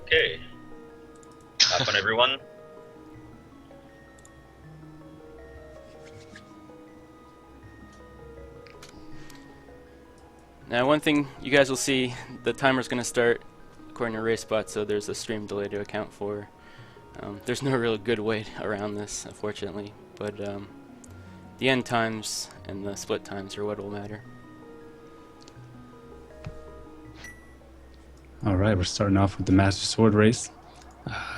Okay, have fun everyone. Now, one thing you guys will see, the timer's going to start according to race bot, so there's a stream delay to account for. There's no real good way around this, unfortunately, but the end times and the split times are what will matter. All right, we're starting off with the Master Sword race.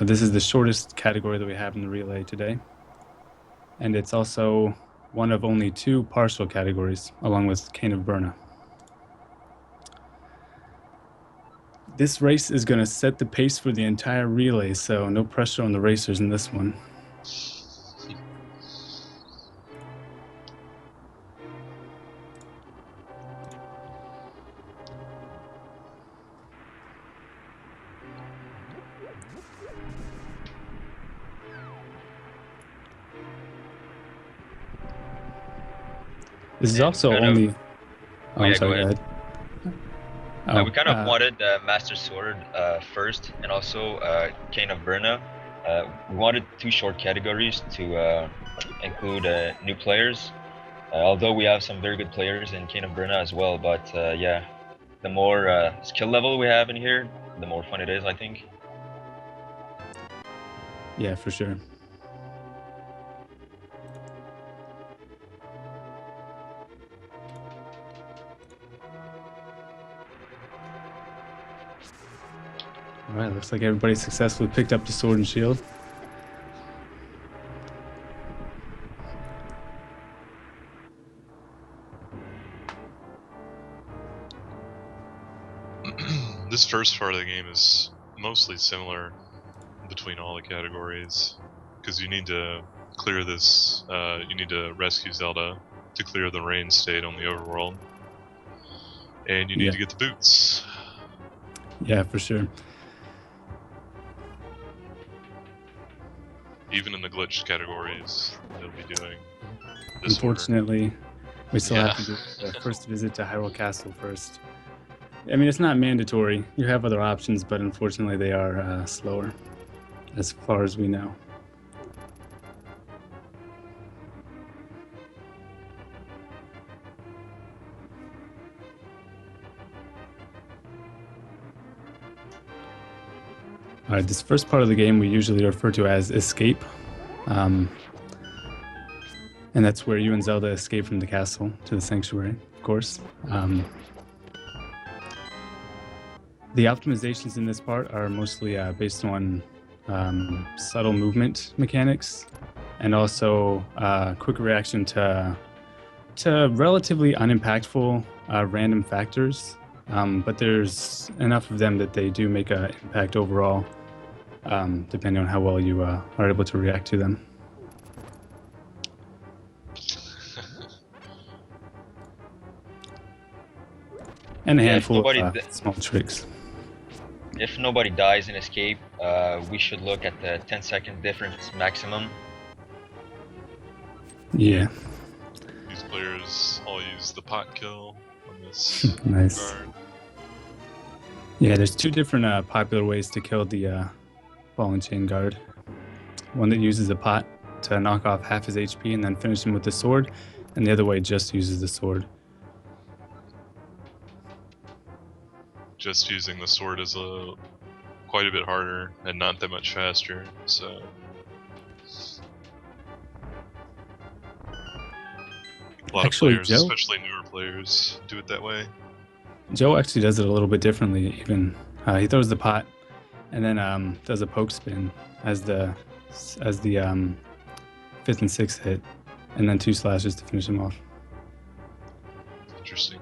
This is the shortest category that we have in the relay today. And it's also one of only two partial categories, along with Cane of Berna. This race is going to set the pace for the entire relay, so no pressure on the racers in this one. This is also only... Oh, yeah, I'm sorry, go ahead. We kind of Oh, wanted Master Sword first, and also Cane of Berna. We wanted two short categories to include new players. Although we have some very good players in Cane of Berna as well, but yeah, the more skill level we have in here, the more fun it is, I think. yeah, for sure. All right, looks like everybody successfully picked up the sword and shield. This first part of the game is mostly similar between all the categories, because you need to clear this, you need to rescue Zelda to clear the rain state on the overworld, and you need to get the boots. Yeah, for sure. Even in the glitched categories, they'll be doing this. Unfortunately, we still have to do the first visit to Hyrule Castle first. I mean, it's not mandatory. You have other options, but unfortunately they are slower, as far as we know. All right, this first part of the game we usually refer to as escape. And that's where you and Zelda escape from the castle to the sanctuary, of course. The optimizations in this part are mostly based on subtle movement mechanics and also quick reaction to relatively unimpactful random factors. But there's enough of them that they do make an impact overall, depending on how well you are able to react to them. And a handful of small tricks. If nobody dies in escape, we should look at the 10-second difference maximum. Yeah. These players all use the pot kill on this. Nice. Guard. Yeah, there's two different popular ways to kill the ball and chain guard. One that uses a pot to knock off half his HP and then finish him with the sword, and the other way just uses the sword. Just using the sword is quite a bit harder and not that much faster, so... A lot of players, especially newer players, do it that way. Joe actually does it a little bit differently even. He throws the pot and then does a poke spin as the 5th and 6th hit, and then 2 slashes to finish him off. Interesting.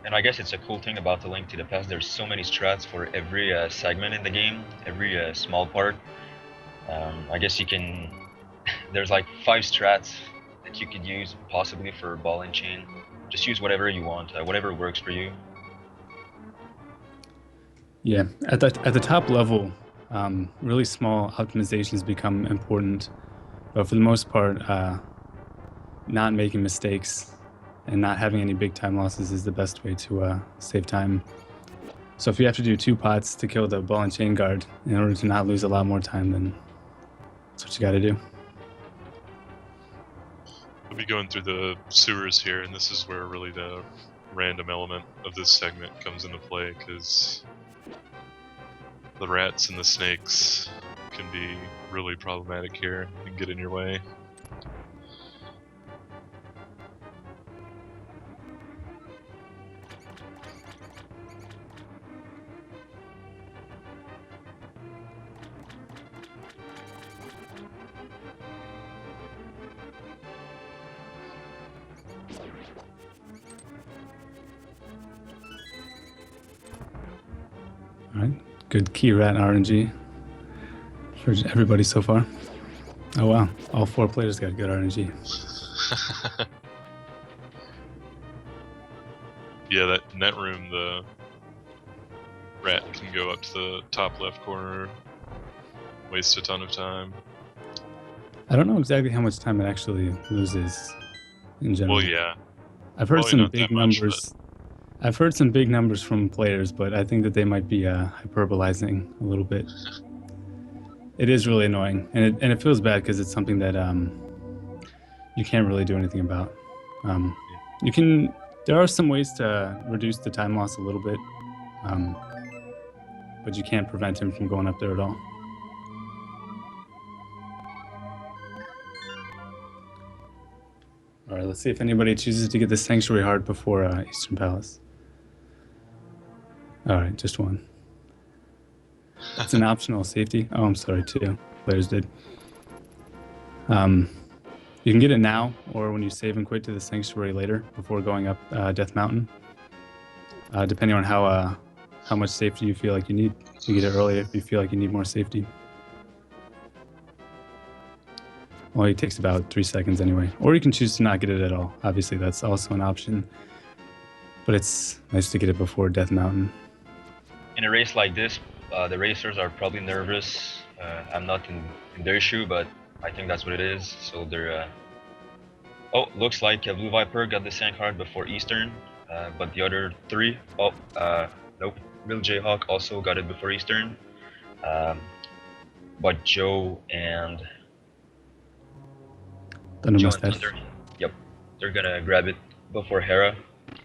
And I guess it's a cool thing about the Link to the Past. There's so many strats for every segment in the game, every small part. I guess you can... There's like 5 strats that you could use possibly for ball and chain. Just use whatever you want, whatever works for you. Yeah, at the top level, really small optimizations become important. But for the most part, not making mistakes and not having any big time losses is the best way to save time. So if you have to do 2 pots to kill the ball and chain guard in order to not lose a lot more time, then that's what you got to do. We'll be going through the sewers here, and this is where really the random element of this segment comes into play, because the rats and the snakes can be really problematic here and get in your way. All right, good key rat RNG for everybody so far. Oh wow, all 4 players got good RNG. Yeah, that net room, the rat can go up to the top left corner, waste a ton of time. I don't know exactly how much time it actually loses in general. Well, yeah. I've heard Probably some not big that much, numbers. I've heard some big numbers from players, but I think that they might be hyperbolizing a little bit. It is really annoying, and it feels bad because it's something that you can't really do anything about. You can. There are some ways to reduce the time loss a little bit, but you can't prevent him from going up there at all. All right, let's see if anybody chooses to get the Sanctuary Heart before Eastern Palace. All right, just 1. It's an optional safety. Oh, I'm sorry, 2 players did. You can get it now, or when you save and quit to the Sanctuary later, before going up Death Mountain. Depending on how much safety you feel like you need. You get it early if you feel like you need more safety. Well, it takes about 3 seconds anyway. Or you can choose to not get it at all. Obviously, that's also an option. But it's nice to get it before Death Mountain. In a race like this, the racers are probably nervous. I'm not in their shoe, but I think that's what it is. So they're... Oh, looks like Blue Viper got the Sank Heart before Eastern, but the other 3... Oh, nope. Real Jayhawk also got it before Eastern. But Joe and... Thunder Joe Mustache. and Thunder, yep. They're gonna grab it before Hera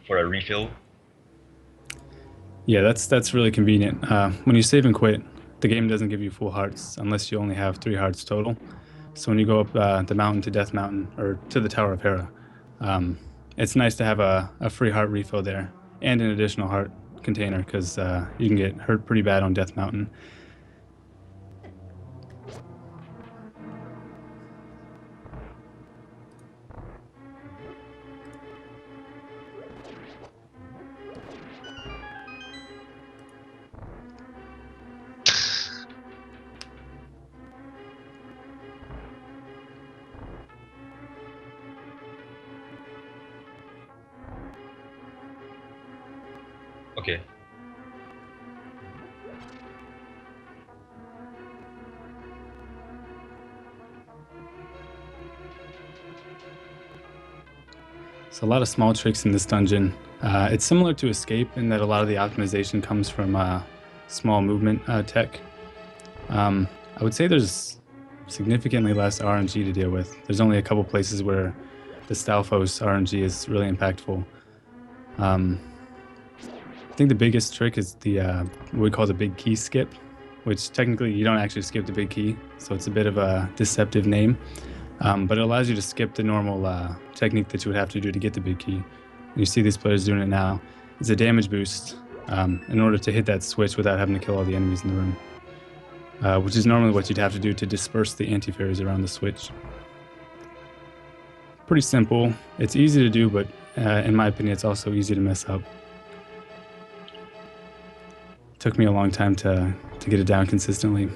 for a refill. Yeah, that's really convenient. When you save and quit, the game doesn't give you full hearts unless you only have 3 hearts total. So when you go up the mountain to Death Mountain, or to the Tower of Hera, it's nice to have a free heart refill there and an additional heart container, because you can get hurt pretty bad on Death Mountain. Okay. So a lot of small tricks in this dungeon. It's similar to Escape in that a lot of the optimization comes from small movement tech. I would say there's significantly less RNG to deal with. There's only a couple places where the Stalfos RNG is really impactful. I think the biggest trick is the what we call the big key skip, which technically you don't actually skip the big key, so it's a bit of a deceptive name. But it allows you to skip the normal technique that you would have to do to get the big key. And you see these players doing it now. It's a damage boost in order to hit that switch without having to kill all the enemies in the room, which is normally what you'd have to do to disperse the anti-fairies around the switch. Pretty simple. It's easy to do, but in my opinion, it's also easy to mess up. Took me a long time to get it down consistently.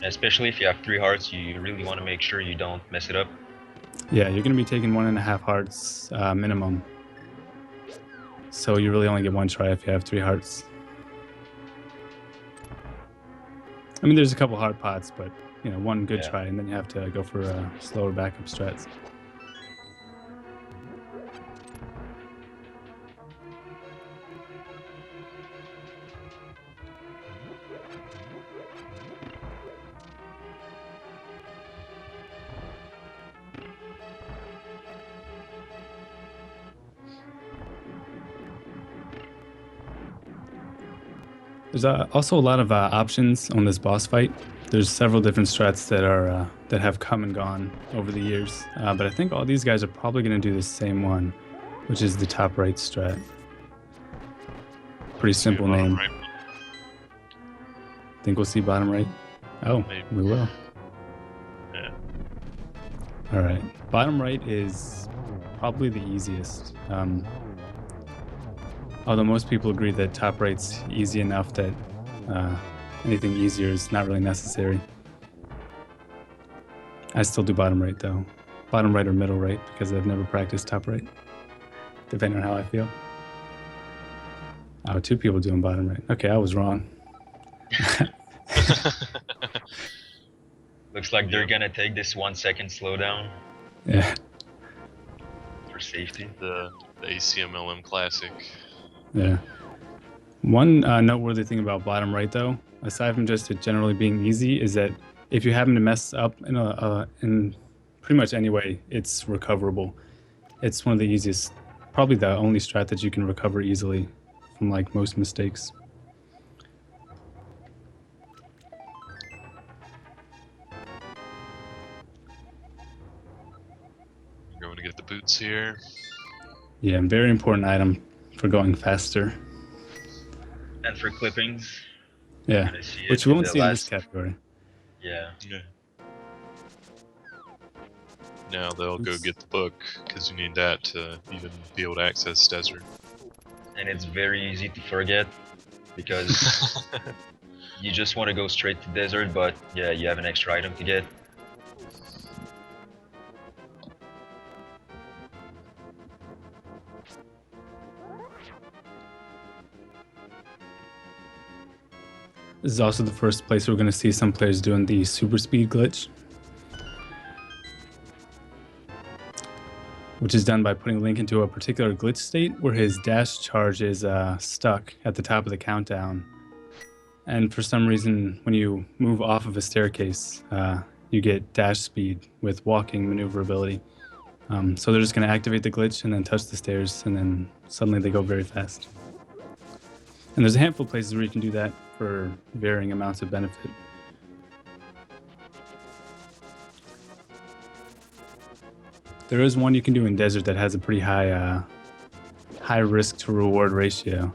Especially if you have 3 hearts, you really want to make sure you don't mess it up. Yeah, you're going to be taking 1.5 hearts minimum. So you really only get 1 try if you have 3 hearts. I mean, there's a couple hard pots, but you know, one good Yeah. try, and then you have to go for slower backup strats. There's also a lot of options on this boss fight. There's several different strats that are that have come and gone over the years, but I think all these guys are probably going to do the same one, which is the top right strat. Pretty See a simple bottom name. right. Think we'll see bottom right? Oh, Maybe. we will. Yeah. All right. Bottom right is probably the easiest. Although most people agree that top right's easy enough that anything easier is not really necessary. I still do bottom right though. Bottom right or middle right because I've never practiced top right, depending on how I feel. Oh, 2 people doing bottom right. Okay, I was wrong. Looks like they're gonna take this 1 second slowdown Yeah. for safety. the ACMLM classic. Yeah. One noteworthy thing about bottom right, though, aside from just it generally being easy, is that if you happen to mess up in pretty much any way, it's recoverable. It's one of the easiest, probably the only strat that you can recover easily from like most mistakes. I'm going to get the boots here. Yeah, very important item for going faster. And for clippings, Yeah, gonna see which it we in won't the see in this last- category. yeah. Yeah. Now they'll go Oops. get the book because you need that to even be able to access desert. And it's very easy to forget because you just want to go straight to desert, but yeah, you have an extra item to get. This is also the first place we're going to see some players doing the super speed glitch, which is done by putting Link into a particular glitch state where his dash charge is stuck at the top of the countdown. And for some reason, when you move off of a staircase, you get dash speed with walking maneuverability. So they're just going to activate the glitch and then touch the stairs, and then suddenly they go very fast. And there's a handful of places where you can do that for varying amounts of benefit. There is one you can do in desert that has a pretty high risk to reward ratio.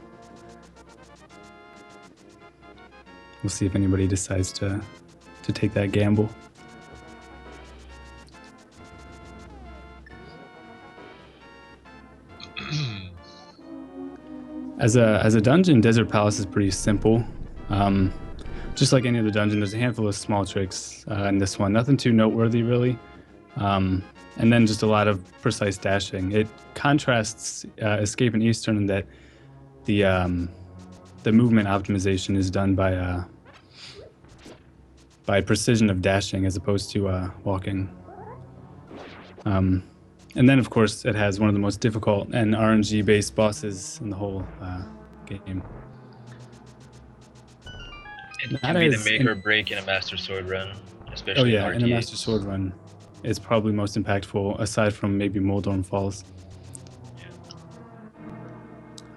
We'll see if anybody decides to take that gamble. As a dungeon, Desert Palace is pretty simple. Just like any other dungeon, there's a handful of small tricks in this one. Nothing too noteworthy, really. And then just a lot of precise dashing. It contrasts Escape and Eastern in that the movement optimization is done by precision of dashing as opposed to walking. And then, of course, it has one of the most difficult and RNG-based bosses in the whole game. It Not can be the as make in- or break in a Master Sword run, especially Oh yeah, in and a arcade. Master Sword run is probably most impactful, aside from maybe Moldorm Falls.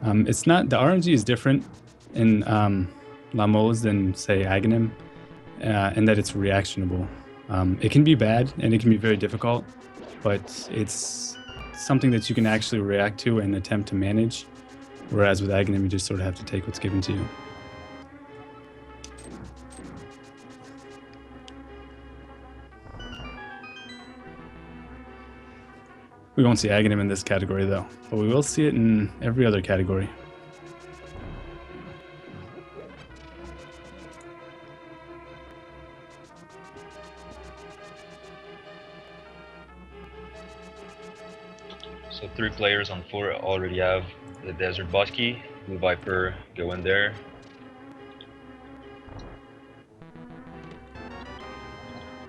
It's not, the RNG is different in La Moles than, say, Aghanim, in that it's reactionable. It can be bad and it can be very difficult, but it's something that you can actually react to and attempt to manage, whereas with Aghanim you just sort of have to take what's given to you. We won't see Aghanim in this category though, but we will see it in every other category. So 3 players on 4 already have the Desert Boss Key. Blue Viper, go in there.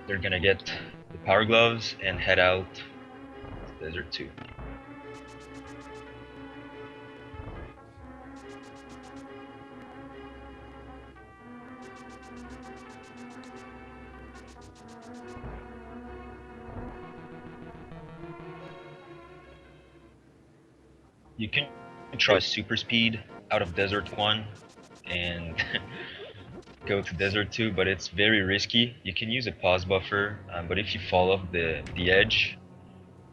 they're gonna get the power gloves and head out to Desert 2. You can try super speed out of Desert 1 and go to Desert 2, but it's very risky. You can use a pause buffer, but if you fall off the edge,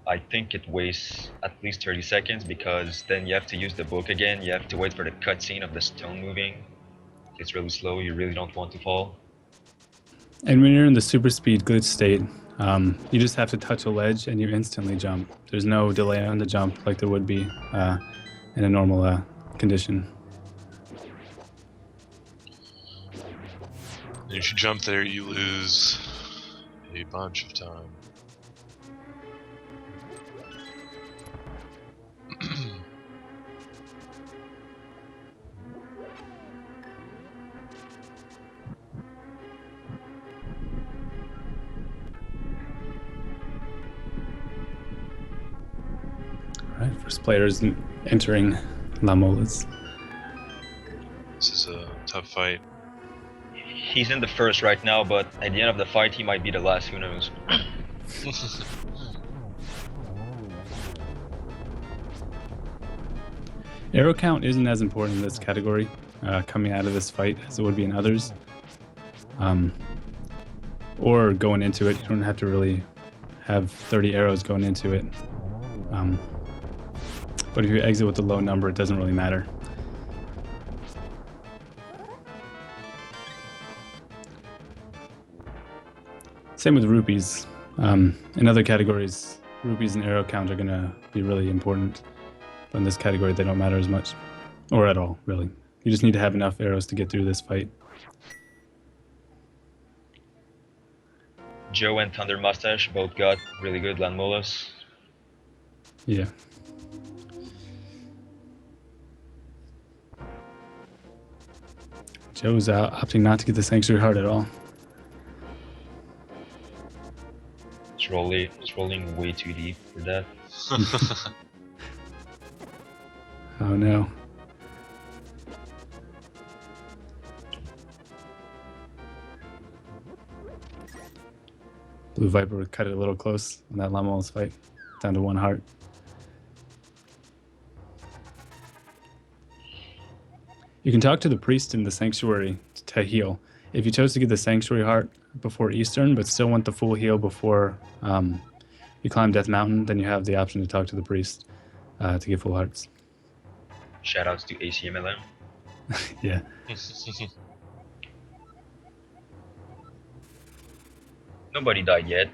I think it wastes at least 30 seconds because then you have to use the book again. You have to wait for the cutscene of the stone moving. It's really slow. You really don't want to fall. And when you're in the super speed glitch state, you just have to touch a ledge and you instantly jump. There's no delay on the jump like there would be in a normal condition. And if you jump there, you lose a bunch of time. All right, first players entering La Mola's. This is a tough fight. He's in the first right now, but at the end of the fight, he might be the last. Who knows? Arrow count isn't as important in this category coming out of this fight as it would be in others. Or going into it, you don't have to really have 30 arrows going into it. But if you exit with a low number, it doesn't really matter. Same with rupees. In other categories, rupees and arrow count are going to be really important. But in this category, they don't matter as much. Or at all, really. You just need to have enough arrows to get through this fight. Joe and Thunder Mustache both got really good land molas. Yeah. Joe's opting not to get the Sanctuary Heart at all. It's rolling way too deep for that. Oh no. Blue Viper cut it a little close on that Lamola's fight. Down to 1 heart. You can talk to the priest in the sanctuary to heal. If you chose to get the Sanctuary Heart before Eastern, but still want the full heal before you climb Death Mountain, then you have the option to talk to the priest to get full hearts. Shoutouts to ACMLM. Yeah. Nobody died yet.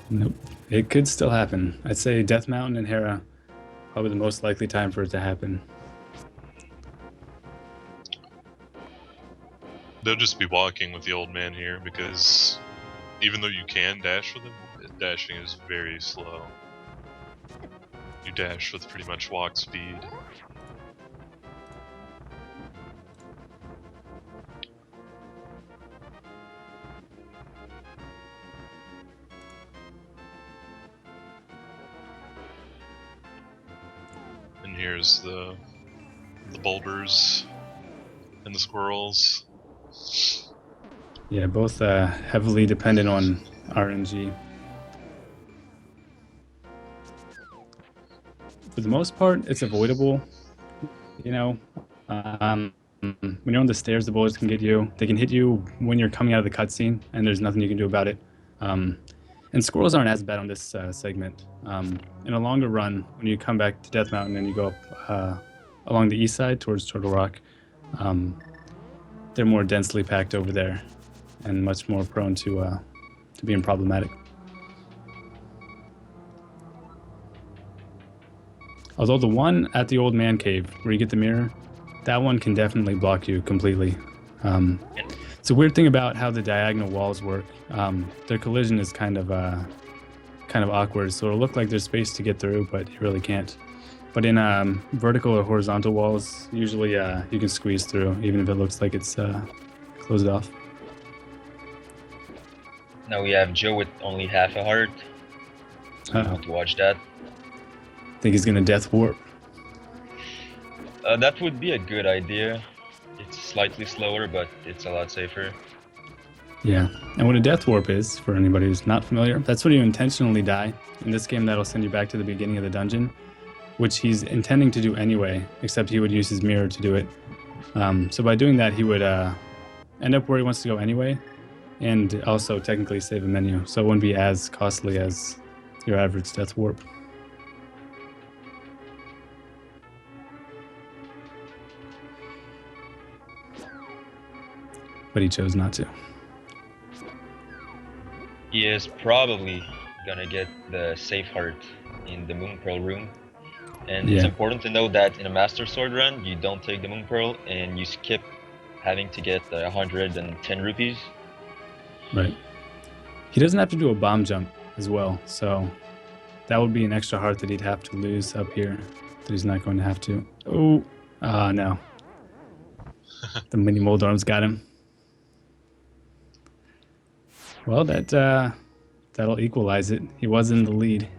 Nope. It could still happen. I'd say Death Mountain and Hera, probably the most likely time for it to happen. They'll just be walking with the old man here because even though you can dash with him, dashing is very slow. You dash with pretty much walk speed. And here's the boulders and the squirrels. Yeah, both heavily dependent on RNG. For the most part, it's avoidable. You know, when you're on the stairs, the bullets can get you. They can hit you when you're coming out of the cutscene, and there's nothing you can do about it. And squirrels aren't as bad on this segment. In a longer run, when you come back to Death Mountain and you go up along the east side towards Turtle Rock, they're more densely packed over there and much more prone to being problematic. Although the one at the old man cave where you get the mirror, that one can definitely block you completely. It's a weird thing about how the diagonal walls work. Their collision is kind of awkward, so it'll look like there's space to get through, but you really can't. But in vertical or horizontal walls, usually you can squeeze through, even if it looks like it's closed off. Now we have Joe with only half a heart. So you Uh-oh. want to watch that. Think he's gonna death warp. That would be a good idea. It's slightly slower, but it's a lot safer. Yeah. And what a death warp is, for anybody who's not familiar, that's when you intentionally die. In this game, that'll send you back to the beginning of the dungeon, which he's intending to do anyway, except he would use his mirror to do it. So by doing that, he would end up where he wants to go anyway, and also technically save a menu, so it wouldn't be as costly as your average death warp. But he chose not to. He is probably gonna get the safe heart in the Moon Pearl room. And it's Yeah. important to know that in a Master Sword run, you don't take the Moon Pearl and you skip having to get 110 rupees. Right. He doesn't have to do a bomb jump as well, so that would be an extra heart that he'd have to lose up here that he's not going to have to. Oh, no. The mini Moldorm's got him. Well, that'll equalize it. He was in the lead.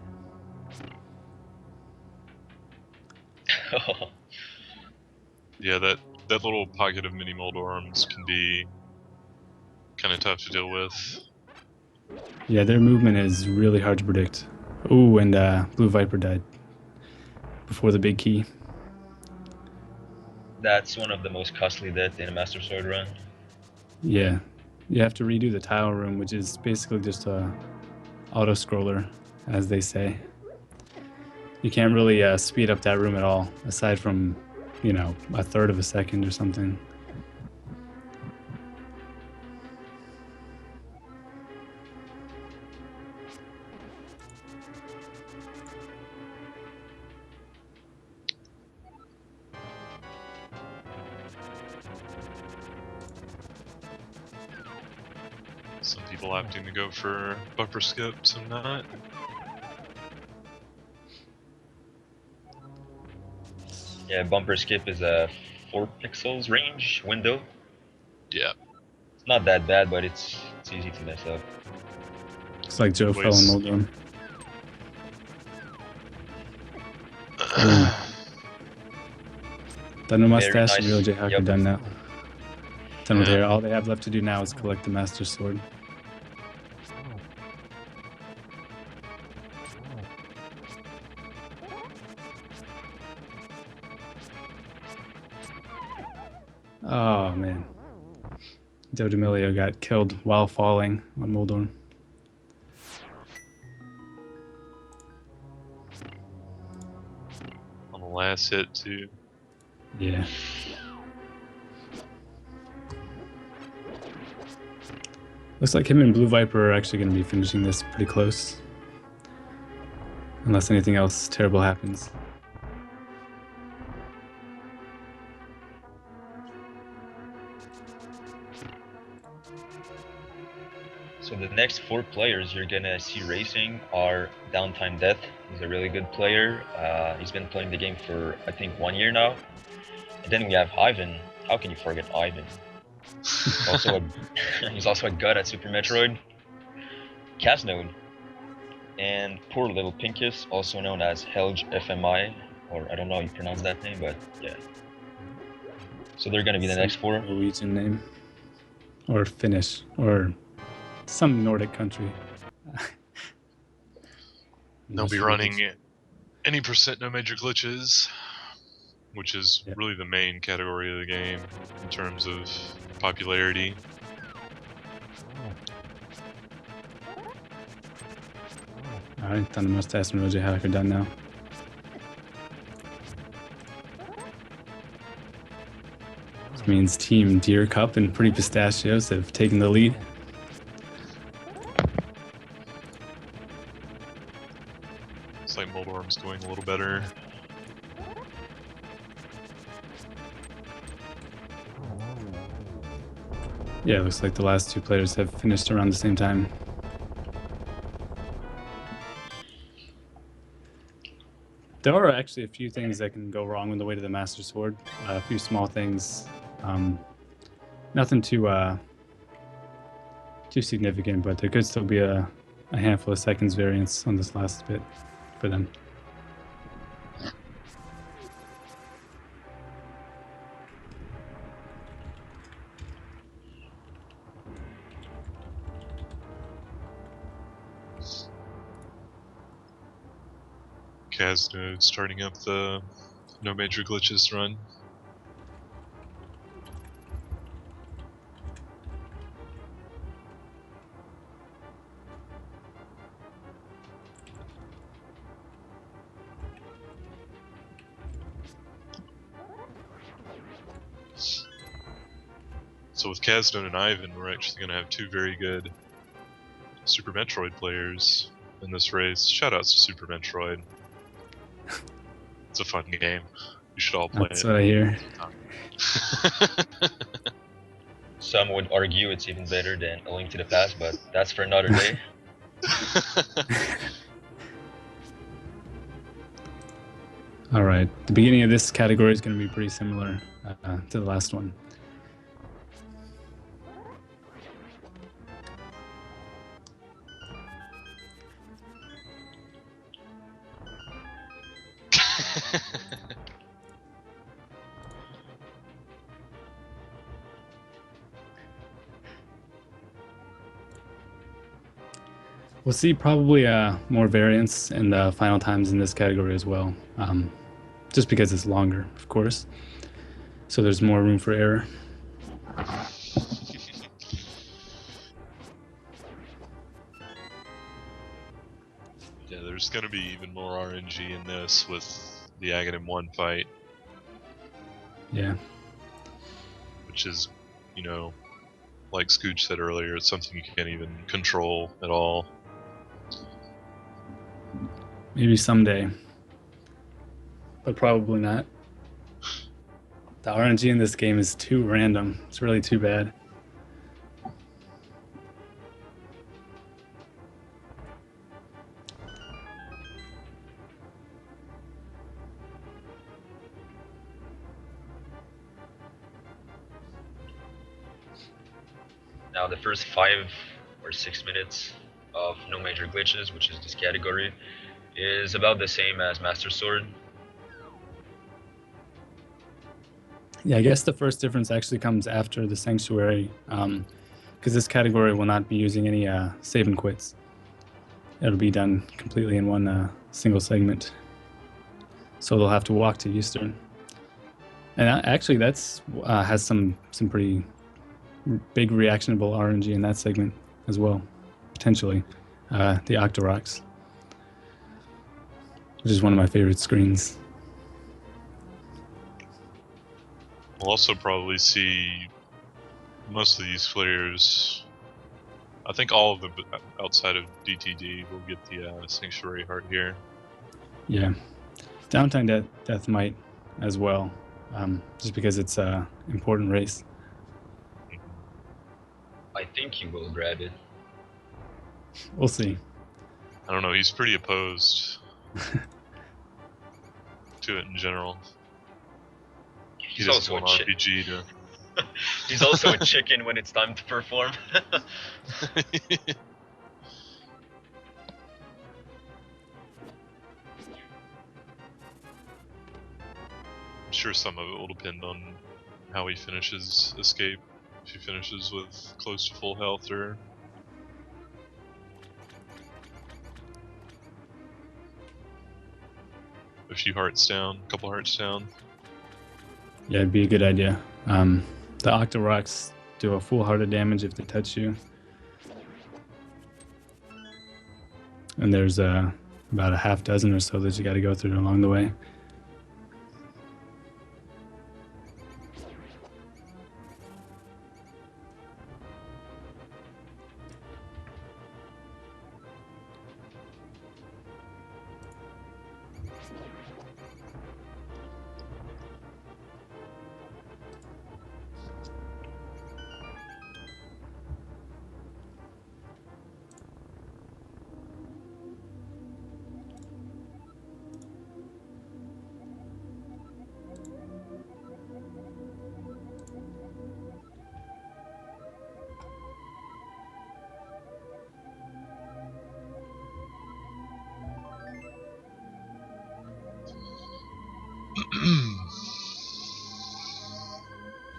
Yeah, that little pocket of mini Moldorms can be kind of tough to deal with. Yeah, their movement is really hard to predict. Oh, and Blue Viper died before the big key. That's one of the most costly deaths in a Master Sword run. Yeah, you have to redo the tile room, which is basically just a auto scroller, as they say. You can't really speed up that room at all, aside from, a third of a second or something. Some people opting to go for bumper skip, some not. Yeah, bumper skip is a 4 pixels range window. Yeah. It's not that bad, but it's easy to mess up. Looks like Joe fell in Waste. Moldorm. Done with mustache and nice. real J Hacker Yep. done now. Done with Yeah. hair. All they have left to do now is collect the Master Sword. Oh man. Joe D'Amelio got killed while falling on Moldorm. On the last hit, too. Yeah. Looks like him and Blue Viper are actually going to be finishing this pretty close. Unless anything else terrible happens. So the next 4 players you're gonna see racing are Downtime Death. He's a really good player. He's been playing the game for I think 1 year now. And then we have Ivan. How can you forget Ivan? He's also a god at Super Metroid. Casnode. And poor little Pinkus, also known as Helge FMI, or I don't know how you pronounce that name, but yeah. So they're gonna be the next 4. Norwegian name. Or Finnish. Or some Nordic country. They'll be running any percent no major glitches, which is Yeah. really the main category of the game in terms of popularity. Alright, Thunder Mustache and Roger Hack are done now. This means Team Deer Cup and Pretty Pistachios have taken the lead. It's like Moldorm's doing a little better. Yeah, it looks like the last 2 players have finished around the same time. There are actually a few things that can go wrong on the way to the Master Sword. A few small things. Nothing too too significant, but there could still be a handful of seconds variance on this last bit for them. Casnode starting up the no major glitches run. So with Casnode and Ivan, we're actually going to have two very good Super Metroid players in this race. Shoutouts to Super Metroid. It's a fun game. You should all play That's it. what I hear. Some would argue it's even better than A Link to the Past, but that's for another day. All right, the beginning of this category is going to be pretty similar to the last one. We'll see probably more variance in the final times in this category as well, just because it's longer, of course. So there's more room for error. Yeah, there's going to be even more RNG in this with the Aghanim 1 fight. Yeah. Which is, you know, like Scooch said earlier, it's something you can't even control at all. Maybe someday, but probably not. The RNG in this game is too random. It's really too bad. Now the first 5 or 6 minutes of no major glitches, which is this category, is about the same as Master Sword. Yeah, I guess the first difference actually comes after the Sanctuary, because this category will not be using any save and quits. It'll be done completely in one single segment. So they'll have to walk to Eastern. And actually, that's has some pretty big reactionable RNG in that segment as well, potentially. The Octoroks, which is one of my favorite screens. We'll also probably see most of these players, I think all of them outside of DTD will get the Sanctuary Heart here. Yeah, Downtime Death might as well, just because it's an important race. I think he will grab it. We'll see. I don't know, he's pretty opposed to it in general. He He's doesn't also a want RPG to... He's also a chicken when it's time to perform. I'm sure some of it will depend on how he finishes Escape. If he finishes with close to full health or... a few hearts down, a couple hearts down. Yeah, it'd be a good idea. The Octoroks do a full heart of damage if they touch you. And there's about a half dozen or so that you got to go through along the way.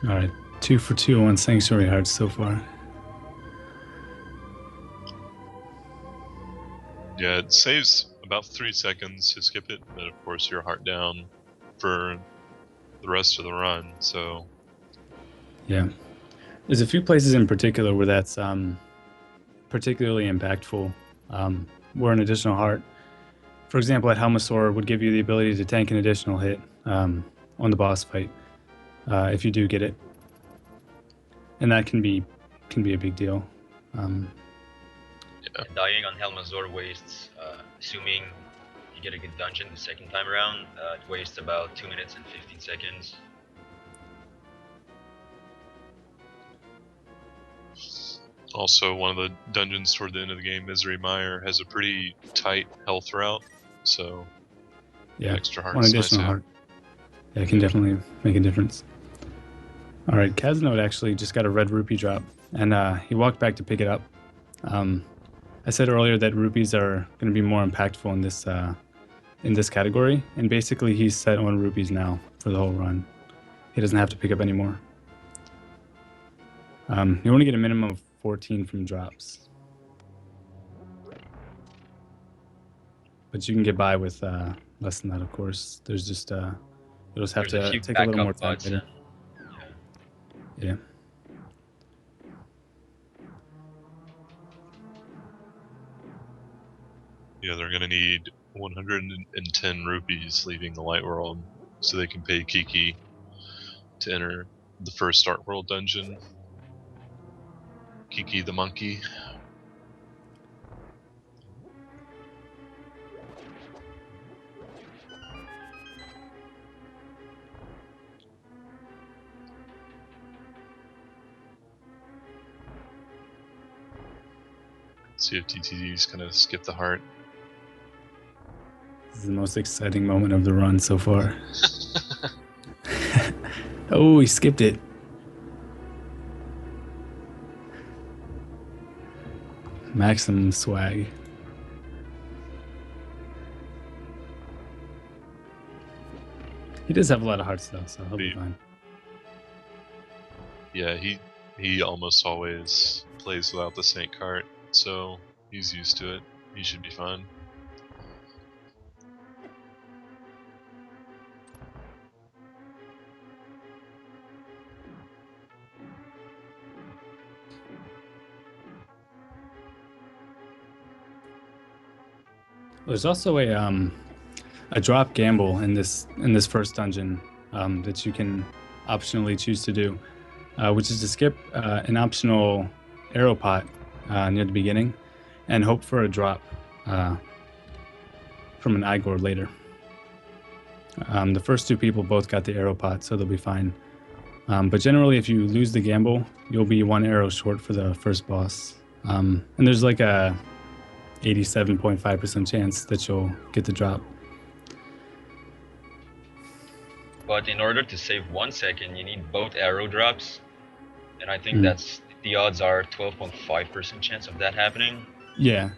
All right, 2 for 2 on Sanctuary Hearts so far. Yeah, it saves about 3 seconds to skip it, but of course you're heart down for the rest of the run. So Yeah, there's a few places in particular where that's particularly impactful. Where an additional heart, for example, at Helmasaur, would give you the ability to tank an additional hit on the boss fight if you do get it, and that can be a big deal. Dying on Helmazor wastes, assuming you get a good dungeon the second time around, it wastes about 2 minutes and 15 seconds. also one of the dungeons toward the end of the game, Misery Mire, has a pretty tight health route. So Yeah, extra one heart's nice additional to have. heart. Yeah, it can definitely make a difference. All right, Kaznode actually just got a red rupee drop, and he walked back to pick it up. I said earlier that rupees are going to be more impactful in this category, and basically he's set on rupees now for the whole run. He doesn't have to pick up any more. You only get a minimum of 14 from drops, but you can get by with less than that, of course. There's just you'll just have There's a to few take a little more backup time pods. later. Yeah. Yeah, they're gonna need 110 rupees leaving the light world, so they can pay Kiki to enter the first Dark World dungeon. Kiki the monkey. See if DTD's gonna skip the heart. This is the most exciting moment of the run so far. Oh, he skipped it. Maximum swag. He does have a lot of hearts though, so he'll be fine. Yeah, he almost always plays without the Saint cart, so he's used to it. He should be fine. There's also a drop gamble in this first dungeon that you can optionally choose to do, which is to skip an optional arrow pot near the beginning and hope for a drop from an Igor later. The first two people both got the arrow pot, so they'll be fine. But generally, if you lose the gamble, you'll be one arrow short for the first boss. And there's like a 87.5% chance that you'll get the drop. But in order to save 1 second, you need both arrow drops, and I think that's the odds are 12.5% chance of that happening. Yeah,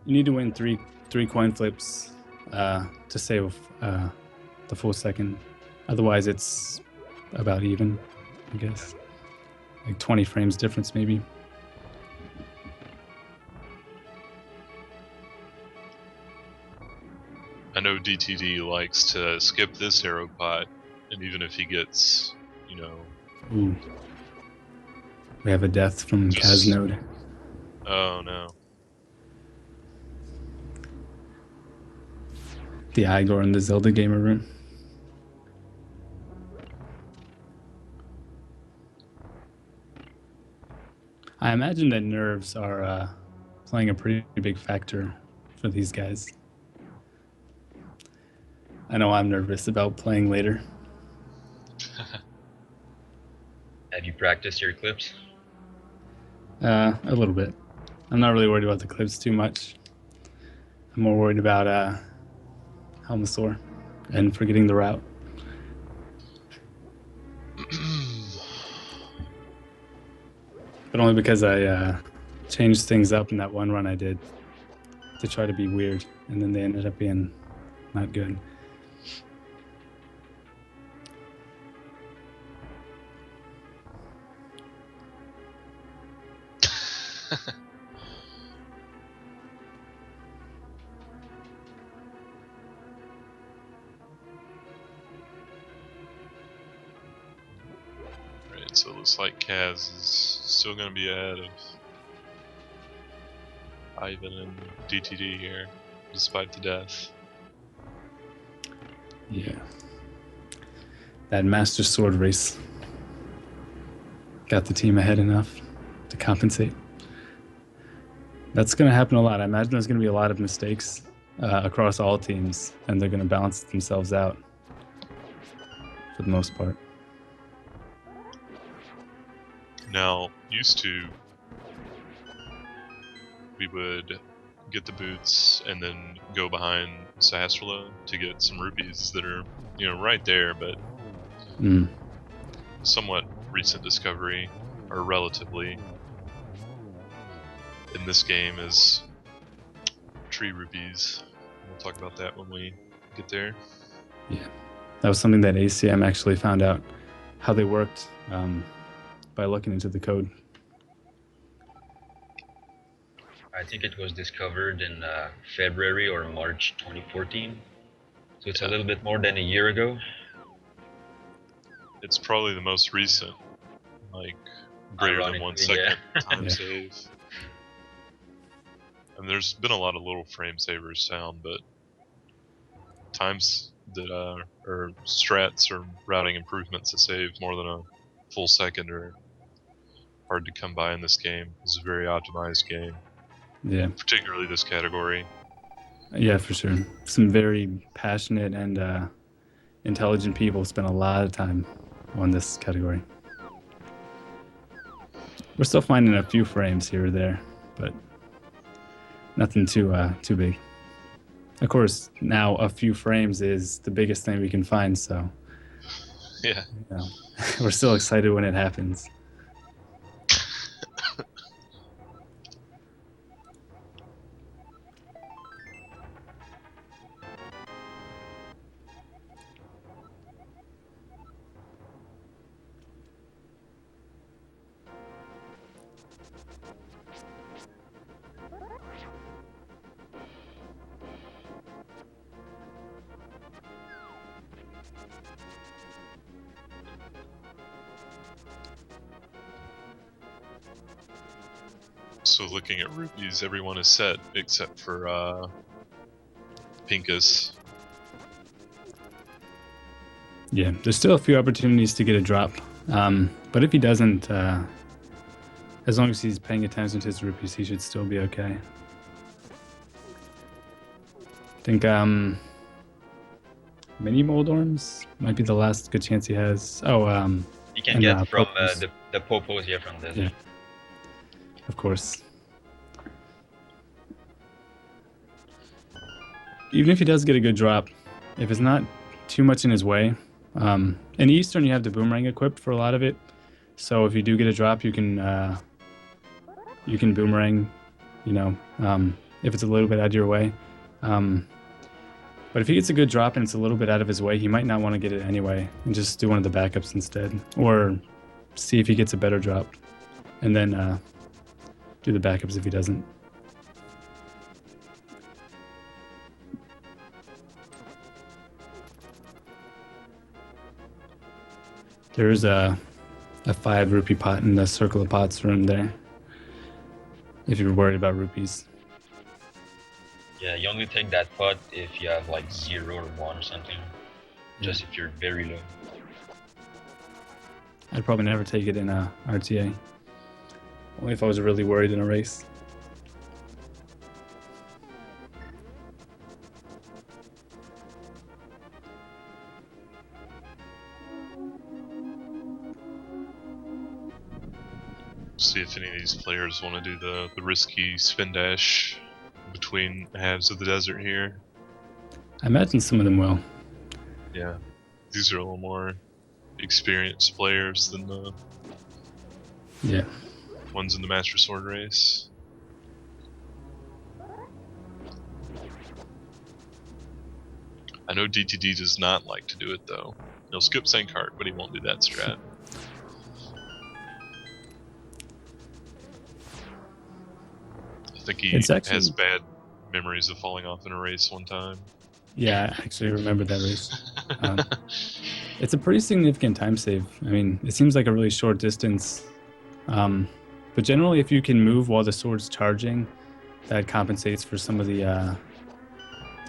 you need to win three coin flips to save the full second. Otherwise, it's about even, I guess. Like 20 frames difference, maybe. I know DTD likes to skip this arrow pot, and even if he gets, you know... Ooh. We have a death from Kaznode. Oh no. The Igor in the Zelda gamer room. I imagine that nerves are playing a pretty big factor for these guys. I know I'm nervous about playing later. Have you practiced your clips? A little bit. I'm not really worried about the clips too much. I'm more worried about Helmasaur and forgetting the route. But only because I changed things up in that one run I did to try to be weird, and then they ended up being not good. Right, so it looks like Kaz is still going to be ahead of Ivan and DTD here, despite the death. Yeah. That Master Sword race got the team ahead enough to compensate. That's going to happen a lot. I imagine there's going to be a lot of mistakes across all teams, and they're going to balance themselves out for the most part. Now, used to, we would get the boots and then go behind Sasrala to get some rupees that are, right there, but somewhat recent discovery, or relatively, in this game is tree rupees. We'll talk about that when we get there. Yeah, that was something that ACM actually found out how they worked by looking into the code. I think it was discovered in February or March 2014. So it's a little bit more than a year ago. It's probably the most recent, like greater than 1 second time save. And there's been a lot of little frame savers found, but times that or strats or routing improvements that save more than a full second are hard to come by in this game. It's a very optimized game. Yeah. Particularly this category. Yeah, for sure. Some very passionate and intelligent people spend a lot of time on this category. We're still finding a few frames here or there, but nothing too big. Of course, now a few frames is the biggest thing we can find, so yeah, we're still excited when it happens. So looking at rupees, everyone is set except for Pinkus. Yeah, there's still a few opportunities to get a drop, but if he doesn't, as long as he's paying attention to his rupees, he should still be okay. I think mini Moldorms might be the last good chance he has. Oh, you can get from the popos here from this. Yeah, of course. Even if he does get a good drop, if it's not too much in his way, in Eastern you have the boomerang equipped for a lot of it. So if you do get a drop, you can boomerang, if it's a little bit out of your way. But if he gets a good drop and it's a little bit out of his way, he might not want to get it anyway and just do one of the backups instead, or see if he gets a better drop and then do the backups if he doesn't. There's a 5 rupee pot in the circle of pots room there, if you're worried about rupees. Yeah, you only take that pot if you have like 0 or 1 or something. Just if you're very low. I'd probably never take it in a RTA. Only if I was really worried in a race. See if any of these players want to do the risky spin dash between halves of the desert here. I imagine some of them will. Yeah, these are a little more experienced players than the ones in the Master Sword race. I know DTD does not like to do it though. He'll skip Sankart, but he won't do that strat. think he It's actually- has bad memories of falling off in a race one time. Yeah, I actually remember that race. It's a pretty significant time save. I mean, it seems like a really short distance. But generally, if you can move while the sword's charging, that compensates for some of the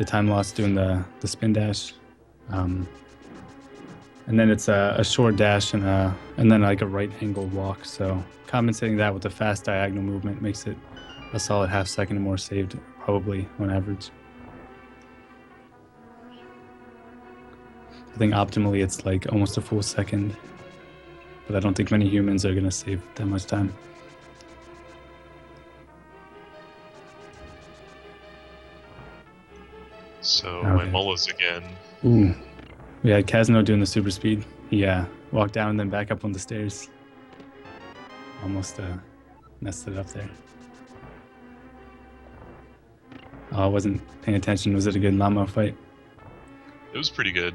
time lost doing the spin dash. And then it's a short dash and then like a right angle walk. So compensating that with a fast diagonal movement makes it a solid half second more saved, probably on average. I think optimally it's like almost a full second, but I don't think many humans are going to save that much time. So Okay. my mullahs again. Ooh. We had Kazno doing the super speed. He walked down and then back up on the stairs. Almost messed it up there. Oh, I wasn't paying attention. Was it a good Llama fight? It was pretty good.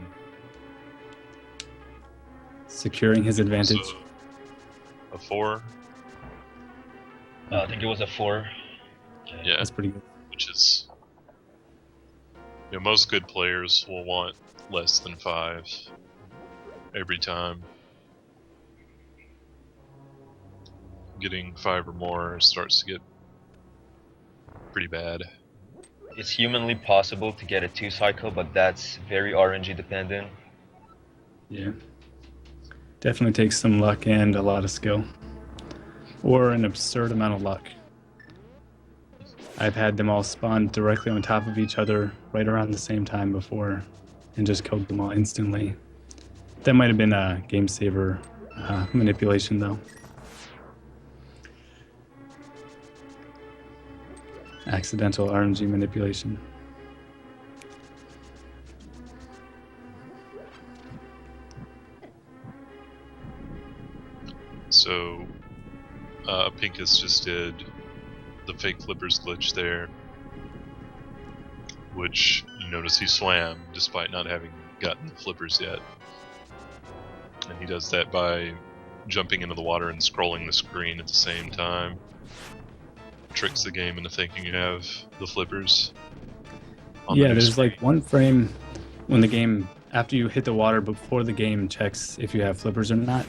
Securing his advantage. So, a 4. I think it was a 4. Yeah, That's pretty good. which is, most good players will want less than 5 every time. Getting 5 or more starts to get pretty bad. It's humanly possible to get a 2 cycle, but that's very RNG dependent. Yeah. Definitely takes some luck and a lot of skill. Or an absurd amount of luck. I've had them all spawn directly on top of each other right around the same time before and just killed them all instantly. That might have been a game saver manipulation though. Accidental RNG manipulation. So, Pincus just did the fake flippers glitch there, which you notice he swam despite not having gotten the flippers yet. And he does that by jumping into the water and scrolling the screen at the same time. Tricks the game into thinking you have the flippers. Yeah, there's like one frame when the game, after you hit the water before the game checks if you have flippers or not.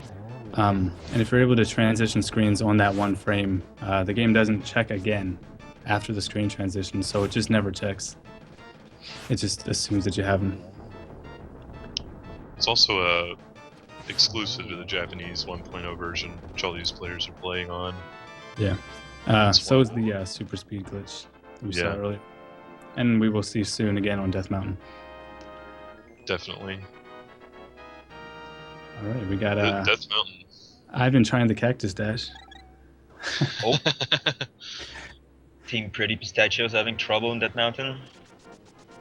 And if you're able to transition screens on that one frame, the game doesn't check again after the screen transition, so it just never checks. It just assumes that you have them. It's also exclusive to the Japanese 1.0 version, which all these players are playing on. Yeah. So is the super speed glitch we saw earlier. And we will see soon again on Death Mountain. Definitely. All right, we got Death Mountain. I've been trying the cactus dash. Oh. Team Pretty Pistachios having trouble in that mountain.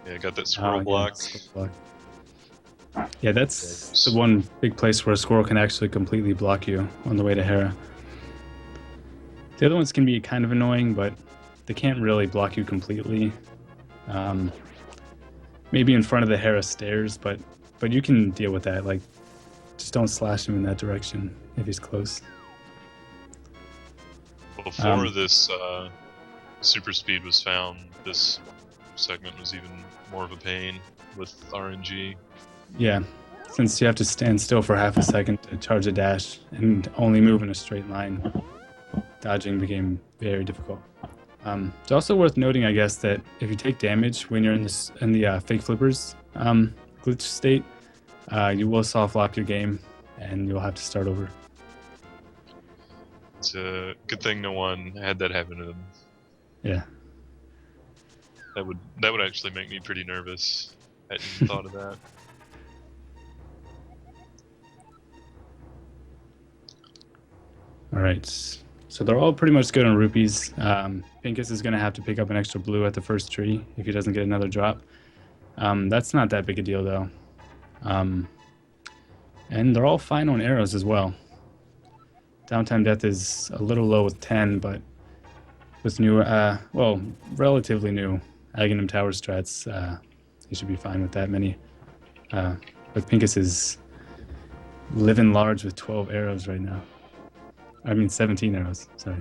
Yeah, got that squirrel block. Yeah, that's the one big place where a squirrel can actually completely block you on the way to Hera. The other ones can be kind of annoying, but they can't really block you completely. Maybe in front of the Hera stairs, but you can deal with that. Like, just don't slash him in that direction if he's close. Before this super speed was found, this segment was even more of a pain with RNG. Yeah, since you have to stand still for half a second to charge a dash and only move in a straight line, dodging became very difficult. It's also worth noting, I guess, that if you take damage when you're in the fake flippers glitch state, you will soft lock your game and you'll have to start over. It's a good thing no one had that happen to them. Yeah. That would actually make me pretty nervous. I hadn't even thought of that. All right. So they're all pretty much good on rupees. Pincus is going to have to pick up an extra blue at the first tree if he doesn't get another drop. That's not that big a deal, though. And they're all fine on arrows as well. Downtime death is a little low with 10, but with new, relatively new Aghanim Tower strats, he should be fine with that many. But Pincus is living large with 12 arrows right now. I mean 17 arrows, sorry.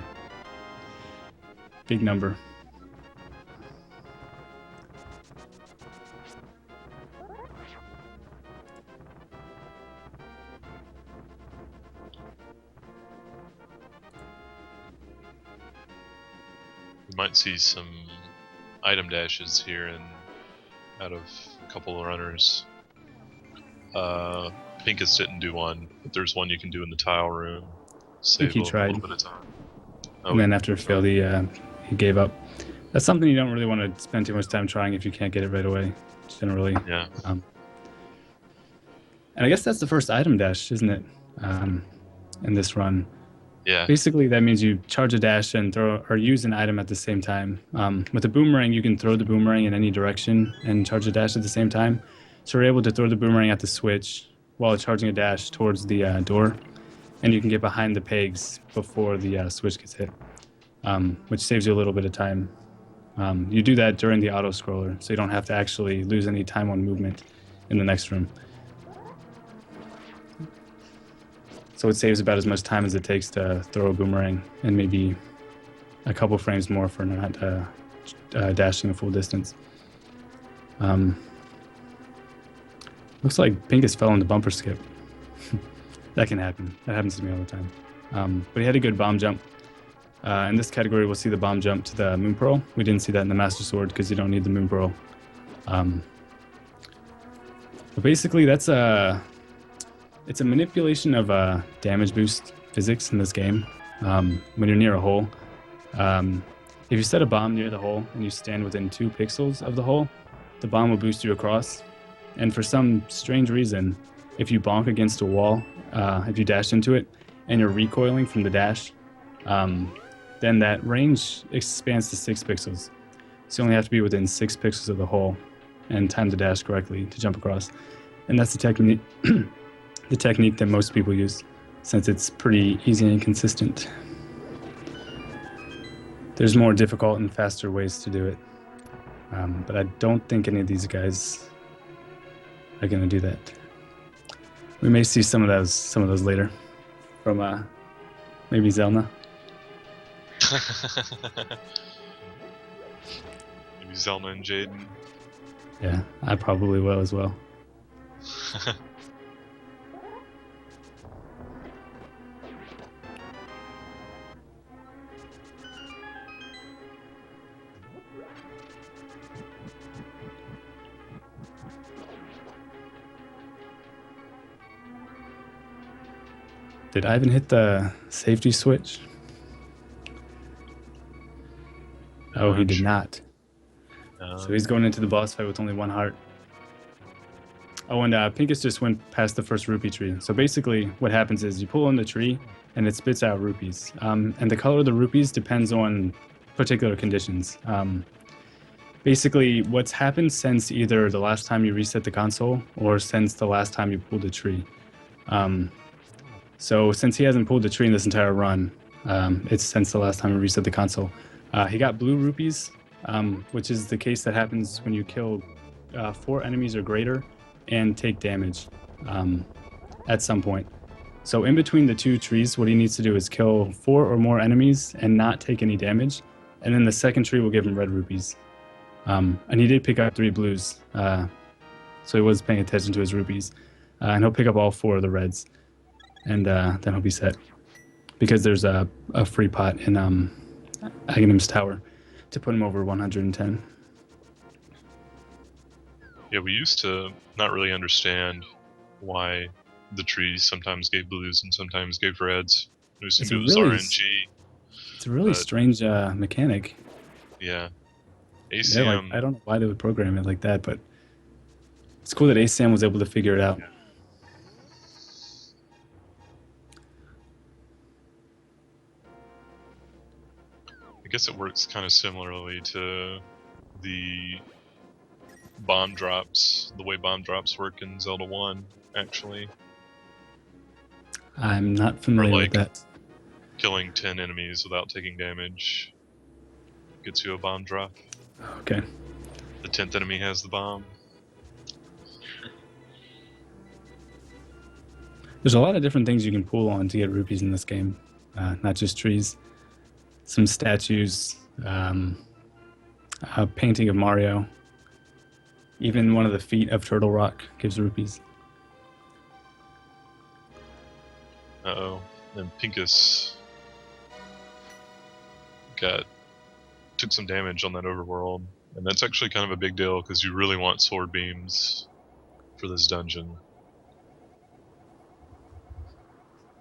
Big number. might see some item dashes here and out of a couple of runners. Pincus didn't do one, but there's one you can do in the tile room. Save he a tried. little bit of time. And then after it failed, he gave up. That's something you don't really want to spend too much time trying if you can't get it right away, generally. Yeah. And I guess that's the first item dash, isn't it? In this run. Yeah. Basically, that means you charge a dash and throw or use an item at the same time. With the boomerang, you can throw the boomerang in any direction and charge a dash at the same time. So we're able to throw the boomerang at the switch while charging a dash towards the door, and you can get behind the pegs before the switch gets hit, which saves you a little bit of time. You do that during the auto scroller, so you don't have to actually lose any time on movement in the next room. So it saves about as much time as it takes to throw a boomerang, and maybe a couple frames more for not dashing a full distance. Looks like Pincus fell on the bumper skip. That can happen. That happens to me all the time. But he had a good bomb jump. In this category, we'll see the bomb jump to the Moon Pearl. We didn't see that in the Master Sword because you don't need the Moon Pearl. But basically, it's a manipulation of damage boost physics in this game. When you're near a hole, if you set a bomb near the hole and you stand within 2 pixels of the hole, the bomb will boost you across. And for some strange reason, if you bonk against a wall, if you dash into it and you're recoiling from the dash, then that range expands to 6 pixels. So you only have to be within 6 pixels of the hole and time the dash correctly to jump across. And that's the technique the technique that most people use, since it's pretty easy and consistent. There's more difficult and faster ways to do it, but I don't think any of these guys are going to do that. We may see some of those later from maybe Zelda. Maybe Zelda and Jaden. Yeah, I probably will as well. Did Ivan hit the safety switch? Oh, he did not. So he's going into the boss fight with only 1 heart. Oh, and Pincus just went past the first rupee tree. So basically what happens is you pull on the tree and it spits out rupees. And the color of the rupees depends on particular conditions. Basically, what's happened since either the last time you reset the console or since the last time you pulled the tree. So since he hasn't pulled the tree in this entire run, it's since the last time we reset the console. He got blue rupees, which is the case that happens when you kill 4 enemies or greater and take damage at some point. So in between the 2 trees, what he needs to do is kill 4 or more enemies and not take any damage. And then the second tree will give him red rupees. And he did pick up 3 blues, so he was paying attention to his rupees. And he'll pick up all 4 of the reds. And then he'll be set, because there's a free pot in Aghanim's Tower to put him over 110. Yeah, we used to not really understand why the trees sometimes gave blues and sometimes gave reds. It was RNG. It's a really strange mechanic. Yeah. ACM. Yeah, I don't know why they would program it like that, but it's cool that ACM was able to figure it out. I guess it works kind of similarly to the bomb drops, the way bomb drops work in Zelda 1, actually. I'm not familiar with that. Killing 10 enemies without taking damage gets you a bomb drop. Okay. The 10th enemy has the bomb. There's a lot of different things you can pull on to get rupees in this game, not just trees. Some statues, a painting of Mario. Even one of the feet of Turtle Rock gives rupees. Uh-oh. And Pincus got took some damage on that overworld, and that's actually kind of a big deal because you really want sword beams for this dungeon.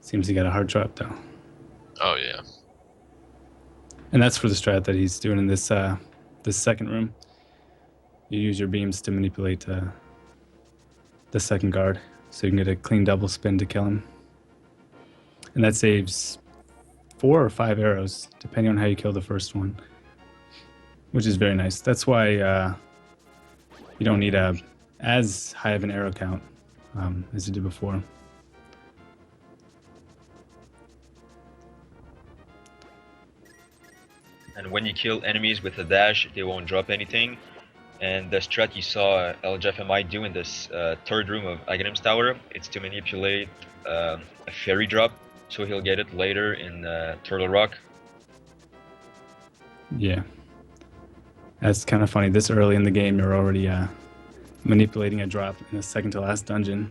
Seems he got a hard drop though, Oh yeah. and that's for the strat that he's doing in this this second room. You use your beams to manipulate the second guard, so you can get a clean double spin to kill him, and that saves 4 or 5 arrows depending on how you kill the first one, which is very nice. That's why you don't need as high of an arrow count as you did before. And when you kill enemies with a dash, they won't drop anything. And the strat you saw LJFMI do in this third room of Aghanim's Tower, it's to manipulate a fairy drop, so he'll get it later in Turtle Rock. Yeah. That's kind of funny. This early in the game, you're already manipulating a drop in a second to last dungeon.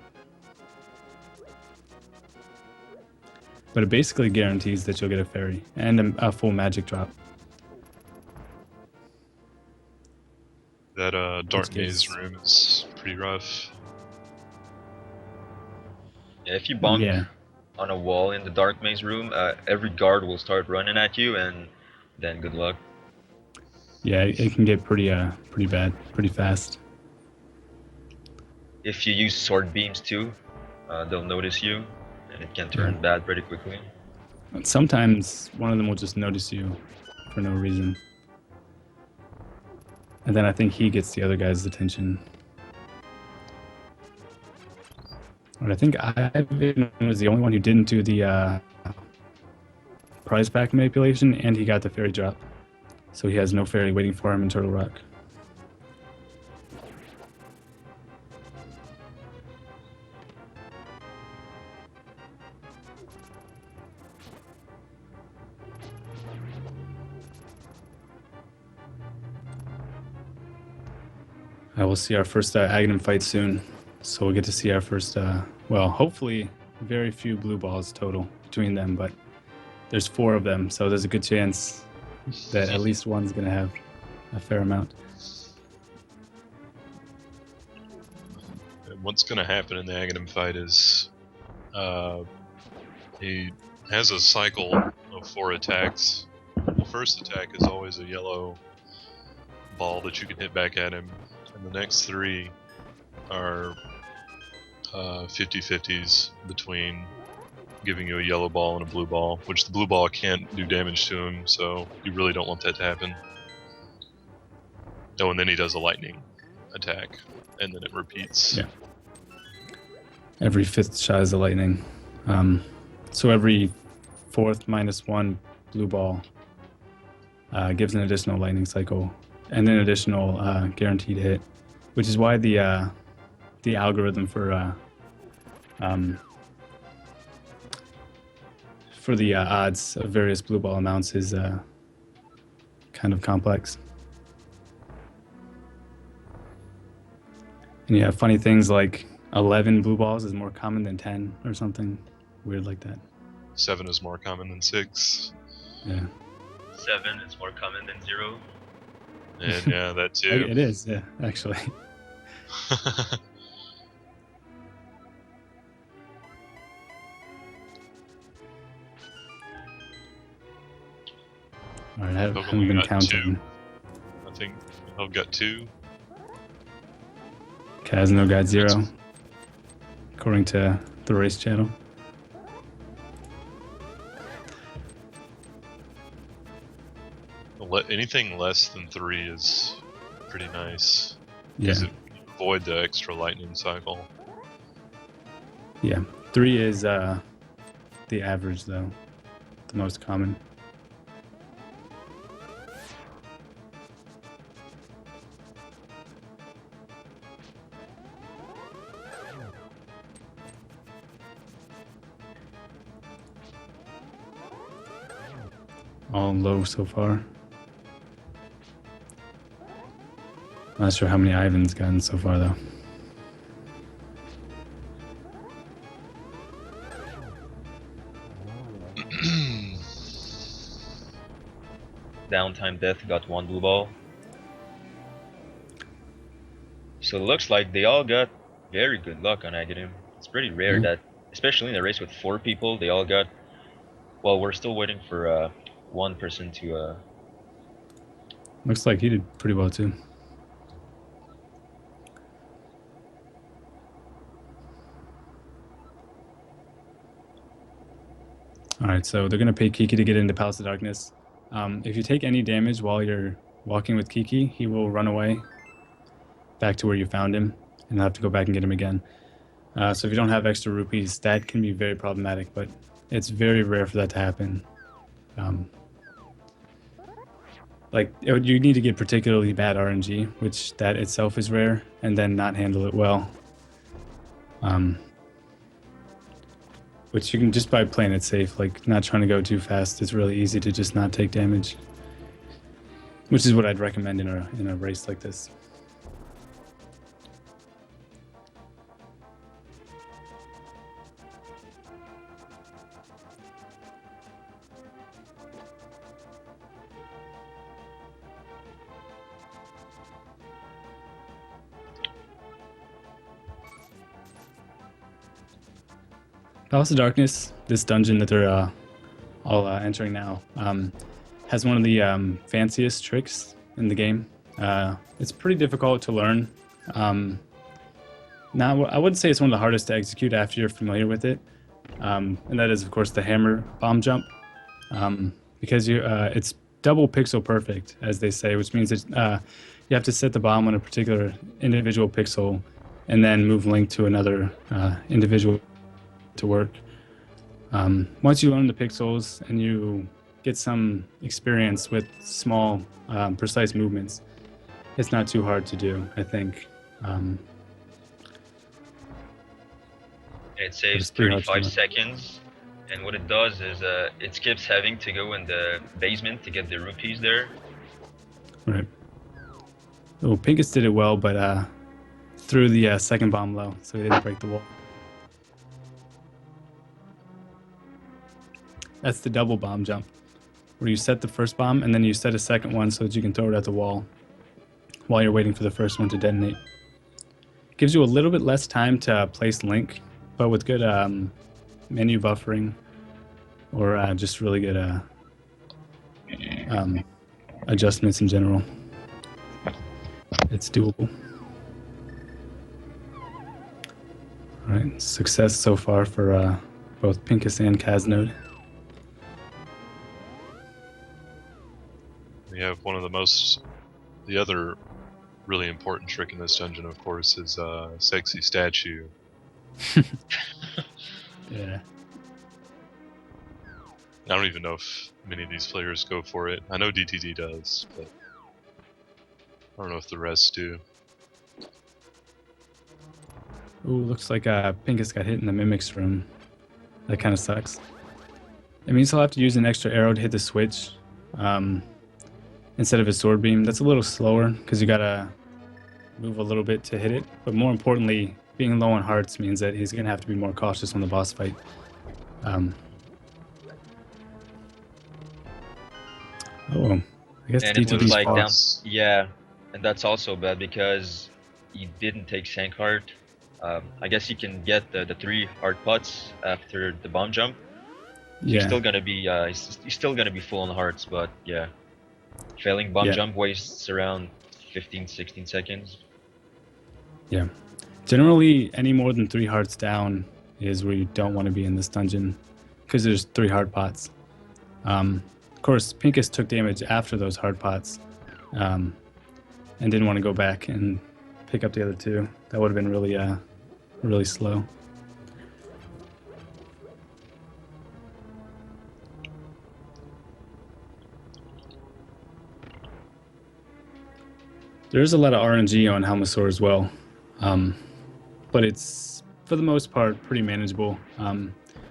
But it basically guarantees that you'll get a fairy and a full magic drop. That dark Which maze is- room is pretty rough. Yeah, if you bonk Yeah. on a wall in the dark maze room, every guard will start running at you, and then good luck. Yeah, it can get pretty bad, pretty fast. If you use sword beams too, they'll notice you, and it can turn bad pretty quickly. Sometimes one of them will just notice you for no reason. And then I think he gets the other guy's attention. But I think Ivan was the only one who didn't do the prize pack manipulation, and he got the fairy drop. So he has no fairy waiting for him in Turtle Rock. I will see our first Aghanim fight soon. So we'll get to see our first, well, hopefully very few blue balls total between them, but there's 4 of them, so there's a good chance that at least one's going to have a fair amount. And what's going to happen in the Aghanim fight is he has a cycle of 4 attacks. The first attack is always a yellow ball that you can hit back at him, and the next 3 are 50-50s between giving you a yellow ball and a blue ball, which the blue ball can't do damage to him, so you really don't want that to happen. Oh, and then he does a lightning attack, and then it repeats. Yeah. Every 5th shot is a lightning. So every 4th -1 blue ball gives an additional lightning cycle and an additional guaranteed hit, which is why the algorithm for the odds of various blue ball amounts is kind of complex. And you have funny things like 11 blue balls is more common than 10 or something weird like that. 7 is more common than 6. Yeah. 7 is more common than 0. And yeah, that too. It is, yeah, actually. All right, I haven't Hopefully we been got counting. 2. I think I've got 2. Kazno got 0, according to the race channel. Anything less than 3 is pretty nice. Yeah, Because it avoid the extra lightning cycle. yeah. 3 is the average, though, the most common. All low so far. Not sure how many Ivan's gotten so far, though. downtime death got 1 blue ball. So it looks like they all got very good luck on Aghanim. It's pretty rare that, especially in a race with 4 people, they all got. Well, we're still waiting for one person to. Looks like he did pretty well too. All right, so they're gonna pay Kiki to get into Palace of Darkness. If you take any damage while you're walking with Kiki, he will run away back to where you found him, and you'll have to go back and get him again. So if you don't have extra rupees, that can be very problematic, but it's very rare for that to happen. You need to get particularly bad RNG, which that itself is rare, and then not handle it well. Which you can just by playing it safe, like not trying to go too fast. It's really easy to just not take damage, which is what I'd recommend in a race like this. Palace of Darkness, this dungeon that they're all entering now, has one of the fanciest tricks in the game. It's pretty difficult to learn. Now, I wouldn't say it's one of the hardest to execute after you're familiar with it, and that is, of course, the hammer bomb jump, because it's double pixel perfect, as they say, which means that you have to set the bomb on a particular individual pixel and then move Link to another individual to work. Once you learn the pixels and you get some experience with small, precise movements, it's not too hard to do, I think. It saves 35 seconds, and what it does is it skips having to go in the basement to get the rupees there. Right. Oh, Pincus did it well, but threw the second bomb low, so he didn't break the wall. That's the double bomb jump, where you set the first bomb and then you set a second one so that you can throw it at the wall while you're waiting for the first one to detonate. It gives you a little bit less time to place Link, but with good menu buffering or just really good adjustments in general, it's doable. All right, success so far for both Pincus and Kaznode. We have one of the other really important trick in this dungeon, of course, is sexy statue. Yeah. I don't even know if many of these players go for it. I know DTD does, but I don't know if the rest do. Ooh, looks like Pincus got hit in the Mimic's room. That kind of sucks. It means he'll have to use an extra arrow to hit the switch instead of his sword beam. That's a little slower because you gotta move a little bit to hit it. But more importantly, being low on hearts means that he's gonna have to be more cautious on the boss fight. I guess And it looks DTD's like boss. yeah, and that's also bad because he didn't take Sank Heart. I guess you can get the 3 heart pots after the bomb jump. Yeah. He's still gonna be he's still gonna be full on hearts, but yeah, failing bomb jump wastes around 15-16 seconds. Yeah. Generally, any more than 3 hearts down is where you don't want to be in this dungeon because there's 3 heart pots. Of course, Pincus took damage after those hard pots and didn't want to go back and pick up the other 2. That would have been really slow. There's a lot of RNG on Helmasaur as well, but it's, for the most part, pretty manageable.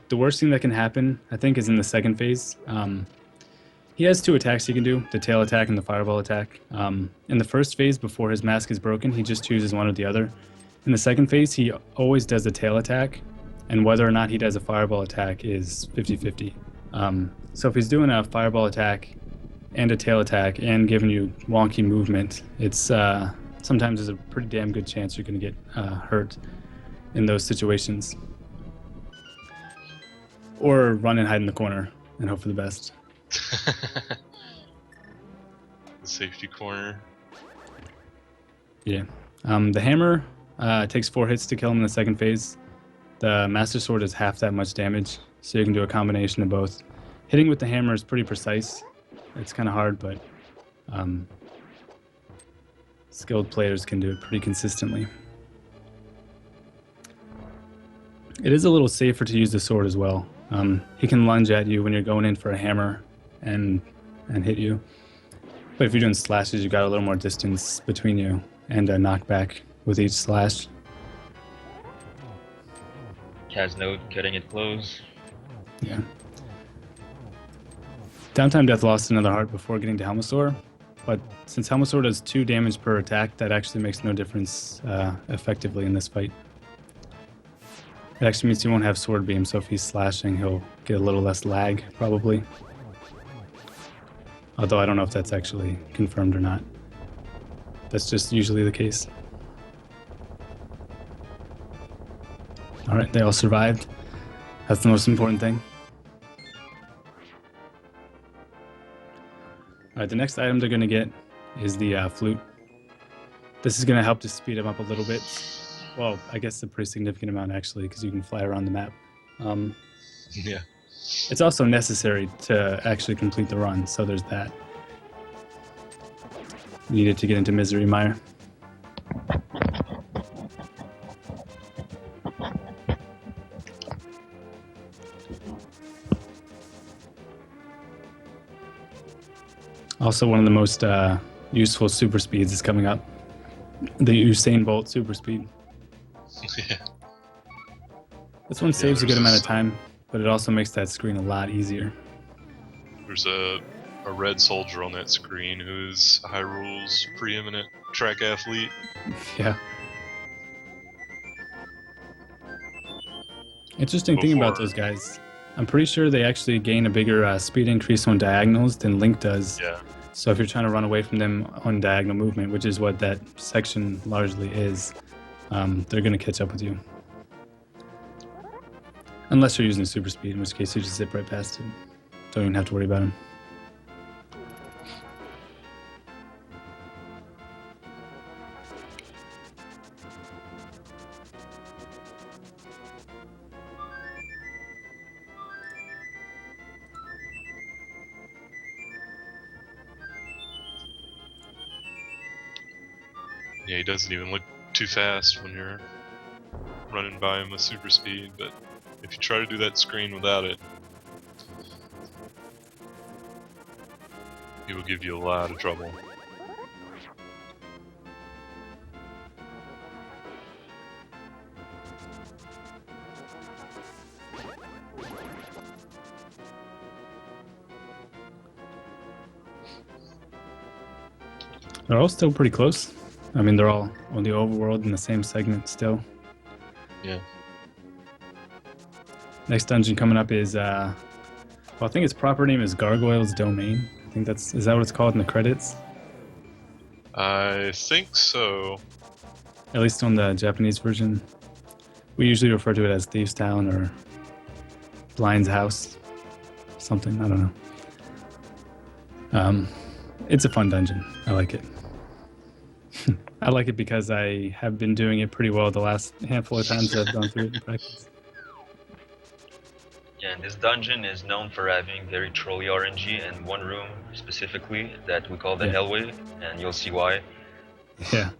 The worst thing that can happen, I think, is in the second phase. He has 2 attacks he can do, the tail attack and the fireball attack. In the first phase, before his mask is broken, he just chooses one or the other. In the second phase, he always does the tail attack, and whether or not he does a fireball attack is 50-50. So if he's doing a fireball attack and a tail attack and giving you wonky movement, it's sometimes there's a pretty damn good chance you're going to get hurt in those situations. Or run and hide in the corner and hope for the best. The safety corner. Yeah. The hammer takes 4 hits to kill him in the second phase. The Master Sword is half that much damage, so you can do a combination of both. Hitting with the hammer is pretty precise. It's kind of hard, but skilled players can do it pretty consistently. It is a little safer to use the sword as well. He can lunge at you when you're going in for a hammer and hit you. But if you're doing slashes, you've got a little more distance between you and a knockback with each slash. Kaz note, cutting it close. Yeah. Downtime Death lost another heart before getting to Helmasaur, but since Helmasaur does 2 damage per attack, that actually makes no difference effectively in this fight. It actually means he won't have Sword Beam, so if he's slashing, he'll get a little less lag, probably. Although I don't know if that's actually confirmed or not. That's just usually the case. Alright, they all survived. That's the most important thing. Alright, the next item they're going to get is the flute. This is going to help to speed them up a little bit. Well, I guess a pretty significant amount, actually, because you can fly around the map. Yeah. It's also necessary to actually complete the run, so there's that. Needed to get into Misery Mire. Also, one of the most useful super speeds is coming up. The Usain Bolt super speed. Yeah. This one saves a good amount of time, but it also makes that screen a lot easier. There's a red soldier on that screen who's Hyrule's preeminent track athlete. Yeah. Interesting thing about those guys, I'm pretty sure they actually gain a bigger speed increase on diagonals than Link does. Yeah. So if you're trying to run away from them on diagonal movement, which is what that section largely is, they're going to catch up with you. Unless you're using super speed, in which case you just zip right past him. Don't even have to worry about him. Yeah, he doesn't even look too fast when you're running by him with super speed, but if you try to do that screen without it, he will give you a lot of trouble. They're all still pretty close. I mean, they're all on the overworld in the same segment still. Yeah. Next dungeon coming up is, well, I think its proper name is Gargoyle's Domain. I think is that what it's called in the credits? I think so. At least on the Japanese version. We usually refer to it as Thieves Town or Blind's House. Something, I don't know. It's a fun dungeon. I like it. I like it because I have been doing it pretty well the last handful of times I've gone through it in practice. Yeah, and this dungeon is known for having very trolly RNG and one room specifically that we call the Yeah. Hellway, and you'll see why. Yeah.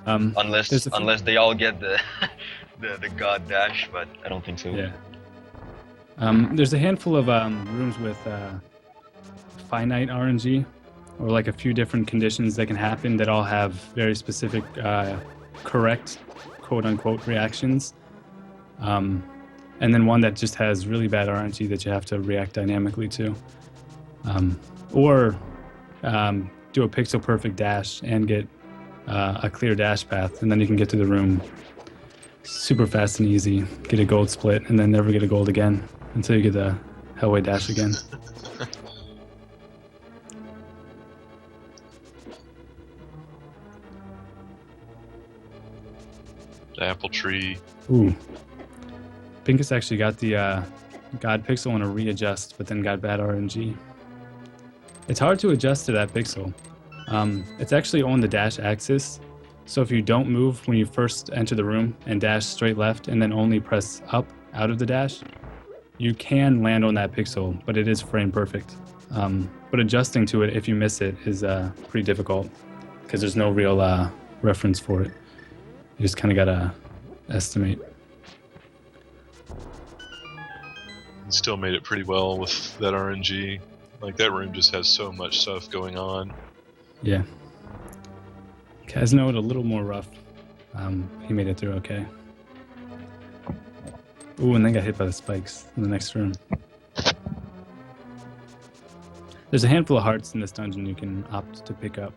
Unless they all get the the God Dash, but I don't think so. Yeah. There's a handful of rooms with finite RNG, or like a few different conditions that can happen that all have very specific, correct, quote-unquote, reactions. And then one that just has really bad RNG that you have to react dynamically to. Or do a pixel-perfect dash and get a clear dash path, and then you can get to the room super fast and easy, get a gold split, and then never get a gold again until you get the Hellway dash again. The apple tree. Ooh. Pincus actually got the God pixel on a readjust, but then got bad RNG. It's hard to adjust to that pixel. It's actually on the dash axis. So if you don't move when you first enter the room and dash straight left and then only press up out of the dash, you can land on that pixel, but it is frame perfect. But adjusting to it if you miss it is pretty difficult because there's no real reference for it. You just kind of gotta estimate. He still made it pretty well with that RNG. Like, that room just has so much stuff going on. Yeah. Casnoed a little more rough. He made it through okay. Ooh, and then got hit by the spikes in the next room. There's a handful of hearts in this dungeon you can opt to pick up.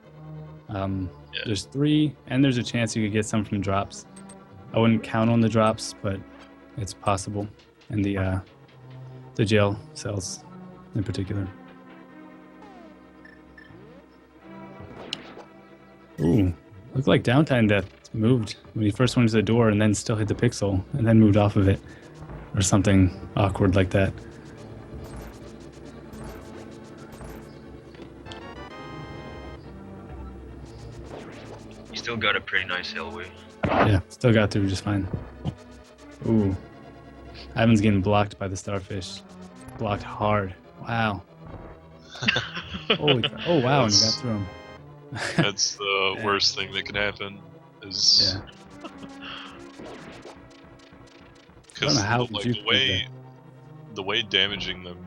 There's 3, and there's a chance you could get some from drops. I wouldn't count on the drops, but it's possible. And the jail cells in particular. Ooh, looked like Downtime Death moved when he first went to the door and then still hit the pixel and then moved off of it. Or something awkward like that. You still got a pretty nice hillway. Yeah, still got through just fine. Ooh. Ivan's getting blocked by the starfish. Blocked hard. Wow. Holy oh wow, and he got through him. That's the worst thing that can happen. Is Yeah. because how like you the way damaging them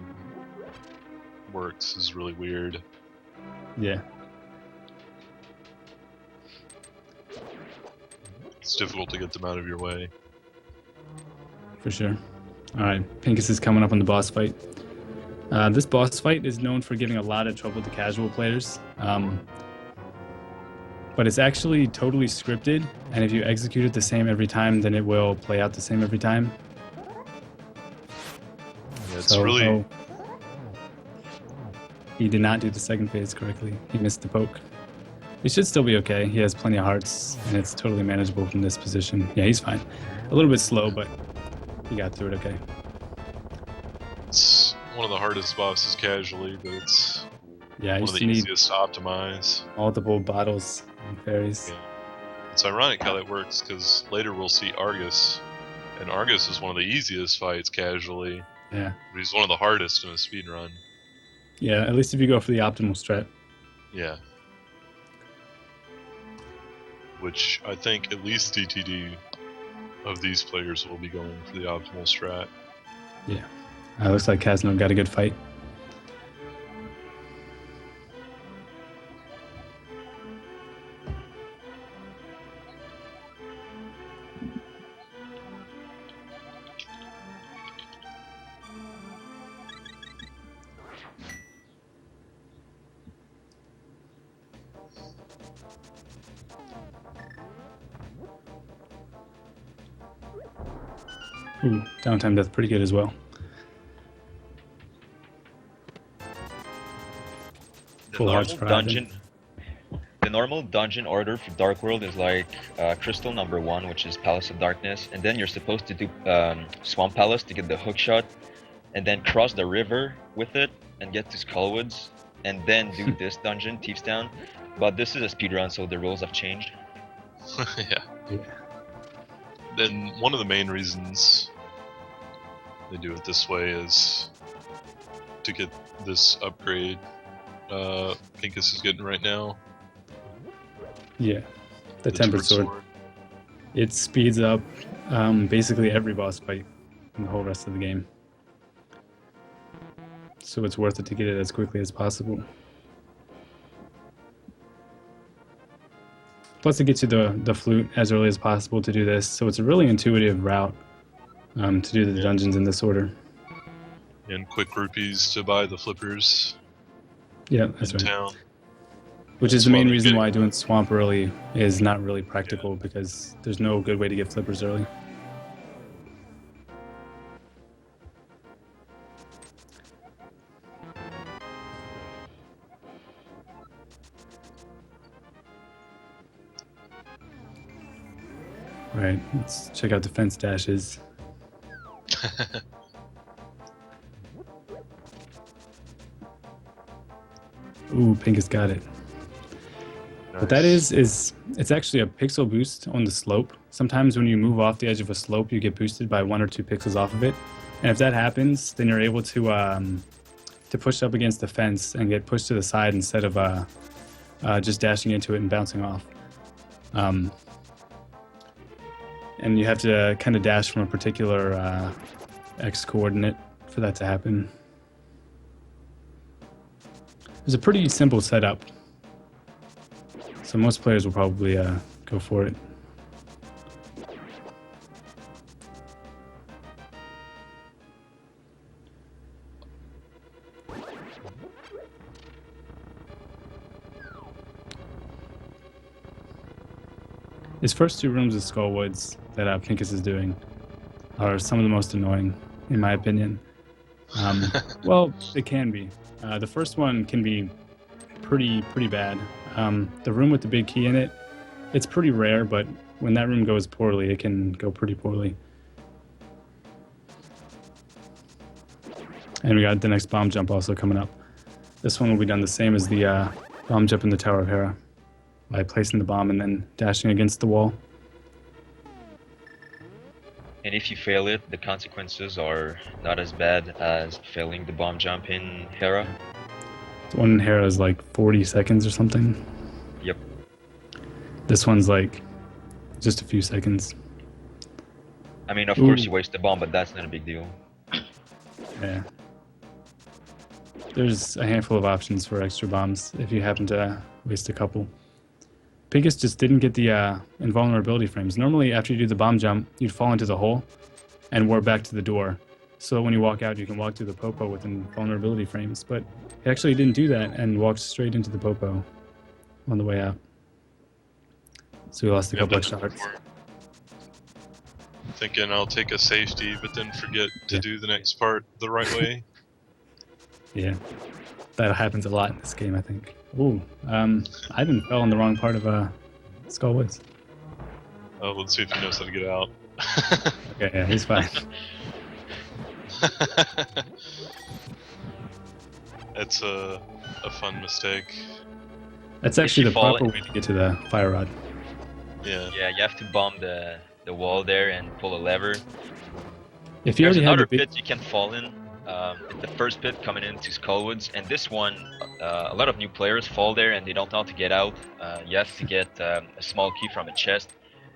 works is really weird. Yeah. It's difficult to get them out of your way. For sure. Alright, Pincus is coming up on the boss fight. This boss fight is known for giving a lot of trouble to casual players. But it's actually totally scripted, and if you execute it the same every time, then it will play out the same every time. Yeah, it's really... He did not do the second phase correctly. He missed the poke. He should still be okay. He has plenty of hearts, and it's totally manageable from this position. Yeah, he's fine. A little bit slow, but he got through it okay. It's one of the hardest bosses casually, but it's yeah, one of the easiest to optimize. Multiple bottles and fairies. Yeah. It's ironic how that works, because later we'll see Argus, and Argus is one of the easiest fights casually. Yeah. But he's one of the hardest in a speedrun. Yeah, at least if you go for the optimal strat. Yeah. Which I think at least DTD of these players will be going for the optimal strat. Yeah. Looks like Casno got a good fight. Ooh, Downtime Death pretty good as well. The normal dungeon order for Dark World is like Crystal number 1, which is Palace of Darkness, and then you're supposed to do Swamp Palace to get the hook shot, and then cross the river with it and get to Skullwoods, and then do this dungeon, Thief's Town. But this is a speedrun, so the rules have changed. Yeah. Then one of the main reasons they do it this way is to get this upgrade Pincus is getting right now. Yeah, the Tempered Sword. It speeds up basically every boss fight in the whole rest of the game. So it's worth it to get it as quickly as possible. Plus it gets you the flute as early as possible to do this, so it's a really intuitive route to do the dungeons in this order. And quick rupees to buy the flippers. Yeah, that's right. Town. Which is the main reason why doing Swamp early is not really practical, because there's no good way to get flippers early. Right, let's check out defense dashes. Ooh, pink has got it. What that is it's actually a pixel boost on the slope. Sometimes when you move off the edge of a slope, you get boosted by 1 or 2 pixels off of it. And if that happens, then you're able to push up against the fence and get pushed to the side instead of just dashing into it and bouncing off. And you have to kind of dash from a particular X coordinate for that to happen. It's a pretty simple setup, so most players will probably go for it. His first 2 rooms of Skullwoods that Pinkus is doing are some of the most annoying, in my opinion. Well, it can be. The first one can be pretty bad. The room with the big key in it, it's pretty rare, but when that room goes poorly, it can go pretty poorly. And we got the next bomb jump also coming up. This one will be done the same as the bomb jump in the Tower of Hera, by placing the bomb and then dashing against the wall. And if you fail it, the consequences are not as bad as failing the bomb jump in Hera. The one in Hera is like 40 seconds or something. Yep. This one's like just a few seconds. I mean, of course you waste the bomb, but that's not a big deal. Yeah. There's a handful of options for extra bombs if you happen to waste a couple. Pinkus just didn't get the invulnerability frames. Normally, after you do the bomb jump, you'd fall into the hole and warp back to the door. So when you walk out, you can walk through the popo with invulnerability frames. But he actually didn't do that and walked straight into the popo on the way out. So he lost a couple extra hearts. Thinking I'll take a safety, but then forget to do the next part the right way. Yeah, that happens a lot in this game, I think. Ooh, Ivan fell in the wrong part of Skullwoods. Oh, let's see if he knows how to get out. Okay, yeah, he's fine. It's a fun mistake. That's actually the fall proper way to get to the fire rod. Yeah. Yeah, you have to bomb the wall there and pull a lever. If you There's already had another the big... pit you can fall in. It's the first pit coming into Skullwoods, and this one, a lot of new players fall there and they don't know how to get out. You have to get a small key from a chest,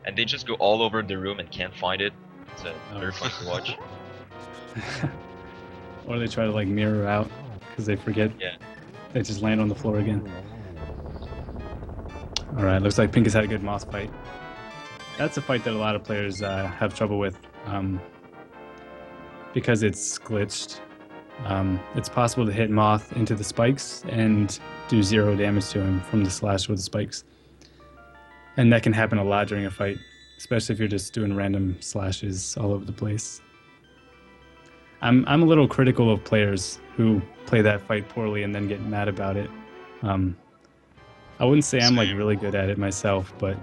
and they just go all over the room and can't find it. It's very fun to watch. Or they try to like mirror out because they forget. Yeah. They just land on the floor again. Alright, looks like Pinkus had a good moth fight. That's a fight that a lot of players have trouble with. Because it's glitched. It's possible to hit Moth into the spikes and do 0 damage to him from the slash with the spikes. And that can happen a lot during a fight, especially if you're just doing random slashes all over the place. I'm a little critical of players who play that fight poorly and then get mad about it. I wouldn't say I'm like really good at it myself, but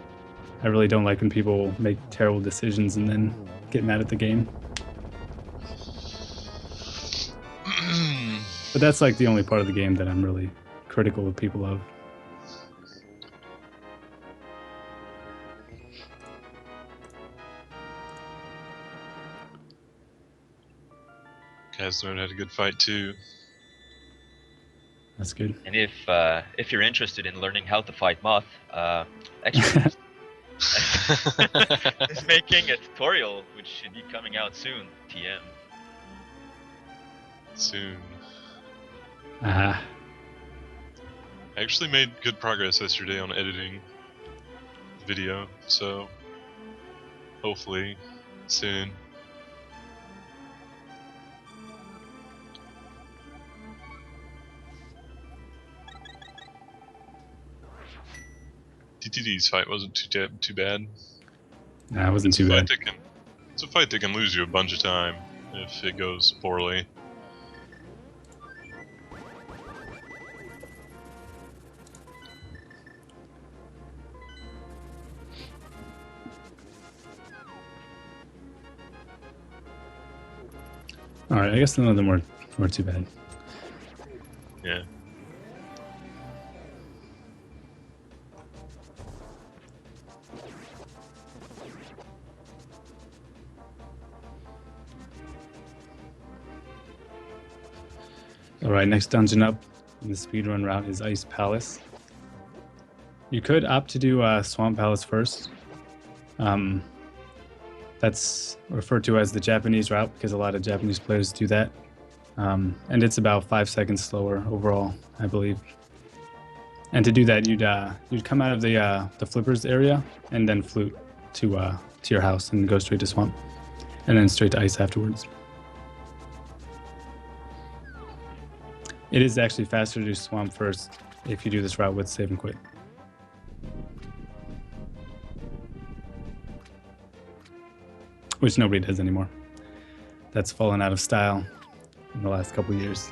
I really don't like when people make terrible decisions and then get mad at the game. But that's like the only part of the game that I'm really critical of people of. Kaznoon had a good fight too. That's good. And if you're interested in learning how to fight Moth, actually, is making a tutorial which should be coming out soon. TM. Soon. Ah. I actually made good progress yesterday on editing the video, so hopefully soon. DTD's fight wasn't too bad. Nah, it wasn't too bad. It's a fight that can lose you a bunch of time if it goes poorly. All right, I guess none of them were too bad. Yeah. All right, next dungeon up in the speedrun route is Ice Palace. You could opt to do Swamp Palace first. That's referred to as the Japanese route because a lot of Japanese players do that. And it's about 5 seconds slower overall, I believe. And to do that, you'd come out of the flippers area and then flute to your house and go straight to Swamp, and then straight to Ice afterwards. It is actually faster to do Swamp first if you do this route with save and quit. Which nobody does anymore. That's fallen out of style in the last couple of years.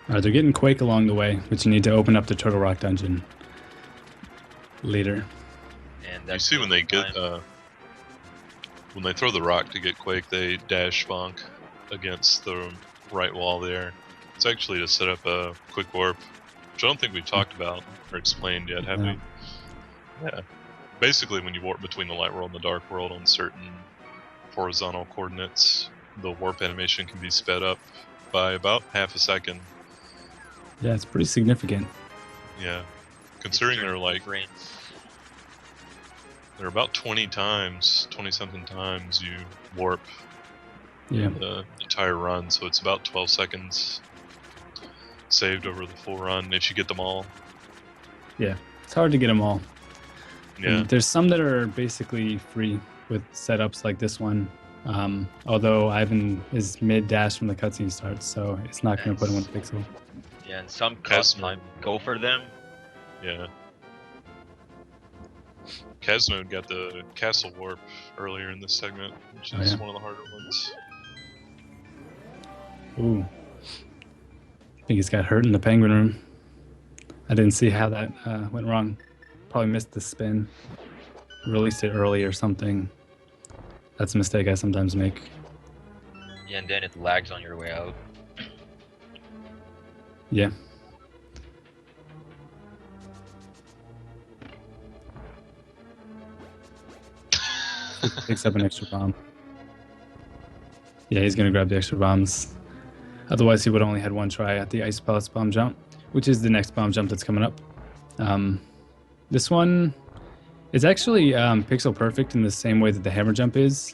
Alright, they're getting Quake along the way, but you need to open up the Turtle Rock dungeon later. And You that's see when they the get time. when they throw the rock to get Quake, they dash bonk against the right wall there. It's actually to set up a quick warp, which I don't think we talked about or explained yet, have No. we? Yeah. Basically, when you warp between the light world and the dark world on certain horizontal coordinates, the warp animation can be sped up by about half a second. Yeah, it's pretty significant. Yeah. Considering they're like Frames. they're about 20 something times you warp Yeah. the entire run, so it's about 12 seconds saved over the full run if you get them all. Yeah. It's hard to get them all. Yeah. And there's some that are basically free with setups like this one. Although Ivan is mid-dash when the cutscene starts, so it's not going to put him on pixel. Yeah, and some cost time. Go for them. Yeah. Casmode got the castle warp earlier in this segment, which is yeah. one of the harder ones. Ooh. I think he's got hurt in the penguin room. I didn't see how that went wrong. Probably missed the spin. Released it early or something. That's a mistake I sometimes make. Yeah, and then it lags on your way out. Yeah. Picks up an extra bomb. Yeah, he's gonna grab the extra bombs. Otherwise, he would only had one try at the Ice Palace bomb jump, which is the next bomb jump that's coming up. This one is actually pixel perfect in the same way that the hammer jump is.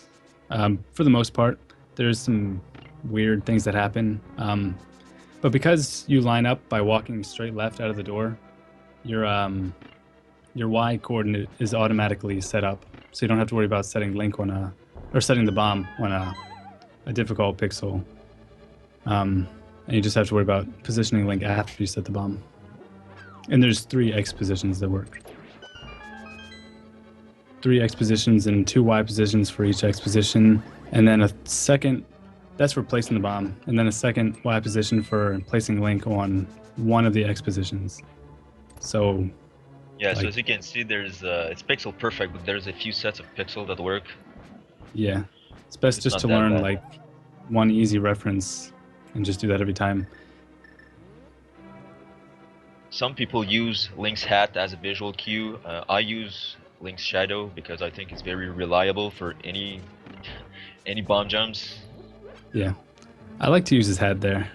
For the most part, there's some weird things that happen. But because you line up by walking straight left out of the door, your Y coordinate is automatically set up, so you don't have to worry about setting Link on setting the bomb on a difficult pixel. And you just have to worry about positioning Link after you set the bomb. And there's 3 X positions that work. 3 X positions and 2 Y positions for each X position, and then a second. That's for placing the bomb, and then a second Y position for placing Link on one of the X positions. So, Yeah, so like- as you can see, there's it's pixel perfect, but there's a few sets of pixel that work. yeah, it's best It's just not to that learn bad. like one easy reference and just do that every time. Some people use Link's hat as a visual cue. I use Link's shadow because I think it's very reliable for any bomb jumps. Yeah, I like to use his hat there.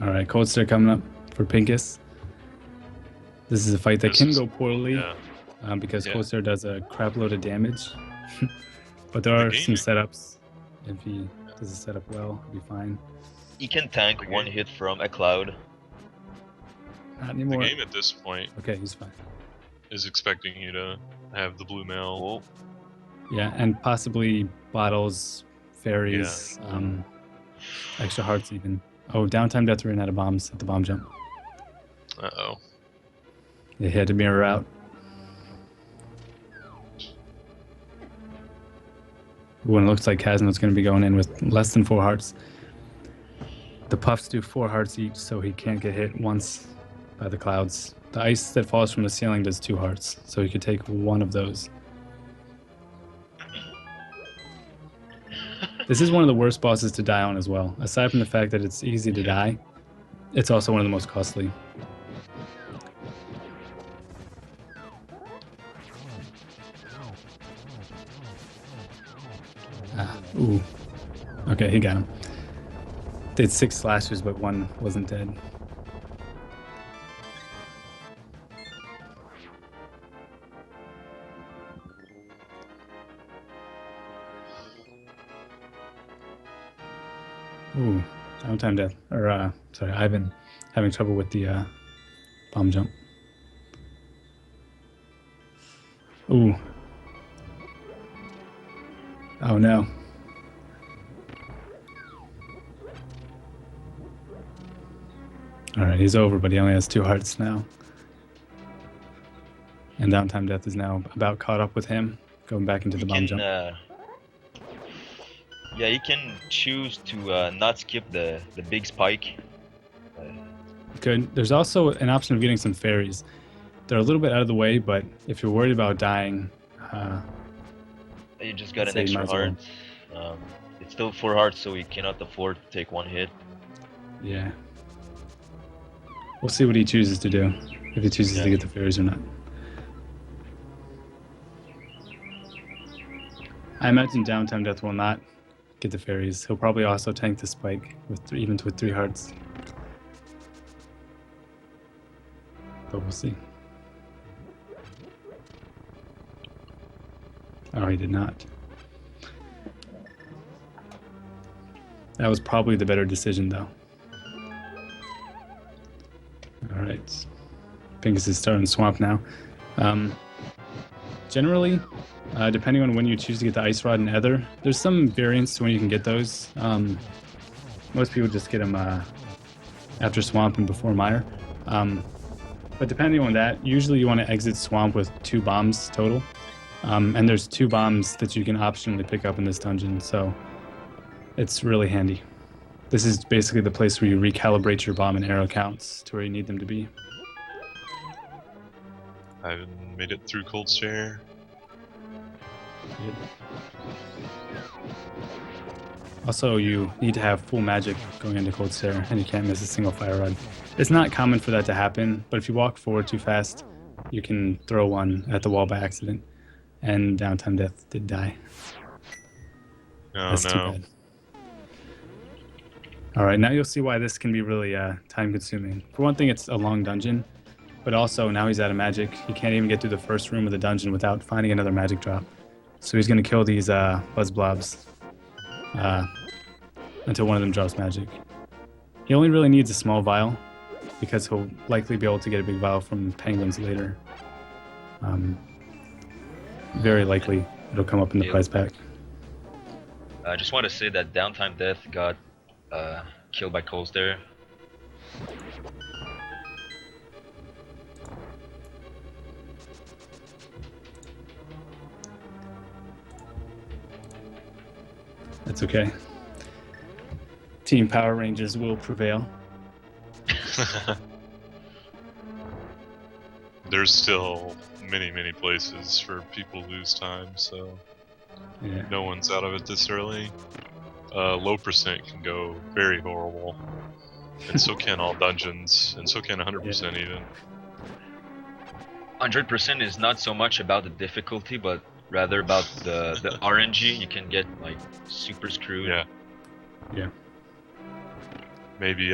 All right, Cold Stare coming up for Pincus. This is a fight that This can is- go poorly. Yeah. Because Yeah. Cold Stare does a crap load of damage. But there The are some game- setups. If he does a setup well, he'll be fine. He can tank Okay. one hit from a cloud. Not The anymore. game at this point Okay, he's fine. is expecting you to have the blue mail. Oh, Yeah, and possibly bottles, fairies, extra hearts even. Oh, downtime death ran out of bombs at the bomb jump. Uh-oh. They had to mirror out. When it looks like Kazno's going to be going in with less than 4 hearts. The puffs do 4 hearts each, so he can't get hit once by the clouds. The ice that falls from the ceiling does 2 hearts, so he could take one of those. This is one of the worst bosses to die on as well. Aside from the fact that it's easy to die, it's also one of the most costly. Ooh. Okay, he got him. Did 6 slashes, but 1 wasn't dead. Ooh, downtime death. Or, sorry, Ivan having trouble with the bomb jump. Ooh. Oh no. Alright, he's over, but he only has 2 hearts now. And downtime death is now about caught up with him, going back into the bomb jump. Yeah, you can choose to not skip the big spike. Good. There's also an option of getting some fairies. They're a little bit out of the way, but if you're worried about dying, you just got an extra heart. It's still 4 hearts, so you cannot afford to take 1 hit. Yeah. We'll see what he chooses to do, if he chooses to get the fairies or not. I imagine downtime death will not get the fairies. He'll probably also tank the spike with even with 3 hearts. But we'll see. Oh, he did not. That was probably the better decision, though. All right. Pingus is starting to swamp now. Generally, depending on when you choose to get the Ice Rod and Ether, there's some variance to when you can get those. Most people just get them after Swamp and before Mire. But depending on that, usually you want to exit Swamp with 2 bombs total. And there's 2 bombs that you can optionally pick up in this dungeon, so it's really handy. This is basically the place where you recalibrate your bomb and arrow counts to where you need them to be. I haven't made it through Cold Stare. Good. Also, you need to have full magic going into Cold Stare, and you can't miss a single fire rod. It's not common for that to happen, but if you walk forward too fast, you can throw one at the wall by accident. And downtime death did die. Oh, That's too bad. Alright, now you'll see why this can be really time consuming. For one thing, it's a long dungeon, but also now he's out of magic. He can't even get through the first room of the dungeon without finding another magic drop. So he's going to kill these buzz blobs until one of them drops magic. He only really needs a small vial because he'll likely be able to get a big vial from penguins later. Very likely it'll come up in the prize pack. I just want to say that downtime death got killed by Cold Stare. That's okay. Team Power Rangers will prevail. There's still many places for people to lose time, so Yeah. no one's out of it this early. Low percent can go very horrible, and so can all dungeons, and so can 100% even. 100% is not so much about the difficulty, but rather about the RNG. You can get like super screwed. Yeah. Maybe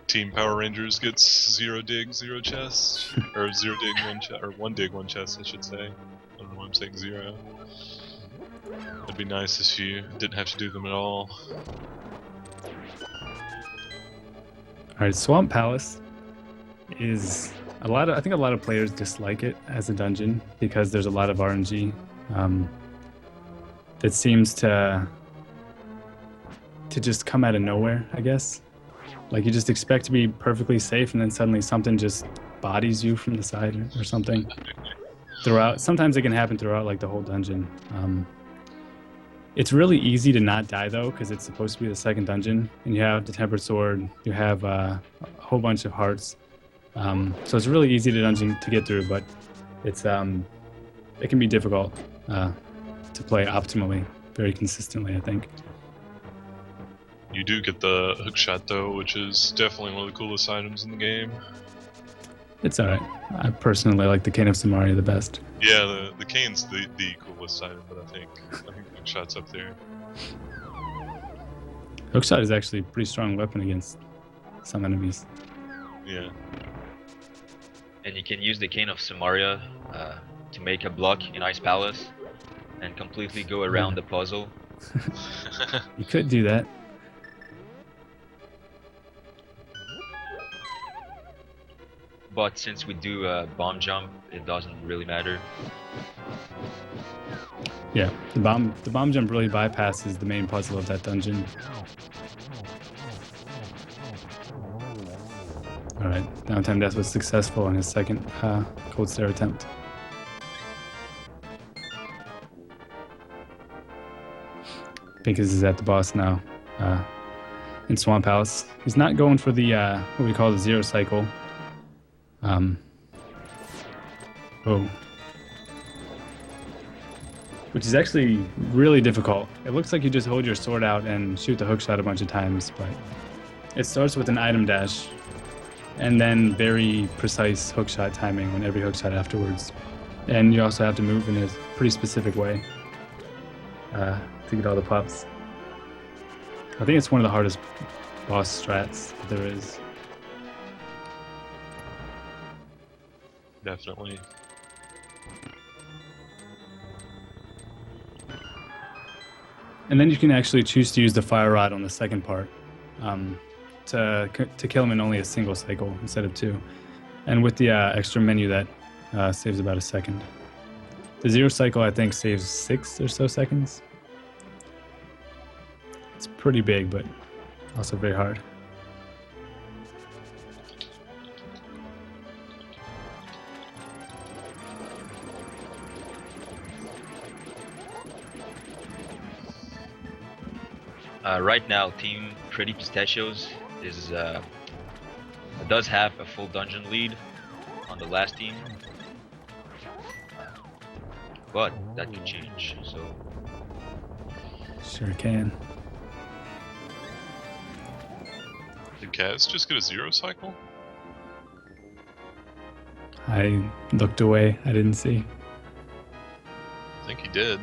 Team Power Rangers gets 0 dig, 0 chest, or 0 dig, 1 chest, or 1 dig, 1 chest, I should say. I don't know why I'm saying 0. It'd be nice if you didn't have to do them at all. Alright, Swamp Palace is I think a lot of players dislike it as a dungeon because there's a lot of RNG. That seems to just come out of nowhere, I guess. Like you just expect to be perfectly safe and then suddenly something just bodies you from the side or something. Sometimes it can happen throughout like the whole dungeon. It's really easy to not die though, because it's supposed to be the second dungeon, and you have the tempered sword. You have a whole bunch of hearts, so it's really easy to get through. But it's it can be difficult to play optimally, very consistently, I think. You do get the hook shot though, which is definitely one of the coolest items in the game. It's alright. I personally like the Cane of Samaria the best. Yeah, the cane's the coolest item, but I think hook shot's up there. Hookshot is actually a pretty strong weapon against some enemies. Yeah. And you can use the Cane of Samaria to make a block in Ice Palace and completely go around the puzzle. You could do that. But since we do a bomb jump, it doesn't really matter. Yeah, the bomb jump really bypasses the main puzzle of that dungeon. Alright, Downtime Death was successful in his second Cold Stare attempt. Pincus is at the boss now in Swamp House. He's not going for the what we call the zero cycle. Oh. Which is actually really difficult. It looks like you just hold your sword out and shoot the hookshot a bunch of times, but it starts with an item dash and then very precise hookshot timing on every hookshot afterwards. And you also have to move in a pretty specific way to get all the pops. I think it's one of the hardest boss strats that there is. Definitely. And then you can actually choose to use the fire rod on the second part to kill him in only a single cycle instead of two. And with the extra menu, that saves about a second. The zero cycle, I think, saves 6 or so seconds. It's pretty big, but also very hard. Right now, Team Pretty Pistachios does have a full dungeon lead on the last team, but that could change. So Sure can. Did Kaz just get a zero cycle? I looked away. I didn't see. I think he did.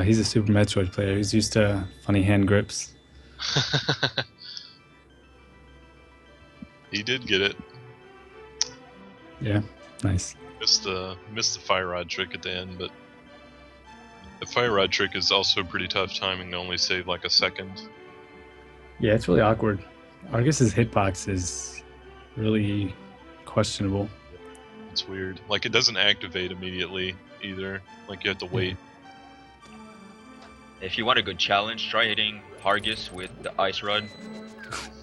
He's a Super Metroid player. He's used to funny hand grips. He did get it. Yeah, nice. Missed the fire rod trick at the end, but the fire rod trick is also pretty tough timing to only save like a second. Yeah, it's really awkward. Argus's hitbox is really questionable. It's weird. Like it doesn't activate immediately either. Like you have to wait. if you want a good challenge, try hitting Argus with the ice rod.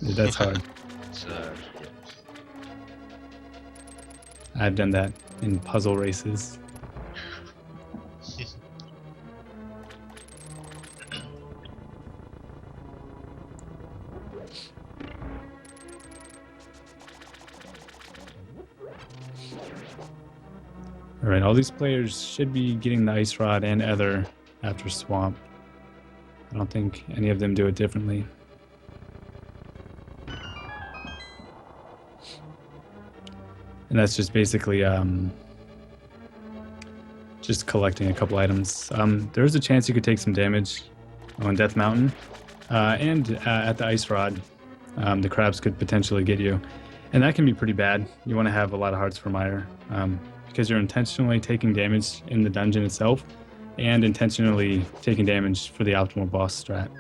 Yeah, that's hard. It's, I've done that in puzzle races. Alright, all these players should be getting the ice rod and ether after swamp. I don't think any of them do it differently. And that's just basically just collecting a couple items. There's a chance you could take some damage on Death Mountain, and at the ice rod, the crabs could potentially get you, and that can be pretty bad. You want to have a lot of hearts for Mire, because you're intentionally taking damage in the dungeon itself, and intentionally taking damage for the optimal boss strat.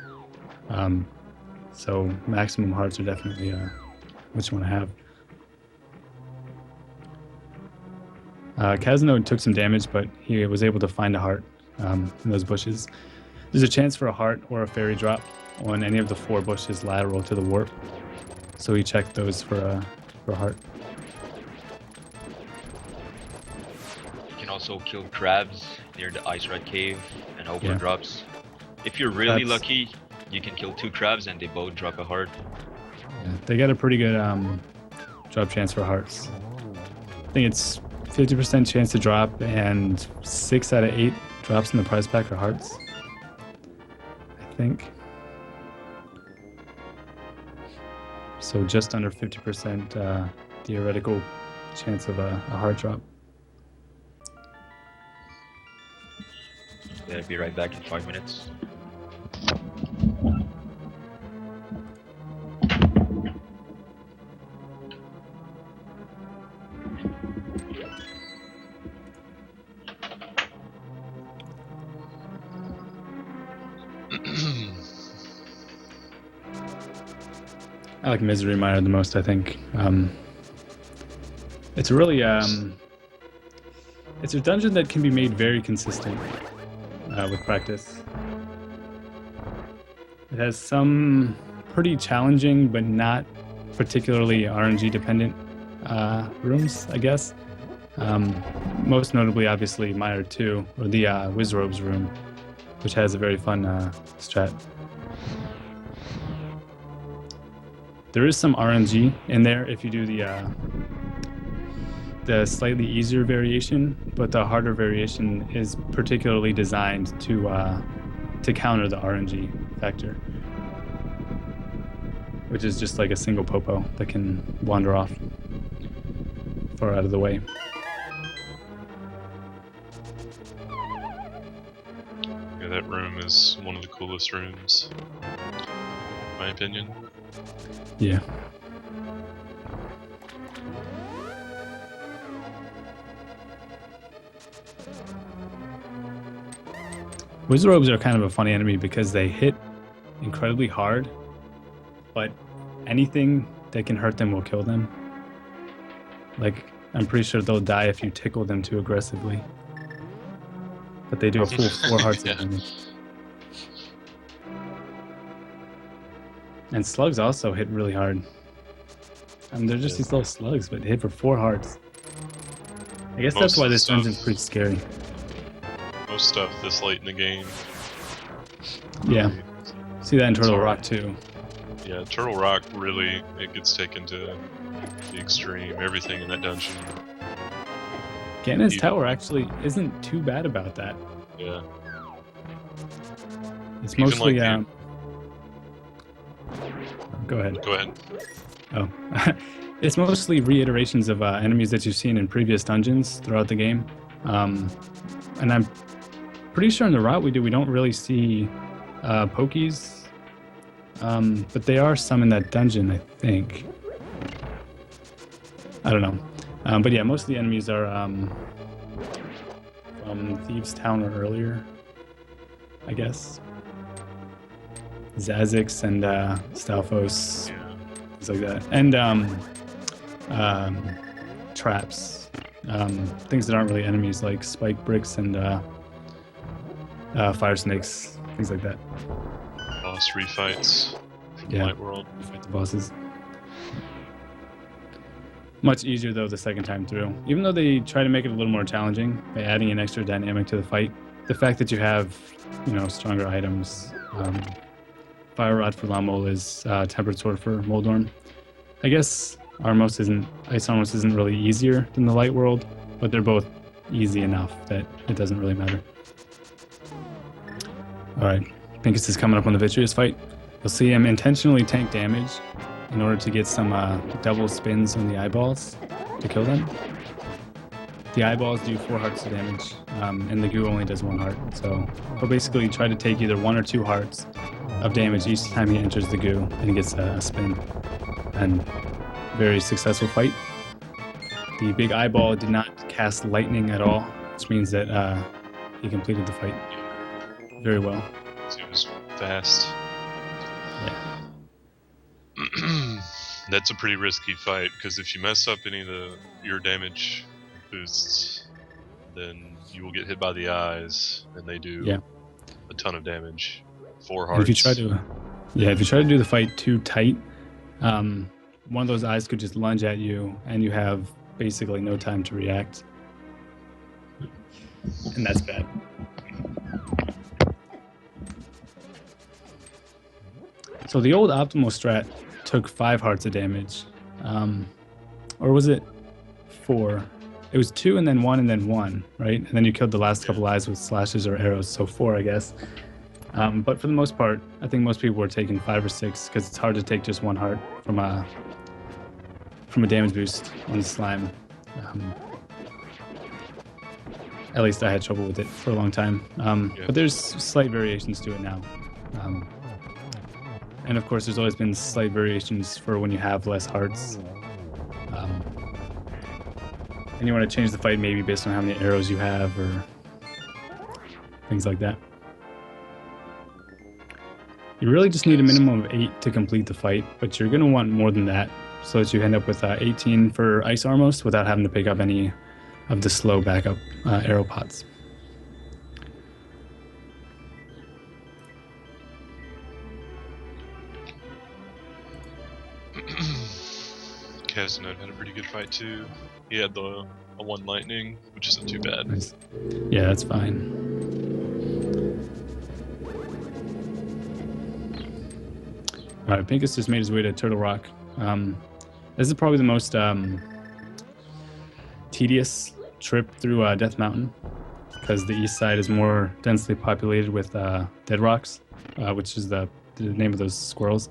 So maximum hearts are definitely what you want to have. Kaznode took some damage, but he was able to find a heart in those bushes. There's a chance for a heart or a fairy drop on any of the 4 bushes lateral to the warp, so he checked those for a heart. you can also also kill crabs near the ice red cave and hope for Yeah. drops. If you're really That's- lucky, you can kill 2 crabs and they both drop a heart. Yeah, they got a pretty good drop chance for hearts. I think it's 50% chance to drop, and 6 out of 8 drops in the prize pack are hearts. I think. So just under 50% theoretical chance of a heart drop. Yeah, be right back in 5 minutes. I like Misery Mire the most, I think. It's a really it's a dungeon that can be made very consistent with practice. It has some pretty challenging but not particularly RNG dependent rooms, I guess. Most notably, obviously, Mire 2, or the Wizrobes room, which has a very fun strat. There is some RNG in there if you do the slightly easier variation, but the harder variation is particularly designed to counter the RNG factor, which is just like a single popo that can wander off far out of the way. Yeah, that room is one of the coolest rooms, in my opinion. Yeah. Wizrobes are kind of a funny enemy because they hit incredibly hard, but anything that can hurt them will kill them. Like, I'm pretty sure they'll die if you tickle them too aggressively. But they do a full 4 hearts Yeah. of damage. And slugs also hit really hard. They're just these little slugs, but hit for 4 hearts. I guess that's Most why this stuff- dungeon's pretty scary. Most stuff this late in the game. Yeah. See that in Turtle alright. Rock too. Yeah, Turtle Rock really, it gets taken to the extreme. Everything in that dungeon. Ganon's Even- Tower actually isn't too bad about that. Yeah. It's Even mostly like go ahead. Go ahead. Oh. It's mostly reiterations of enemies that you've seen in previous dungeons throughout the game. And I'm pretty sure in the route we do, we don't really see Pokies. But they are some in that dungeon, I think. I don't know. But yeah, most of the enemies are from Thieves' Town or earlier, I guess. Zazix and Stalfos, Yeah. things like that. And traps. Things that aren't really enemies, like spike bricks and fire snakes, things like that. Boss refights from Yeah. Light World. You fight the bosses. Much easier though the second time through. Even though they try to make it a little more challenging by adding an extra dynamic to the fight, the fact that you have, stronger items. Fire Rod for Lamol is Tempered Sword for Moldorm. I guess Ice Armos isn't really easier than the Light World, but they're both easy enough that it doesn't really matter. Alright, Pincus is coming up on the Vitreous fight. You'll see him intentionally tank damage in order to get some double spins on the eyeballs to kill them. The eyeballs do 4 hearts of damage, and the goo only does 1 heart. So he'll basically try to take either 1 or 2 hearts of damage each time he enters the goo and he gets a spin. And very successful fight. The big eyeball did not cast lightning at all, which means that he completed the fight very well. It was fast. Yeah. That's a pretty risky fight because if you mess up any of your damage boosts, then you will get hit by the eyes, and they do a ton of damage. 4 hearts. If you try to do the fight too tight, one of those eyes could just lunge at you, and you have basically no time to react. and that's bad. So the old optimal strat took 5 hearts of damage, or was it 4? It was 2 and then 1 and then 1, right? And then you killed the last couple eyes with slashes or arrows, so 4, I guess. But for the most part, I think most people were taking 5 or 6 because it's hard to take just 1 heart from a damage boost on slime. At least I had trouble with it for a long time. But there's slight variations to it now. And of course, there's always been slight variations for when you have less hearts. And you want to change the fight maybe based on how many arrows you have or things like that. You really just need a minimum of 8 to complete the fight, but you're going to want more than that so that you end up with 18 for Ice Armos without having to pick up any of the slow backup arrow pots. Casanova had a pretty good fight too. He had a 1 lightning, which isn't too bad. Nice. Yeah, that's fine. Alright, Pincus just made his way to Turtle Rock. This is probably the most tedious trip through Death Mountain because the east side is more densely populated with dead rocks, which is the name of those squirrels.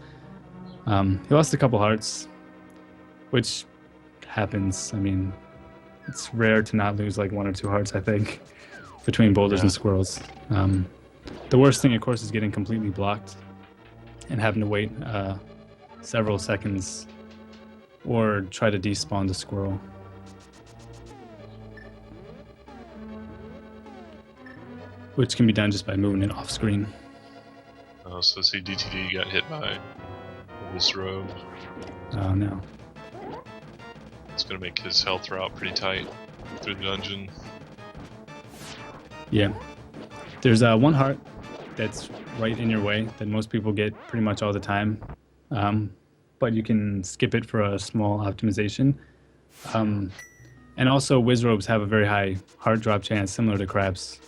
He lost a couple hearts, which happens. I mean, it's rare to not lose like 1 or 2 hearts, I think, between boulders and squirrels. The worst thing, of course, is getting completely blocked and having to wait several seconds or try to despawn the squirrel. Which can be done just by moving it off screen. Oh, so see DTD got hit by this robe. Oh no. It's gonna make his health route pretty tight through the dungeon. Yeah. There's 1 heart that's right in your way that most people get pretty much all the time. But you can skip it for a small optimization. And also, Wizrobes have a very high heart drop chance, similar to crabs.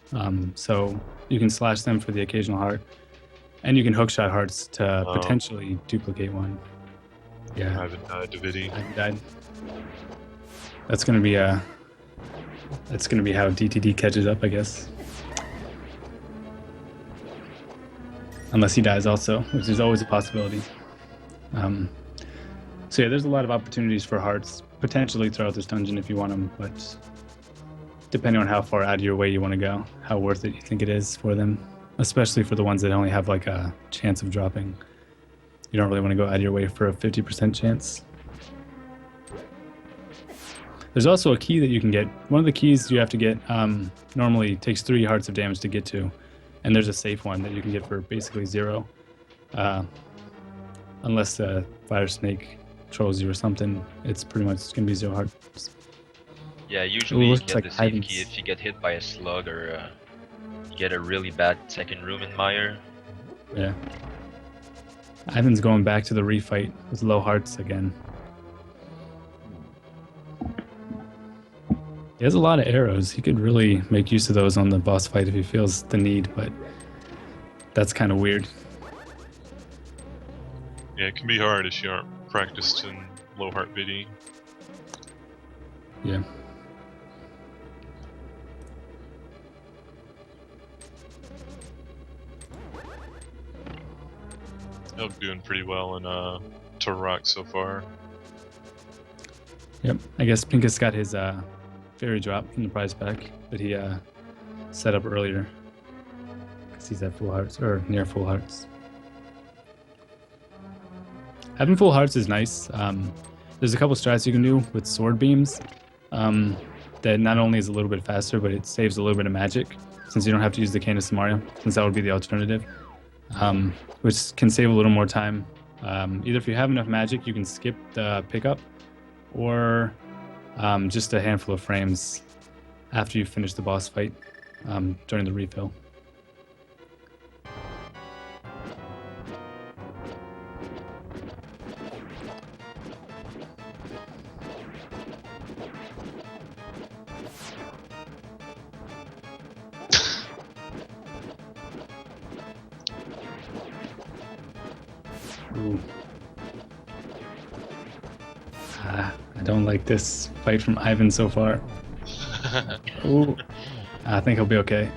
So you can slash them for the occasional heart. And you can hookshot hearts to potentially duplicate 1. Yeah. I haven't died to Vidi. I haven't died. That's gonna be how DTD catches up, I guess. Unless he dies also, which is always a possibility. So yeah, there's a lot of opportunities for hearts potentially throughout this dungeon if you want them, but depending on how far out of your way you want to go, how worth it you think it is for them, especially for the ones that only have like a chance of dropping. You don't really want to go out of your way for a 50% chance. There's also a key that you can get. One of the keys you have to get normally takes 3 hearts of damage to get to, and there's a safe one that you can get for basically 0, unless the fire snake trolls you or something. It's pretty much gonna be 0 hearts. Yeah, usually you get like the safe key if you get hit by a slug or you get a really bad second room in Mire. Yeah. Ivan's going back to the refight with low hearts again. He has a lot of arrows. He could really make use of those on the boss fight if he feels the need, but that's kind of weird. Yeah, it can be hard if you aren't practiced in low heart Vidi. Yeah. I'm doing pretty well in Turok so far. Yep. I guess Pincus got his fairy drop from the prize pack that he set up earlier. Because he's at full hearts, or near full hearts. Having full hearts is nice. There's a couple strats you can do with sword beams that not only is a little bit faster, but it saves a little bit of magic since you don't have to use the Cane of Samaria, since that would be the alternative, which can save a little more time. Either if you have enough magic, you can skip the pickup, or just a handful of frames after you finish the boss fight during the refill. Ooh. I don't like this fight from Ivan so far. Ooh. I think he'll be okay.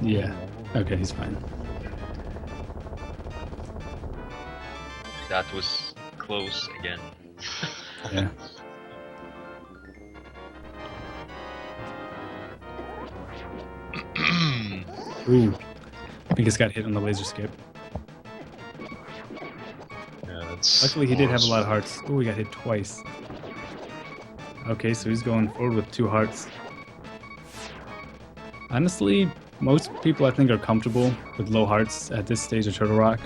Yeah. Okay, he's fine. That was close again. Yeah. Ooh. I think he's got hit on the laser skip. Yeah, that's Luckily, he did have a almost- lot of hearts. Ooh, he got hit twice. Okay, so he's going forward with 2 hearts. Honestly, most people I think are comfortable with low hearts at this stage of Turtle Rock.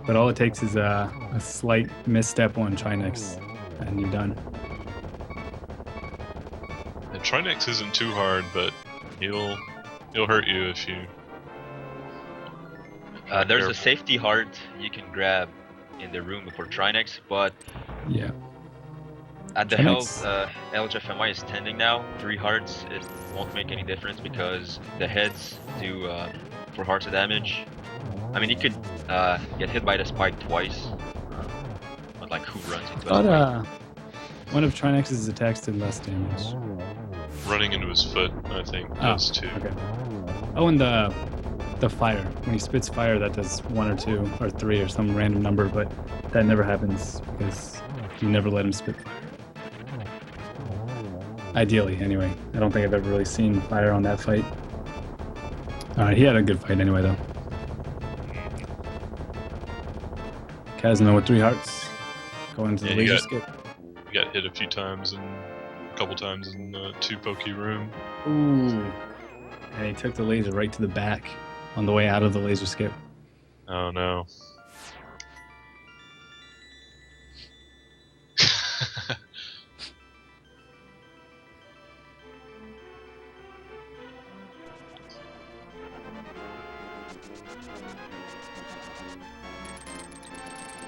But all it takes is a slight misstep on Trinex, and you're done. And Trinex isn't too hard, but he'll hurt you if you. There's a Careful. safety heart you can grab in the room before Trinex, but Yeah. at the Trinex- health LHFMI is tending now, 3 hearts, it won't make any difference because the heads do 4 hearts of damage. I mean, you could get hit by the spike twice, but like who runs into a But spike? one of Trinex's attacks did less damage. Running into his foot, I think, does too. Okay. Oh, and the fire. When he spits fire, that does 1 or 2 or 3 or some random number, but that never happens because you never let him spit fire. Ideally, anyway. I don't think I've ever really seen fire on that fight. He had a good fight anyway, though. Kazno with 3 hearts. Going into the Yeah, he laser got- skip. He got hit a few times and a couple times in the 2 pokey room. Ooh. And he took the laser right to the back on the way out of the laser skip. Oh no.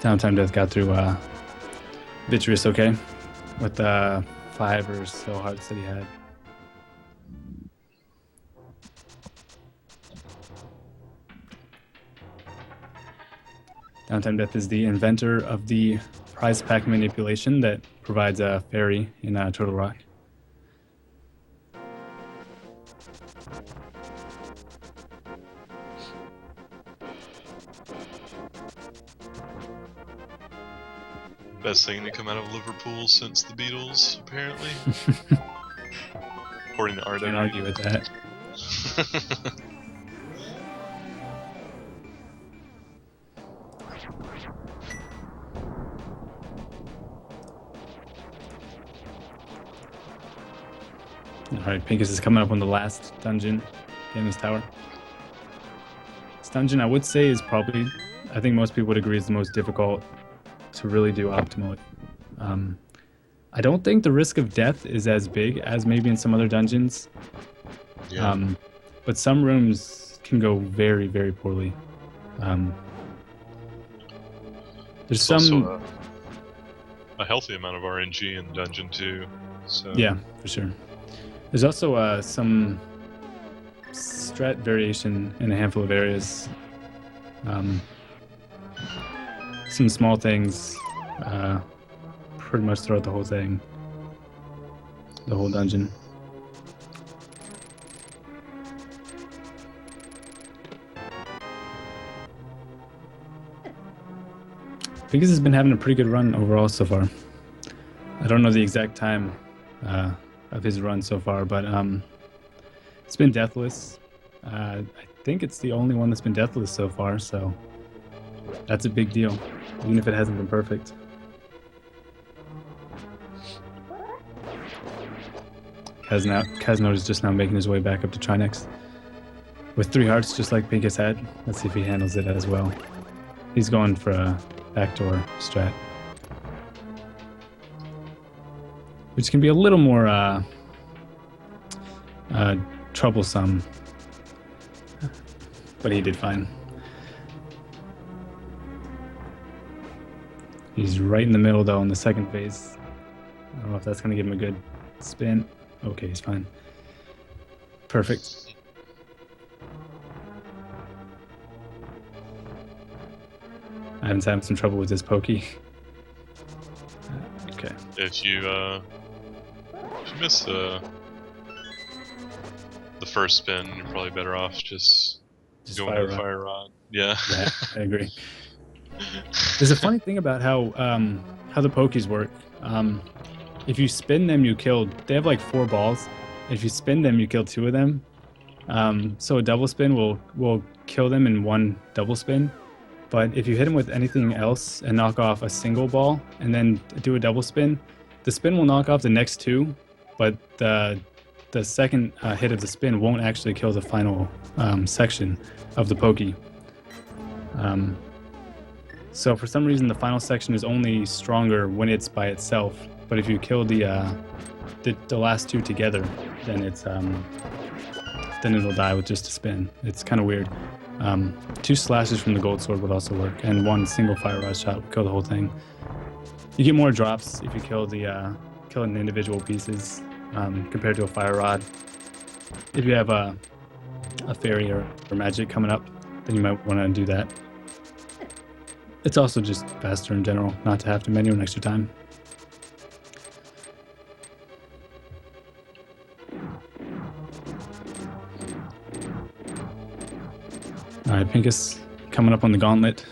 Downtime Death got through Vitreous okay with 5 or so hearts that he had. Downtime Death is the inventor of the prize pack manipulation that provides a fairy in Turtle Rock. Best thing to come out of Liverpool since the Beatles, apparently. According to Can't argue with that. Alright, Pincus is coming up on the last dungeon in his tower. This dungeon, I would say, is probably, I think most people would agree, is the most difficult to really do optimally. I don't think the risk of death is as big as maybe in some other dungeons. Yeah. But some rooms can go very, very poorly. There's It's some... also a healthy amount of RNG in dungeon too. So Yeah, for sure. There's also some strat variation in a handful of areas. Some small things pretty much throughout the whole thing. The whole dungeon. Pincus has been having a pretty good run overall so far. I don't know the exact time of his run so far, but it's been deathless. I think it's the only one that's been deathless so far, so that's a big deal, even if it hasn't been perfect. Kazno is just now making his way back up to Trinex with 3 hearts, just like Pincus had. Let's see if he handles it as well. He's going for a backdoor strat, which can be a little more troublesome, but he did fine. He's right in the middle though in the second phase. I don't know if that's going to give him a good spin. Okay, he's fine. Perfect. Ivan's having some trouble with his pokey. Okay. If you miss the first spin, you're probably better off just going to the fire rod. Yeah. Yeah, I agree. There's a funny thing about how the pokies work. If you spin them, you kill. They have like 4 balls. If you spin them, you kill 2 of them. So a double spin will kill them in 1 double spin. But if you hit them with anything else and knock off a single ball and then do a double spin, the spin will knock off the next 2, but the second hit of the spin won't actually kill the final section of the pokey. So for some reason, the final section is only stronger when it's by itself. But if you kill the last 2 together, then then it'll die with just a spin. It's kind of weird. 2 slashes from the gold sword would also work, and 1 single fire rod shot would kill the whole thing. You get more drops if you kill it in individual pieces compared to a fire rod. If you have a fairy or magic coming up, then you might want to do that. It's also just faster in general, not to have to menu an extra time. Alright, Pincus coming up on the gauntlet.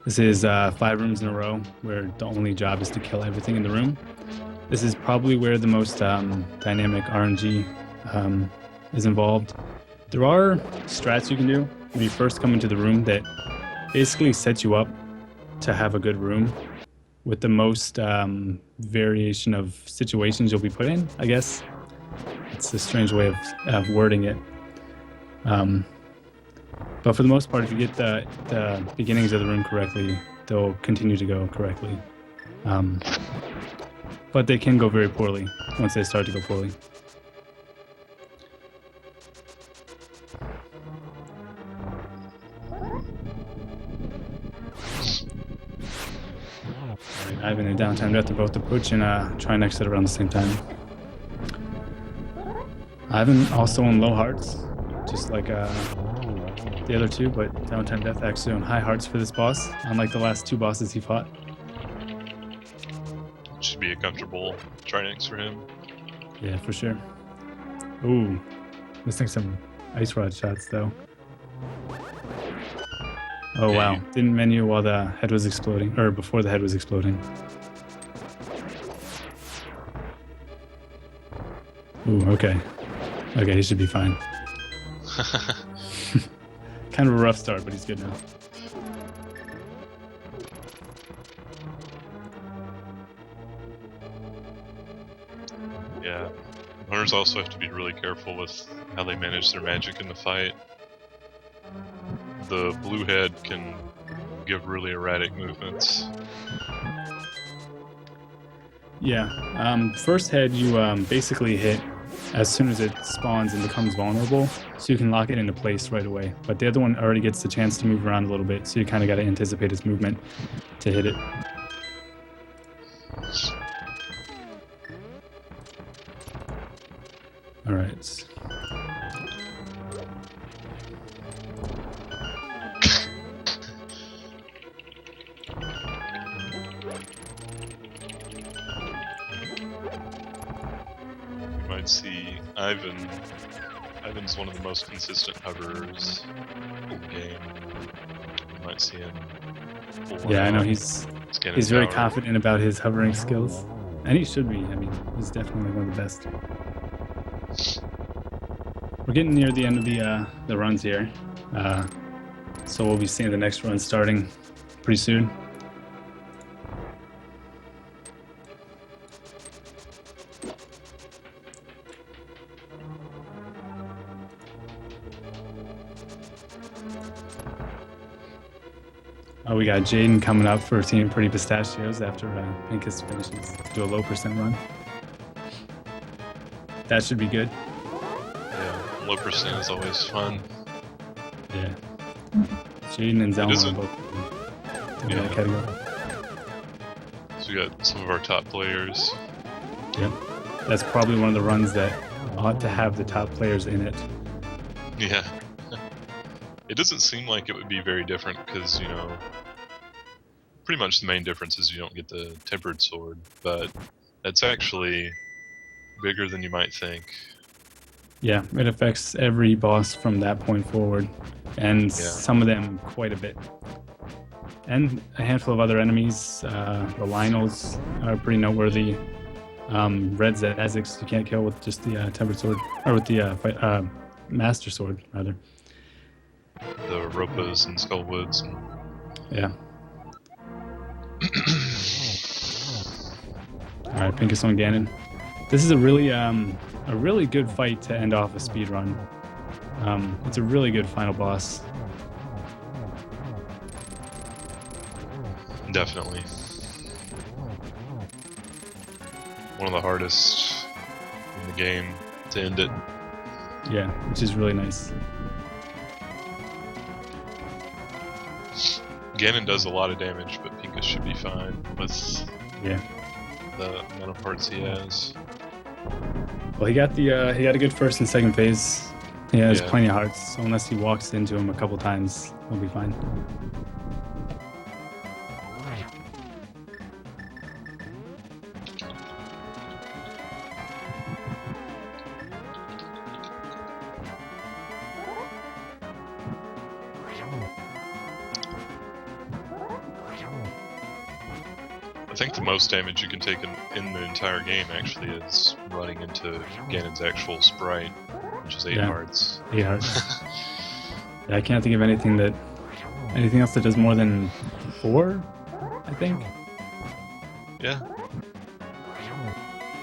This is 5 rooms in a row where the only job is to kill everything in the room. This is probably where the most dynamic RNG is involved. There are strats you can do when you first come into the room that basically set you up to have a good room with the most variation of situations you'll be put in, I guess. It's a strange way of wording it. But for the most part, if you get the beginnings of the room correctly, they'll continue to go correctly. But they can go very poorly once they start to go poorly. Ivan and Downtime Death are both approach and try and exit around the same time. Ivan also on low hearts, just like the other 2, but Downtime Death actually on high hearts for this boss, unlike the last 2 bosses he fought. Should be a comfortable Trinix for him. Yeah, for sure. Ooh, missing some ice rod shots though. Oh wow, didn't menu while the head was exploding, or before the head was exploding. Ooh, okay. Okay, he should be fine. Kind of a rough start, but he's good now. Yeah. Hunters also have to be really careful with how they manage their magic in the fight. The blue head can give really erratic movements. Yeah, first head you basically hit as soon as it spawns and becomes vulnerable, so you can lock it into place right away. But the other one already gets the chance to move around a little bit, so you kind of got to anticipate its movement to hit it. All right. See, Ivan's one of the most consistent hoverers in the game. You might see him. Yeah, I know he's very confident about his hovering skills, and he should be. I mean, he's definitely one of the best. We're getting near the end of the runs here, so we'll be seeing the next run starting pretty soon. We got Jaden coming up for Team Pretty Pistachios after Pincus finishes. Do a low percent run. That should be good. Yeah, low percent is always fun. Yeah. Jaden and Zelda are both in that category. So we got some of our top players. Yep. That's probably one of the runs that ought to have the top players in it. Yeah. It doesn't seem like it would be very different because, pretty much the main difference is you don't get the tempered sword, but it's actually bigger than you might think. Yeah, it affects every boss from that point forward, and Yeah. some of them quite a bit. And a handful of other enemies. The Lionels are pretty noteworthy. Red Zaziks you can't kill with just the tempered sword, or with the master sword rather. The Ropas and Skullwoods. Yeah. All right, Pincus on Ganon. This is a really good fight to end off a speed run. It's a really good final boss. Definitely. One of the hardest in the game to end it. Yeah, which is really nice. Ganon does a lot of damage, but Pincus should be fine with Yeah. the amount of parts he has. Well, he got a good first and second phase. He has Yeah. plenty of hearts, so unless he walks into him a couple times, he'll be fine. I think the most damage you can take in the entire game actually is running into Ganon's actual sprite, which is 8 Yeah. hearts. 8 hearts. Yeah, I can't think of anything else that does more than 4, I think. Yeah.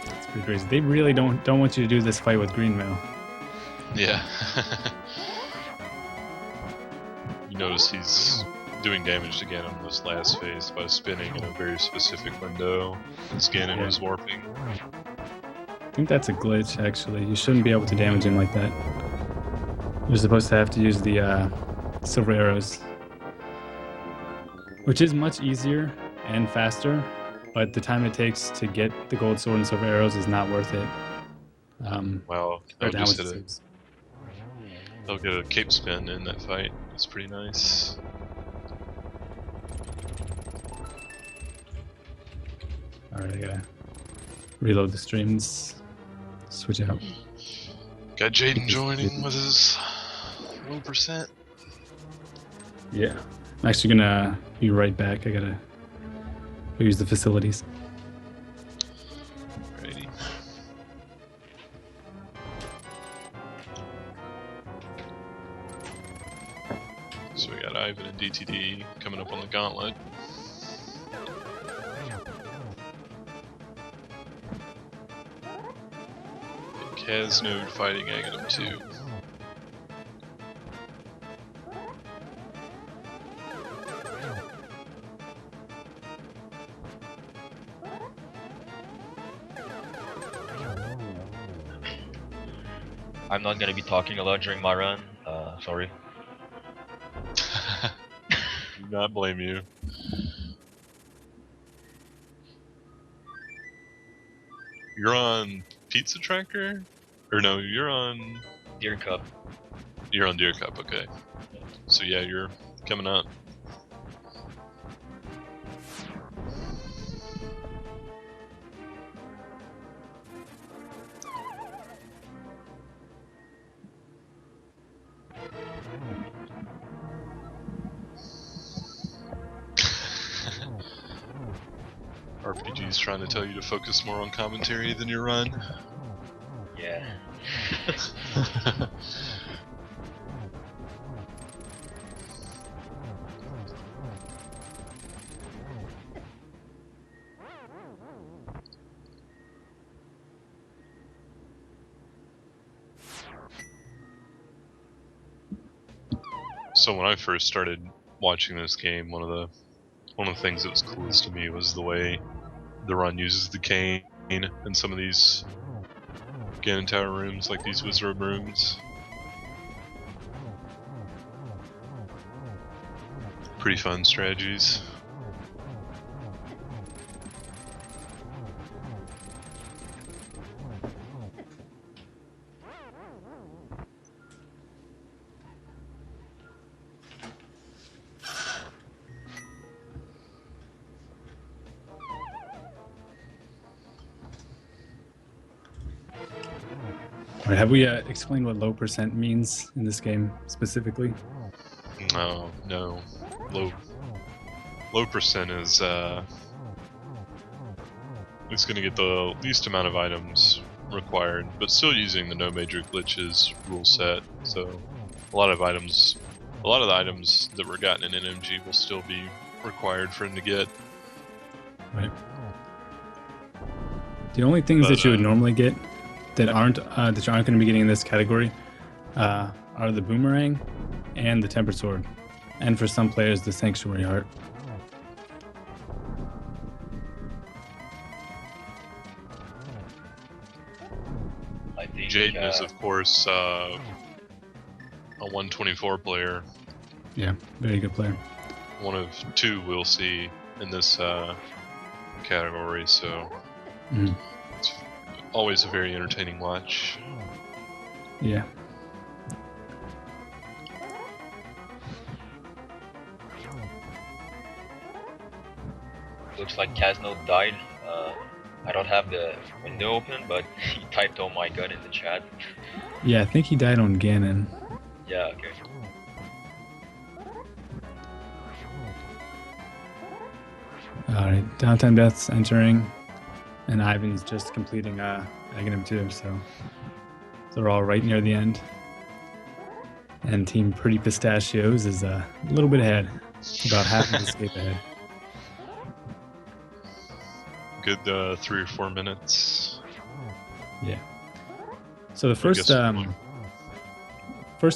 It's pretty crazy. They really don't want you to do this fight with green mail. Yeah. You notice he's doing damage to Ganon in this last phase by spinning in a very specific window as Ganon Yeah. was warping. I think that's a glitch, actually. You shouldn't be able to damage him like that. You're supposed to have to use the silver arrows, which is much easier and faster, but the time it takes to get the gold sword and silver arrows is not worth it. Wow, Compared to how just much hit it it. saves. I'll get a cape spin in that fight. It's pretty nice. Alright, I gotta reload the streams. Switch out. Got Jaden joining with his low percent. Yeah. I'm actually gonna be right back. I gotta go use the facilities. Alrighty. So we got Ivan and DTD coming up on the gauntlet. Kaznode fighting Aghanim 2. I'm not gonna be talking a lot during my run. Sorry. Do not blame you. You're on Pizza Tracker? Or no, you're on Deer Cup. Deer Cup, okay. So yeah, you're coming up. RPG's trying to tell you to focus more on commentary than your run. Yeah. So when I first started watching this game, one of the things that was coolest to me was the way the run uses the cane in some of these Ganon Tower rooms, like these Wizard rooms. Pretty fun strategies. All right, have we explained what low percent means in this game specifically? No, no. Low percent is it's going to get the least amount of items required, but still using the no major glitches rule set. So a lot of the items that were gotten in NMG will still be required for him to get. Right. The only things that you would normally get that aren't going to be getting in this category are the boomerang and the tempered sword, and for some players the sanctuary heart. I think Jaden is, of course, a 124 player. Yeah, very good player. One of two we'll see in this category, so it's always a very entertaining watch. Yeah. Looks like Casno died. I don't have the window open, but he typed "oh my god" in the chat. Yeah, I think he died on Ganon. Yeah, okay. Alright, Downtime Death's entering, and Ivan's just completing Aghanim 2, so they're all right near the end. And Team Pretty Pistachios is a little bit ahead, about half of the escape ahead. Good 3 or 4 minutes. Yeah. So the first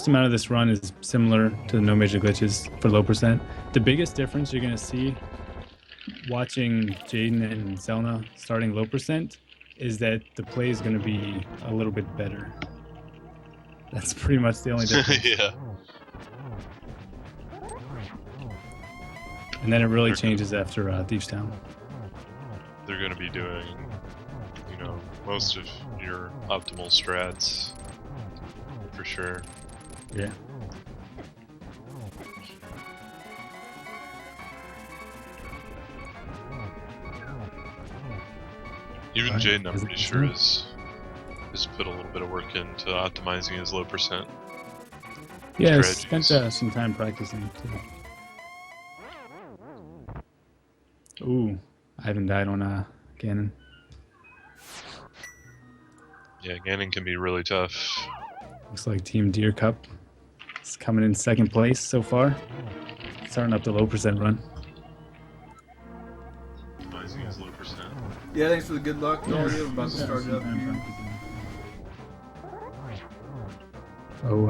amount of this run is similar to the no major glitches for low percent. The biggest difference you're going to see watching Jaden and Zelda starting low percent is that the play is going to be a little bit better. That's pretty much the only difference. Yeah. And then it really changes after Thieves Town. They're going to be doing, most of your optimal strats, for sure. Yeah. Even Right. Jaden, I'm Is it pretty sure, percent? has put a little bit of work into optimizing his low percent. Yeah, I strategies. spent some time practicing too. Ooh, I haven't died on Ganon. Yeah, Ganon can be really tough. Looks like Team Deer Cup is coming in second place so far. Starting up the low percent run. Optimizing his low percent. Yeah, thanks for the good luck to all of you. I'm about to start it up. Oh,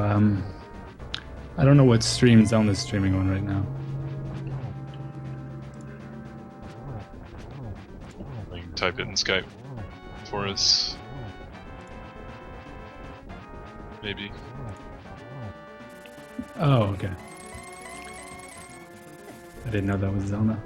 I don't know what stream Zelda's streaming on right now. You can type it in Skype for us. Maybe. Oh, okay. I didn't know that was Zelda.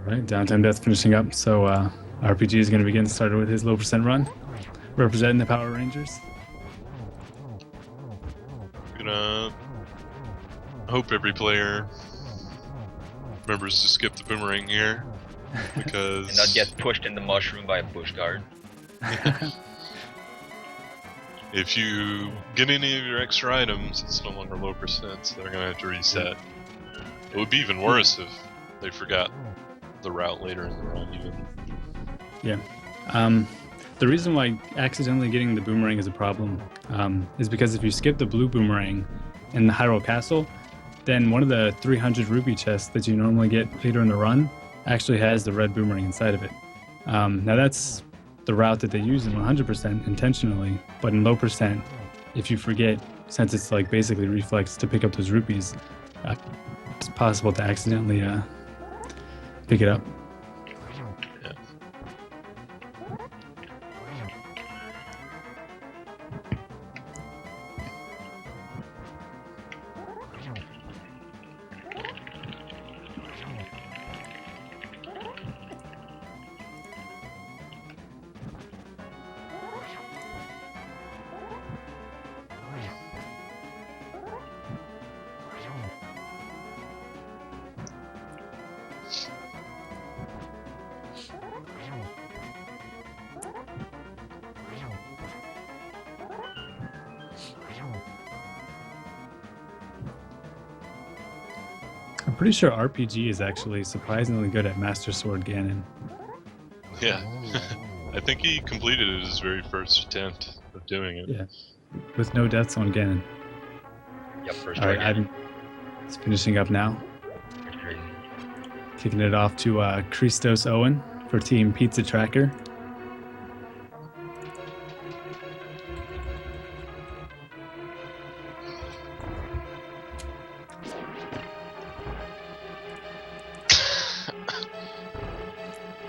Alright, Downtime Death finishing up, so RPG is going to begin started with his low percent run, representing the Power Rangers. Gonna hope every player remembers to skip the boomerang here, because And not get pushed in the mushroom by a bush guard. if you get any of your extra items, it's no longer low percent, so they're gonna have to reset. It would be even worse if they forgot the route later in the run, even. Yeah. The reason why accidentally getting the boomerang is a problem is because if you skip the blue boomerang in the Hyrule Castle, then one of the 300 rupee chests that you normally get later in the run actually has the red boomerang inside of it. Now that's the route that they use in 100% intentionally, but in low percent, if you forget, since it's like basically reflex to pick up those rupees, it's possible to accidentally pick it up. I'm pretty sure RPG is actually surprisingly good at Master Sword Ganon. Yeah. I think he completed his very first attempt of doing it. Yeah, with no deaths on Ganon. Yep, first All right, try again. it's finishing up now. Pretty crazy. Kicking it off to Christos Owen for Team Pizza Tracker.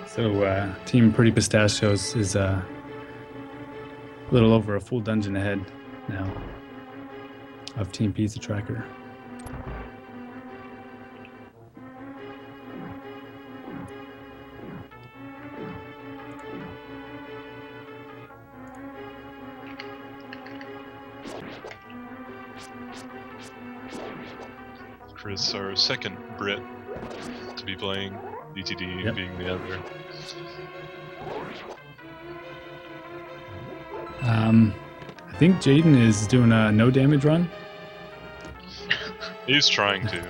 So Team Pretty Pistachios is a little over a full dungeon ahead now of Team Pizza Tracker. Chris, our second Brit to be playing, DTD Yep. being the other. I think Jaden is doing a no damage run. He's trying to.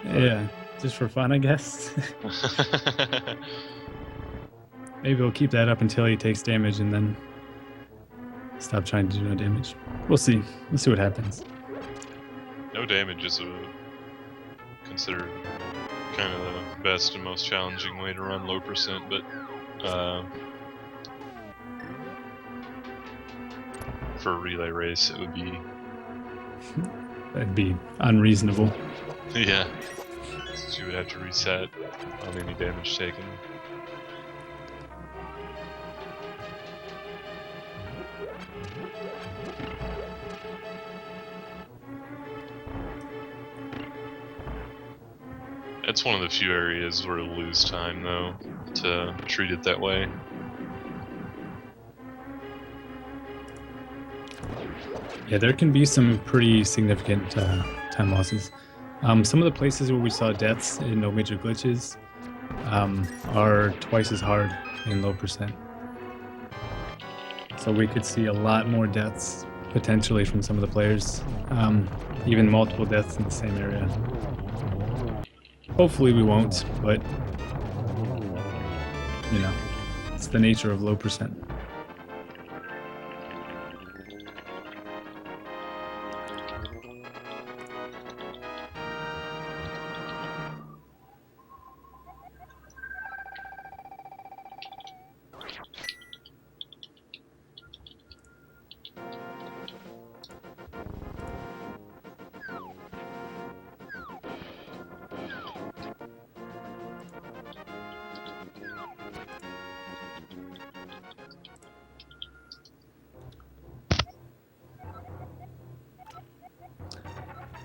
Yeah, just for fun, I guess. Maybe we'll keep that up until he takes damage and then stop trying to do no damage. We'll see. We'll see what happens. No damage is considered kind of the best and most challenging way to run low percent, but for a relay race it would be That'd be unreasonable. yeah. So you would have to reset on any damage taken. It's one of the few areas where it'll lose time, though, to treat it that way. Yeah, there can be some pretty significant time losses. Some of the places where we saw deaths in no major glitches are twice as hard in low percent. So we could see a lot more deaths potentially from some of the players, even multiple deaths in the same area. Hopefully we won't, but you know, it's the nature of low percent.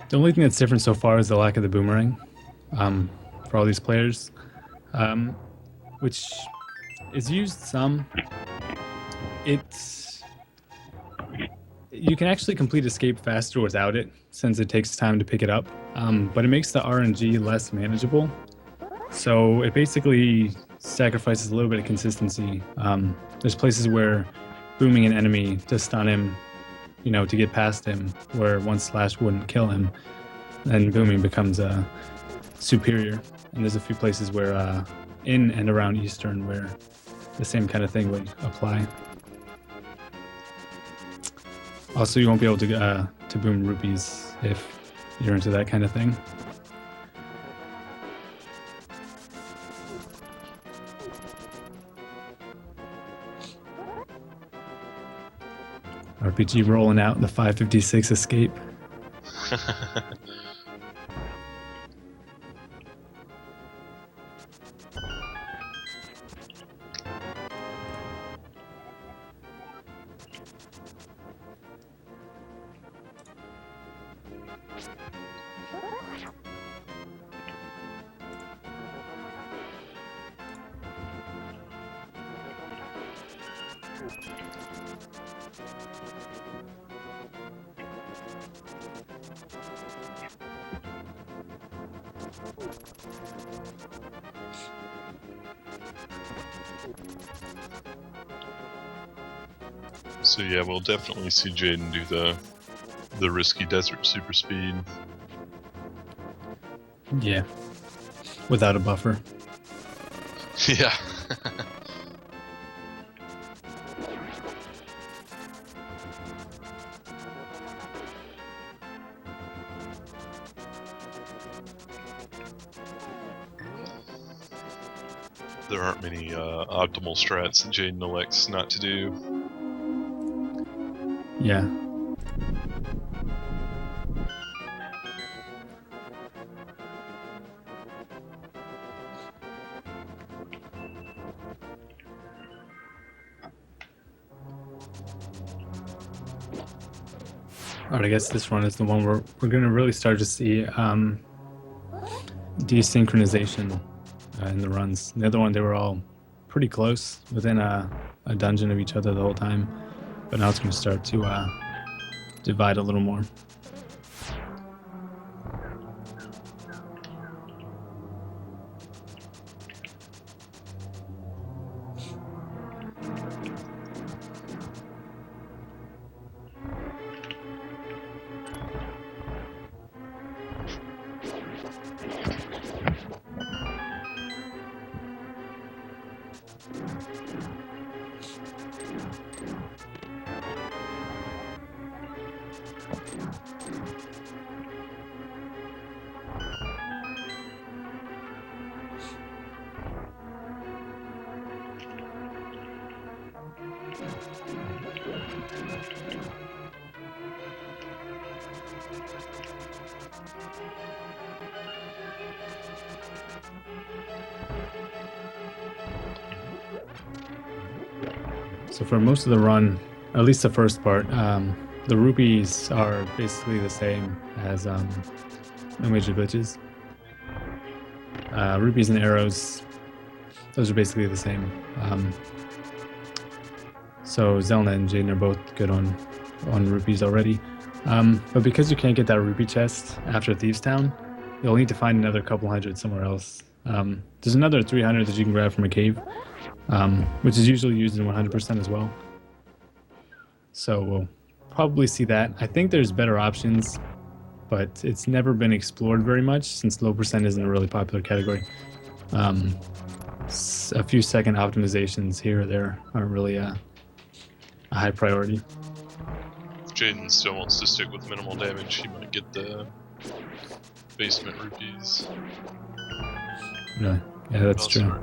The only thing that's different so far is the lack of the boomerang for all these players, which is used some. You can actually complete escape faster without it, since it takes time to pick it up, but it makes the RNG less manageable. So it basically sacrifices a little bit of consistency. There's places where booming an enemy to stun him, you know, to get past him, where one slash wouldn't kill him, and booming becomes superior. And there's a few places where in and around Eastern where the same kind of thing would apply. Also, you won't be able to boom rupees if you're into that kind of thing. RPG rolling out the 556 escape. So yeah, we'll definitely see Jaden do the risky desert super speed. Yeah. Without a buffer. Yeah. There aren't many optimal strats that Jaden elects not to do. Yeah. Alright, I guess this run is the one where we're going to really start to see desynchronization in the runs. The other one, they were all pretty close within a dungeon of each other the whole time. But now it's going to start to divide a little more. So for most of the run, at least the first part, the rupees are basically the same as no major glitches. Rupees and arrows, those are basically the same. So Zelda and Jaden are both good on rupees already. But because you can't get that rupee chest after Thieves Town, you'll need to find another couple hundred somewhere else. There's another 300 that you can grab from a cave, which is usually used in 100% as well. So we'll probably see that. I think there's better options, but it's never been explored very much since low percent isn't a really popular category. A few second optimizations here or there aren't really a high priority. If Jaden still wants to stick with minimal damage, he might get the basement rupees. Really? Yeah, that's true.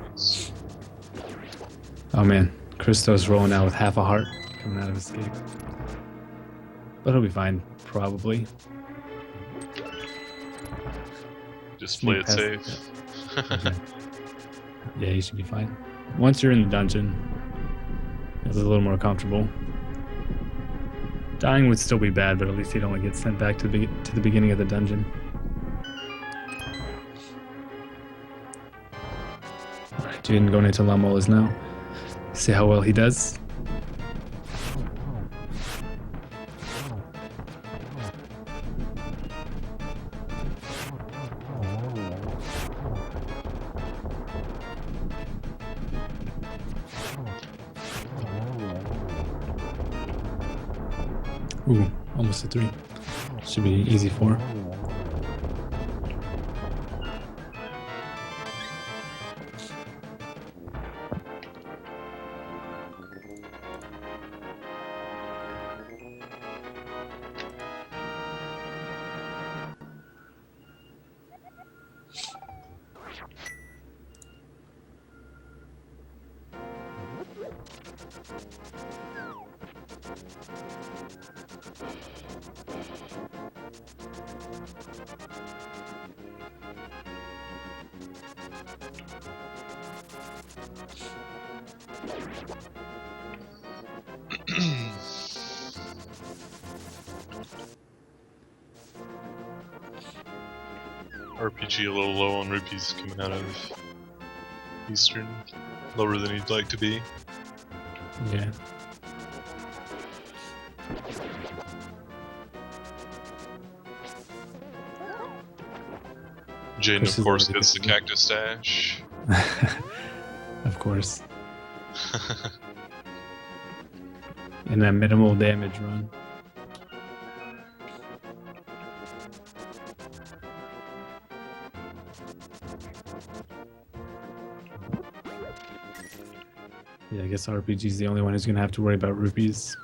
Oh man, Christo's rolling out with half a heart coming out of escape. But he'll be fine, probably. Just play it safe. Okay. Yeah, you should be fine. Once you're in the dungeon, it's a little more comfortable. Dying would still be bad, but at least he'd only get sent back to the beginning of the dungeon. Alright, Jaden going into Lamolas now. See how well he does. Ooh, almost a 3. Should be easy 4. RPG a little low on rupees coming out of Eastern. Lower than he'd like to be. Yeah. Jaden, Chris of is course, already gets the good. cactus stash. Of course. In a minimal damage run. Yeah, I guess RPG's the only one who's gonna have to worry about rupees.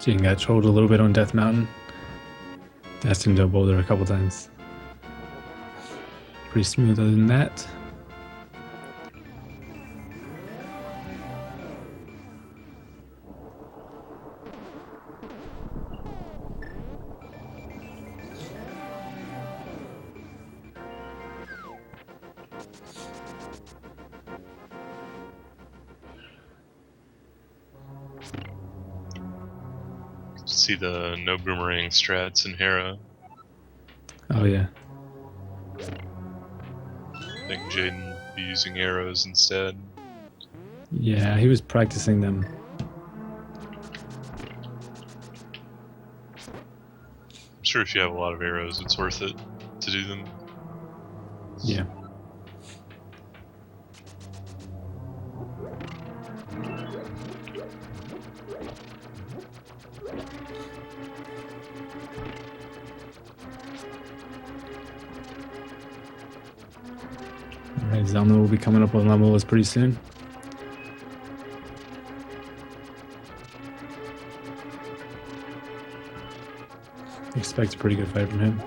Jane got trolled a little bit on Death Mountain. Asked him to boulder a couple times. Pretty smooth other than that. See the no boomerang strats in Hera. Oh yeah. I think Jaden would be using arrows instead. Yeah, he was practicing them. I'm sure if you have a lot of arrows, it's worth it to do them. Yeah. Alright, Zelda will be coming up with Lemuelus pretty soon. Expect a pretty good fight from him.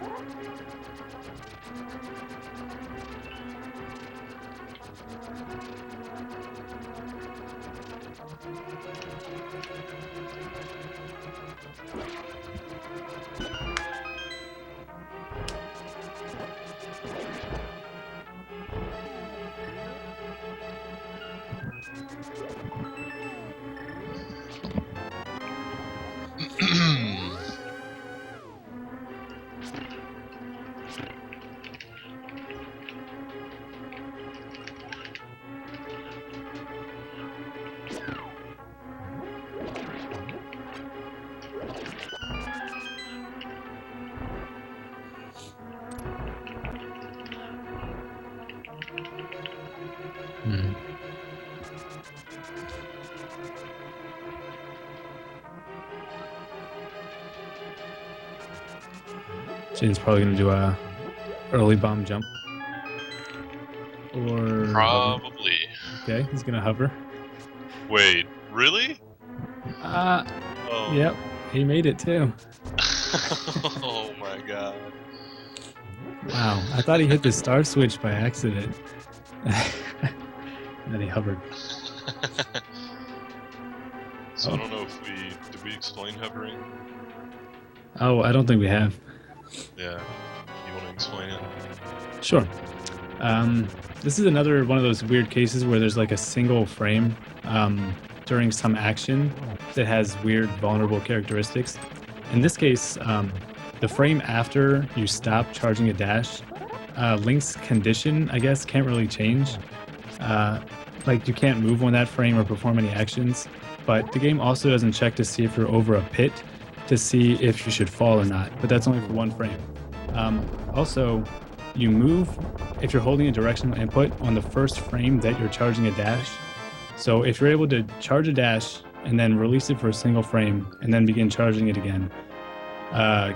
Hmm. Jane's probably gonna do a early bomb jump. Or hover. Probably. Okay, he's gonna hover. Wait, really? Oh. Yep, he made it too. Oh my god. Wow, I thought he hit the star switch by accident. And then he hovered. So I don't know if did we explain hovering? Oh, I don't think we have. Yeah. You want to explain it? Sure. This is another one of those weird cases where there's like a single frame during some action that has weird vulnerable characteristics. In this case, the frame after you stop charging a dash, Link's condition, I guess, can't really change. Like you can't move on that frame or perform any actions, but the game also doesn't check to see if you're over a pit to see if you should fall or not, but that's only for one frame. Also, you move if you're holding a directional input on the first frame that you're charging a dash. So if you're able to charge a dash and then release it for a single frame and then begin charging it again,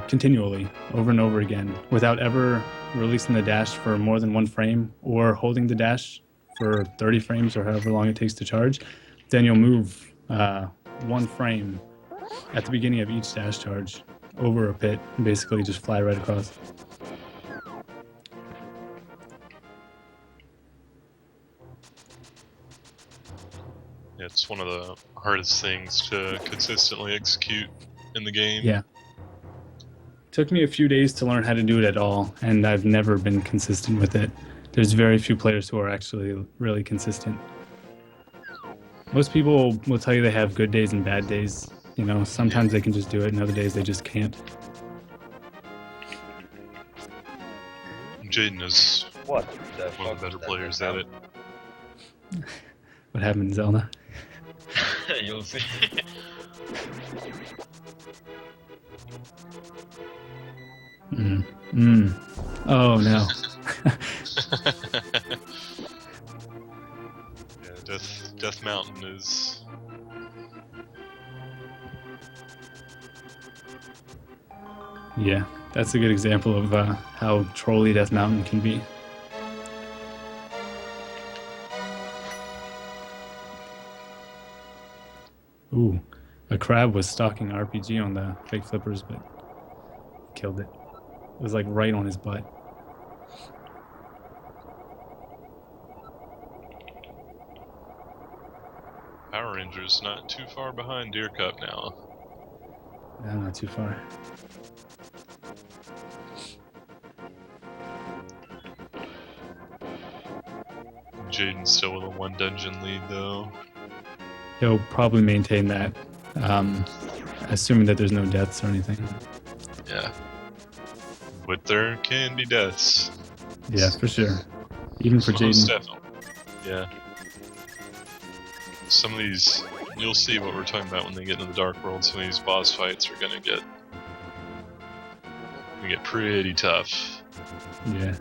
continually over and over again without ever releasing the dash for more than one frame or holding the dash for 30 frames or however long it takes to charge, then you'll move one frame at the beginning of each dash charge over a pit and basically just fly right across. Yeah, it's one of the hardest things to consistently execute in the game. Yeah. Took me a few days to learn how to do it at all, and I've never been consistent with it. There's very few players who are actually really consistent. Most people will tell you they have good days and bad days. You know, sometimes they can just do it, and other days they just can't. Jaden is What the one fuck of the better is that players thing at it. What happened in Zelda? now? You'll see. Oh no. Yeah, Death Mountain is. Yeah, that's a good example of how trolly Death Mountain can be. Ooh, a crab was stalking RPG on the fake flippers, but killed it. It was like right on his butt. Power Rangers not too far behind Deer Cup now. No, not too far. Jaden's still with a 1 dungeon lead though. He'll probably maintain that, assuming that there's no deaths or anything. Yeah. But there can be deaths. Yeah, for sure. Even for Most Jaden. definitely. Yeah. Some of these, you'll see what we're talking about when they get into the Dark World. Some of these boss fights are gonna get pretty tough. Yeah.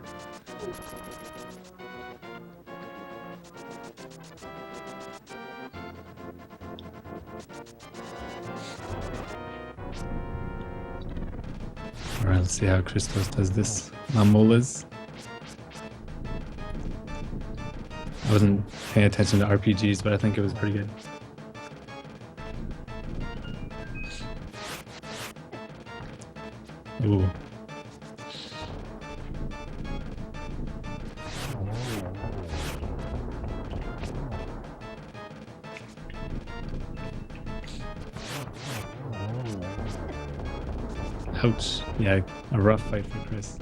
Alright, let's see how Christos does this. Mamolas. I wasn't paying attention to RPGs, but I think it was pretty good. Ooh. Ouch. Yeah, a rough fight for Chris.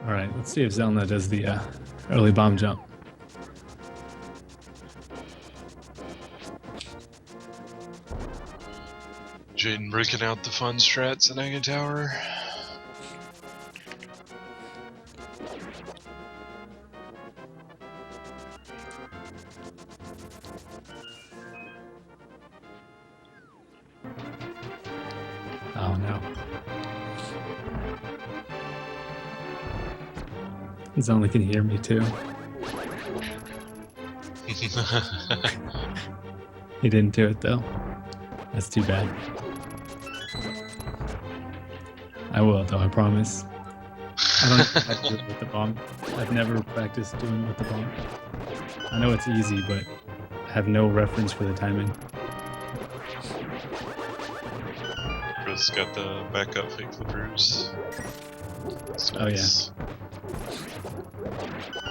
Alright, let's see if Zelda does the early bomb jump. Jaden breaking out the fun strats at Anga Tower. Oh no. Zelda can hear me too. He didn't do it though. That's too bad. I will though, I promise. I don't know how to do it with the bomb. I've never practiced doing it with the bomb. I know it's easy, but I have no reference for the timing. Chris got the backup fake flippers. That's Oh, yeah. nice.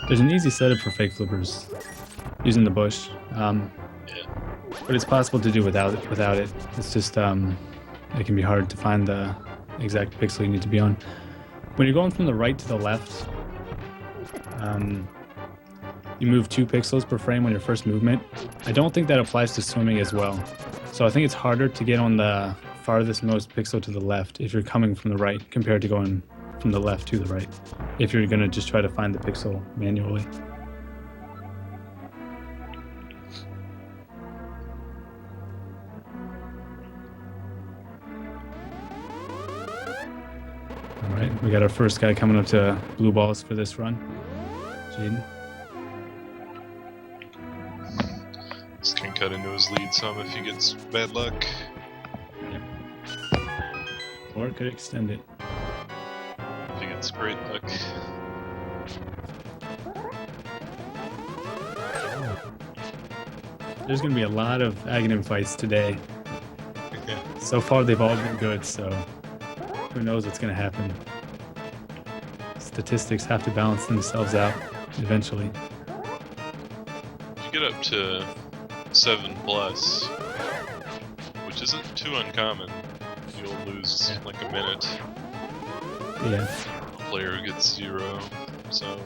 There's an easy setup for fake flippers using the bush. But it's possible to do without it. It's just it can be hard to find the exact pixel you need to be on. When you're going from the right to the left, you move 2 pixels per frame on your first movement. I don't think that applies to swimming as well. So I think it's harder to get on the farthest most pixel to the left if you're coming from the right compared to going from the left to the right, if you're going to just try to find the pixel manually. Alright, we got our first guy coming up to blue balls for this run. Jaden. This can cut into his lead some if he gets bad luck. Or it could extend it. If he gets great luck. There's going to be a lot of Aghanim fights today. So far, they've all been good, so who knows what's going to happen. Statistics have to balance themselves out eventually. If you get up to 7+, which isn't too uncommon, you'll lose like a minute. Yeah. A player who gets 0, so...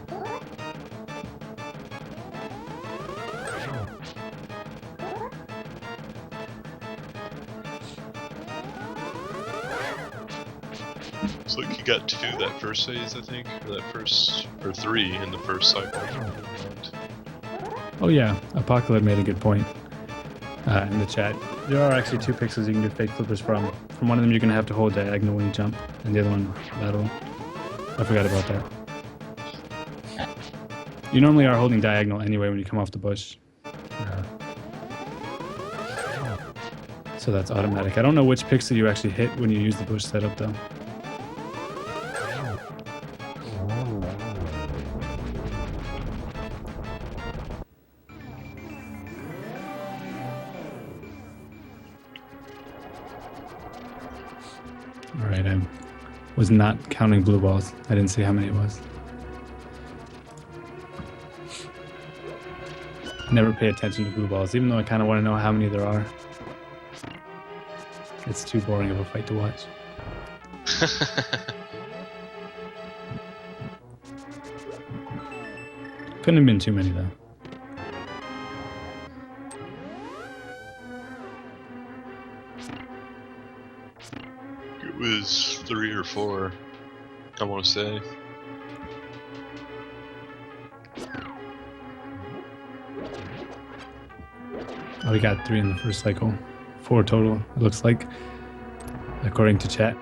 Looks like he got 2 that first phase, I think, or 3 in the first cycle. Oh yeah, Apocalypse made a good point in the chat. There are actually 2 pixels you can do fake flippers from. From one of them, you're gonna have to hold diagonal when you jump, and the other one lateral. I forgot about that. You normally are holding diagonal anyway when you come off the bush. So that's automatic. I don't know which pixel you actually hit when you use the bush setup though. Alright, I was not counting blue balls. I didn't see how many it was. I never pay attention to blue balls, even though I kind of want to know how many there are. It's too boring of a fight to watch. Couldn't have been too many though. It was 3 or 4, I want to say. Oh, we got 3 in the first cycle. 4 total, it looks like, according to chat.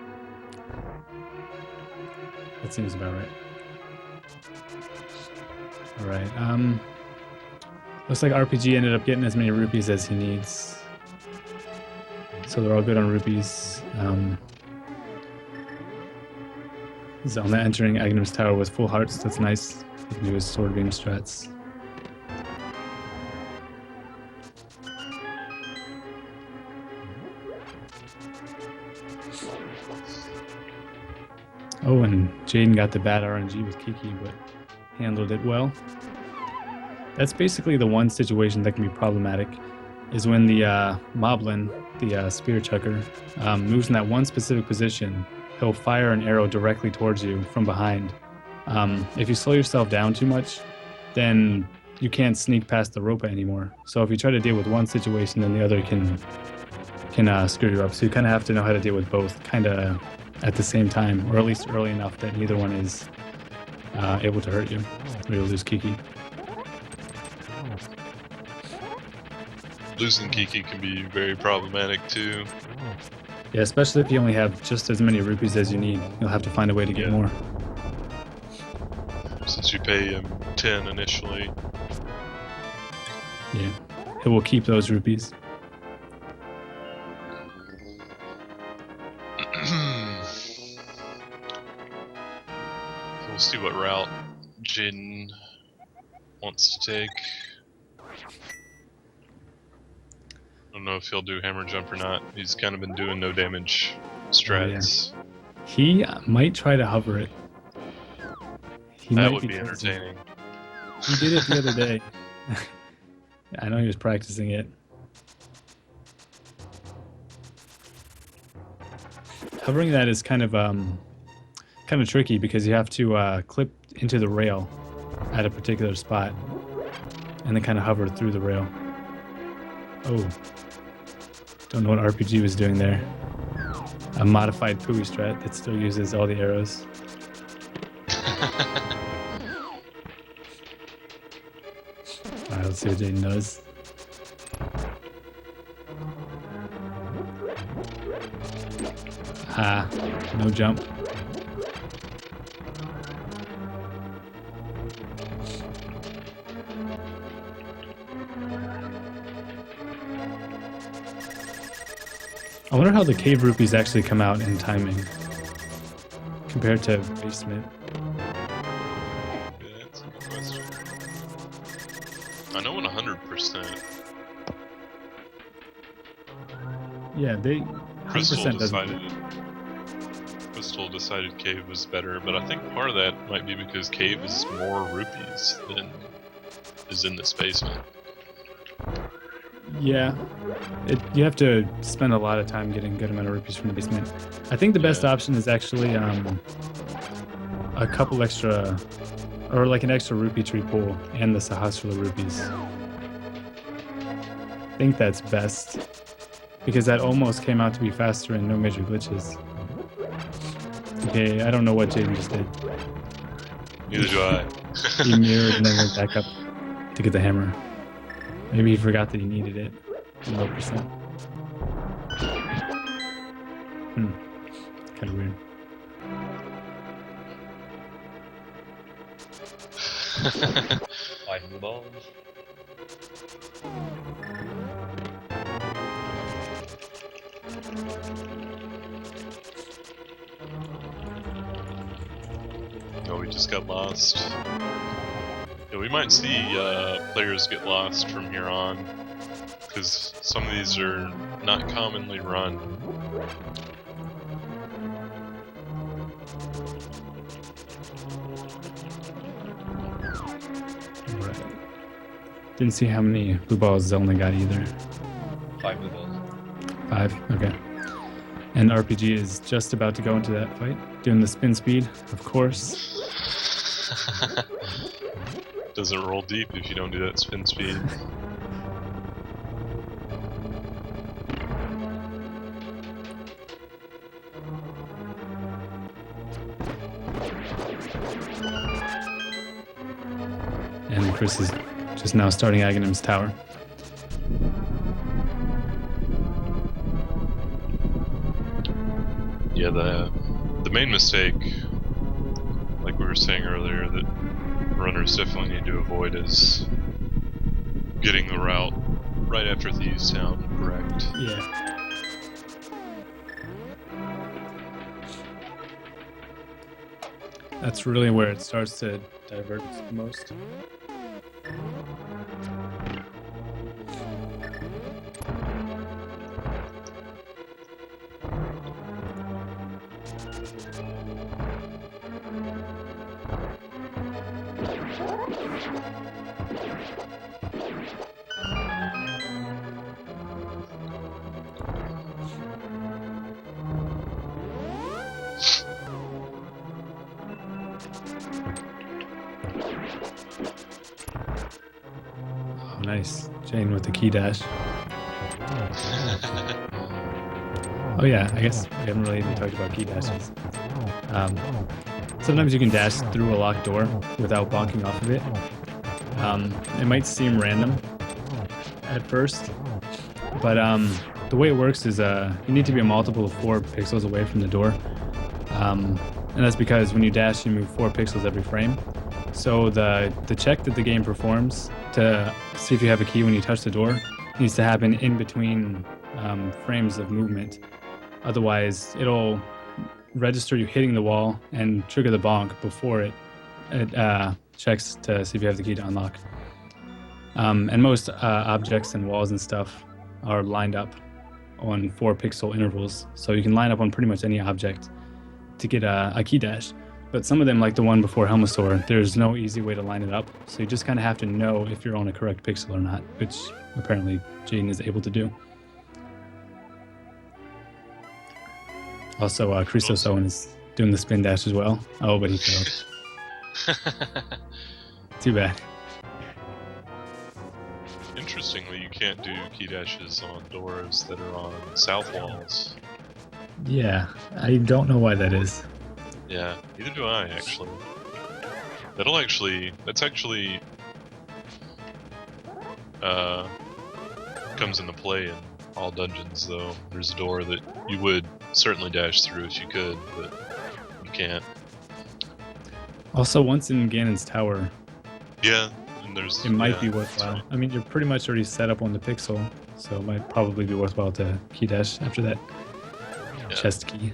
That seems about right. Alright, looks like RPG ended up getting as many rupees as he needs. So they're all good on rupees. Zelda entering Aghanim's tower with full hearts, that's nice. He can do his sword beam strats. Oh, and Jaden got the bad RNG with Kiki, but handled it well. That's basically the one situation that can be problematic, is when the Moblin, the spear chucker, moves in that one specific position. He'll fire an arrow directly towards you from behind. If you slow yourself down too much, then you can't sneak past the rope anymore. So if you try to deal with one situation, then the other can screw you up. So you kind of have to know how to deal with both, kind of at the same time, or at least early enough that neither one is able to hurt you, or you'll lose Kiki. Losing Kiki can be very problematic too. Yeah, especially if you only have just as many rupees as you need. You'll have to find a way to get more. Since you pay him 10 initially. Yeah, it will keep those rupees. We'll see what route Jin wants to take. I don't know if he'll do hammer jump or not. He's kind of been doing no damage strats. Oh, yeah. He might try to hover it. That would be entertaining. He did it the other day. I know he was practicing it. Hovering that is kind of tricky because you have to clip into the rail at a particular spot and then kind of hover through the rail. Oh, don't know what RPG was doing there. A modified Pui strat that still uses all the arrows. Alright, let's see what Jaden does. Ah, no jump. I wonder how the cave rupees actually come out in timing. compared to basement? Yeah, that's a good question. I know 100%. Yeah, they Crystal 100% doesn't. decided Cave was better, but I think part of that might be because Cave is more rupees than is in this basement. Yeah, you have to spend a lot of time getting good amount of rupees from the basement. I think the best Yeah. option is actually a couple extra, or like an extra rupee tree pool and the Sahasrara rupees. I think that's best because that almost came out to be faster and no major glitches. Okay, I don't know what Jaden just did. Neither do I. He mirrored and then went back up to get the hammer. Maybe he forgot that he needed it. 100%. Kind of weird. Five blue balls. No, we just got lost. Yeah, we might see players get lost from here on, because some of these are not commonly run. Right. Didn't see how many blue balls Zelda got either. 5 blue balls. 5, okay. And RPG is just about to go into that fight, doing the spin speed, of course. Doesn't roll deep if you don't do that spin speed. And Chris is just now starting Aghanim's tower. Yeah, the main mistake, like we were saying earlier, that runners definitely need to avoid is getting the route right after Thieves Town correct. Yeah. That's really where it starts to divert the most. Oh, nice. Jane with the key dash. Oh yeah, I guess we haven't really even talked about key dashes. Sometimes you can dash through a locked door without bonking off of it. It might seem random at first, but the way it works is you need to be a multiple of 4 pixels away from the door. And that's because when you dash, you move 4 pixels every frame. So the check that the game performs to see if you have a key when you touch the door needs to happen in between frames of movement. Otherwise, it'll register you hitting the wall and trigger the bonk before it checks to see if you have the key to unlock. And most objects and walls and stuff are lined up on 4 pixel intervals. So you can line up on pretty much any object to get a key dash. But some of them, like the one before Helmasaur, there's no easy way to line it up. So you just kind of have to know if you're on a correct pixel or not, which apparently Jaden is able to do. Also, Christos Owen is doing the spin dash as well. Oh, but he failed. Too bad. Interestingly, you can't do key dashes on doors that are on south walls. Yeah, I don't know why that is. Yeah, neither do I, actually. That's actually comes into play in all dungeons, though. There's a door that you would certainly dash through if you could, but you can't. Also, once in Ganon's tower, Yeah, and there's... it might yeah, be worthwhile. I mean, you're pretty much already set up on the pixel, so it might probably be worthwhile to key dash after that Yeah. chest key.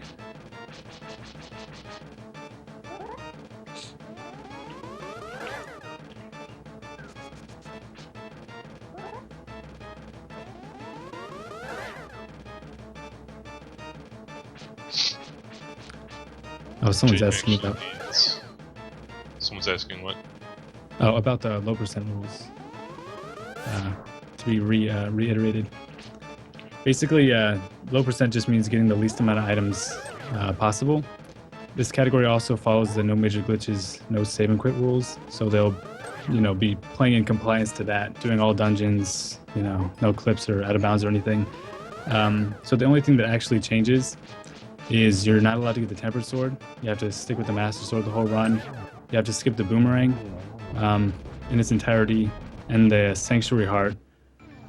Oh, someone's Jaden asking actually about. needs. Someone's asking what? Oh, about the low percent rules. To be reiterated. Basically, low percent just means getting the least amount of items possible. This category also follows the no major glitches, no save and quit rules. So they'll, be playing in compliance to that, doing all dungeons, no clips or out of bounds or anything. So the only thing that actually changes is you're not allowed to get the tempered sword. You have to stick with the master sword the whole run. You have to skip the boomerang in its entirety, and the sanctuary heart,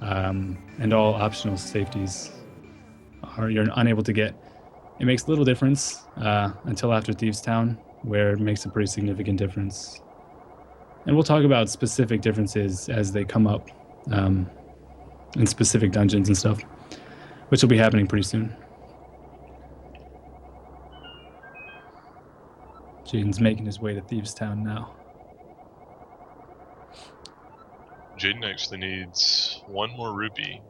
and all optional safeties you're unable to get. It makes little difference until after Thieves Town, where it makes a pretty significant difference. And we'll talk about specific differences as they come up in specific dungeons and stuff, which will be happening pretty soon. Jaden's making his way to Thieves Town now. Jaden actually needs one more rupee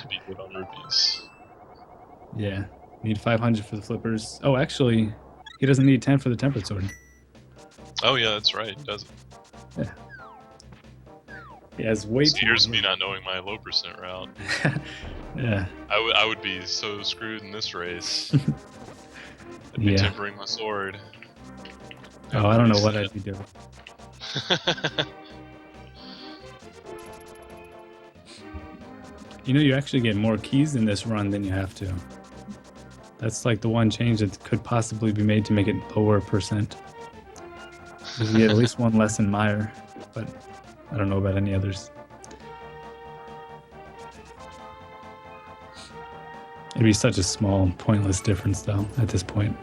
to be good on rupees. Yeah, need 500 for the flippers. Oh, actually, he doesn't need 10 for the tempered sword. Oh yeah, that's right. Does it? Yeah. He has way So too here's many. me not knowing my low percent route. Yeah. I would be so screwed in this race. I'd be Yeah. tempering my sword. Oh, I don't know what I'd be doing. You actually get more keys in this run than you have to. That's like the one change that could possibly be made to make it lower percent. You get at least one less in Meyer, but I don't know about any others. It'd be such a small, pointless difference, though, at this point.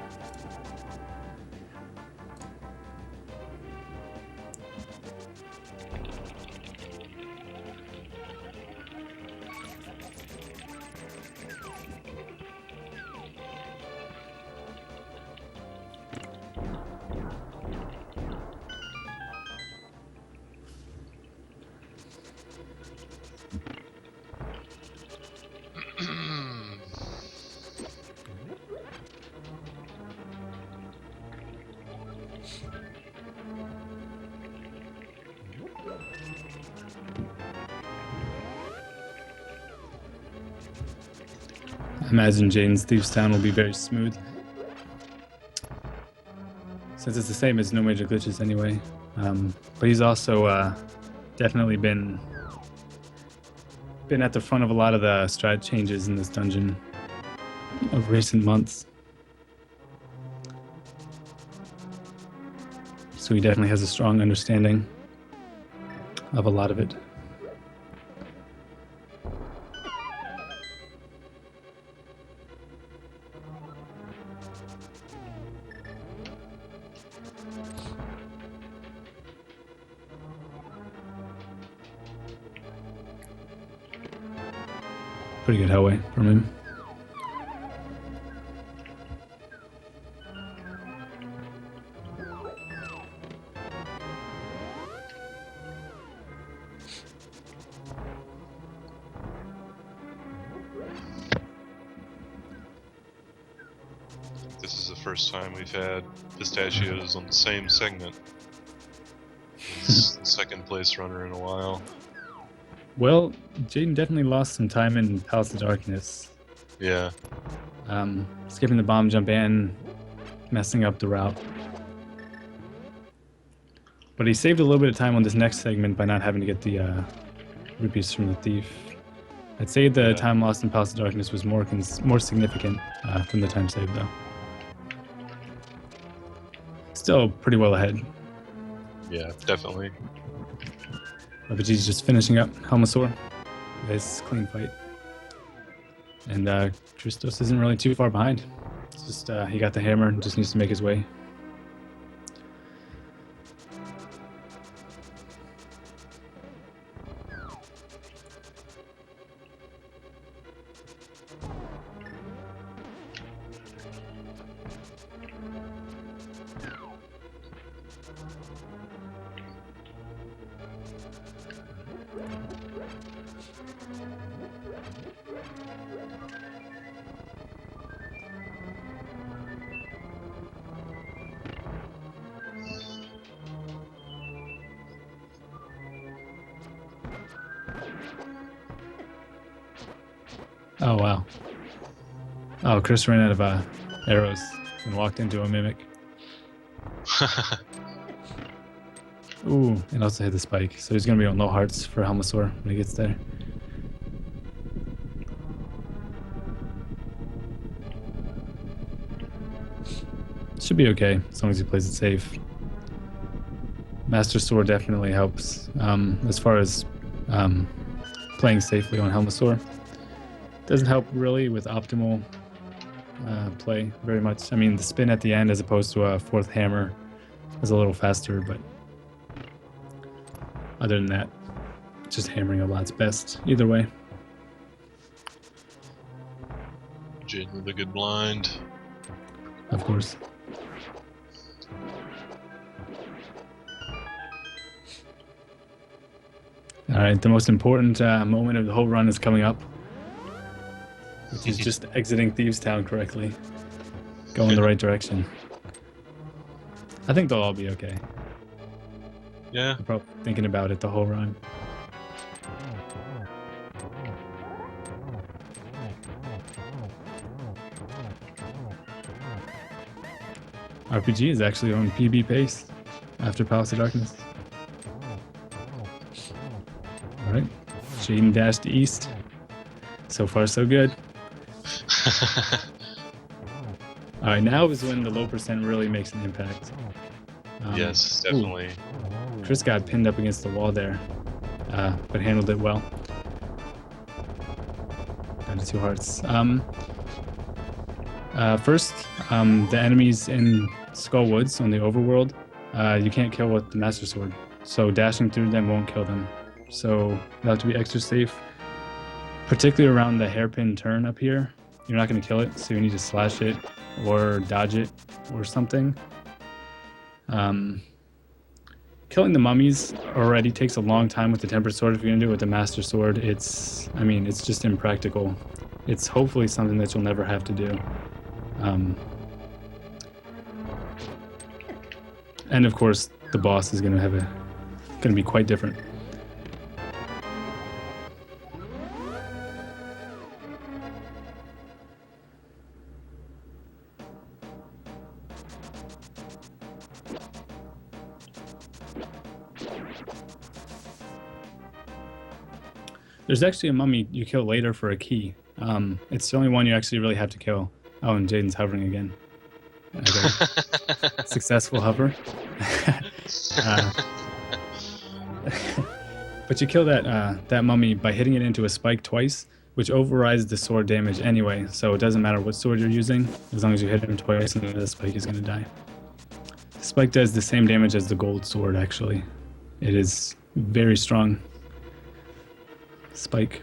I imagine Jaden's Thieves Town will be very smooth, since it's the same as no major glitches anyway. But he's also definitely been at the front of a lot of the strat changes in this dungeon of recent months. So he definitely has a strong understanding of a lot of it. Pretty good hellway from him. This is the first time we've had pistachios on the same segment. He's the second place runner in a while. Well, Jaden definitely lost some time in Palace of Darkness. Yeah. Skipping the bomb jump and messing up the route. But he saved a little bit of time on this next segment by not having to get the rupees from the thief. I'd say the time lost in Palace of Darkness was more significant than the time saved, though. Still pretty well ahead. Yeah, definitely. RPG's just finishing up Helmasaur. Nice clean fight. And Christos isn't really too far behind. It's just he got the hammer and just needs to make his way. Oh wow. Oh, Chris ran out of arrows and walked into a mimic. Ooh, and also hit the spike. So he's gonna be on low hearts for Helmasaur when he gets there. Should be okay as long as he plays it safe. Master Sword definitely helps as far as playing safely on Helmasaur. Doesn't help really with optimal play very much. I mean, the spin at the end as opposed to a fourth hammer is a little faster, but other than that, just hammering a lot's best either way. Jaden with a good blind. Of course. All right, the most important moment of the whole run is coming up, which is just exiting Thieves Town correctly. Go in the right direction. I think they'll all be okay. Yeah. I'm probably thinking about it the whole run. RPG is actually on PB pace after Palace of Darkness. Alright, Jaden dashed east. So far, so good. Alright, now is when the low percent really makes an impact. Yes, ooh, definitely. Chris got pinned up against the wall there, but handled it well. Down to 2 hearts. First, the enemies in Skull Woods on the overworld, you can't kill with the Master Sword. So dashing through them won't kill them. So you have to be extra safe, particularly around the hairpin turn up here. You're not going to kill it, so you need to slash it or dodge it or something. Killing the mummies already takes a long time with the Tempered Sword. If you're going to do it with the Master Sword, it's just impractical. It's hopefully something that you'll never have to do. And of course, the boss is going to be quite different. There's actually a mummy you kill later for a key. It's the only one you actually really have to kill. Oh, and Jaden's hovering again. Okay. Successful hover. But you kill that mummy by hitting it into a spike twice, which overrides the sword damage anyway. So it doesn't matter what sword you're using, as long as you hit him twice, and the spike is going to die. The spike does the same damage as the gold sword, actually. It is very strong spike.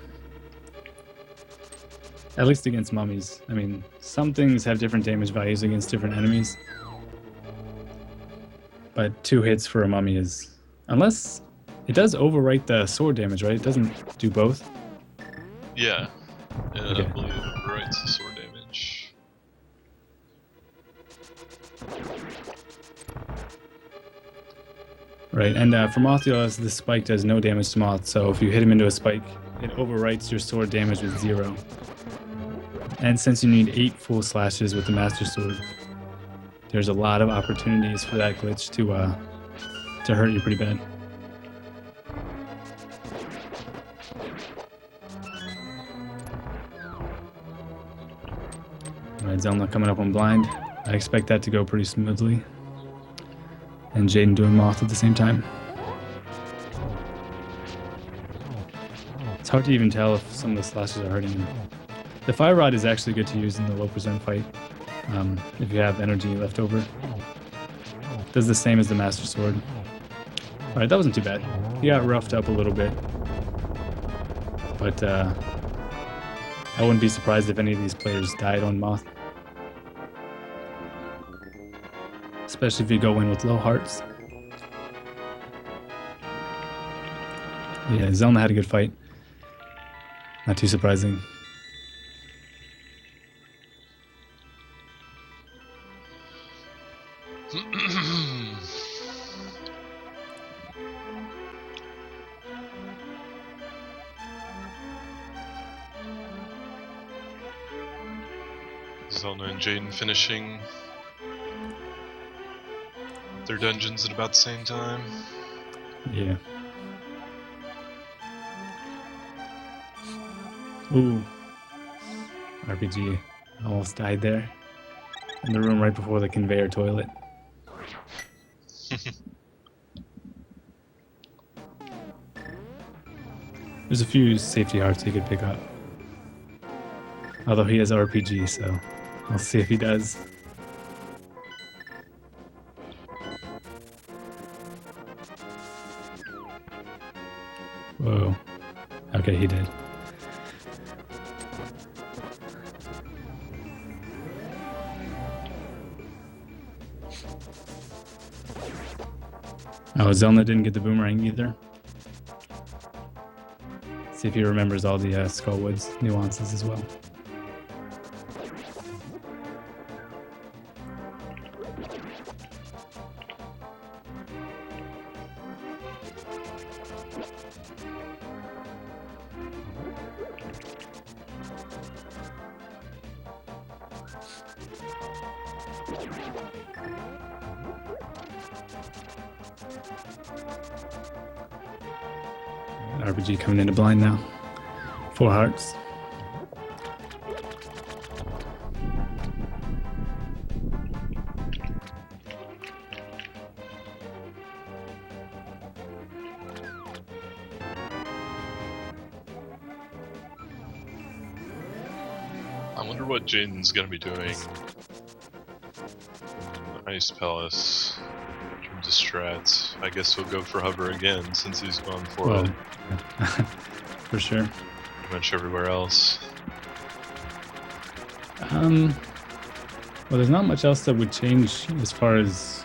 At least against mummies. I mean, some things have different damage values against different enemies. But 2 hits for a mummy is... Unless... It does overwrite the sword damage, right? It doesn't do both? Yeah. Okay. I believe it overwrites the sword damage. Right, and for Mothiolas, the spike does no damage to Moth, so if you hit him into a spike, it overwrites your sword damage with 0. And since you need 8 full slashes with the Master Sword, there's a lot of opportunities for that glitch to hurt you pretty bad. Alright, Zelda coming up on blind. I expect that to go pretty smoothly. And Jaden doing Moth at the same time. It's hard to even tell if some of the slashes are hurting him. The Fire Rod is actually good to use in the low percent fight, if you have energy left over. Does the same as the Master Sword. Alright, that wasn't too bad. He got roughed up a little bit. But I wouldn't be surprised if any of these players died on Moth. Especially if you go in with low hearts. Yeah, Zelda had a good fight. Not too surprising. Zelda and Jaden finishing their dungeons at about the same time. Yeah. Ooh. RPG almost died there. In the room right before the conveyor toilet. There's a few safety hearts he could pick up. Although he has RPG, so I'll see if he does. Whoa. Okay, he did. Oh, Zelda didn't get the boomerang either. See if he remembers all the Skullwoods nuances as well. RPG coming into blind now. 4 hearts. I wonder what Jaden's gonna be doing. Ice Palace. In terms of strats. I guess he'll go for hover again since he's gone for it For sure. pretty much everywhere else. Well, there's not much else that would change as far as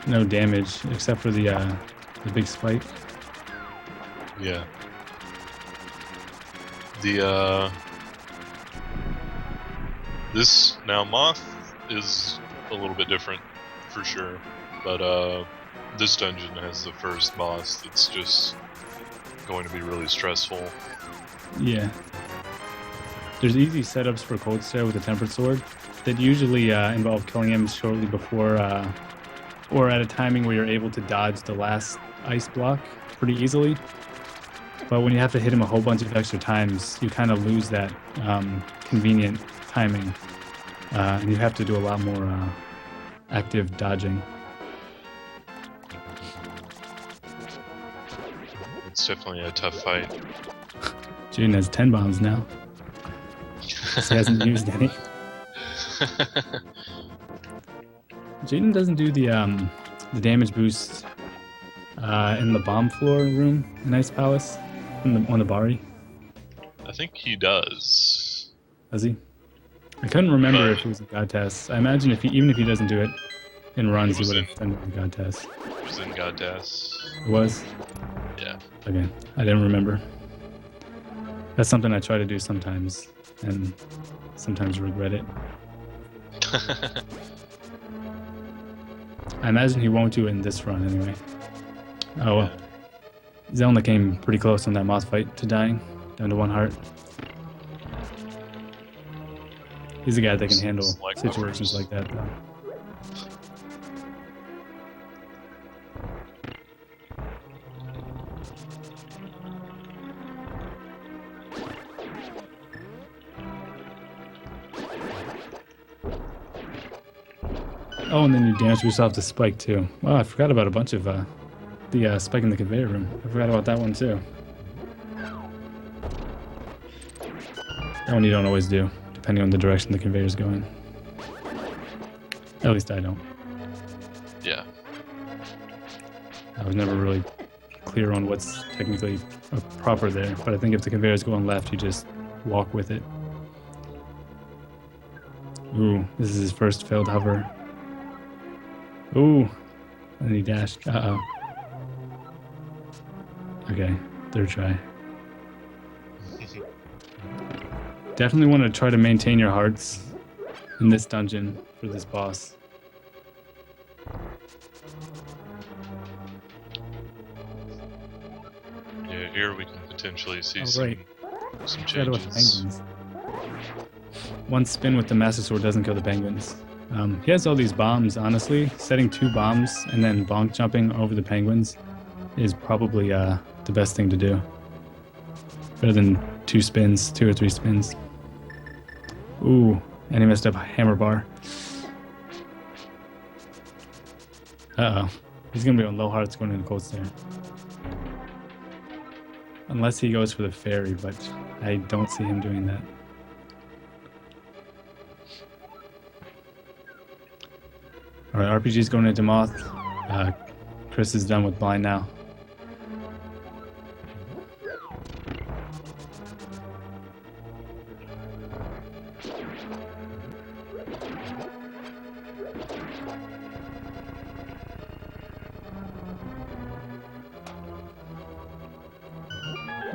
no damage, except for the big spike. Yeah. The this now Moth is a little bit different for sure, but this dungeon has the first boss that's just going to be really stressful. Yeah. There's easy setups for Cold Stare with the Tempered Sword that usually involve killing him shortly before, or at a timing where you're able to dodge the last ice block pretty easily. But when you have to hit him a whole bunch of extra times, you kind of lose that convenient timing, and you have to do a lot more active dodging. It's definitely a tough fight. June has 10 bombs now. He hasn't used any. Jaden doesn't do the damage boost in the bomb floor room in Ice Palace on the Bari. I think he does. Does he? I couldn't remember But- if it was a god test. I imagine even if he doesn't do it in runs, It he was would have done it in god test. It was in Goddas. It was? Yeah. Okay, I didn't remember. That's something I try to do sometimes, and sometimes regret it. I imagine he won't do it in this run anyway. Oh well. Zelda came pretty close on that moth fight to dying, down to 1 heart. He's a guy that can handle Select situations buffers. like that, though. Oh, and then you damage yourself to spike too. Wow, I forgot about a bunch of the spike in the conveyor room. I forgot about that one too. That one you don't always do, depending on the direction the conveyor is going. At least I don't. Yeah. I was never really clear on what's technically proper there, but I think if the conveyor is going left, you just walk with it. Ooh, this is his first failed hover. Ooh, and he dashed. Uh-oh. Okay, third try. Definitely want to try to maintain your hearts in this dungeon for this boss. Yeah, here we can potentially see Oh, some, right. some Forgot about the changes. penguins. one spin with the Master Sword doesn't kill the penguins. He has all these bombs, honestly. Setting 2 bombs and then bonk jumping over the penguins is probably the best thing to do. Better than 2 spins, 2 or 3 spins. Ooh, and he messed up hammer bar. Uh-oh. He's going to be on low hearts going into cold stare. Unless he goes for the fairy, but I don't see him doing that. Alright, RPG's going into Moth. Chris is done with blind now.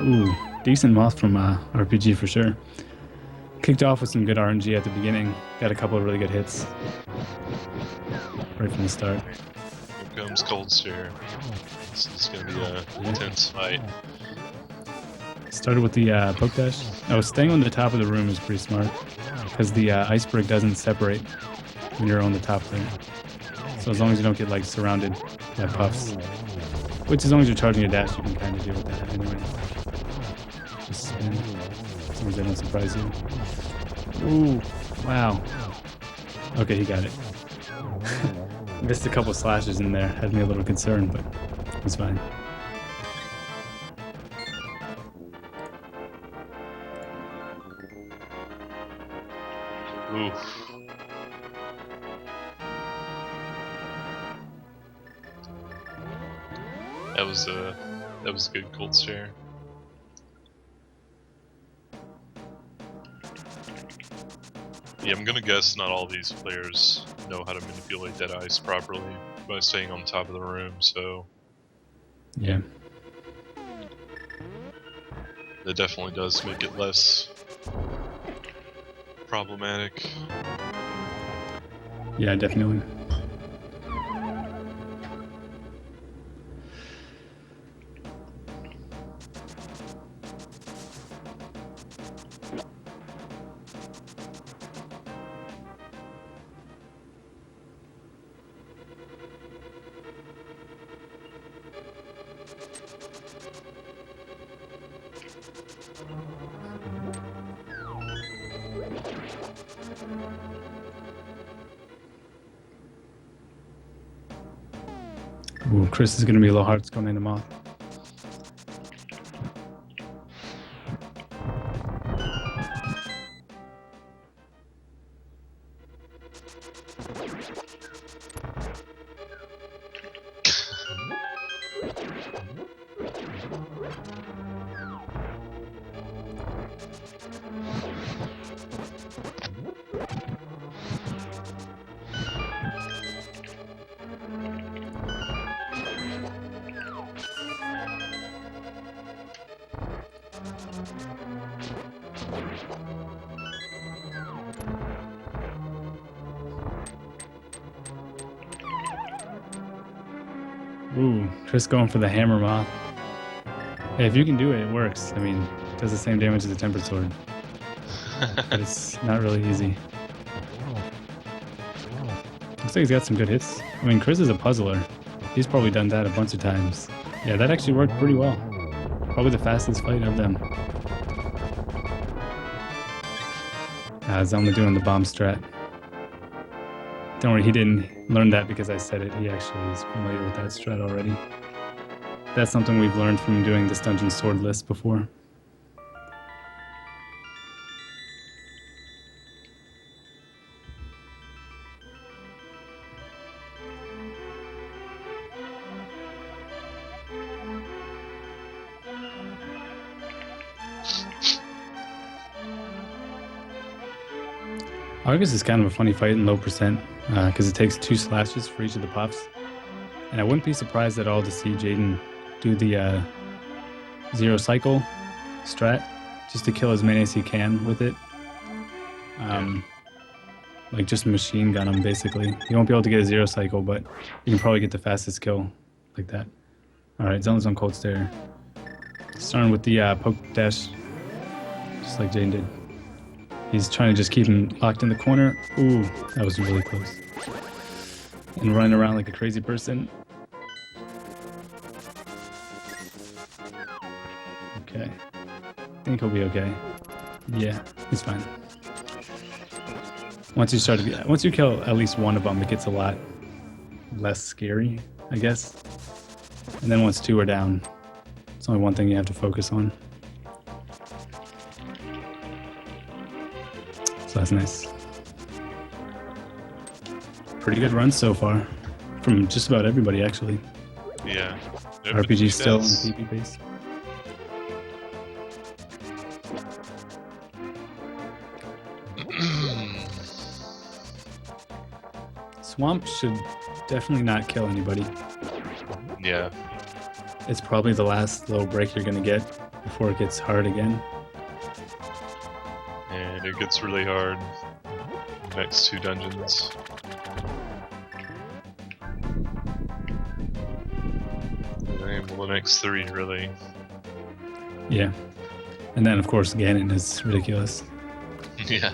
Ooh, decent Moth from RPG for sure. Kicked off with some good RNG at the beginning. Got a couple of really good hits. Right from the start. Here comes Cold Stare. This is going to be an intense fight. Started with the poke dash. Oh, staying on the top of the room is pretty smart. Because the iceberg doesn't separate when you're on the top there. So as long as you don't get like surrounded by puffs. Which as long as you're charging your dash, you can kind of deal with that anyway. Just spin. As long as they don't surprise you. Ooh, wow. Okay, he got it. Missed a couple slashes in there. Had me a little concerned, but it was fine. Ooh. That was a good Cold Stare. Yeah, I'm gonna guess not all these players know how to manipulate that ice properly by staying on top of the room, so Yeah. that definitely does make it less problematic. Yeah, definitely. Ooh, Chris is going to be low hearts going into Moth. Ooh, Chris going for the hammer Moth. Hey, if you can do it, it works. I mean, it does the same damage as a tempered sword. But it's not really easy. Looks like he's got some good hits. I mean, Chris is a puzzler. He's probably done that a bunch of times. Yeah, that actually worked pretty well. Probably the fastest fight of them. Zelda doing the bomb strat. Don't worry, he didn't learn that because I said it. He actually is familiar with that strat already. That's something we've learned from doing this dungeon sword list before. Argus is kind of a funny fight in low percent because it takes 2 slashes for each of the puffs. And I wouldn't be surprised at all to see Jaden do the 0 cycle strat just to kill as many as he can with it. Like just machine gun him basically. He won't be able to get a 0 cycle, but you can probably get the fastest kill like that. Alright, Zelda's on cold stare. Starting with the poke dash, just like Jaden did. He's trying to just keep him locked in the corner. Ooh, that was really close. And running around like a crazy person. Okay. I think he'll be okay. Yeah, he's fine. Once you kill at least one of them, it gets a lot less scary, I guess. And then once two are down, it's only one thing you have to focus on. So that's nice. Pretty good run so far from just about everybody, actually. Yeah. RPG still and PvP based. Swamp should definitely not kill anybody. Yeah. It's probably the last little break you're gonna get before it gets hard again. And it gets really hard. Next 2 dungeons. And well, the next 3, really. Yeah. And then, of course, Ganon is ridiculous. Yeah.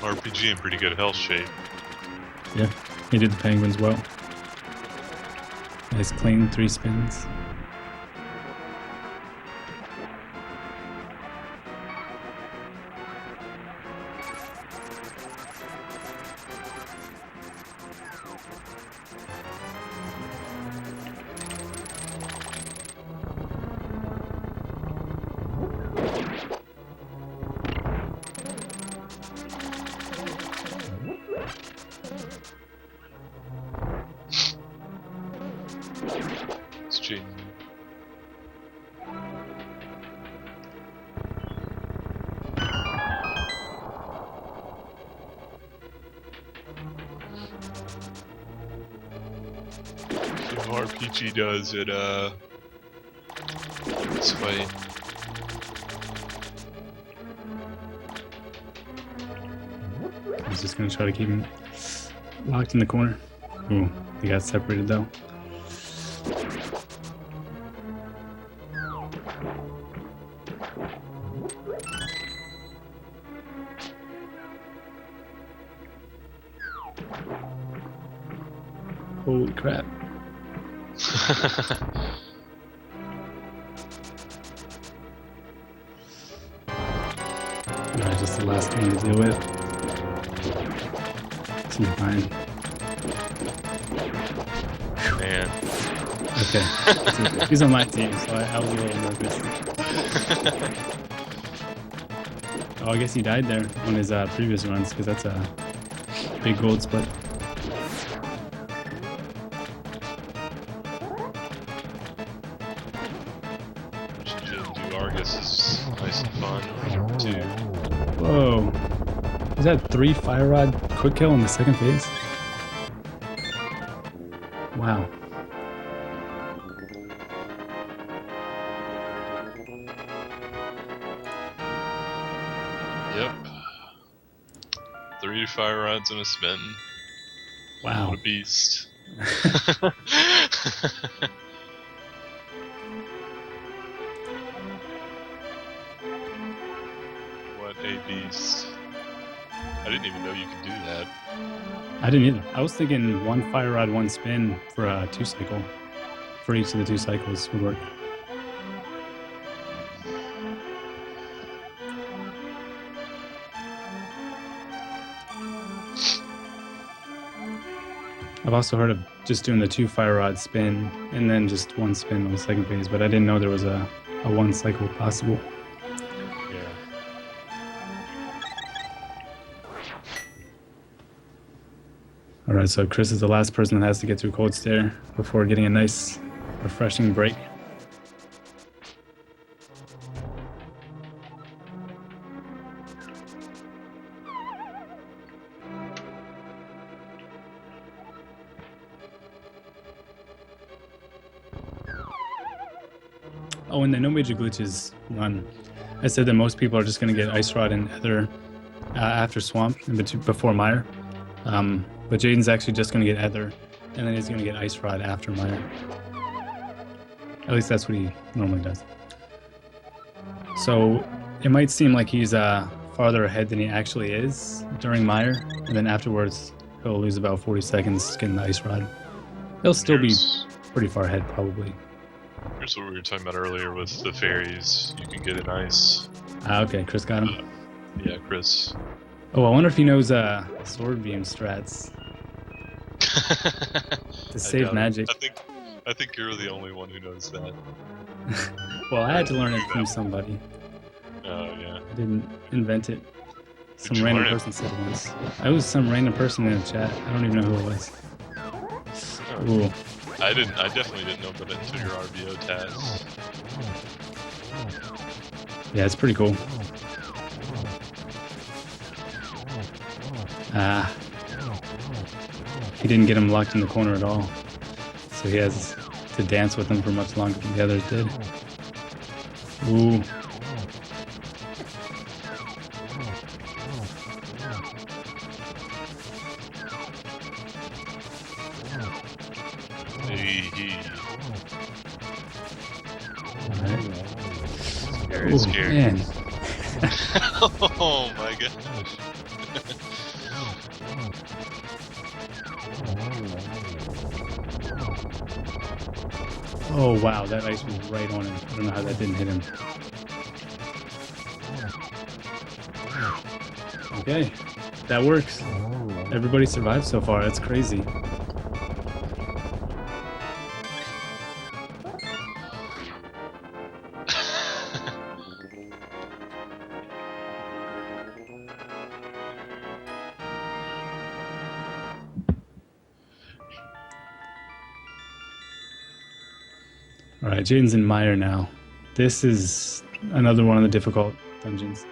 RPG in pretty good health shape. Yeah, he did the penguins well. Nice clean 3 spins. It's cheap. RPG does it this way. He's just gonna try to keep him locked in the corner. Ooh, they got separated though. Holy crap. Alright, just the last one to deal with. Seems fine. Man. Okay. He's on my team, so I was a little nervous. Oh, I guess he died there on his previous runs, because that's a big gold split. Argus is nice and fun too. Whoa. Is that 3 Fire Rod quick kill in the second phase? Wow. Yep. 3 fire rods and a spin. Wow. What a beast. What a beast. I didn't even know you could do that. I didn't either. I was thinking 1 Fire Rod, 1 spin for a 2 cycle. For each of the 2 cycles would work. I've also heard of just doing the 2 Fire Rod spin and then just 1 spin on the second phase, but I didn't know there was a 1 cycle possible. Yeah. Alright, so Chris is the last person that has to get through Cold Stare before getting a nice, refreshing break. Oh, and the no major glitches run. I said that most people are just going to get Ice Rod and Ether after Swamp and before Mire. But Jaden's actually just going to get Ether, and then he's going to get Ice Rod after Mire. At least that's what he normally does. So it might seem like he's farther ahead than he actually is during Mire, and then afterwards he'll lose about 40 seconds getting the Ice Rod. He'll still be pretty far ahead, probably. Here's what we were talking about earlier with the fairies. You can get an ice. Okay, Chris got him. Yeah, Chris. Oh, I wonder if he knows Sword Beam strats to save magic. I think you're the only one who knows that. Well, I had to learn it from somebody. Oh, yeah. I didn't invent it. Some you random learn it? person said it once. I was some random person in the chat. I don't even know who it was. Ooh. I definitely didn't know about it until your RBO task. Yeah, it's pretty cool. He didn't get him locked in the corner at all. So he has to dance with him for much longer than the others did. Ooh. Scary, Ooh, scary. man. Oh my gosh. Oh wow, that ice was right on him. I don't know how that didn't hit him. Okay, that works. Everybody survived so far. That's crazy. All right, Jaden's in Mire now. This is another one of the difficult dungeons.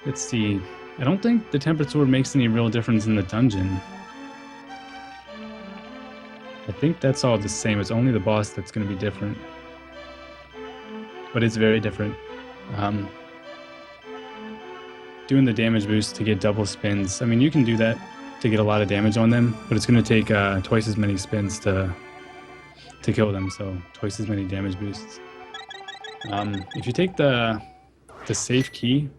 Let's see. I don't think the Tempered Sword makes any real difference in the dungeon. I think that's all the same. It's only the boss that's going to be different. But it's very different. Doing the damage boost to get double spins. I mean, you can do that to get a lot of damage on them, but it's going to take twice as many spins to kill them, so twice as many damage boosts. If you take the safe key,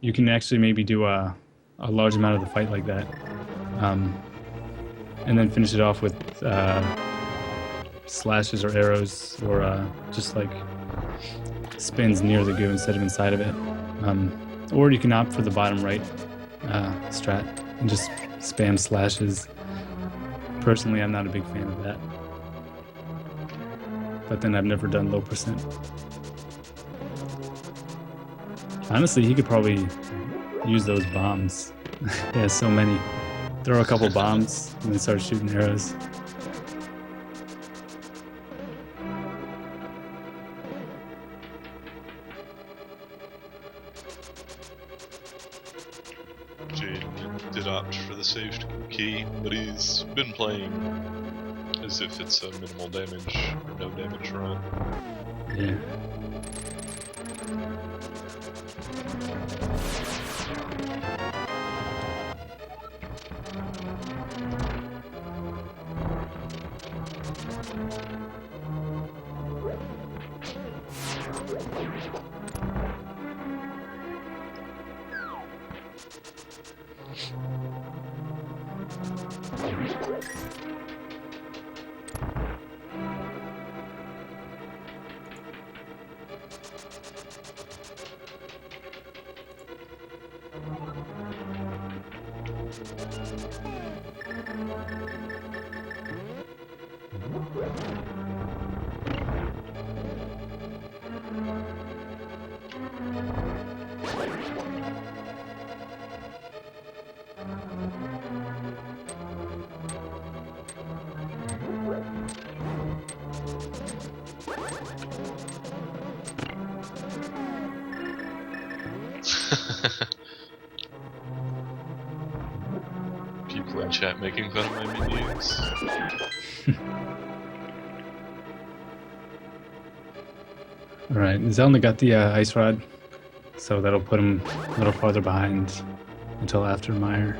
you can actually maybe do a large amount of the fight like that, and then finish it off with slashes or arrows, or just like spins near the goo instead of inside of it. Or you can opt for the bottom right strat and just spam slashes. Personally, I'm not a big fan of that. But then I've never done low percent. Honestly, he could probably use those bombs. He has so many. Throw a couple bombs and then start shooting arrows. Jaden did opt for the safe key, but he's been playing as if it's a minimal damage or no damage run. Yeah. People in chat making fun of my menus. All right, Zelda got the ice rod, so that'll put him a little farther behind until after Meyer.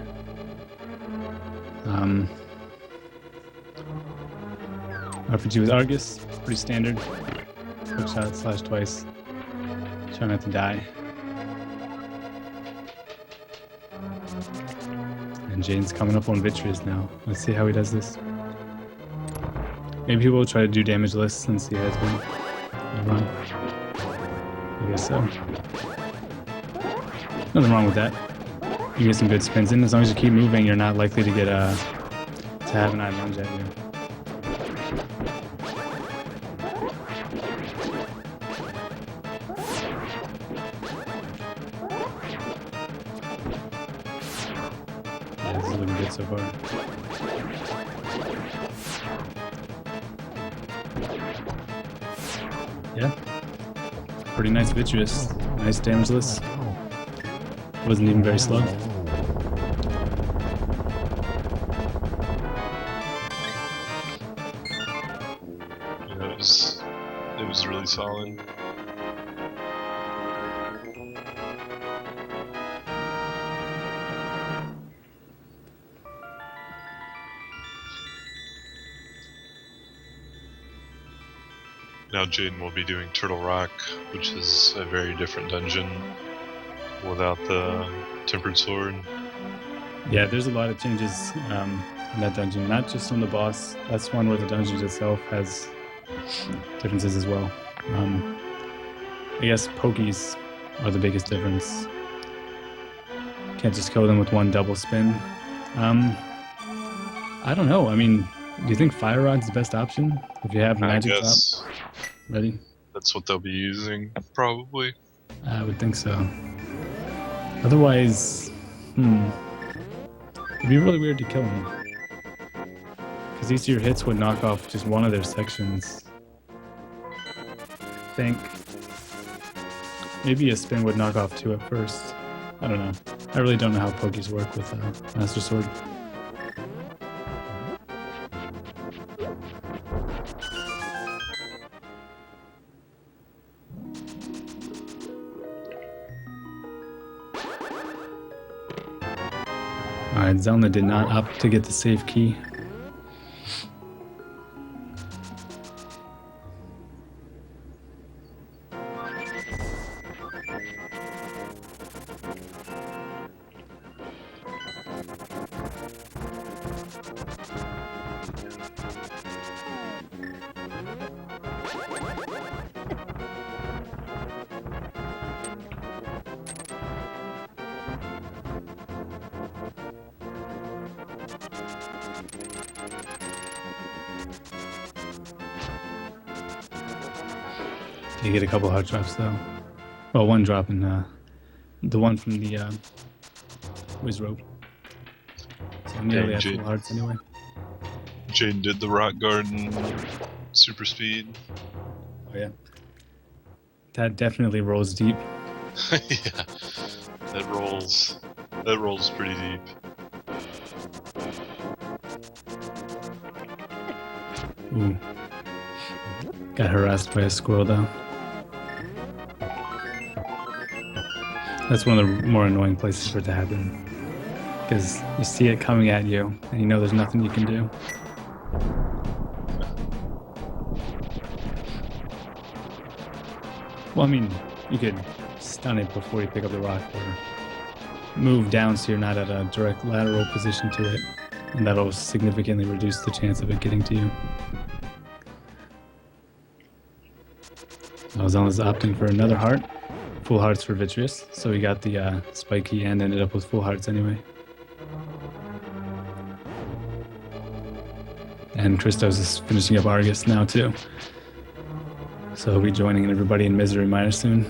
RPG with Argus, pretty standard. Quick shot, slash twice. Try not to die. And Jane's coming up on Vitreous now. Let's see how he does this. Maybe he will try to do damage less since he has been. Wrong. I guess so. Nothing wrong with that. You get some good spins in. As long as you keep moving, you're not likely to get to have an eye lunge at you. Yeah, this is looking good so far. Yeah. Pretty nice Vitreous. Nice damageless. Wasn't even very slow. Yeah, it was really solid. Now Jaden will be doing Turtle Rock, which is a very different dungeon without the Tempered Sword. Yeah, there's a lot of changes in that dungeon. Not just on the boss. That's one where the dungeon itself has differences as well. I guess pokies are the biggest difference. Can't just kill them with one double spin. I don't know. I mean, do you think Fire Rod's the best option if you have Magic I Drop guess ready? that's what they'll be using, probably. I would think so. Otherwise, it'd be really weird to kill him. Because each of your hits would knock off just one of their sections. I think maybe a spin would knock off two at first. I don't know. I really don't know how pokies work with Master Sword. Alright, Zelda did not opt to get the safe key. You get a couple hard drops though. Well, one drop in the one from the Wiz Rope. So nearly at full hearts anyway. Jaden did the Rock Garden super speed. Oh yeah. That definitely rolls deep. Yeah, that rolls pretty deep. Ooh. Got harassed by a squirrel though. That's one of the more annoying places for it to happen. Because you see it coming at you, and you know there's nothing you can do. Well, I mean, you could stun it before you pick up the rock, or move down so you're not at a direct lateral position to it, and that'll significantly reduce the chance of it getting to you. Zelda's opting for another heart. Full hearts for Vitreous, so we got the spike key and ended up with full hearts anyway. And Christos is finishing up Argus now too. So he'll be joining everybody in Misery Mire soon.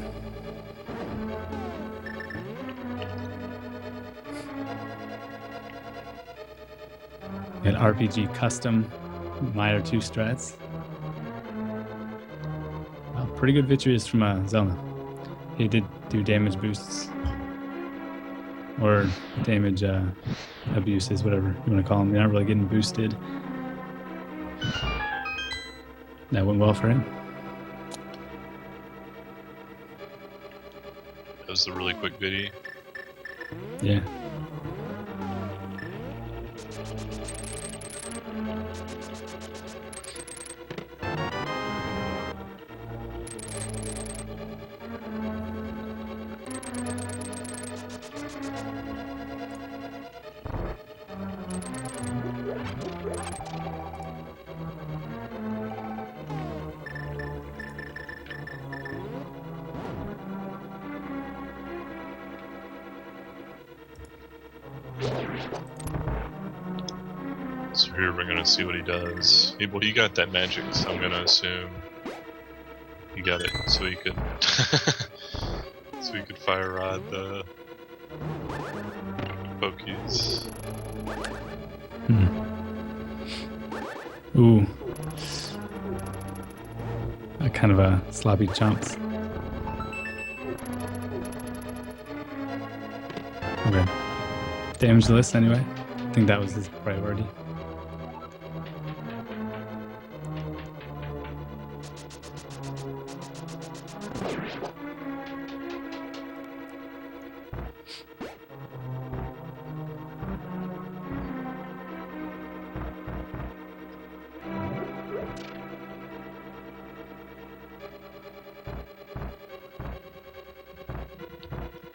And RPG custom Mire 2 strats. Pretty good Vitreous from Zelda. He did do damage boosts. Or damage abuses, whatever you want to call them. They're not really getting boosted. That went well for him. does the really quick biddy. Yeah. So here we're gonna see what he does. Well, he got that magic, so I'm gonna assume he got it so he could so he could fire rod the pokies. Ooh. A kind of a sloppy chomps. Okay. Damage the list anyway. I think that was his priority.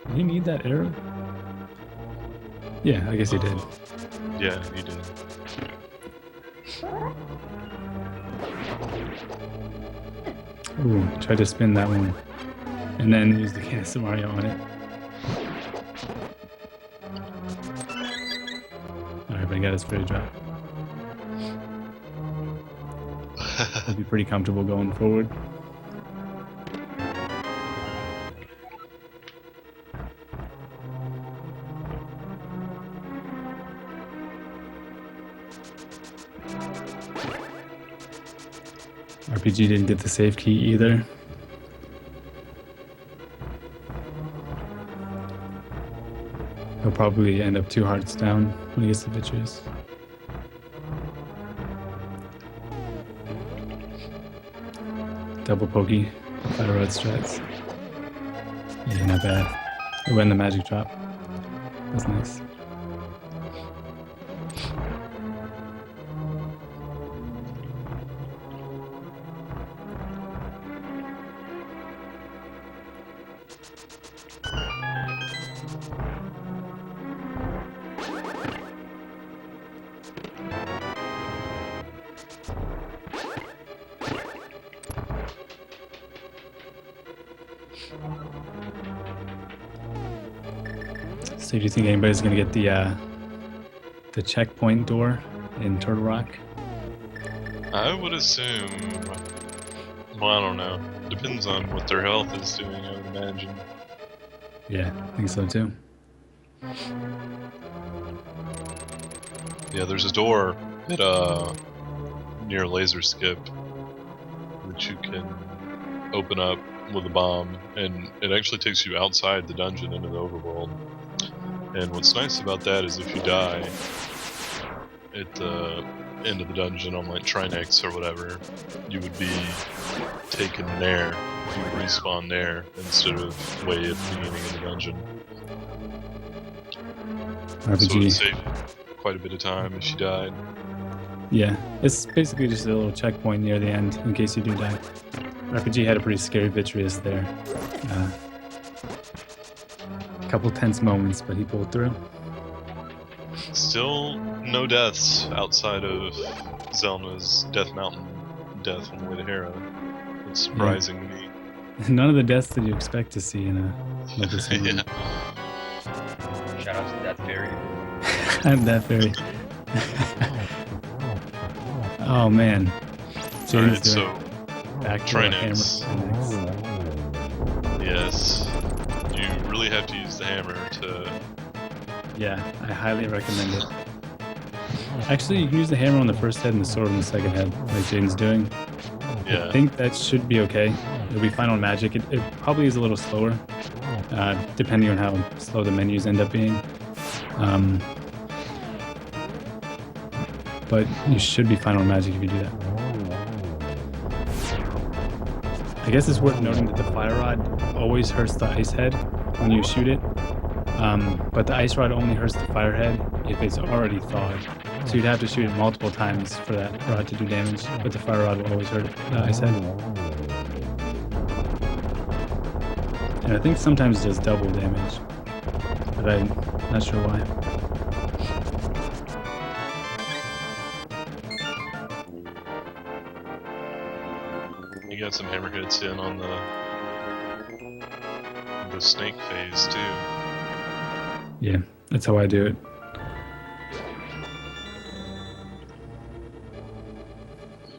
Did he need that arrow? Yeah, I guess he did. Yeah, he did. Ooh, tried to spin that one. And then use the Cancer Mario on it. Alright, but he got his fairy drop. He'll be pretty comfortable going forward. RPG didn't get the save key either. He'll probably end up 2 hearts down when he gets the Vitreous. Double pokey, fire rod strats. Yeah, not bad. It went the magic drop. That's nice. So do you think anybody's gonna get the checkpoint door in Turtle Rock? I would assume. Well, I don't know. Depends on what their health is doing, I would imagine. Yeah, I think so too. Yeah, there's a door at near Laser Skip, which you can open up with a bomb, and it actually takes you outside the dungeon into the overworld. And what's nice about that is if you die at the end of the dungeon on like Trinex or whatever, you would be taken there. You would respawn there instead of way at the beginning of the dungeon. So it would RPG. save quite a bit of time if you died. Yeah, it's basically just a little checkpoint near the end in case you do die. RPG had a pretty scary Vitreous there. A couple tense moments, but he pulled through. Still no deaths outside of Zelma's Death Mountain death on the way to Hera. It's surprising to me. None of the deaths that you expect to see in a like this one. Yeah. Shout out to that fairy. I'm that very. Oh man. Alright, James so back to the hammer. Trinex. Yes. You really have to use the hammer to. Yeah, I highly recommend it. Actually, you can use the hammer on the first head and the sword on the second head, like Jaden's doing. I Yeah. think that should be okay. It'll be fine on magic. It probably is a little slower, depending on how slow the menus end up being. But you should be fine on magic if you do that. I guess it's worth noting that the fire rod always hurts the ice head, when you shoot it. But the ice rod only hurts the fire head if it's already thawed. So you'd have to shoot it multiple times for that rod to do damage, but the fire rod will always hurt the ice head. And I think sometimes it does double damage, but I'm not sure why. You got some hammerheads in on the snake phase too. Yeah, that's how I do it.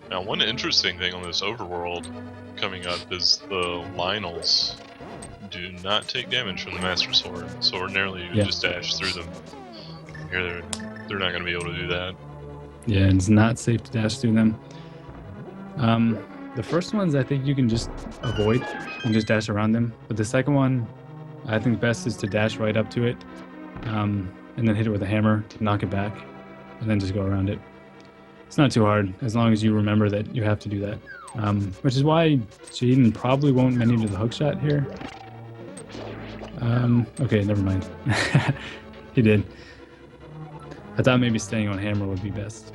Now, one interesting thing on this overworld coming up is the Lionels do not take damage from the Master Sword. So ordinarily you would just dash through them. Here they're not going to be able to do that. Yeah, it's not safe to dash through them. The first ones I think you can just avoid and just dash around them. But the second one, I think best is to dash right up to it, and then hit it with a hammer to knock it back, and then just go around it. It's not too hard, as long as you remember that you have to do that. Which is why Jaden probably won't menu to the hookshot here. Okay, never mind. He did. I thought maybe staying on hammer would be best.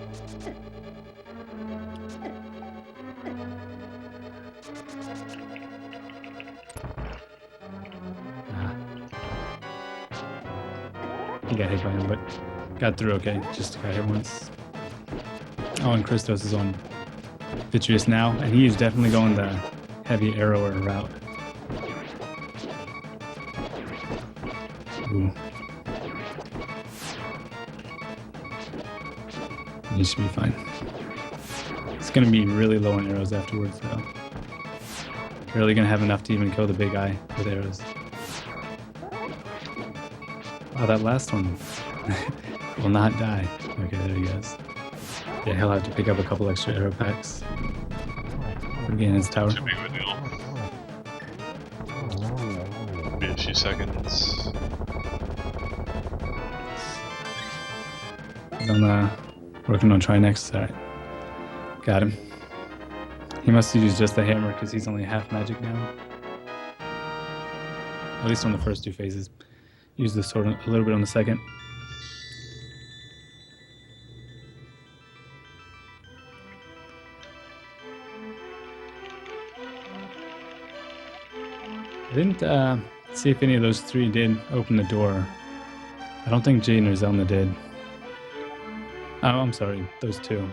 He got hit by him, but got through okay. Just got hit once. Oh, and Christos is on Vitreous now, and he is definitely going the heavy arrower route. Ooh. He should be fine. It's gonna be really low on arrows afterwards, though. Barely gonna have enough to even kill the big guy with arrows. Oh, that last one will not die. Okay, there he goes. Yeah, he'll have to pick up a couple extra arrow packs for getting his tower. Too big of a deal. Be a few seconds. I'm working on try next. Alright. Got him. He must use just the hammer because he's only half magic now. At least on the first two phases. Use the sword a little bit on the second. I didn't see if any of those three did open the door. I don't think Jaden or Zelda did. Oh, I'm sorry, those two.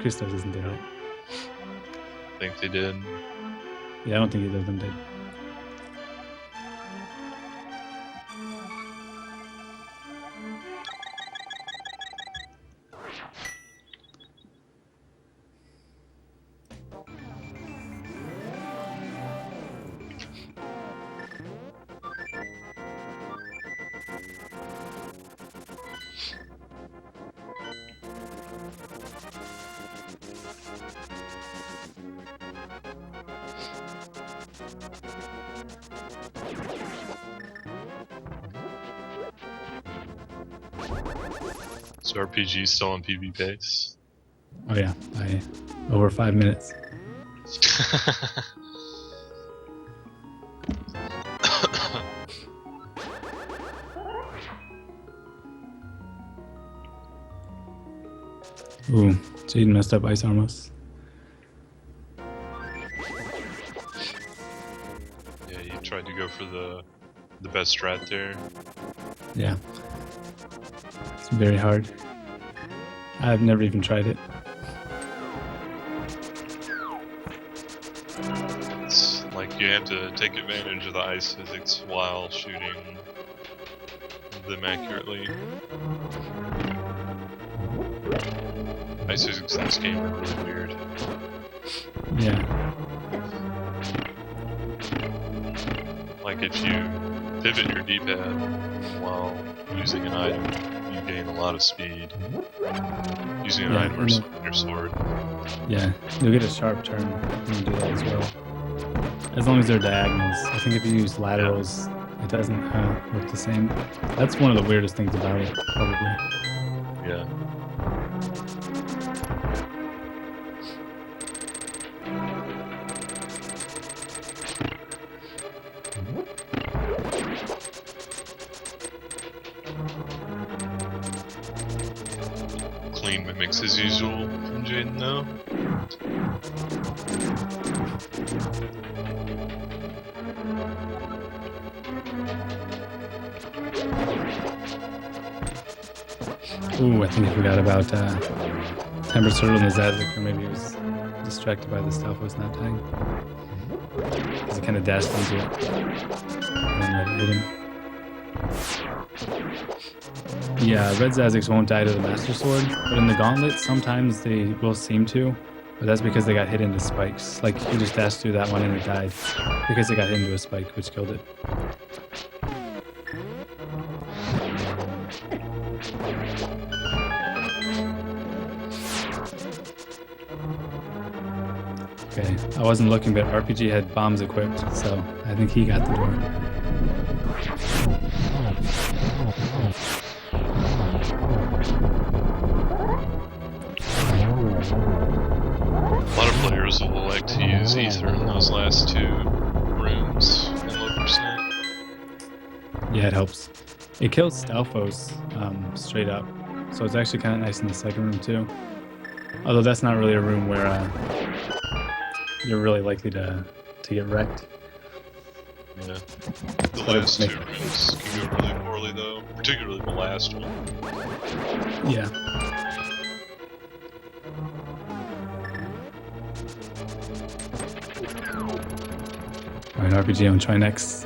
Christos isn't there, right? I think they did. Yeah, I don't think either of them did. So RPG still on PB pace. Oh yeah, over 5 minutes. Ooh, Jaden messed up Ice Armos. Yeah, you tried to go for the best strat there. Yeah. It's very hard. I've never even tried it. It's like you have to take advantage of the ice physics while shooting them accurately. Ice physics in this game are really weird. Yeah. Like if you pivot your D-pad while using an item, you gain a lot of speed. Using an item or swinging your sword. Yeah, you'll get a sharp turn when you do that as well. As long as they're diagonals. I think if you use laterals, it doesn't work the same. That's one of the weirdest things about it, probably. Yeah. mimics as usual from Jaden though. Ooh, I think I forgot about Temper Turtle and the Zazik, or maybe he was distracted by the Stalfos not dying. Because he kind of dashed into it. And then let it hit him. Yeah, Red Zaziks won't die to the Master Sword, but in the Gauntlet, sometimes they will seem to. But that's because they got hit into spikes. Like, he just dashed through that one and it died. Because it got hit into a spike, which killed it. Okay, I wasn't looking, but RPG had bombs equipped, so I think he got the door. A lot of players will elect to use Ether in those last two rooms in low percent. Yeah, it helps. It kills Stalfos straight up, so it's actually kind of nice in the second room too. Although that's not really a room where you're really likely to get wrecked. Yeah. The last two rooms can go really poorly though, particularly the last one. Yeah. Alright, RPG on Trinex.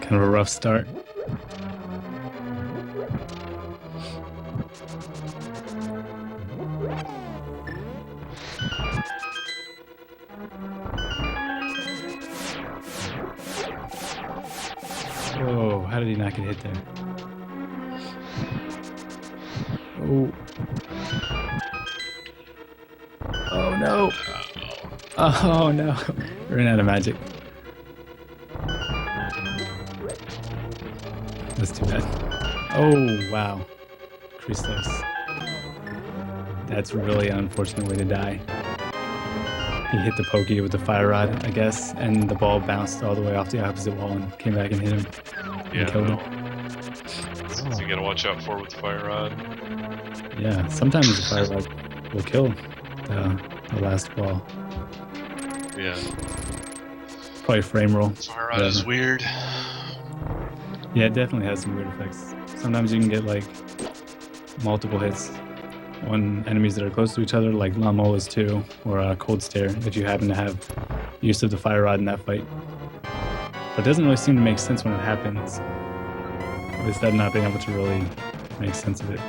Kind of a rough start. Oh, how did he not get hit there? Oh. Oh no. Oh no. Ran out of magic. That's too bad. Oh, wow. Christos. That's really an unfortunate way to die. He hit the pokey with the fire rod, I guess, and the ball bounced all the way off the opposite wall and came back and hit him. Yeah, killed him. So you gotta watch out for with the fire rod. Yeah, sometimes the fire rod will kill the last ball. Yeah. Probably frame roll. Fire rod is weird. Yeah, it definitely has some weird effects. Sometimes you can get like multiple hits on enemies that are close to each other, like Lamolas 2 or Cold Stare, if you happen to have use of the fire rod in that fight. But it doesn't really seem to make sense when it happens. At least I've not been able to really make sense of it.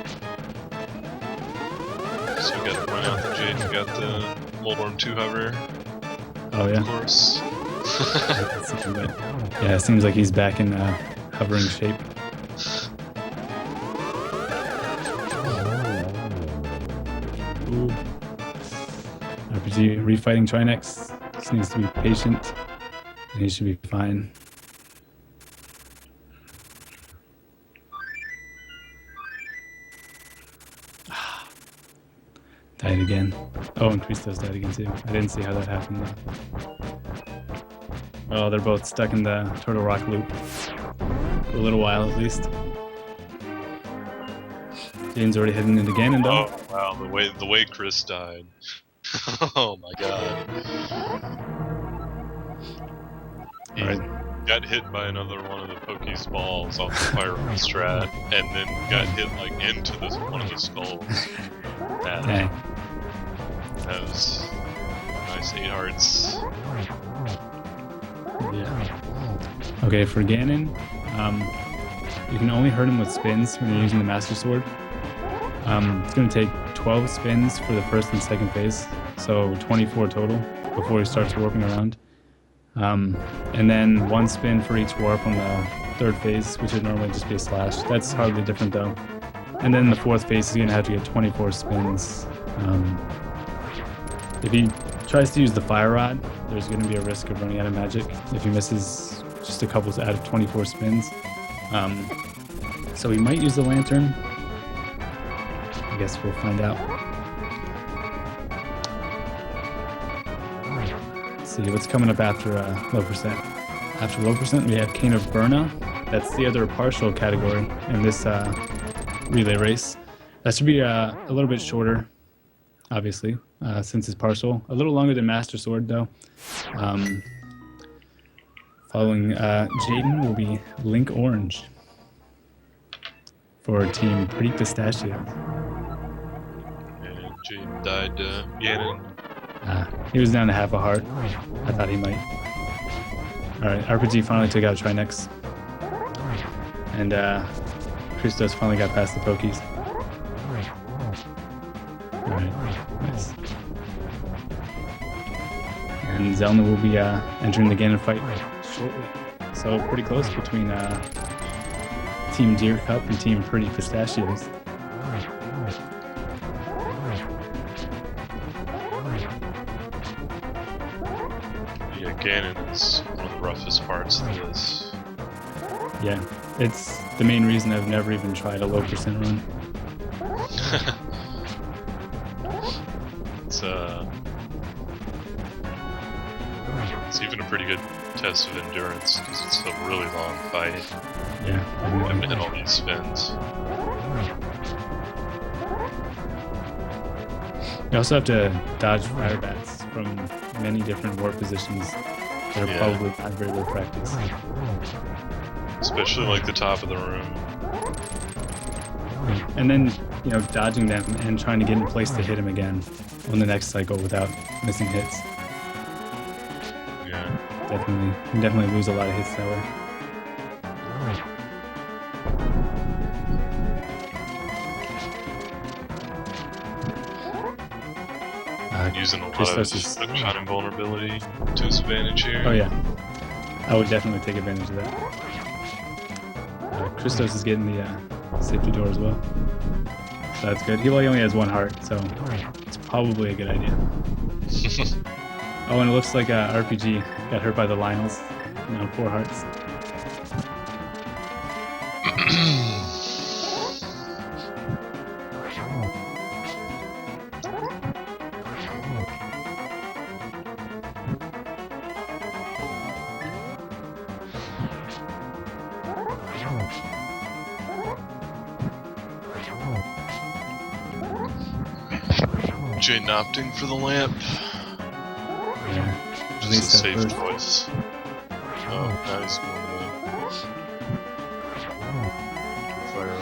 So we got to point out that Jade got the Moldorm 2 hover, Oh yeah. of course. Yeah, it seems like he's back in hovering shape. Ooh. RPG refighting Trinex. Just needs to be patient, and he should be fine. Died again. Oh, and Christos died again too. I didn't see how that happened though. Oh, they're both stuck in the Turtle Rock loop. For a little while at least. Jane's already heading into Ganon though. Oh wow, the way Chris died. Oh my god. He got hit by another one of the Poke's balls off the fire strat, and then got hit like into one of the skulls. Dang. That was nice 8 hearts. Yeah. Okay, for Ganon, you can only hurt him with spins when you're using the Master Sword. It's going to take 12 spins for the first and second phase, so 24 total before he starts warping around. And then 1 spin for each warp on the third phase, which would normally just be a slash. That's hardly different though. And then the fourth phase, he's going to have to get 24 spins. If he tries to use the fire rod, there's going to be a risk of running out of magic if he misses just a couple out of 24 spins. So he might use the lantern. I guess we'll find out. Let's see what's coming up after low percent. After low percent, we have Cane of Burna. That's the other partial category in this relay race. That should be a little bit shorter, obviously, since it's partial. A little longer than Master Sword, though. Following Jaden will be Link Orange for Team Pretty Pistachio. And Jaden died to Ganon. He was down to half a heart. I thought he might. Alright, RPG finally took out Trinex. And Christos finally got past the Pokies. Alright, nice. And Zelda will be entering the Ganon fight shortly. So pretty close between Team Deer Cup and Team Pretty Pistachios. Yeah, Ganon is one of the roughest parts of this. Yeah, it's the main reason I've never even tried a low percent run. It's even a pretty good test of endurance because it's a really long fight. Yeah, I've hit all these spins. You also have to dodge fire bats from many different war positions that are probably not very low practice. Especially like the top of the room. And then, dodging them and trying to get in place to hit him again on the next cycle without missing hits. Yeah. You definitely lose a lot of hits that way. Using a lot of Christos is- shot invulnerability to his advantage here. Oh yeah, I would definitely take advantage of that. Christos is getting the safety door as well, so that's good. He only has one heart, so it's probably a good idea. Oh, and it looks like RPG got hurt by the Lionels. 4 hearts. Jaden opting for the lamp. Yeah, at Just a least at safe first. choice. Oh, now he's going to fire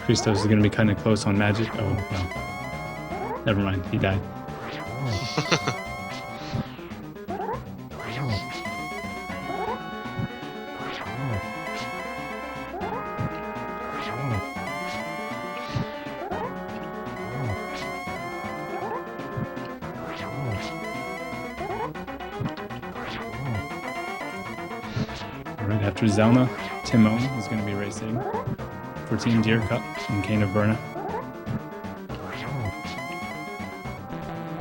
Christos is going to be kind of close on magic. Oh, no. Never mind, he died. Right after Zelda, Timon is going to be racing for Team Deer Cup in Cane of Berna.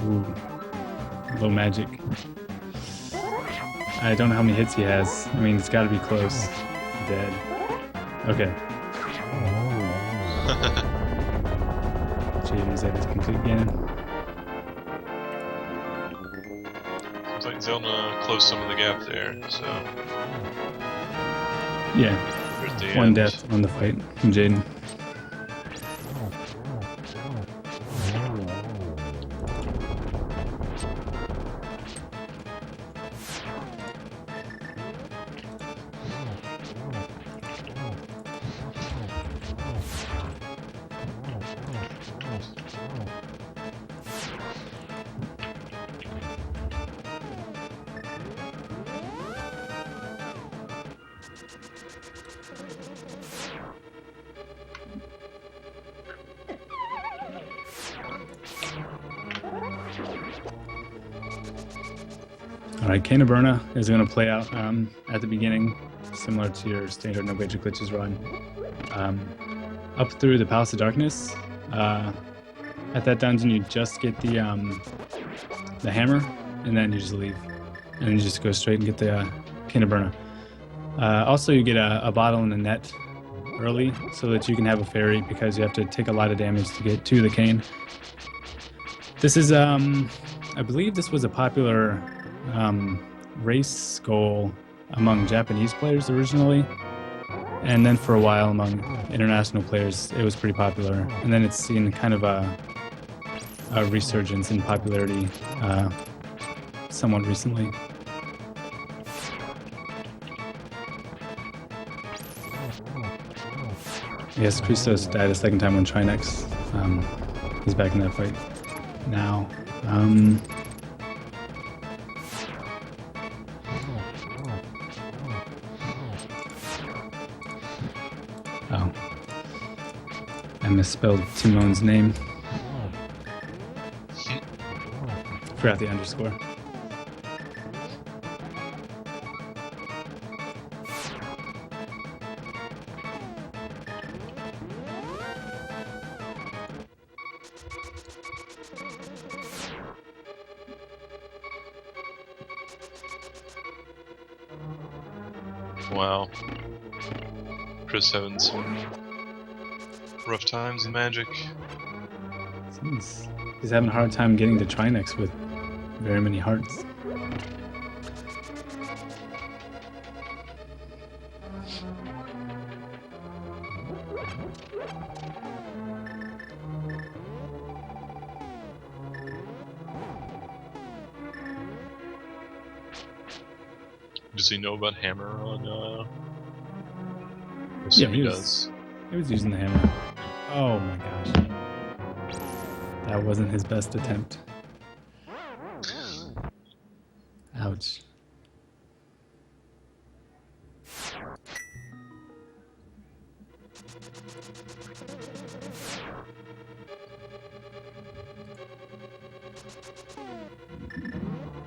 Ooh, low magic. I don't know how many hits he has. I mean, it's got to be close. Dead. Okay. Jaden's able to complete Ganon. Seems like Zelda closed some of the gap there, so Yeah, we're at the one end. death on the fight from Jaden. Alright, Cane of Berna is going to play out at the beginning, similar to your standard No Major Glitches run. Up through the Palace of Darkness. At that dungeon, you just get the hammer, and then you just leave. And then you just go straight and get the Cane of Berna. Also, you get a bottle and a net early, so that you can have a fairy, because you have to take a lot of damage to get to the cane. This is I believe this was a popular race goal among Japanese players originally, and then for a while among international players it was pretty popular, and then it's seen kind of a resurgence in popularity somewhat recently. Yes, Christos died a second time on Trinex. He's back in that fight now. Oh, I misspelled Timon's name. Forgot the underscore. Wow. Chris having some rough times in Magic. He's having a hard time getting to Trinex with very many hearts. Does he know about Hammer on? Yeah, he does. He was using the hammer. Oh my gosh. That wasn't his best attempt. Ouch.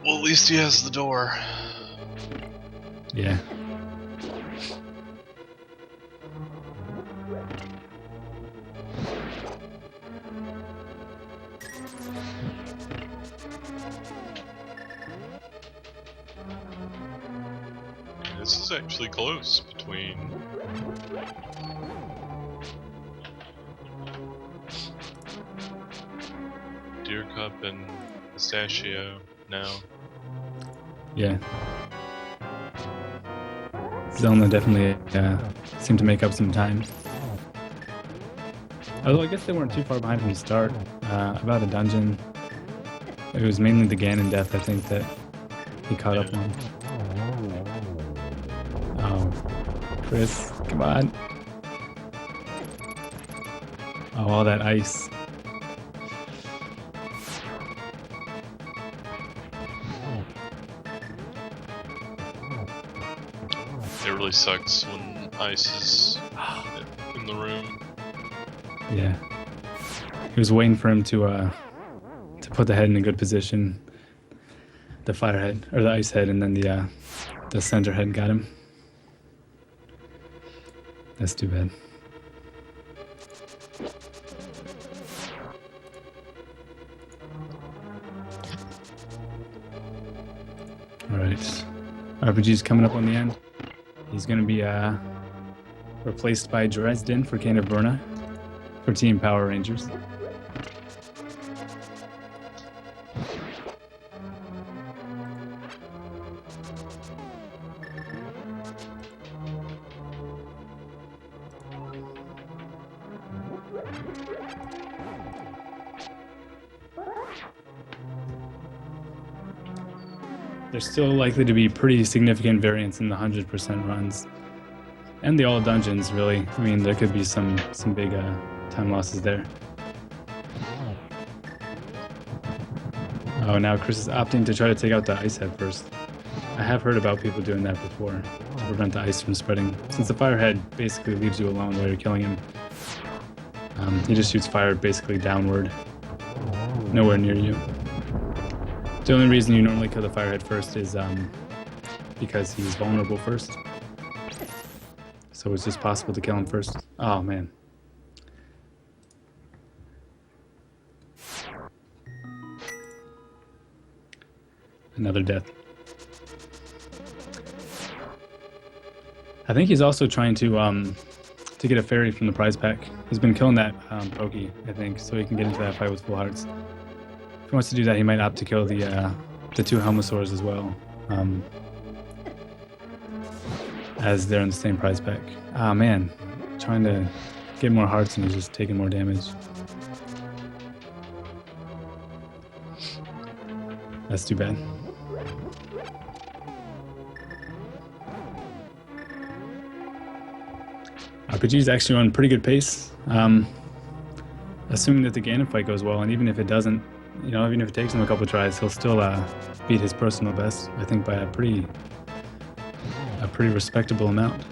Well, at least he has the door. Yeah. This is actually close between Deer Cup and Pistachio now. Yeah. Zelda definitely seemed to make up some time. Although I guess they weren't too far behind from the start. About a dungeon. It was mainly the Ganon death, I think, that he caught up on. Oh, Chris, come on. Oh, all that ice. It really sucks when ice is in the room. Yeah. He was waiting for him to put the head in a good position. The fire head, or the ice head, and then the center head got him. That's too bad. Alright. RPG's coming up on the end. He's going to be replaced by Dresden for Cane of Burna for Team Power Rangers. There's still likely to be pretty significant variance in the 100% runs. And the all dungeons, really. I mean, there could be some big time losses there. Oh, now Chris is opting to try to take out the ice head first. I have heard about people doing that before to prevent the ice from spreading. Since the fire head basically leaves you alone while you're killing him, he just shoots fire basically downward, nowhere near you. The only reason you normally kill the firehead first is because he's vulnerable first. So it's just possible to kill him first. Oh man. Another death. I think he's also trying to get a fairy from the prize pack. He's been killing that Pokey, I think, so he can get into that fight with full hearts. he wants to do that, he might opt to kill the 2 Helmosaurs as well, as they're in the same prize pack. Ah, man, trying to get more hearts and he's just taking more damage. That's too bad. RPG's actually on pretty good pace. Assuming that the Ganon fight goes well, and even if it doesn't, you know, even if it takes him a couple tries, he'll still beat his personal best, I think, by a pretty respectable amount.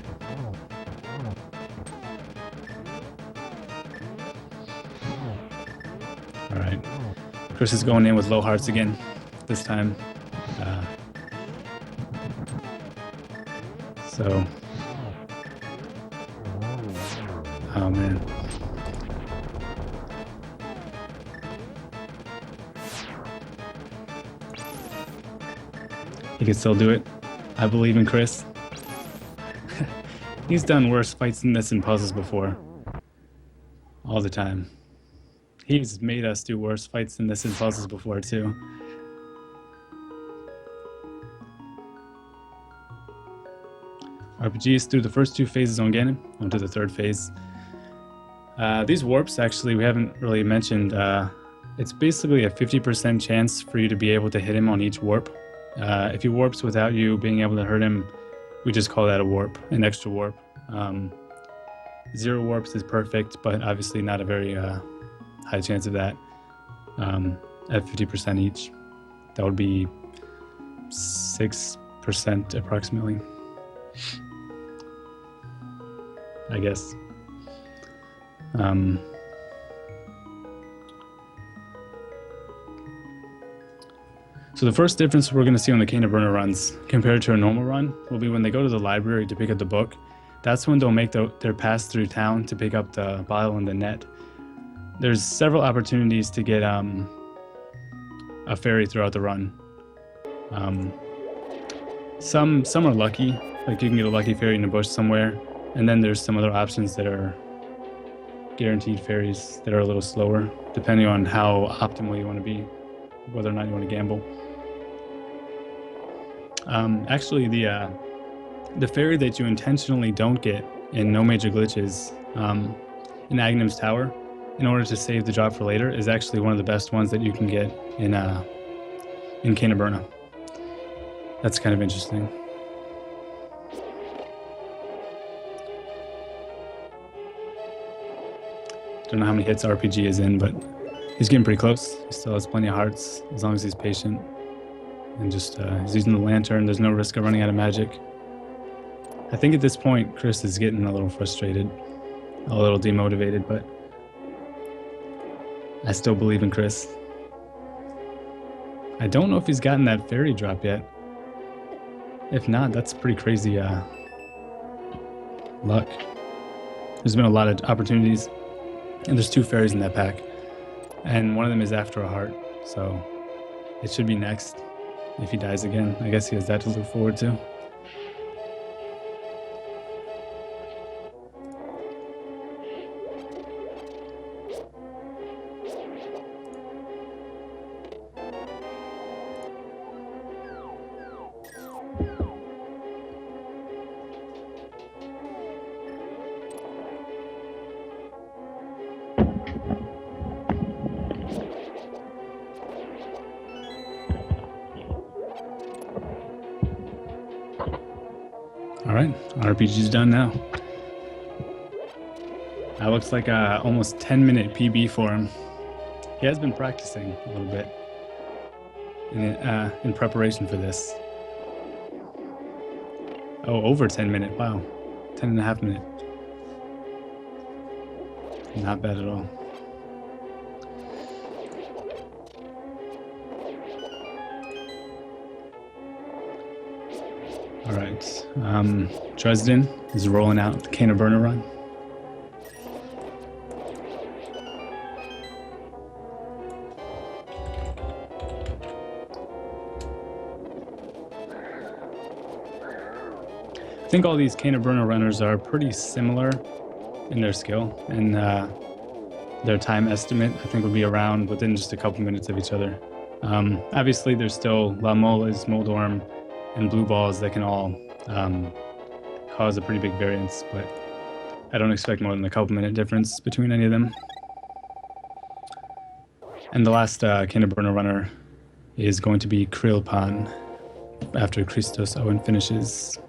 All right, Chris is going in with low hearts again this time. So, oh man. He can still do it. I believe in Chris. He's done worse fights than this in puzzles before. All the time. He's made us do worse fights than this in puzzles before, too. RPG is through the first 2 phases on Ganon, onto the 3rd phase. These warps, actually, we haven't really mentioned. It's basically a 50% chance for you to be able to hit him on each warp. If he warps without you being able to hurt him, we just call that a warp, an extra warp. 0 warps is perfect, but obviously not a very high chance of that. At 50% each, that would be 6% approximately, I guess. So the first difference we're going to see on the Cane of Burner runs compared to a normal run will be when they go to the library to pick up the book. That's when they'll make their pass through town to pick up the bottle and the net. There's several opportunities to get a fairy throughout the run. Some are lucky, like you can get a lucky fairy in a bush somewhere, and then there's some other options that are guaranteed fairies that are a little slower, depending on how optimal you want to be, whether or not you want to gamble. Actually, the fairy that you intentionally don't get in No Major Glitches in Aghanim's Tower, in order to save the drop for later, is actually one of the best ones that you can get in Cane of Burna. That's kind of interesting. Don't know how many hits RPG is in, but he's getting pretty close. He still has plenty of hearts, as long as he's patient. And just, he's using the lantern. There's no risk of running out of magic. I think at this point, Chris is getting a little frustrated, a little demotivated, but I still believe in Chris. I don't know if he's gotten that fairy drop yet. If not, that's pretty crazy luck. There's been a lot of opportunities, and there's 2 fairies in that pack. And one of them is after a heart, so it should be next if he dies again. I guess he has that to look forward to. All right, RPG's done now. That looks like a almost 10-minute PB for him. He has been practicing a little bit in preparation for this. Oh, over 10 minute, wow. 10 and a half minute. Not bad at all. All right, Dresden is rolling out the Cane of Burner run. I think all these Cane of Burner runners are pretty similar in their skill, and their time estimate I think would be around within just a couple minutes of each other. Obviously, there's still La Molas, Moldorm, and Blue Balls that can all cause a pretty big variance, but I don't expect more than a couple minute difference between any of them. And the last Canterbury runner is going to be Krilpan after Christos Owen finishes.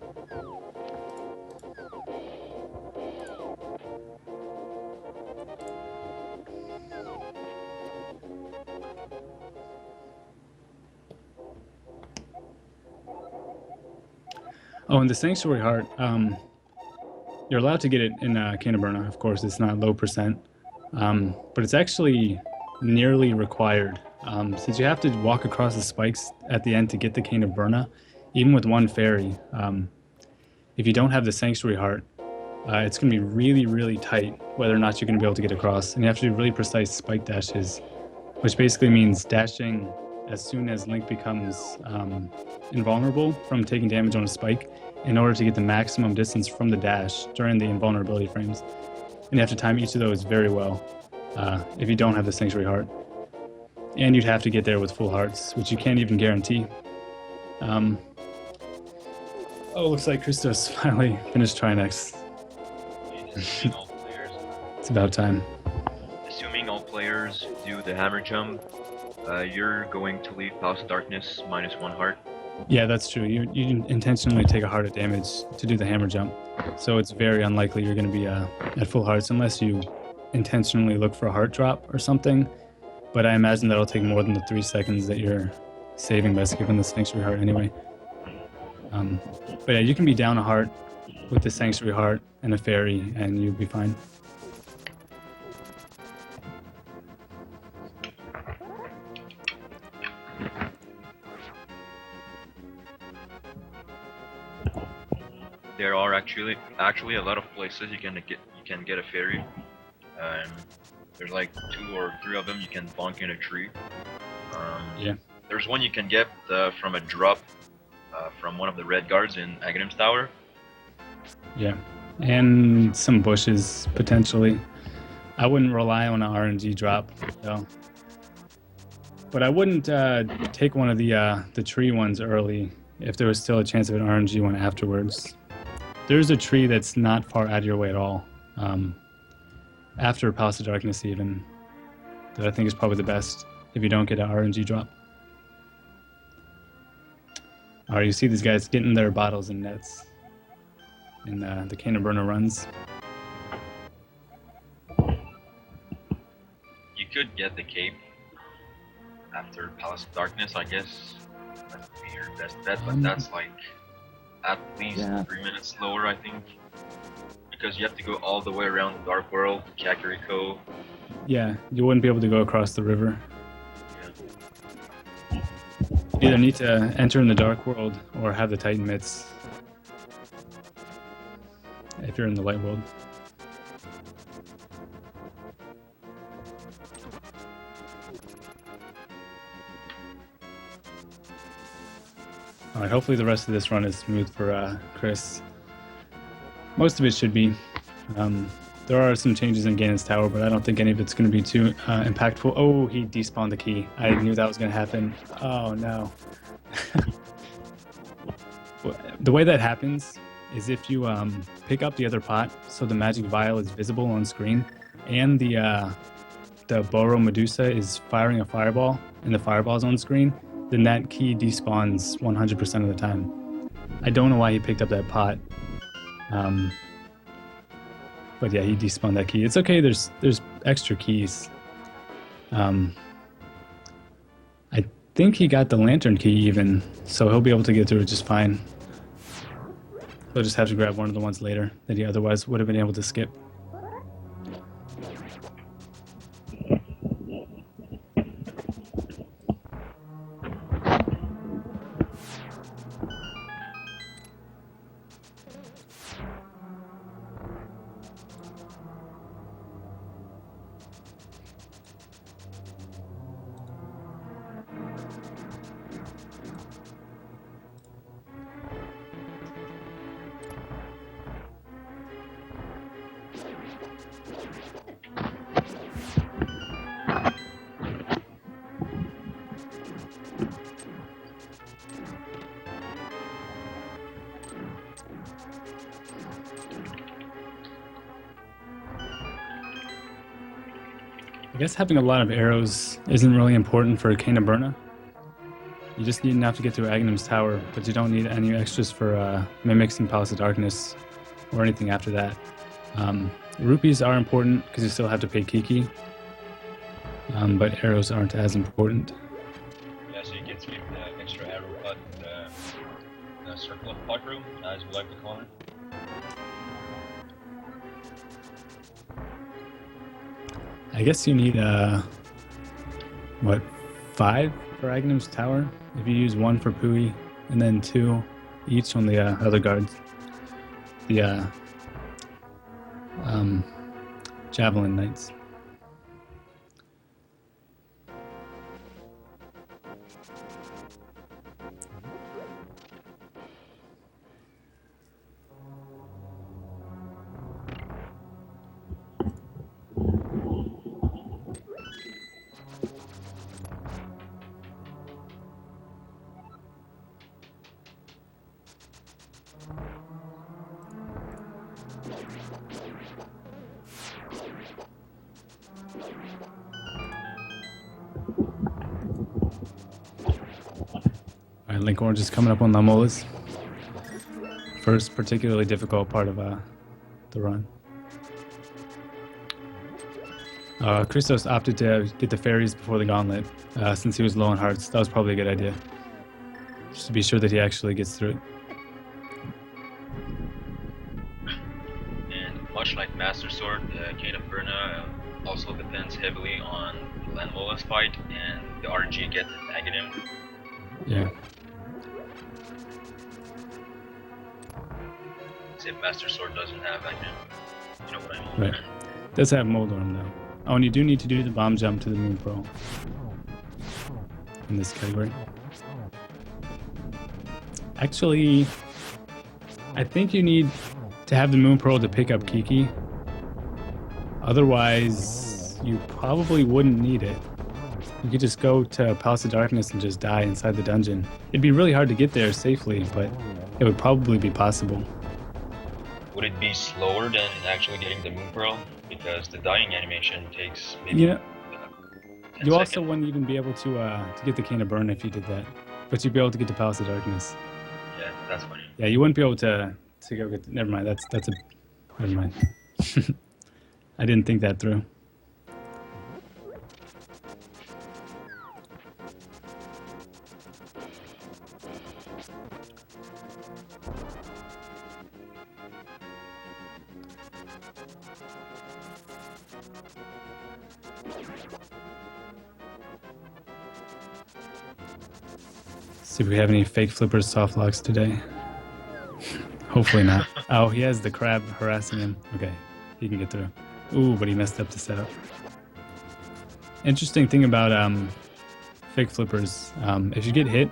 Oh, and the Sanctuary Heart, you're allowed to get it in Canterbury, of course. It's not low percent, but it's actually nearly required. Since you have to walk across the spikes at the end to get the Cane of Burna, even with one fairy, if you don't have the Sanctuary Heart, it's going to be really, really tight whether or not you're going to be able to get across. And you have to do really precise spike dashes, which basically means dashing as soon as Link becomes invulnerable from taking damage on a spike in order to get the maximum distance from the dash during the invulnerability frames. And you have to time each of those very well if you don't have the Sanctuary Heart. And you'd have to get there with full hearts, which you can't even guarantee. Looks like Christos finally finished Trinex. Assuming all players, It's about time. assuming all players do the hammer jump, you're going to leave Palace of Darkness -1 heart. Yeah, that's true. You intentionally take a heart of damage to do the hammer jump. So it's very unlikely you're going to be at full hearts unless you intentionally look for a heart drop or something. But I imagine that'll take more than the 3 seconds that you're saving by skipping the Sanctuary Heart anyway. But yeah, you can be down a heart with the Sanctuary Heart and a fairy and you'll be fine. There are actually a lot of places you can get a fairy. There's like 2 or 3 of them you can bonk in a tree. Yeah. There's one you can get from a drop from one of the red guards in Aghanim's Tower. Yeah. And some bushes, potentially. I wouldn't rely on an RNG drop, though. But I wouldn't take one of the tree ones early if there was still a chance of an RNG one afterwards. There's a tree that's not far out of your way at all. After Palace of Darkness even, that I think is probably the best if you don't get an RNG drop. Alright, you see these guys getting their bottles and nets in the Cane of Burna runs. You could get the cape after Palace of Darkness, I guess. That would be your best bet, but that's like at least 3 minutes slower, I think. Because you have to go all the way around the Dark World, Kakariko. Yeah, you wouldn't be able to go across the river. You either need to enter in the Dark World or have the Titan Mitts if you're in the Light World. Alright, hopefully the rest of this run is smooth for Chris. Most of it should be. There are some changes in Ganon's Tower, but I don't think any of it's going to be too impactful. Oh, he despawned the key. I knew that was going to happen. Oh, no. The way that happens is if you pick up the other pot, so the magic vial is visible on screen, and the Boro Medusa is firing a fireball, and the fireball's on screen, then that key despawns 100% of the time. I don't know why he picked up that pot. But yeah, he despawned that key. It's okay, there's extra keys. I think he got the lantern key even, so he'll be able to get through it just fine. He'll just have to grab one of the ones later that he otherwise would have been able to skip. I guess having a lot of arrows isn't really important for Cane of Burna. You just need enough to get through Aghanim's Tower, but you don't need any extras for Mimics and Palace of Darkness or anything after that. Rupees are important because you still have to pay Kiki, but arrows aren't as important. Yeah, so you can skip the extra arrow cut in the circle of pot room, as we like to call it. I guess you need, 5 for Aghanim's Tower? If you use 1 for Pui, and then 2 each on the other guards. The Javelin Knights. Alright, Link Orange is coming up on Lamolas. First particularly difficult part of the run. Christos opted to get the fairies before the gauntlet, since he was low on hearts. That was probably a good idea. Just to be sure that he actually gets through it. And much like Master Sword, Cane of Burna also depends heavily on the Lanmola's fight and the RNG get Aghanim. Yeah. If Master Sword doesn't have Aghanim. You know what I mean? Right. Does have Moldorm though. Oh, and you do need to do the bomb jump to the Moon Pearl in this category. Actually, I think you need to have the Moon Pearl to pick up Kiki. Otherwise, you probably wouldn't need it. You could just go to Palace of Darkness and just die inside the dungeon. It'd be really hard to get there safely, but it would probably be possible. Would it be slower than actually getting the Moon Pearl? Because the dying animation takes maybe Yeah. 10 You also seconds. wouldn't even be able to get the Cane of Burn if you did that. But you'd be able to get the Palace of Darkness. Yeah, that's funny. Yeah, you wouldn't be able to go get... Never mind, that's a... Never mind. I didn't think that through. See if we have any fake flippers soft locks today. Hopefully not. Oh, he has the crab harassing him. Okay, he can get through. Ooh, but he messed up the setup. Interesting thing about fake flippers, if you get hit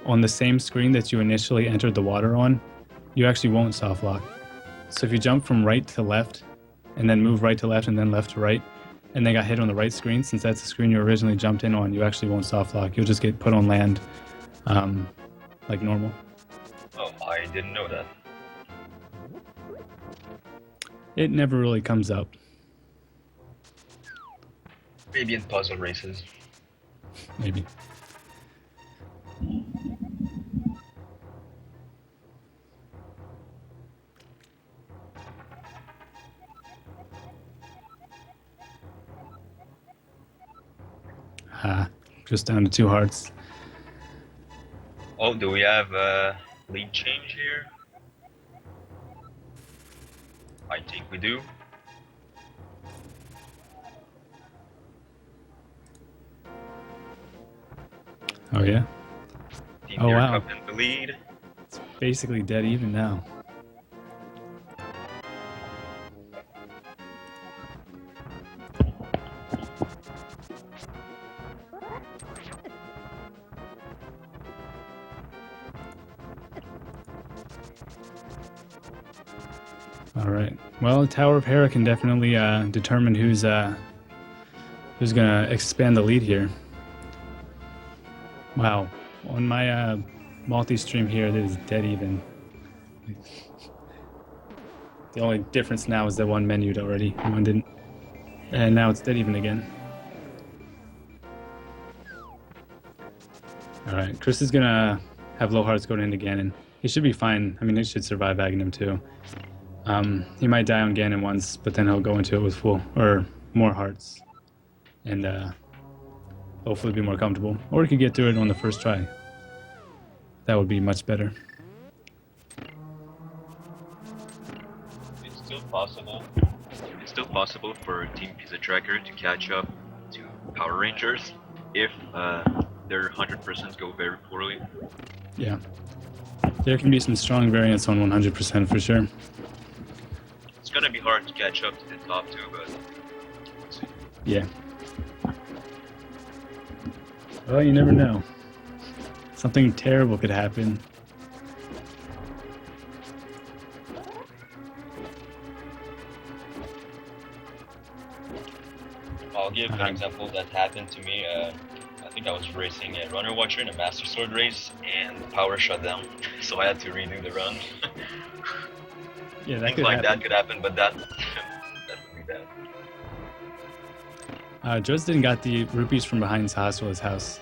on the same screen that you initially entered the water on, you actually won't soft lock. So if you jump from right to left, and then move right to left and then left to right, and then got hit on the right screen, since that's the screen you originally jumped in on, you actually won't soft lock. You'll just get put on land like normal. Oh, I didn't know that. It never really comes up. Maybe in puzzle races. Maybe. Just down to 2 hearts. Oh, do we have a lead change here? I think we do. Oh yeah? Team Oh, Deer wow. Cup in the lead. It's basically dead even now. All right. Well, Tower of Hera can definitely determine who's gonna expand the lead here. Wow. On my multi-stream here, it is dead even. The only difference now is that one menued already, and one didn't. And now it's dead even again. All right, Chris is gonna have low hearts going into Ganon. He should be fine. I mean, he should survive Aghanim too. He might die on Ganon once, but then he'll go into it with full or more hearts, and hopefully be more comfortable. Or he could get through it on the first try. That would be much better. It's still possible. It's still possible for Team Pizza Tracker to catch up to Power Rangers if their 100% go very poorly. Yeah, there can be some strong variance on 100% for sure. It's gonna be hard to catch up to the top two, but let's see. Yeah. Well, you never know. Something terrible could happen. I'll give an example that happened to me. I think I was racing a Runner Watcher in a Master Sword race, and the power shut down, so I had to redo the run. Yeah, that Things could like happen. that could happen, but that would be bad. Dresden got the rupees from behind Sahaswala's house.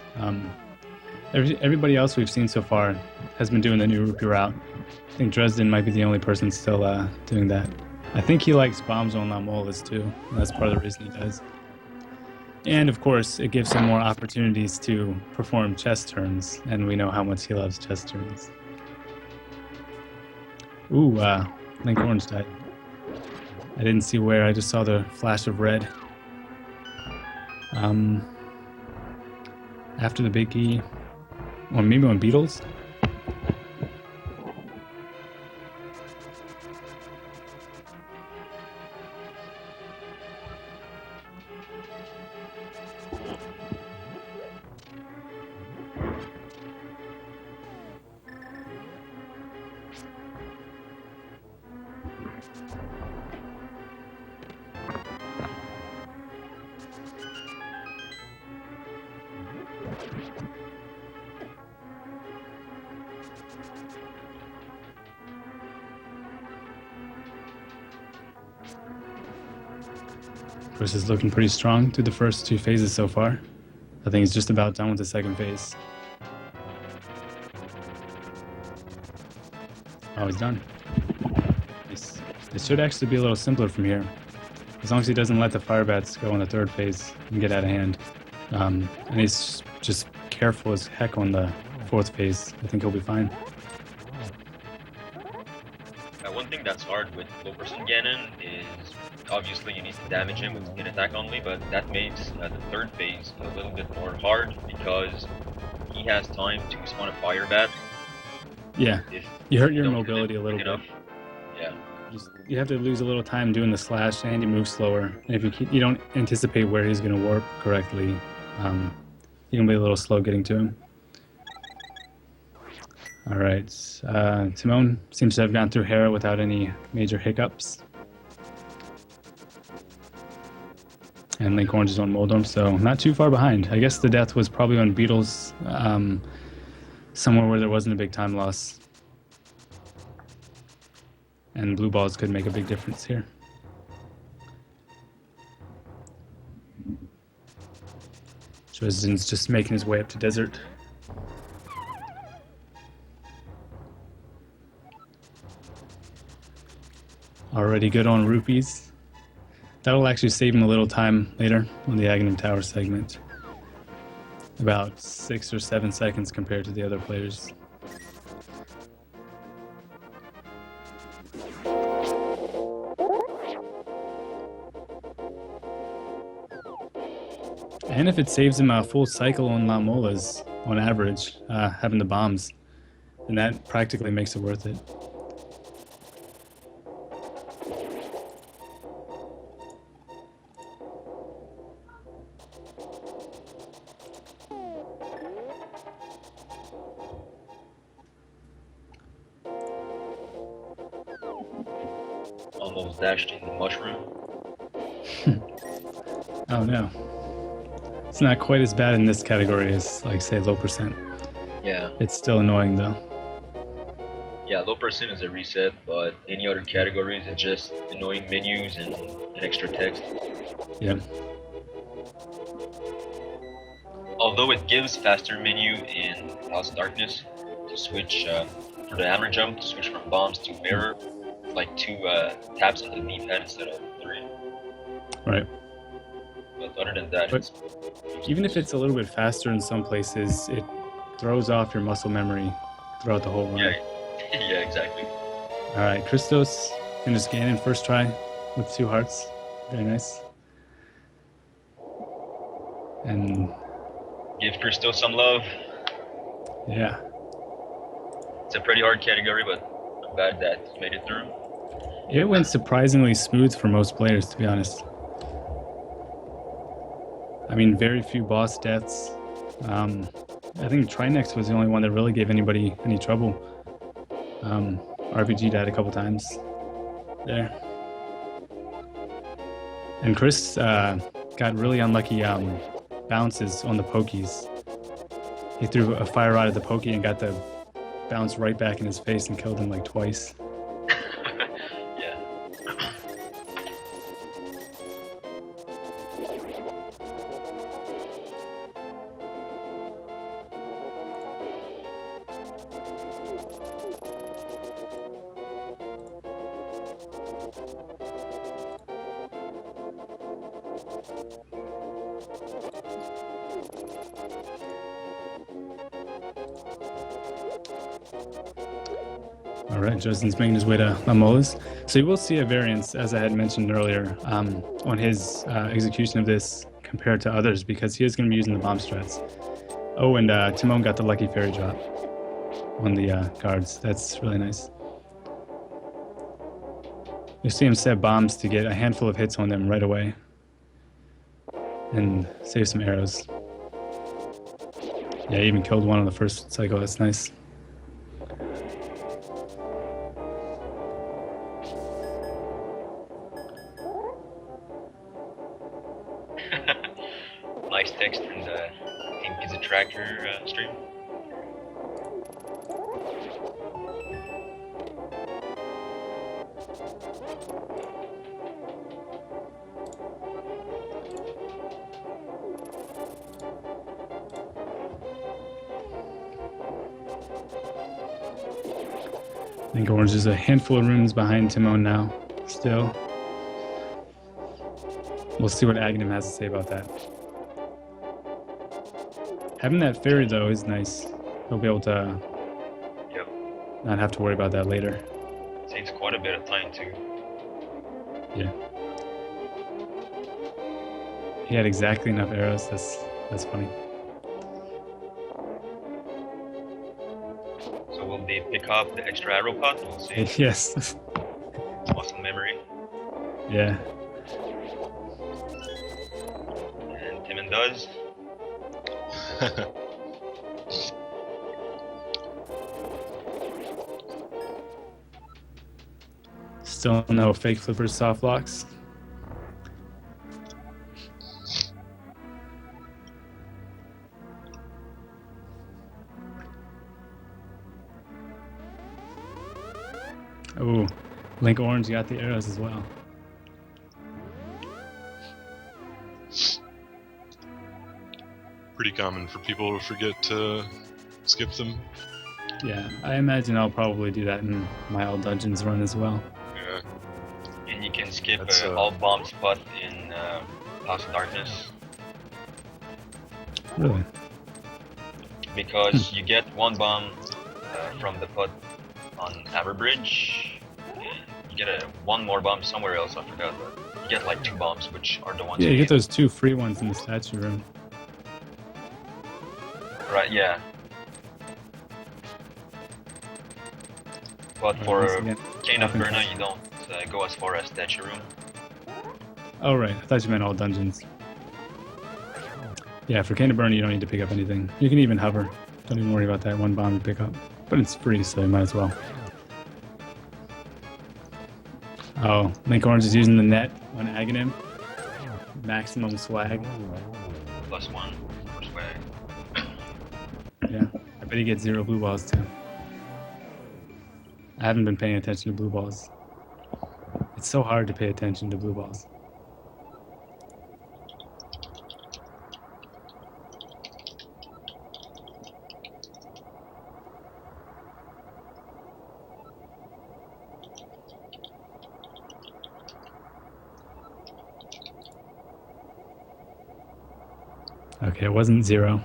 Everybody else we've seen so far has been doing the new rupee route. I think Dresden might be the only person still doing that. I think he likes bombs on Lamolas too. That's part of the reason he does. And of course, it gives him more opportunities to perform chess turns, and we know how much he loves chess turns. Ooh, Link Orange died. I didn't see where, I just saw the flash of red. After the big E, or maybe on Beatles? Chris is looking pretty strong through the first two phases so far. I think he's just about done with the second phase. Oh, he's done. Nice. It should actually be a little simpler from here. As long as he doesn't let the fire bats go in the third phase and get out of hand. And he's just careful as heck on the fourth phase. I think he'll be fine. One thing that's hard with low percent Ganon is obviously you need to damage him with skin attack only, but that makes the third phase a little bit more hard because he has time to spawn a fire bat. Yeah, If you hurt your don't mobility hit a little quick bit. enough. Yeah. You have to lose a little time doing the slash, and you move slower. And if you don't anticipate where he's going to warp correctly, you can be a little slow getting to him. All right, Timon seems to have gone through Hera without any major hiccups. And Link Orange is on Moldorm, so not too far behind. I guess the death was probably on Beetles, somewhere where there wasn't a big time loss. And blue balls could make a big difference here. Dresden's just making his way up to Desert. Already good on rupees. That'll actually save him a little time later on the Aghanim Tower segment. About 6 or 7 seconds compared to the other players. And if it saves him a full cycle on Lamolas, on average, having the bombs, then that practically makes it worth it. Almost dashed in the mushroom. Oh no. It's not quite as bad in this category as, like, say, low percent. Yeah. It's still annoying, though. Yeah, low percent is a reset, but any other categories it's just annoying menus and extra text. Yeah. although it gives faster menu in House of Darkness to switch for the hammer jump, to switch from bombs to mirror, like 2 taps on the D-pad instead of 3. Right. But other than that, But it's even if it's a little bit faster in some places, it throws off your muscle memory throughout the whole run. yeah, yeah, exactly. All right, Christos finished Ganon first try with 2 hearts. Very nice. And Give Christo some love. yeah, It's a pretty hard category, but I'm glad that he made it through. it went surprisingly smooth for most players, to be honest. I mean, very few boss deaths. I think Trinex was the only one that really gave anybody any trouble. RPG died a couple times there. And Chris got really unlucky bounces on the pokies. He threw a fire rod at the pokey and got the bounce right back in his face and killed him like twice. Yeah. All right, Justin's making his way to Mamola's. So you will see a variance, as I had mentioned earlier, on his execution of this compared to others, because he is going to be using the bomb strats. Oh, and Timon got the lucky fairy drop on the guards. That's really nice. You see him set bombs to get a handful of hits on them right away and save some arrows. Yeah, he even killed one on the first cycle. That's nice. Nice text in the Team Pizza Tracker stream. I think Orange is a handful of rooms behind Timon now, still. We'll see what Aghanim has to say about that. Having that fairy, though, is nice. He'll be able to Yep. not have to worry about that later. Saves quite a bit of time too. Yeah. He had exactly enough arrows. That's funny. So will they pick up the extra arrow pot? We'll see. Yes. Muscle memory. Yeah. And Timon does. Still no fake flippers, soft locks. Oh, Link Orange got the arrows as well. Pretty common for people to forget to skip them. Yeah, I imagine I'll probably do that in my All Dungeons run as well. Yeah. And you can skip That's, all bomb spot in House of Darkness. Really? Because you get 1 bomb from the pot on Averbridge. You get 1 more bomb somewhere else, I forgot. But you get like 2 bombs, which are the ones Yeah, you need. get those 2 free ones in the statue room. Right, yeah. But Alright, for once again, Cane of open Burna, pass. you don't go as far as Statue Room. Oh, right. I thought you meant All Dungeons. Yeah, for Cane of Burn, you don't need to pick up anything. You can even hover. Don't even worry about that 1 bomb you pick up. But it's free, so you might as well. Oh, Link Orange is using the net on Aghanim. Maximum swag. +1 for swag. Yeah, I bet he gets 0 blue balls too. I haven't been paying attention to blue balls. It's so hard to pay attention to blue balls. Okay, it wasn't 0.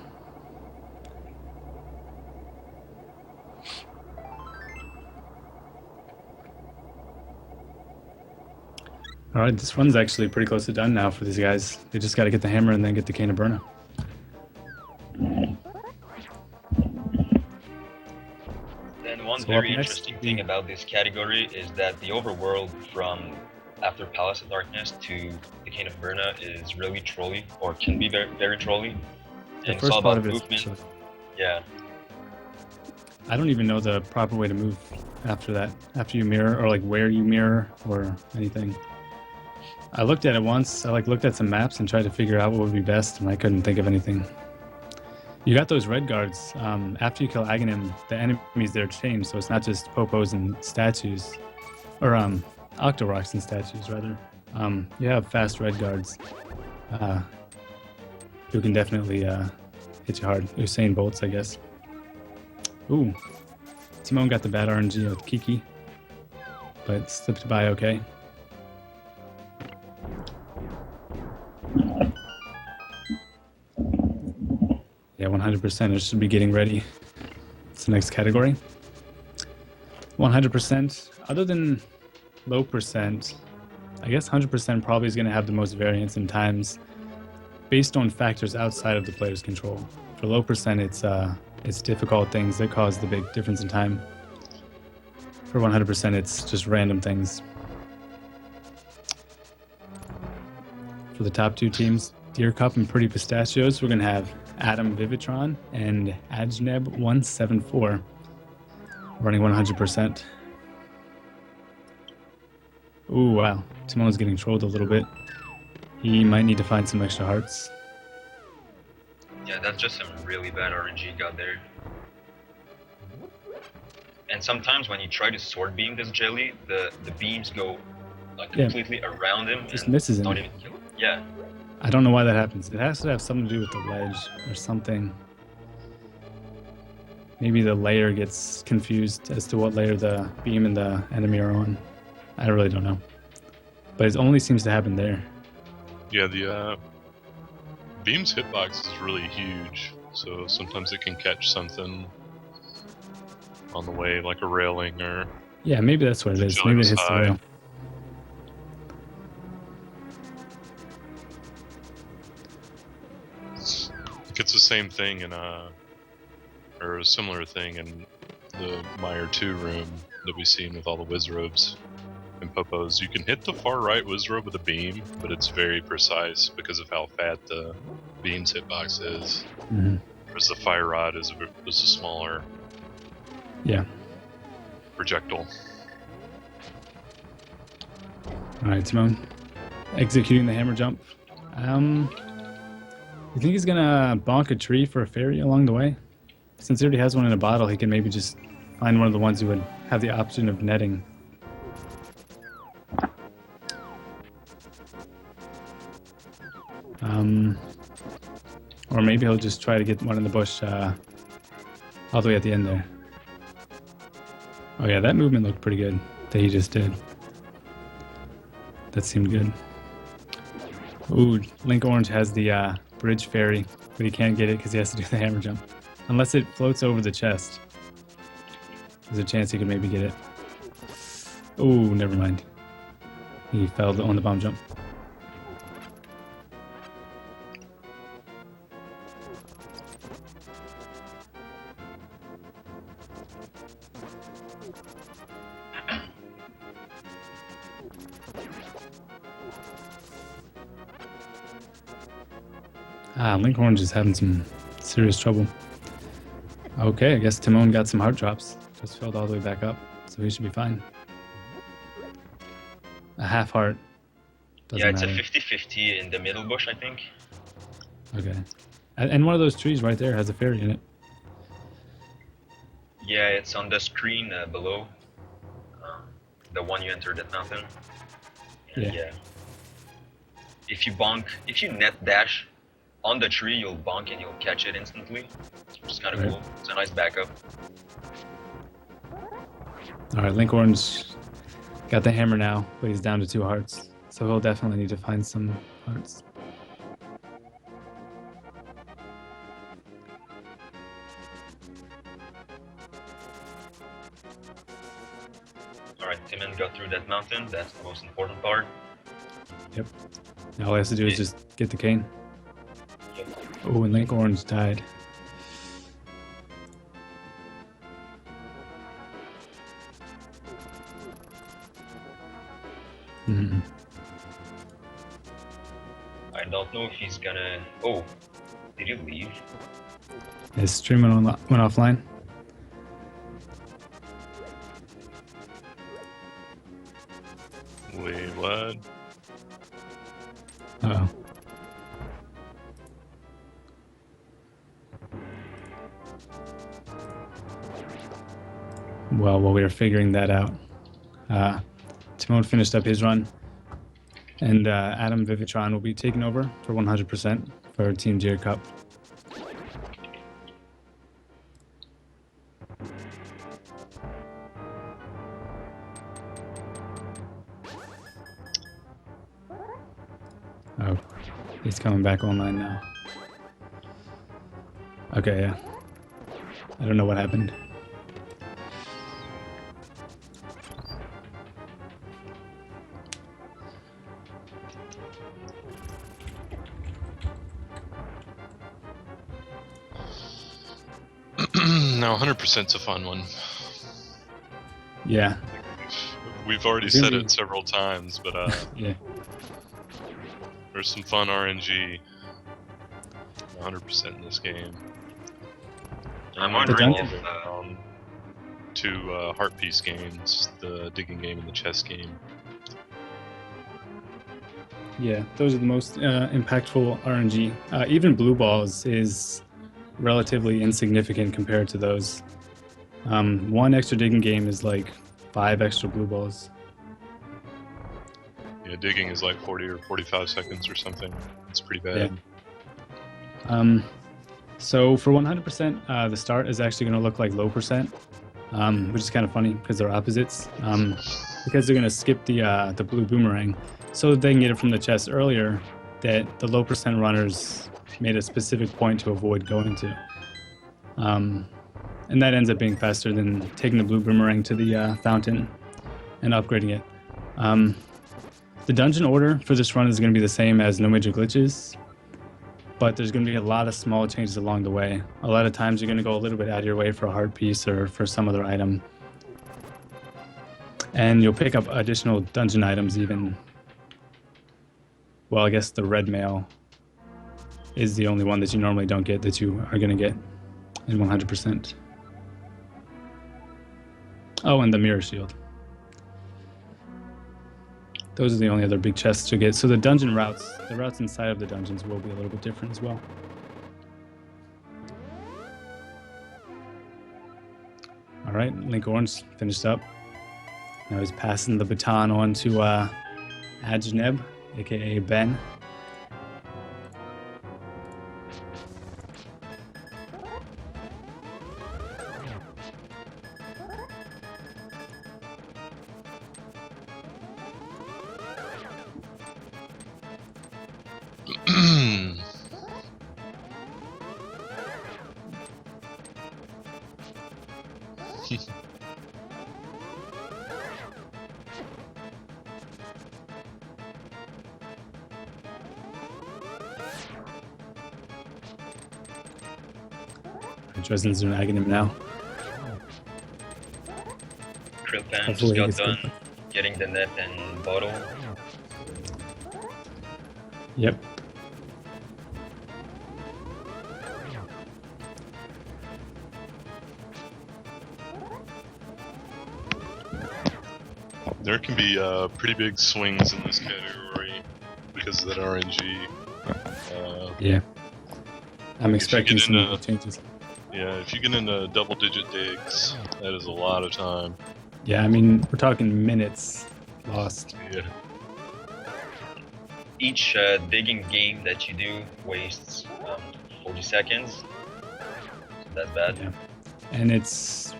All right, this run's actually pretty close to done now for these guys. They just got to get the hammer and then get the Cane of Burna. Then one So very up next, interesting thing about this category is that the overworld from after Palace of Darkness to the Cane of Burna is really trolly, or can be very, very trolly. The And it's all first part about of it is movement. actually- Yeah. I don't even know the proper way to move after that. After you mirror, or like where you mirror, or anything. I looked at it once. I looked at some maps and tried to figure out what would be best, and I couldn't think of anything. You got those red guards. After you kill Aghanim, the enemies there change, so it's not just popos and statues, or Octorocks and statues rather. You have fast red guards who can definitely hit you hard. Usain Bolts, I guess. Ooh, Timon got the bad RNG with Kiki, but slipped by okay. Yeah, 100%. It should be getting ready. It's the next category. 100%. Other than low percent, I guess 100% probably is going to have the most variance in times based on factors outside of the player's control. For low percent, it's difficult things that cause the big difference in time. For 100%, it's just random things. For the top 2 teams, Deer Cup and Pretty Pistachios, we're going to have Adam Vivitron and Ajneb174 running 100%. Ooh, wow. Timon's getting trolled a little bit. He might need to find some extra hearts. Yeah, that's just some really bad RNG got there. And sometimes when you try to sword beam this jelly, the beams go like completely around him Just and misses him. not even kill him. Yeah. I don't know why that happens. It has to have something to do with the ledge or something. Maybe the layer gets confused as to what layer the beam and the enemy are on. I really don't know. But it only seems to happen there. Yeah, the beam's hitbox is really huge, so sometimes it can catch something on the way, like a railing or... Yeah, maybe that's what it is. Jelly Maybe it was hits the high. rail. It's the same thing in or a similar thing in the Meyer 2 room that we've seen with all the wizrobes and popos. You can hit the far right wizrobe with a beam, but it's very precise because of how fat the beam's hitbox is. Mhm. Whereas the fire rod is a smaller Yeah. projectile. All right, Timon. Executing the hammer jump. You think he's gonna bonk a tree for a fairy along the way? Since he already has one in a bottle, he can maybe just find one of the ones who would have the option of netting. Or maybe he'll just try to get one in the bush all the way at the end there. Oh yeah, that movement looked pretty good that he just did. That seemed good. Ooh, Link Orange has the bridge fairy, but he can't get it because he has to do the hammer jump. Unless it floats over the chest. There's a chance he could maybe get it. Ooh, never mind. He fell on the bomb jump. Link Orange is having some serious trouble. Okay, I guess Timon got some heart drops. Just filled all the way back up, so he should be fine. A half heart. Doesn't Yeah, it's matter. a 50-50 in the middle bush, I think. Okay. And one of those trees right there has a fairy in it. Yeah, it's on the screen below. The one you entered at nothing. And Yeah. if you net dash on the tree, you'll bonk and you'll catch it instantly, which is kind of Right. cool. It's a nice backup. Alright, Link Orange got the hammer now, but he's down to 2 hearts. So he'll definitely need to find some hearts. Alright, Timon, go through that mountain. That's the most important part. Yep. Now all he has to do is just get the cane. Yep. Oh, and Link Orange died. Hmm. I don't know if he's gonna. Oh, did you leave? His stream went offline. Wait, what? Uh-oh. Well, while we were figuring that out, Timon finished up his run, and Adam Vivitron will be taking over for 100% for Team Deer Cup. Oh, he's coming back online now. Okay, yeah. I don't know what happened. No, 100%'s a fun one. Yeah, We've already said it several times, but yeah. there's some fun RNG. 100% in this game. I'm all wondering dungeon- if. Two heart piece games, the digging game and the chess game. Yeah, those are the most impactful RNG. Even blue balls is relatively insignificant compared to those. One extra digging game is like 5 extra blue balls. Yeah, digging is like 40 or 45 seconds or something. It's pretty bad. Yeah. So for 100%, the start is actually going to look like low percent, which is kind of funny because they're opposites. Because they're going to skip the blue boomerang, so that they can get it from the chest earlier. That the low percent runners made a specific point to avoid going to, and that ends up being faster than taking the blue boomerang to the fountain and upgrading it. The dungeon order for this run is going to be the same as No Major Glitches, but there's going to be a lot of small changes along the way. A lot of times you're going to go a little bit out of your way for a heart piece or for some other item. And you'll pick up additional dungeon items even. Well, I guess the red mail is the only one that you normally don't get that you are going to get in 100%. Oh, and the mirror shield. Those are the only other big chests you'll get. So the dungeon routes, the routes inside of the dungeons will be a little bit different as well. All right, Link Orange finished up. Now he's passing the baton on to Ajneb, aka Ben. Dresden's doing Aghanim now. Krillpan just Hopefully he got gets done good. getting the net and bottle. Yep. There can be pretty big swings in this category because of that RNG. Yeah. I'm expecting get some into- changes. Yeah, if you get into double-digit digs, that is a lot of time. Yeah, I mean, we're talking minutes lost. Yeah. Each digging game that you do wastes 40 seconds. So that's bad. Yeah. And it's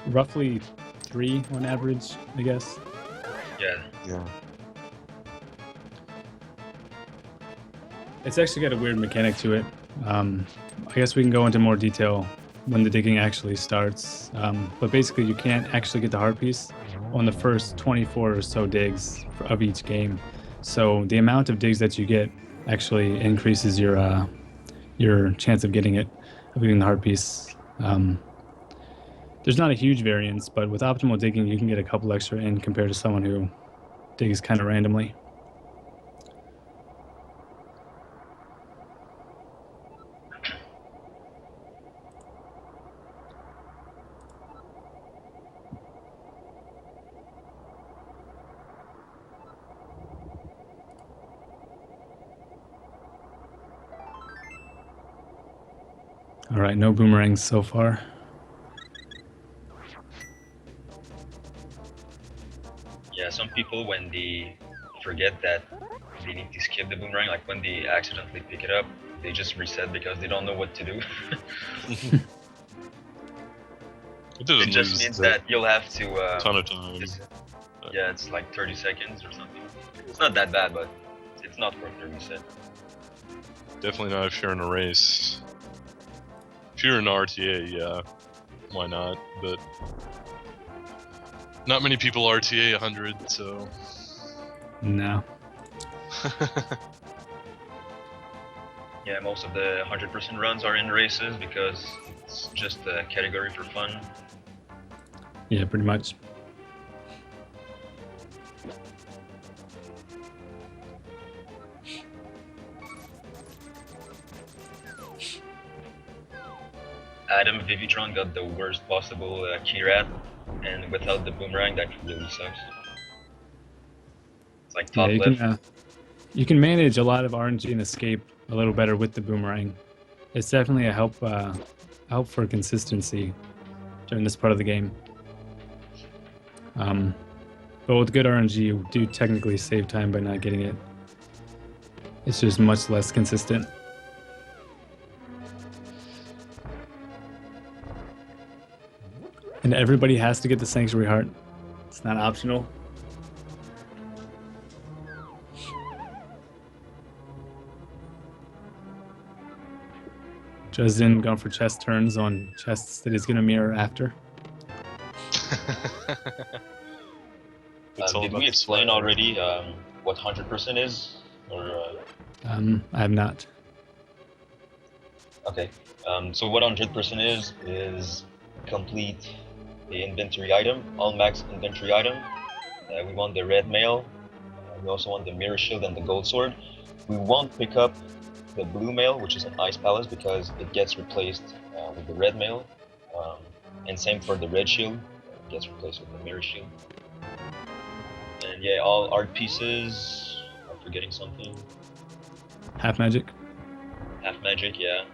roughly 3 on average, I guess. Yeah. Yeah. It's actually got a weird mechanic to it. I guess we can go into more detail when the digging actually starts. But basically, you can't actually get the heart piece on the first 24 or so digs of each game. So the amount of digs that you get actually increases your chance of getting the heart piece. There's not a huge variance, but with optimal digging, you can get a couple extra in compared to someone who digs kind of randomly. All right, no boomerangs so far. Yeah, some people when they forget that they need to skip the boomerang, like when they accidentally pick it up, they just reset because they don't know what to do. It doesn't It just lose means a that you'll have to. ton of time. Yeah, it's like 30 seconds or something. It's not that bad, but it's not worth the reset. Definitely not if you're in a race. If you're in RTA, yeah, why not? But not many people RTA 100, so. No. Yeah, most of the 100% runs are in races because it's just a category for fun. Yeah, pretty much. Adam Vivitron got the worst possible key rat, and without the boomerang, that really sucks. It's like top Yeah, left. you can manage a lot of RNG and escape a little better with the boomerang. It's definitely a help for consistency during this part of the game. But with good RNG, you do technically save time by not getting it. It's just much less consistent. And everybody has to get the Sanctuary Heart. It's not optional. Justin going for chest turns on chests that he's going to mirror after. It's all Did about we the explain swag. already what 100% is? Or I have not. okay. So what 100% is complete the inventory item, all max inventory item. We want the red mail. We also want the mirror shield and the gold sword. We won't pick up the blue mail, which is an ice palace, because it gets replaced with the red mail. And same for the red shield, it gets replaced with the mirror shield. And yeah, all art pieces. I'm forgetting something. Half magic. Half magic, yeah.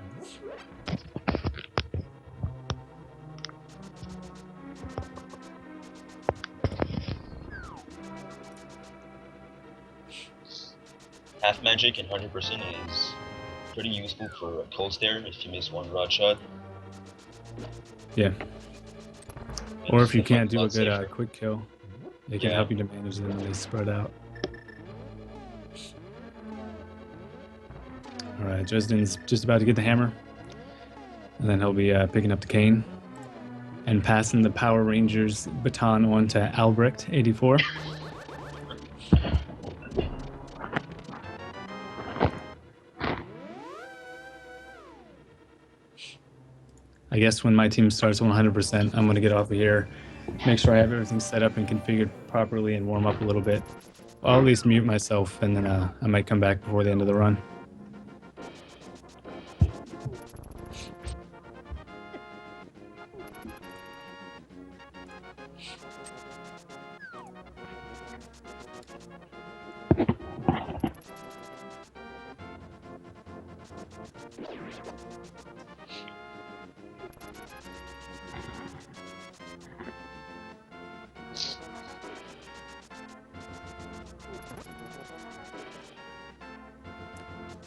Half magic and 100% is pretty useful for a cold stare if you miss one rod shot. Yeah. And Or it's if you can't definitely do a a lot good safer. quick kill, they can Yeah. help you to manage them when they spread out. All right, Dresden's just about to get the hammer, and then he'll be picking up the cane and passing the Power Rangers baton on to Albrecht, 84. I guess when my team starts 100%, I'm going to get off of here, make sure I have everything set up and configured properly, and warm up a little bit. I'll at least mute myself, and then I might come back before the end of the run.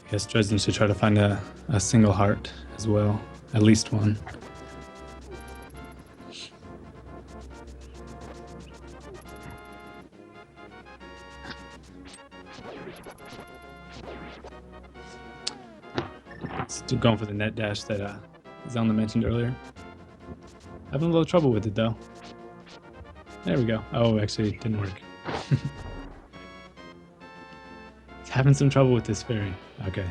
I guess Dresden should try to find a single heart as well, at least one. Still going for the net dash that Zelda mentioned earlier. Having a little trouble with it though. There we go. Oh, actually, it didn't work. It's having some trouble with this fairy. Okay.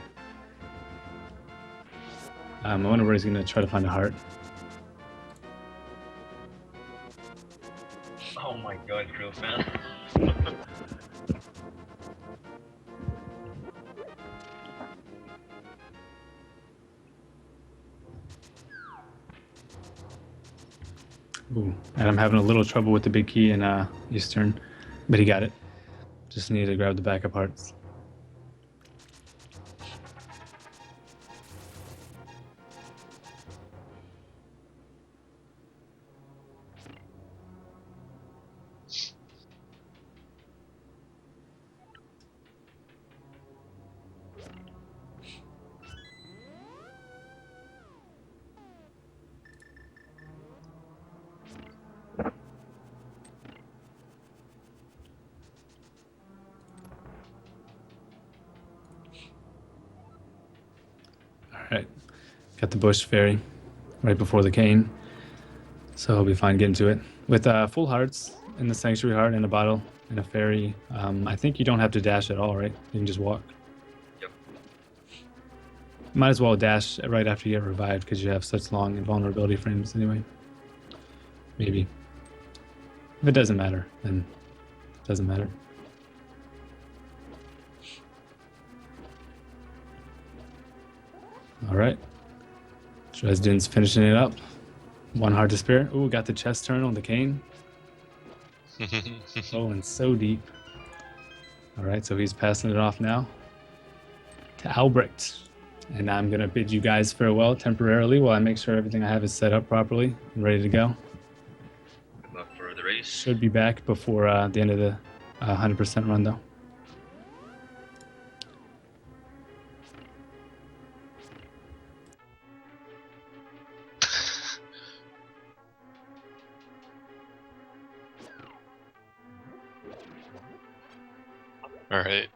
I wonder where he's gonna try to find a heart. Oh my god, real fan. Ooh, and I'm having a little trouble with the big key in Eastern, but he got it. Just need to grab the backup hearts. Alright, got the bush fairy right before the cane, so he'll be fine getting to it. With full hearts and the sanctuary heart and a bottle and a fairy, I think you don't have to dash at all, right? You can just walk. Yep. Might as well dash right after you get revived because you have such long invulnerability frames anyway. Maybe. If it doesn't matter, then it doesn't matter. All right. Dresden's finishing it up. One heart to spare. Ooh, got the chest turn on the cane. Rolling so deep. All right, so he's passing it off now to Albrecht. And I'm going to bid you guys farewell temporarily while I make sure everything I have is set up properly and ready to go. Good luck for the race. Should be back before the end of the 100% run, though. All right.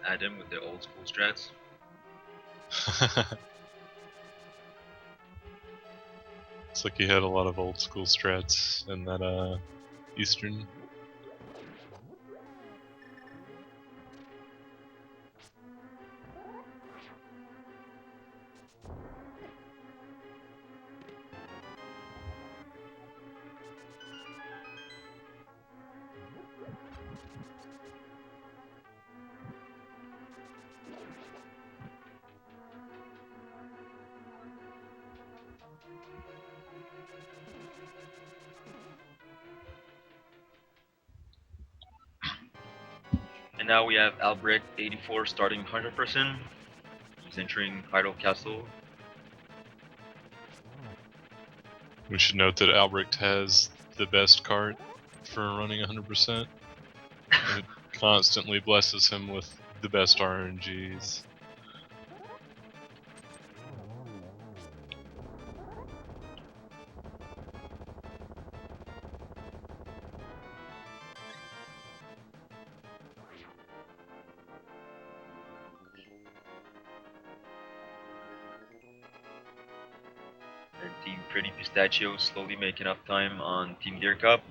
Adam with the old school strats. Looks like he had a lot of old school strats in that Eastern. And now we have Albrecht 84 starting 100%. He's entering Idle Castle. We should note that Albrecht has the best card for running 100%. And it constantly blesses him with the best RNGs. And Team Pretty Pistachio slowly making up time on Team Deer Cup.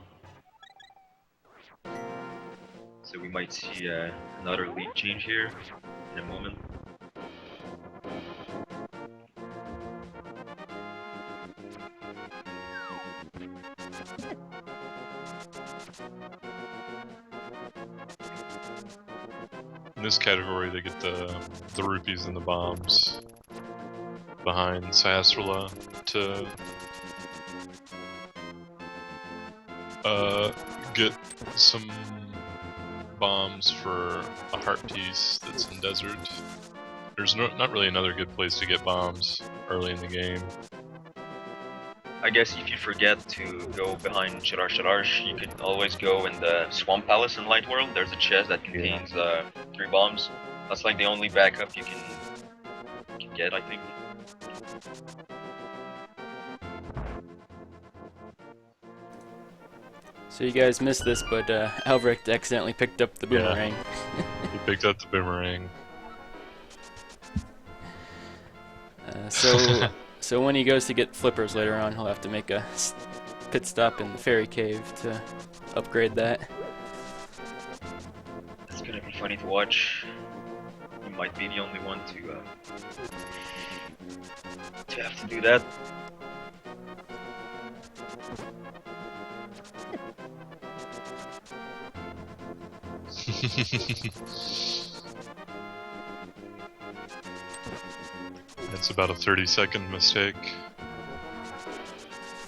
So we might see another lead change here in a moment. In this category, they get the rupees and the bombs behind Sasrala to get some bombs for a heart piece that's in desert. There's not really another good place to get bombs early in the game. I guess if you forget to go behind Sharash, you can always go in the Swamp Palace in Light World. There's a chest that contains 3 bombs. That's like the only backup you can get, I think. So you guys missed this, but Albrecht accidentally picked up the boomerang. He Picked up the boomerang. So when he goes to get flippers later on, he'll have to make a pit stop in the fairy cave to upgrade that. It's gonna be funny to watch. You might be the only one to have to do that. It's about a 30-second mistake.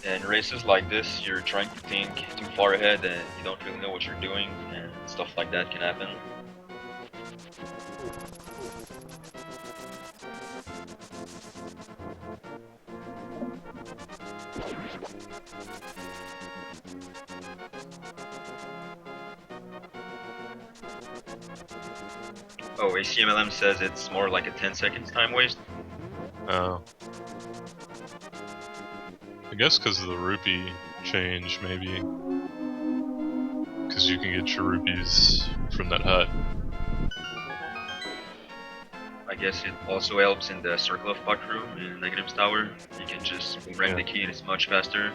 In races like this, you're trying to think too far ahead and you don't really know what you're doing, and stuff like that can happen. Oh, ACMLM says it's more like a 10 seconds time waste. Oh. I guess because of the rupee change, maybe. Because you can get your rupees from that hut. I guess it also helps in the Circle of Puck room in Negative's tower. You can just boomerang the key and it's much faster.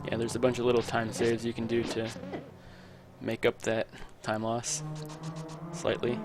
Yeah, there's a bunch of little time saves you can do to make up that time loss slightly.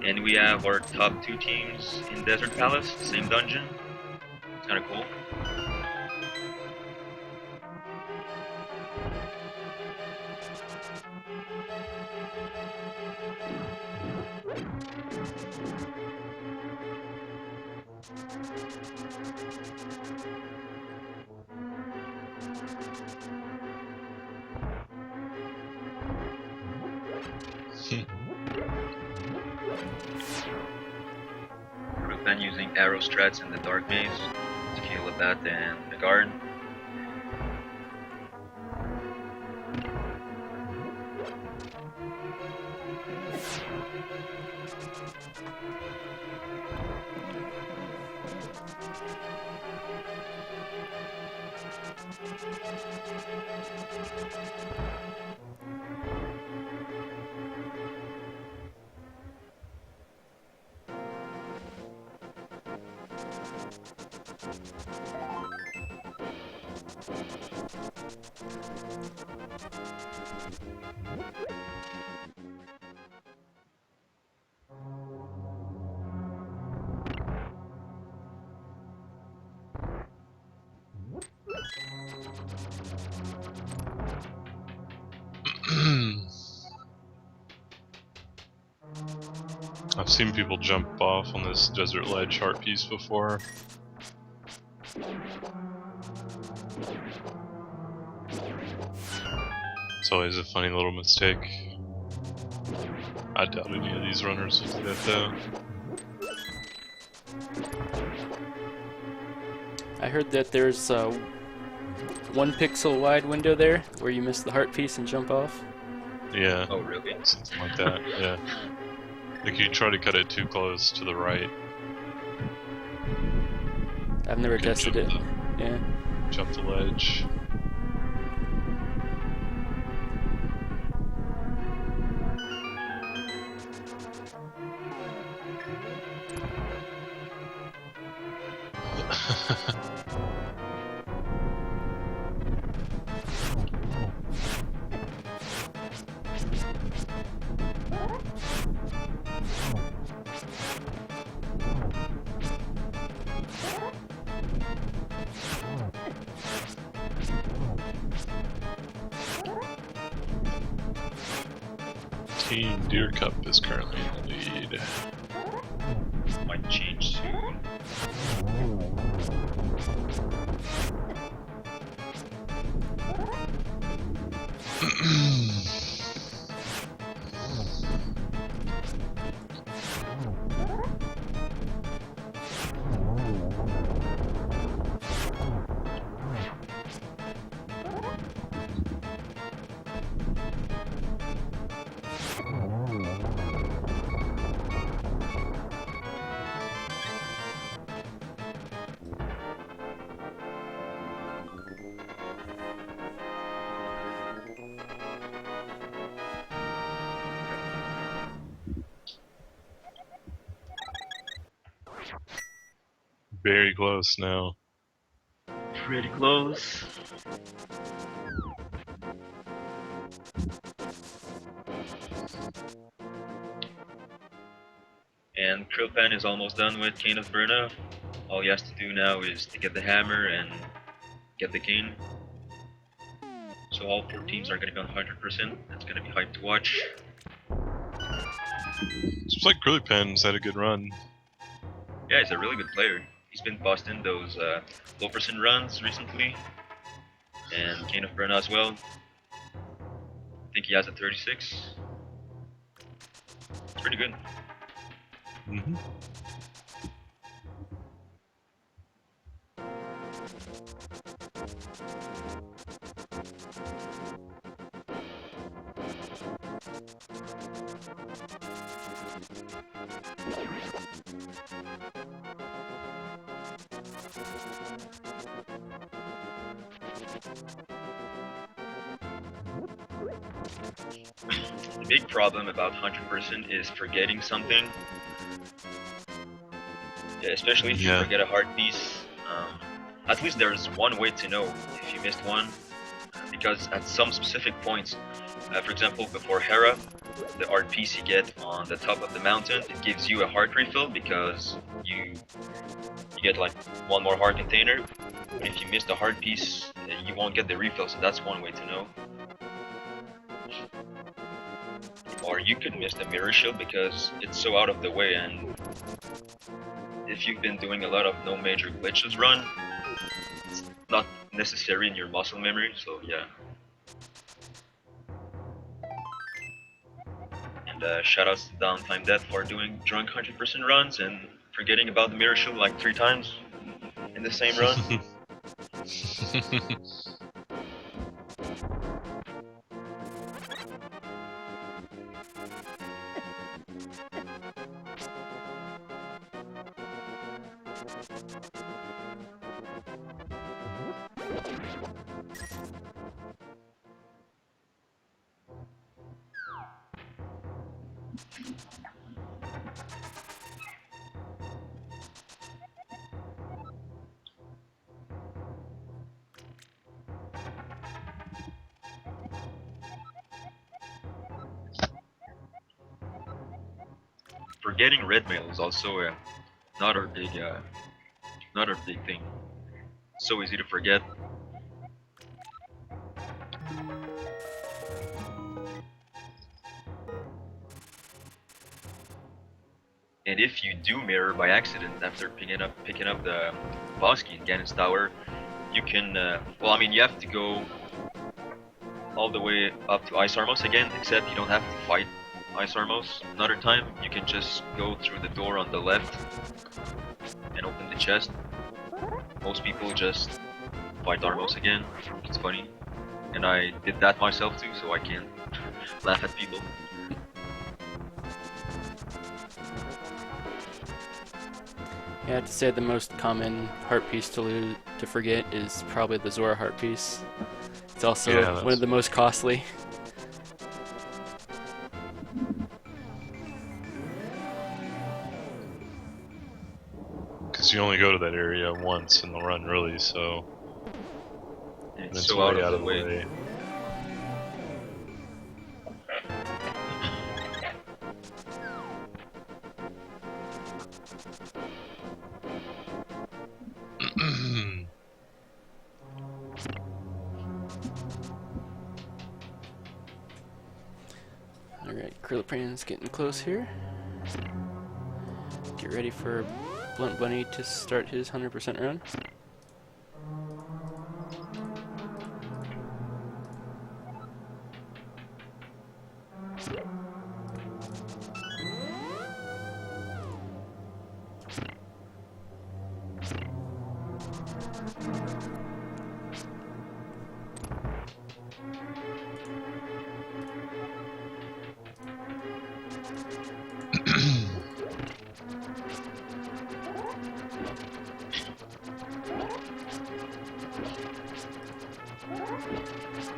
And we have our top 2 teams in Desert Palace, same dungeon. It's kinda cool. We've been using arrow strats in the dark maze to kill the bat and the guard. I've seen people jump off on this desert ledge heart piece before. It's always a funny little mistake. I doubt any of these runners will do that though. I heard that there's a 1 pixel wide window there where you miss the heart piece and jump off. Yeah. Oh, really? Something like that, yeah. Like you try to cut it too close to the right. I've never You can tested it. jump Yeah. Jump the ledge. Team Deer Cup is currently in the lead. Might change soon. Very close now. Pretty close. And Krillpan is almost done with Cane of Burna. All he has to do now is to get the hammer and get the cane. So all 4 teams are going to be on 100%. That's going to be hype to watch. Seems like Curlypen's had a good run. Yeah, he's a really good player. He's been busting those low percent runs recently. And Cane of Burna as well. I think he has a 36. It's pretty good. Mm-hmm. The big problem about 100% is forgetting something. Yeah, especially if you Yeah. forget a heart piece. At least there's one way to know if you missed one. Because at some specific points, for example, before Hera, the art piece you get on the top of the mountain, it gives you a heart refill because you get like one more heart container. But if you miss the heart piece, you won't get the refill, so that's one way to know. Or you could miss the mirror shield because it's so out of the way, and if you've been doing a lot of no major glitches run, it's not necessary in your muscle memory, so yeah. And shoutouts to Downtime Death for doing drunk 100% runs and forgetting about the mirror shield like 3 times in the same run. Forgetting red mail is also another big thing. So easy to forget. And if you do mirror by accident after picking up the boss key in Ganon's Tower, you can well, I mean, you have to go all the way up to Ice Armos again, except you don't have to fight Ice Armos another time. You can just go through the door on the left and open the chest. Most people just fight Armos again. It's funny. And I did that myself too, so I can't laugh at people. Yeah, I'd say the most common heart piece to forget is probably the Zora heart piece. It's also Yeah, one of the most costly. Because you only go to that area once in the run, really, so And and it's it's so way out of the way. Alright, Krillipran's getting close here. Get ready for Blunt Bunny to start his 100% run.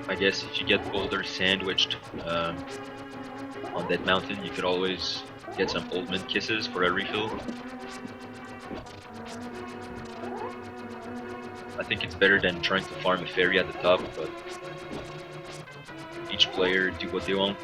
I guess if you get boulders sandwiched on that mountain, you could always get some old mint kisses for a refill. I think it's better than trying to farm a fairy at the top, but each player do what they want.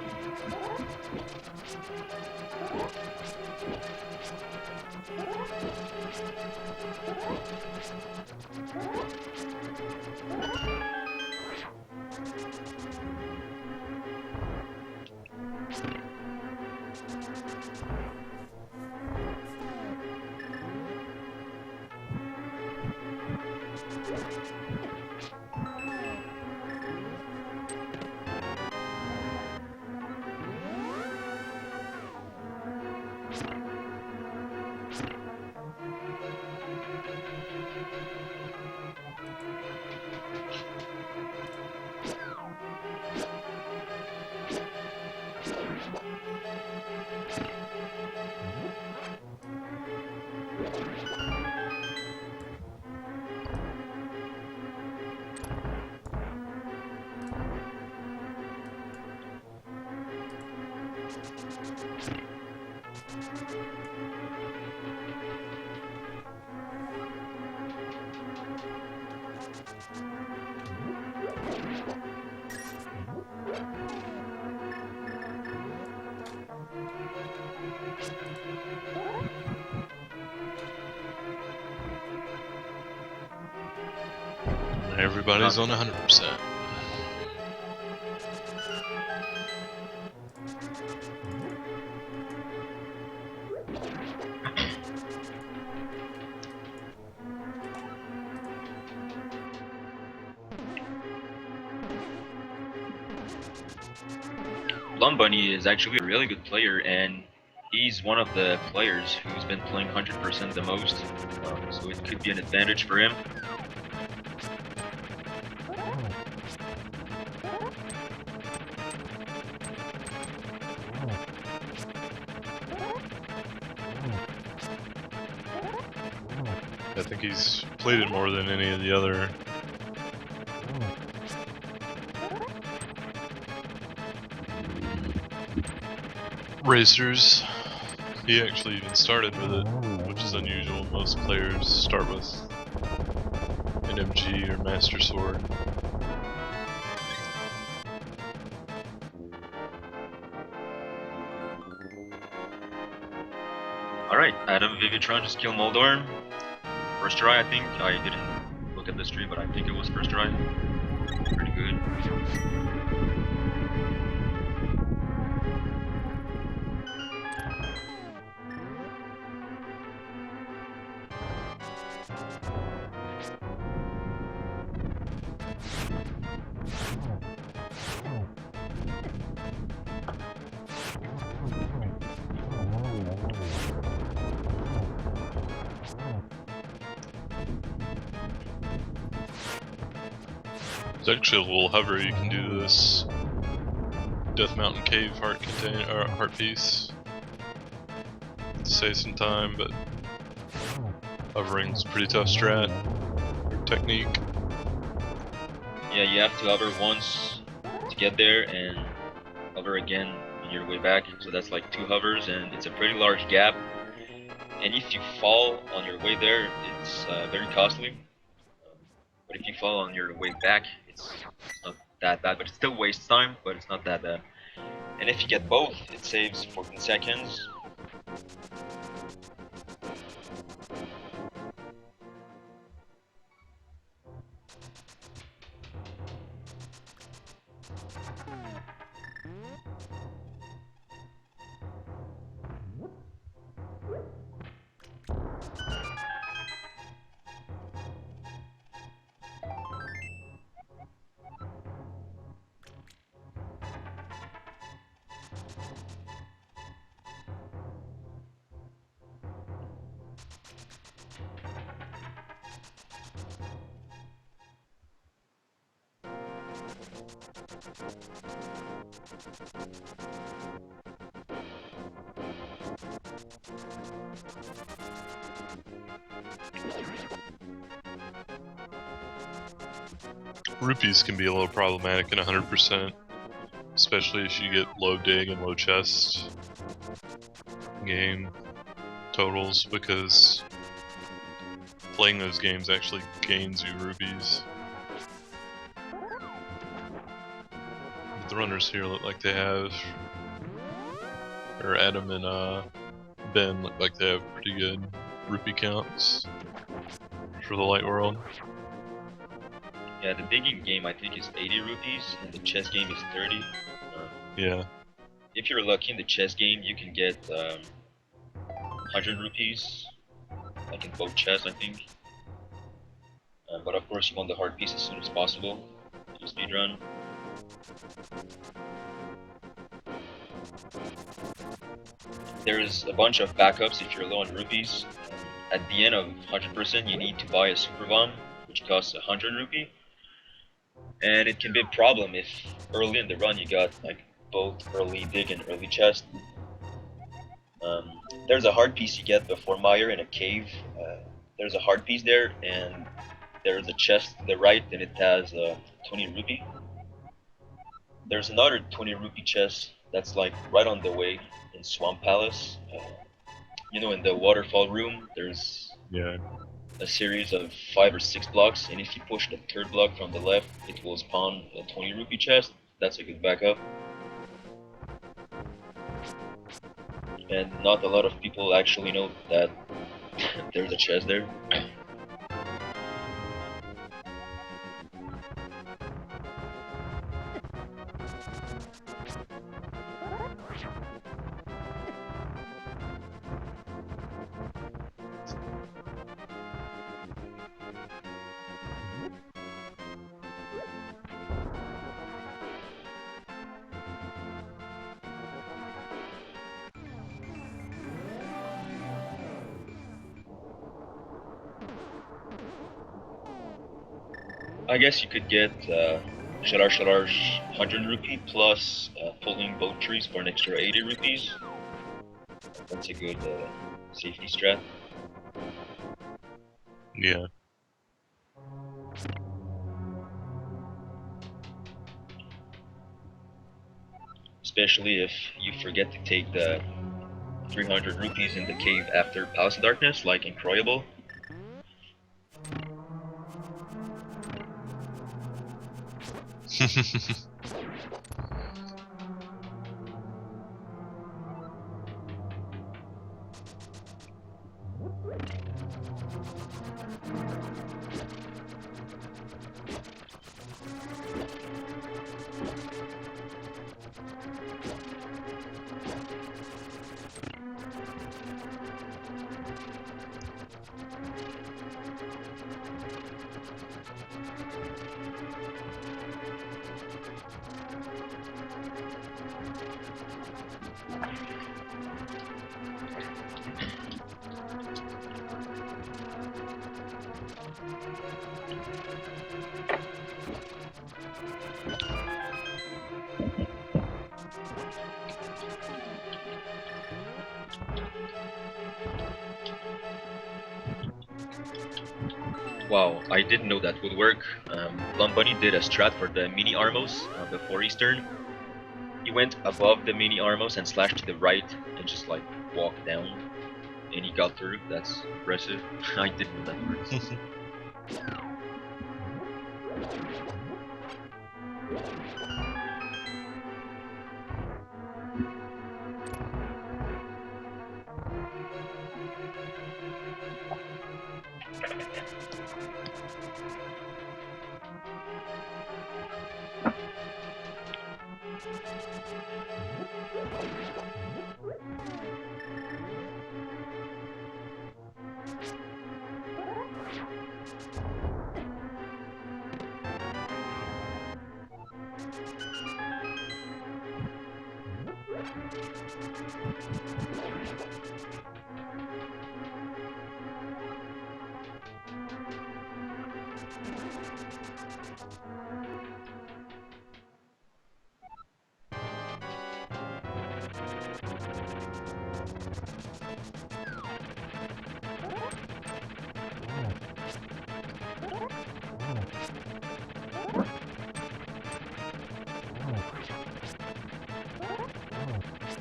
Everybody's on 100%. Plum Bunny is actually a really good player, and he's one of the players who's been playing 100% the most, so it could be an advantage for him. I think he's played it more than any of the other racers. He actually even started with it, which is unusual. Most players start with an MG or Master Sword. Alright, Adam Vivitron just killed Moldorm. First try, I think. I didn't look at the stream, but I think it was first try. Pretty good. There's actually a little hover you can do this Death Mountain Cave heart container or heart piece to save some time, but hovering's a pretty tough strat or technique. Yeah, you have to hover once to get there and hover again on your way back, so that's like 2 hovers, and it's a pretty large gap. And if you fall on your way there, it's very costly. But if you fall on your way back, it's not that bad, but it still wastes time, but it's not that bad. And if you get both, it saves 14 seconds. Rupees can be a little problematic in 100%, especially if you get low dig and low chest game totals, because playing those games actually gains you rupees. But the runners here look like they have, or Adam and Ben look like they have pretty good rupee counts for the light world. Yeah, the digging game I think is 80 rupees, and the chess game is 30. Yeah. If you're lucky in the chess game, you can get 100 rupees, like in both chess, I think. But of course, you want the hard piece as soon as possible to speedrun. There's a bunch of backups if you're low on rupees. At the end of 100%, you need to buy a super bomb, which costs 100 rupee. And it can be a problem if early in the run you got like both early dig and early chest. There's a hard piece you get before Mire in a cave. There's a hard piece there, and there's a chest to the right, and it has 20 rupee. There's another 20 rupee chest that's like right on the way in Swamp Palace. You know, in the waterfall room, there's Yeah. a series of 5 or 6 blocks, and if you push the third block from the left, it will spawn a 20 rupee chest. That's a good backup. And not a lot of people actually know that there's a chest there. I guess you could get Shalar's 100 rupee plus pulling both trees for an extra 80 rupees. That's a good safety strat. Yeah. Especially if you forget to take the 300 rupees in the cave after Palace of Darkness, like Incroyable. Wow, I didn't know that would work. Blonde Bunny did a strat for the mini Armos before Eastern. He went above the mini Armos and slashed to the right and just like walked down. And he got through. That's impressive. I didn't know that worked.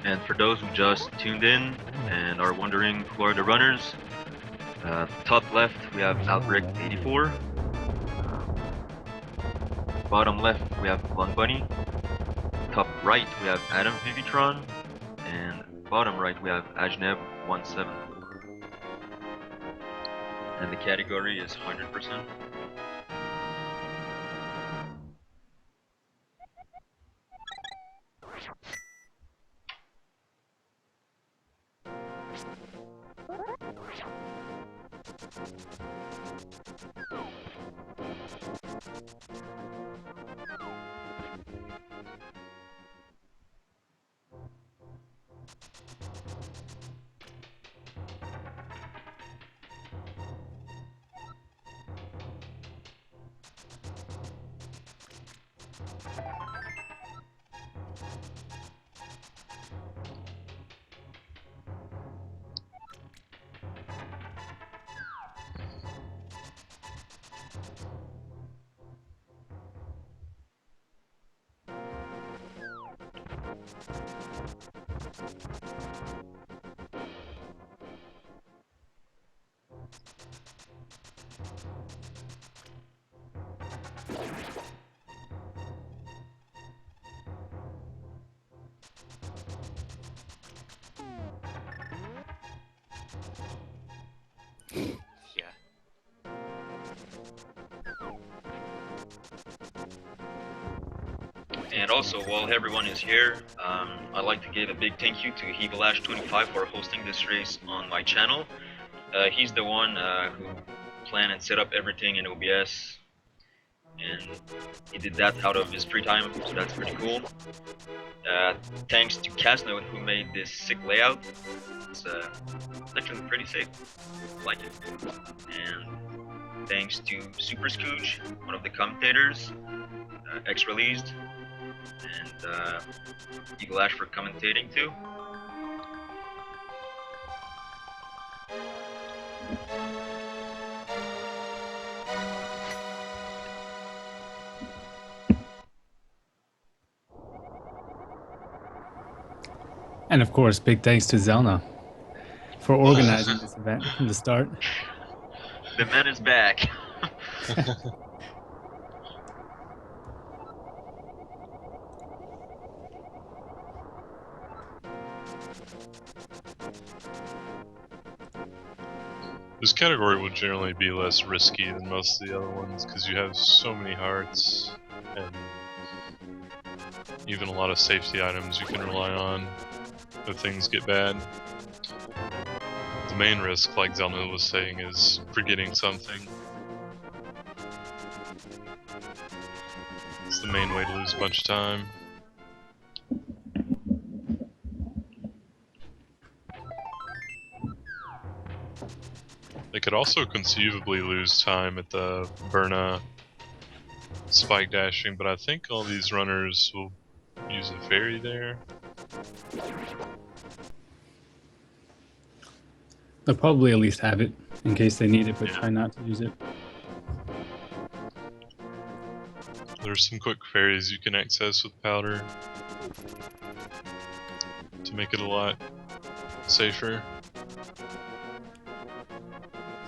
And for those who just tuned in and are wondering who are the runners, top left we have Outbreak 84. Bottom left we have Von Bunny. Top right we have Adam Vivitron. And bottom right we have Ajneb 17. And the category is 100%. And also, while everyone is here, I'd like to give a big thank you to Hevelash25 for hosting this race on my channel. He's the one who planned and set up everything in OBS, and he did that out of his free time, so that's pretty cool. Thanks to Casnode who made this sick layout. It's actually pretty sick. I like it. And thanks to Super Scooch, one of the commentators, X-Released, and Eagle Ash for commentating too. And of course, big thanks to Zelda for organizing this event from the start. The man is back. This category would generally be less risky than most of the other ones because you have so many hearts and even a lot of safety items you can rely on if things get bad. The main risk, like Zelda was saying, is forgetting something. It's the main way to lose a bunch of time. They could also conceivably lose time at the Burna spike dashing, but I think all these runners will use a fairy there. They'll probably at least have it in case they need it, but try not to use it. There's some quick fairies you can access with powder to make it a lot safer.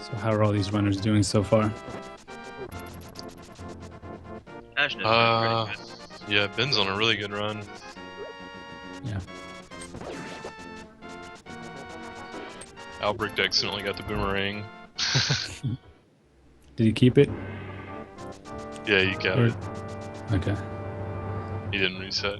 So how are all these runners doing so far? Ashn's doing pretty good. Yeah, Ben's on a really good run. Yeah. Albrecht accidentally got the boomerang. Did he keep it? Yeah, he got it. Okay. He didn't reset.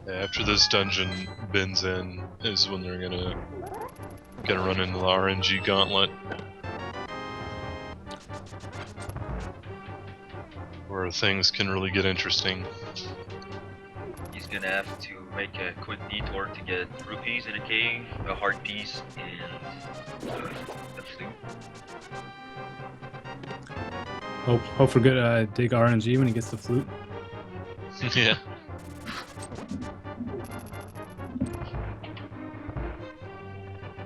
After this dungeon bends in is when they're gonna run into the RNG gauntlet, where things can really get interesting. He's gonna have to make a quick detour to get rupees in a cave, a heart piece, and a flute. Hope for good dig RNG when he gets the flute. Yeah.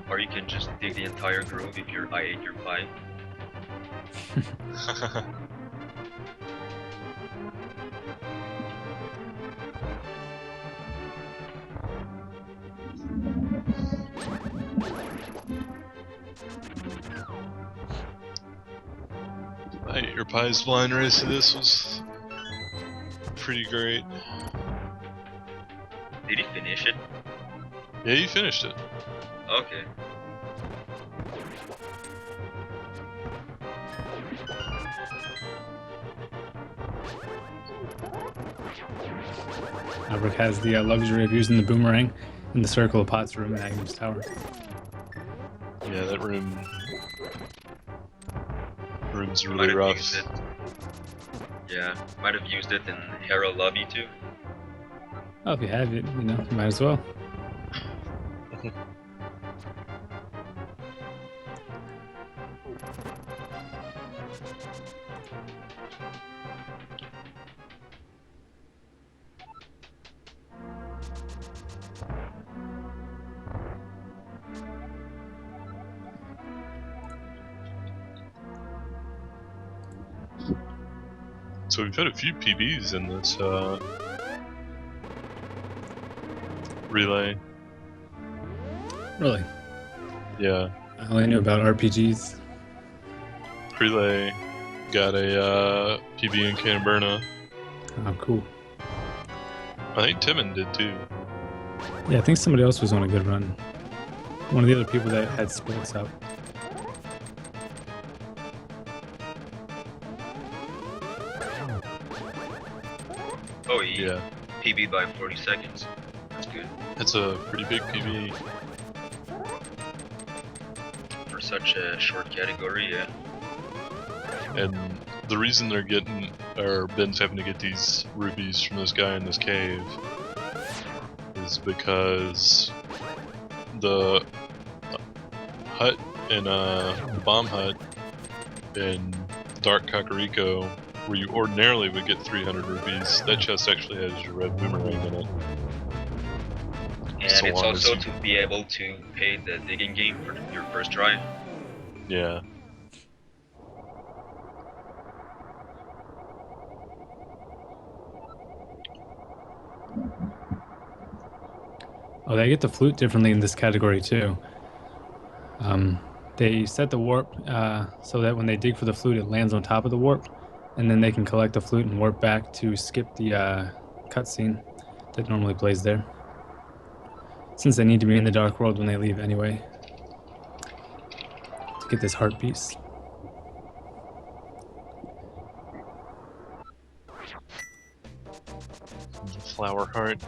Or you can just dig the entire grove if you're I8 your pie. Your Pie's blind race of this was pretty great. Did he finish it? Yeah, you finished it. Okay. Maverick has the luxury of using the boomerang in the circle of pots room in Agnes Tower. Yeah, that room's Might really have rough. used it. Yeah, might have used it in Hero Lobby too. Oh, if you have it, you know, might as well. So we've had a few PBs in this relay. Really? Yeah, I only knew about RPGs. relay got a PB in Canberra. Oh, cool. I think Timon did too. Yeah, I think somebody else was on a good run. One of the other people that had splits up. Oh, he Yeah, PB by 40 seconds. That's good. that's a pretty big PB. For such a short category, yeah. And the reason they're getting, or Ben's having to get these rubies from this guy in this cave, is because the hut in the bomb hut in Dark Kakariko, where you ordinarily would get 300 rubies, that chest actually has your red boomerang in it. And So it's long as also you- to be able to pay the digging game for your first try. Yeah. Oh, they get the flute differently in this category too. They set the warp so that when they dig for the flute, it lands on top of the warp, and then they can collect the flute and warp back to skip the cutscene that normally plays there. Since they need to be in the dark world when they leave anyway, to get this heart piece. Flower heart.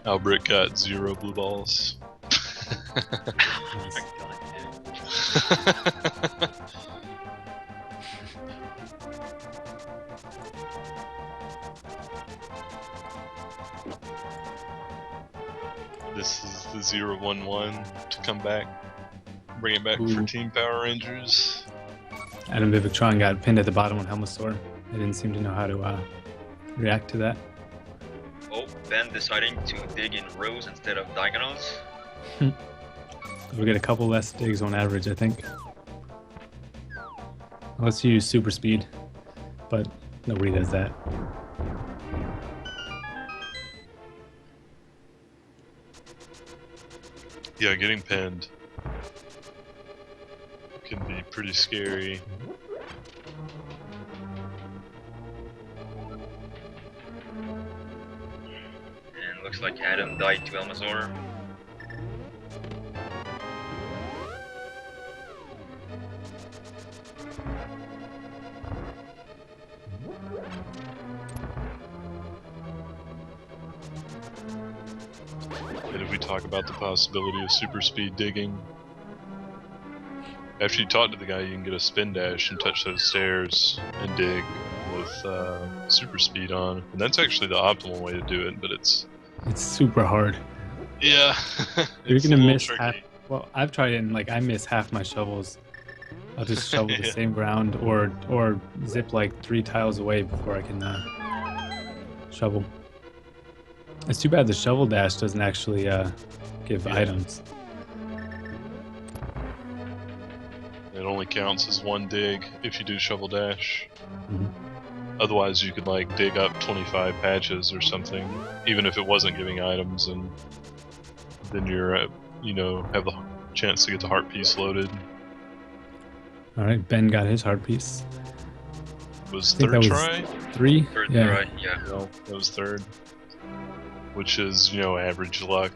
Albrecht got 0 blue balls. Nice. This is the 011 to come back. Bring it back for Ooh. Team Power Rangers. Adam Vivictron got pinned at the bottom on Helmasaur. I didn't seem to know how to react to that. Oh, Ben deciding to dig in rows instead of diagonals. We'll get a couple less digs on average, I think. Unless you use super speed, but nobody does that. Yeah, getting pinned can be pretty scary. And looks like Adam died to Elmazor. And if we talk about the possibility of super speed digging, after you talk to the guy, you can get a spin dash and touch those stairs and dig with super speed on. And that's actually the optimal way to do it, but it's super hard. yeah, You're it's a gonna little miss tricky. half. Well, I've tried it and like I miss half my shovels. I'll just shovel the Yeah. same ground or zip like 3 tiles away before I can shovel. It's too bad the shovel dash doesn't actually give Yeah. items. It only counts as one dig if you do shovel dash. Mhm. Otherwise, you could like dig up 25 patches or something, even if it wasn't giving items, and then you're have the chance to get the heart piece loaded. All right, Ben got his heart piece. Was I think third that was try? 3. Third Yeah. try, yeah. No, that was third. Which is, average luck.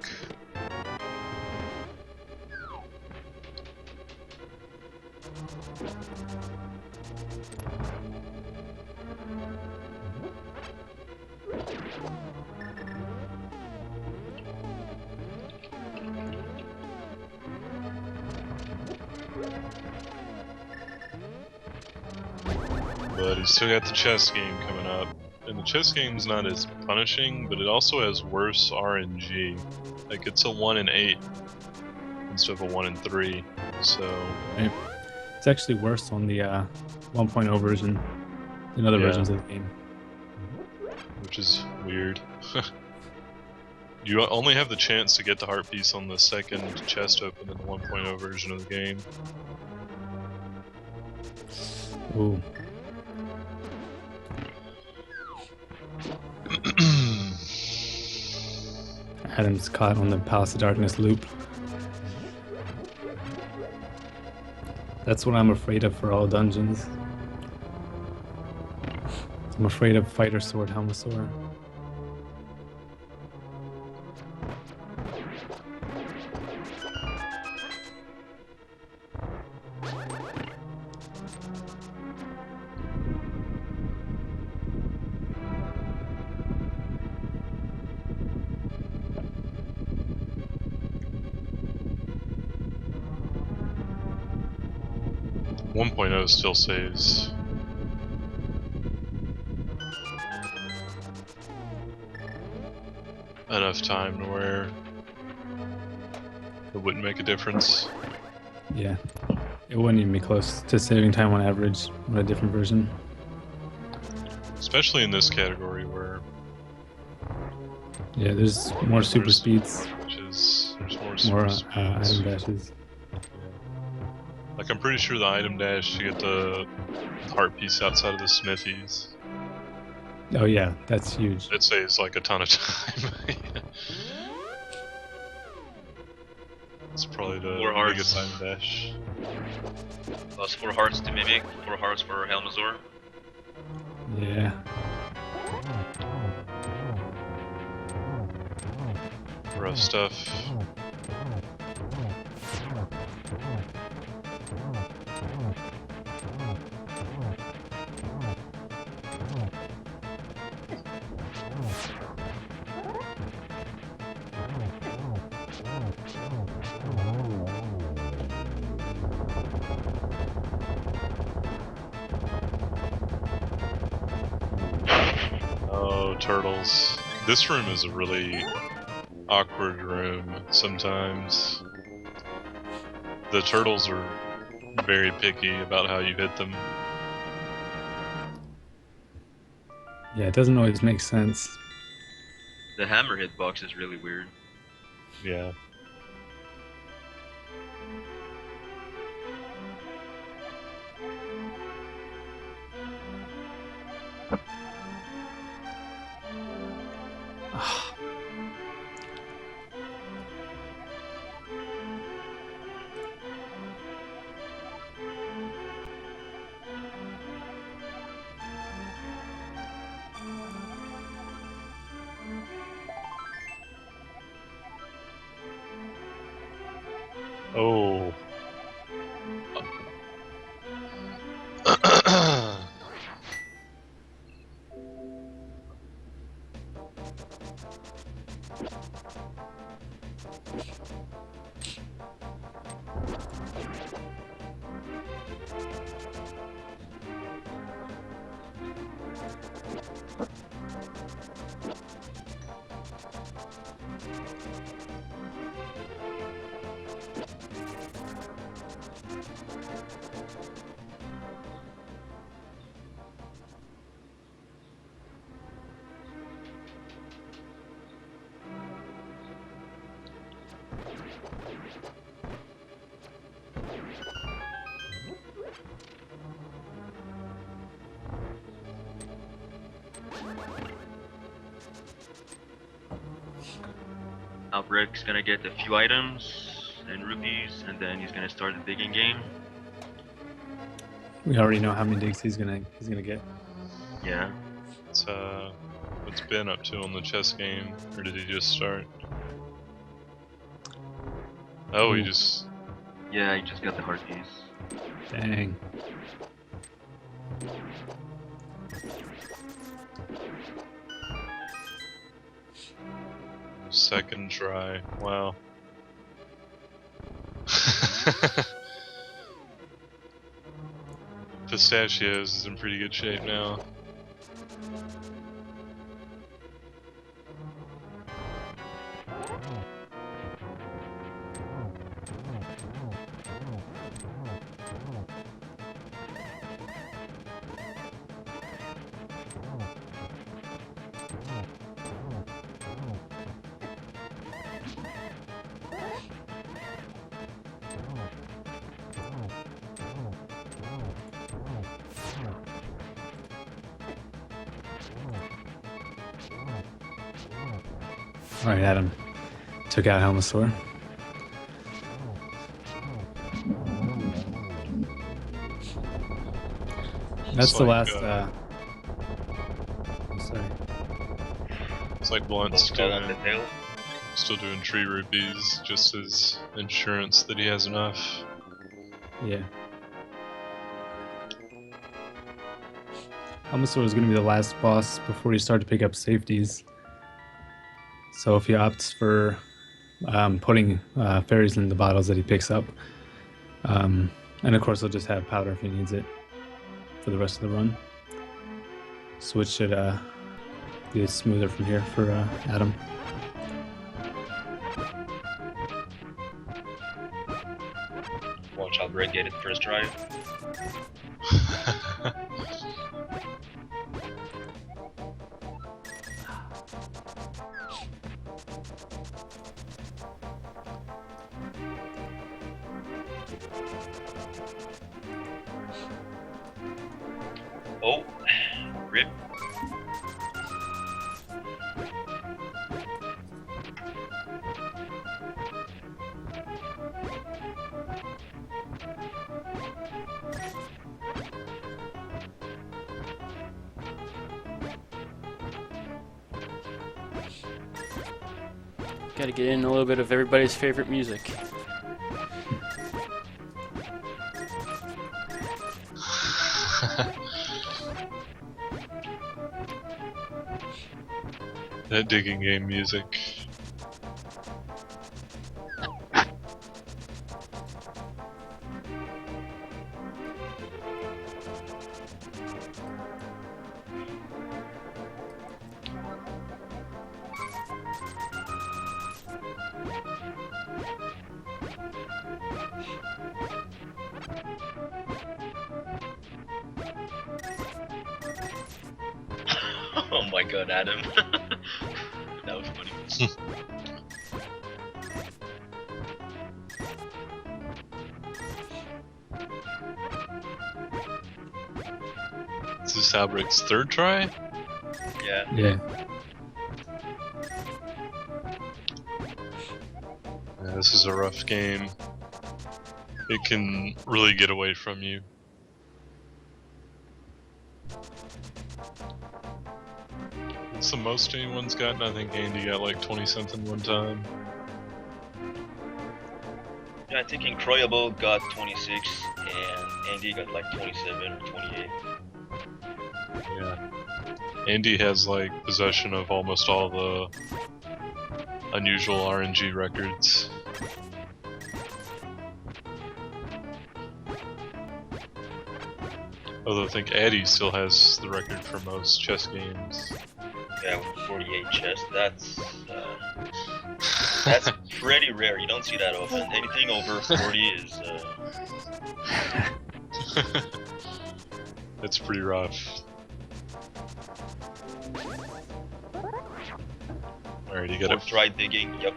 But he's still got the chess game coming up. And the chess game's not as punishing, but it also has worse RNG. Like, it's a 1 in 8 instead of a 1 in 3. So, It's actually worse on the 1.0 version than other Yeah. versions of the game. which is weird. You only have the chance to get the heart piece on the second chest open in the 1.0 version of the game. Ooh. Adam's caught on the Palace of Darkness loop. That's what I'm afraid of for all dungeons. I'm afraid of Fighter Sword Helmasaur. One 1.0 still saves. Enough time to where it wouldn't make a difference. Yeah. It wouldn't even be close to saving time on average on a different version. Especially in this category where Yeah, there's more super There's- speeds, there's more more super item speeds. dashes. Like, I'm pretty sure the item dash to get the heart piece outside of the smithies, Oh yeah, that's huge. it saves like a ton of time. It's probably the 4 hearts. biggest item dash. Plus 4 hearts to Mimic, 4 hearts for Helmazor. Yeah. Rough stuff. Oh, turtles. This room is a really awkward room sometimes. The turtles are very picky about how you hit them. Yeah, it doesn't always make sense. The hammer hitbox is really weird. Yeah. Oh. Albrecht's gonna get a few items and rupees, and then he's gonna start the digging game. We already know how many digs he's gonna get. Yeah. What's Ben up to on the chess game, or did he just start? Oh, he Ooh. just. Yeah, he just got the heart piece. Dang. Second try. Wow. Pistachios is in pretty good shape now. Alright, Adam. Took out Helmasaur. That's It's the like, last, I'm sorry. It's like Blunt's Don't fall on the tail. still doing tree rupees just as insurance that he has enough. Yeah. Helmasaur is going to be the last boss before you start to pick up safeties. So if he opts for putting fairies in the bottles that he picks up, and of course he'll just have powder if he needs it for the rest of the run. So it should be smoother from here for Adam. Watch Albrecht get it first try. Oh, rip. Gotta get in a little bit of everybody's favorite music. That digging game music. Oh my god, Adam. That was funny. Is this Albrecht's third try? Yeah. Yeah. Yeah, this is a rough game. It can really get away from you. It's the most anyone's gotten. I think Andy got like 20 something one time. Yeah, I think Incroyable got 26 and Andy got like 27 or 28. Yeah. Andy has like possession of almost all the unusual RNG records. Although I think Addy still has the record for most chess games. Yeah, with 48 chess. That's pretty rare. You don't see that often. Anything over 40 is. It's pretty rough. Alright, you got Fourth try digging. Yep.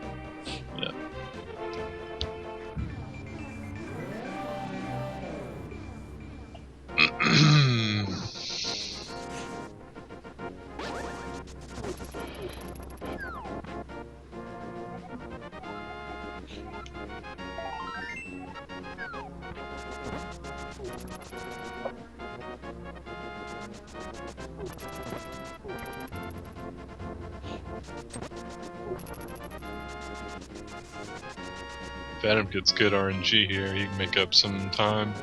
If Adam gets good RNG here, he can make up some time.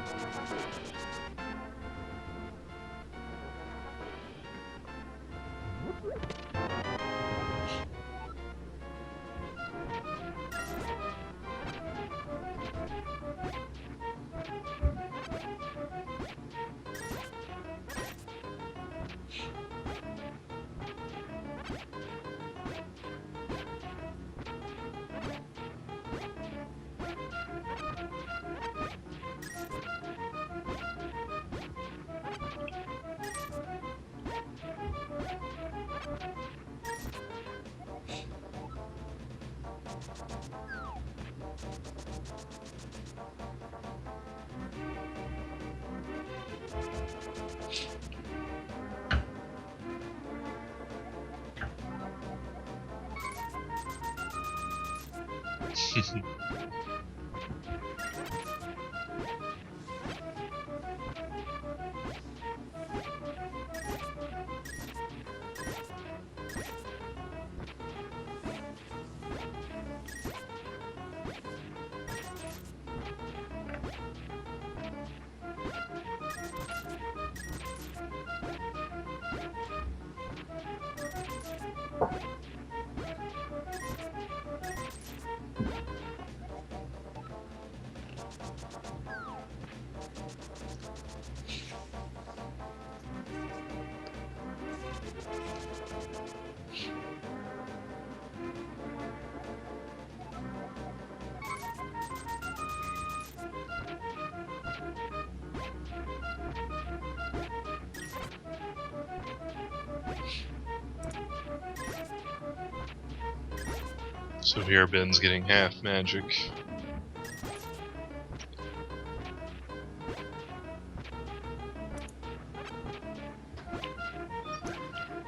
So here Ben's getting half magic.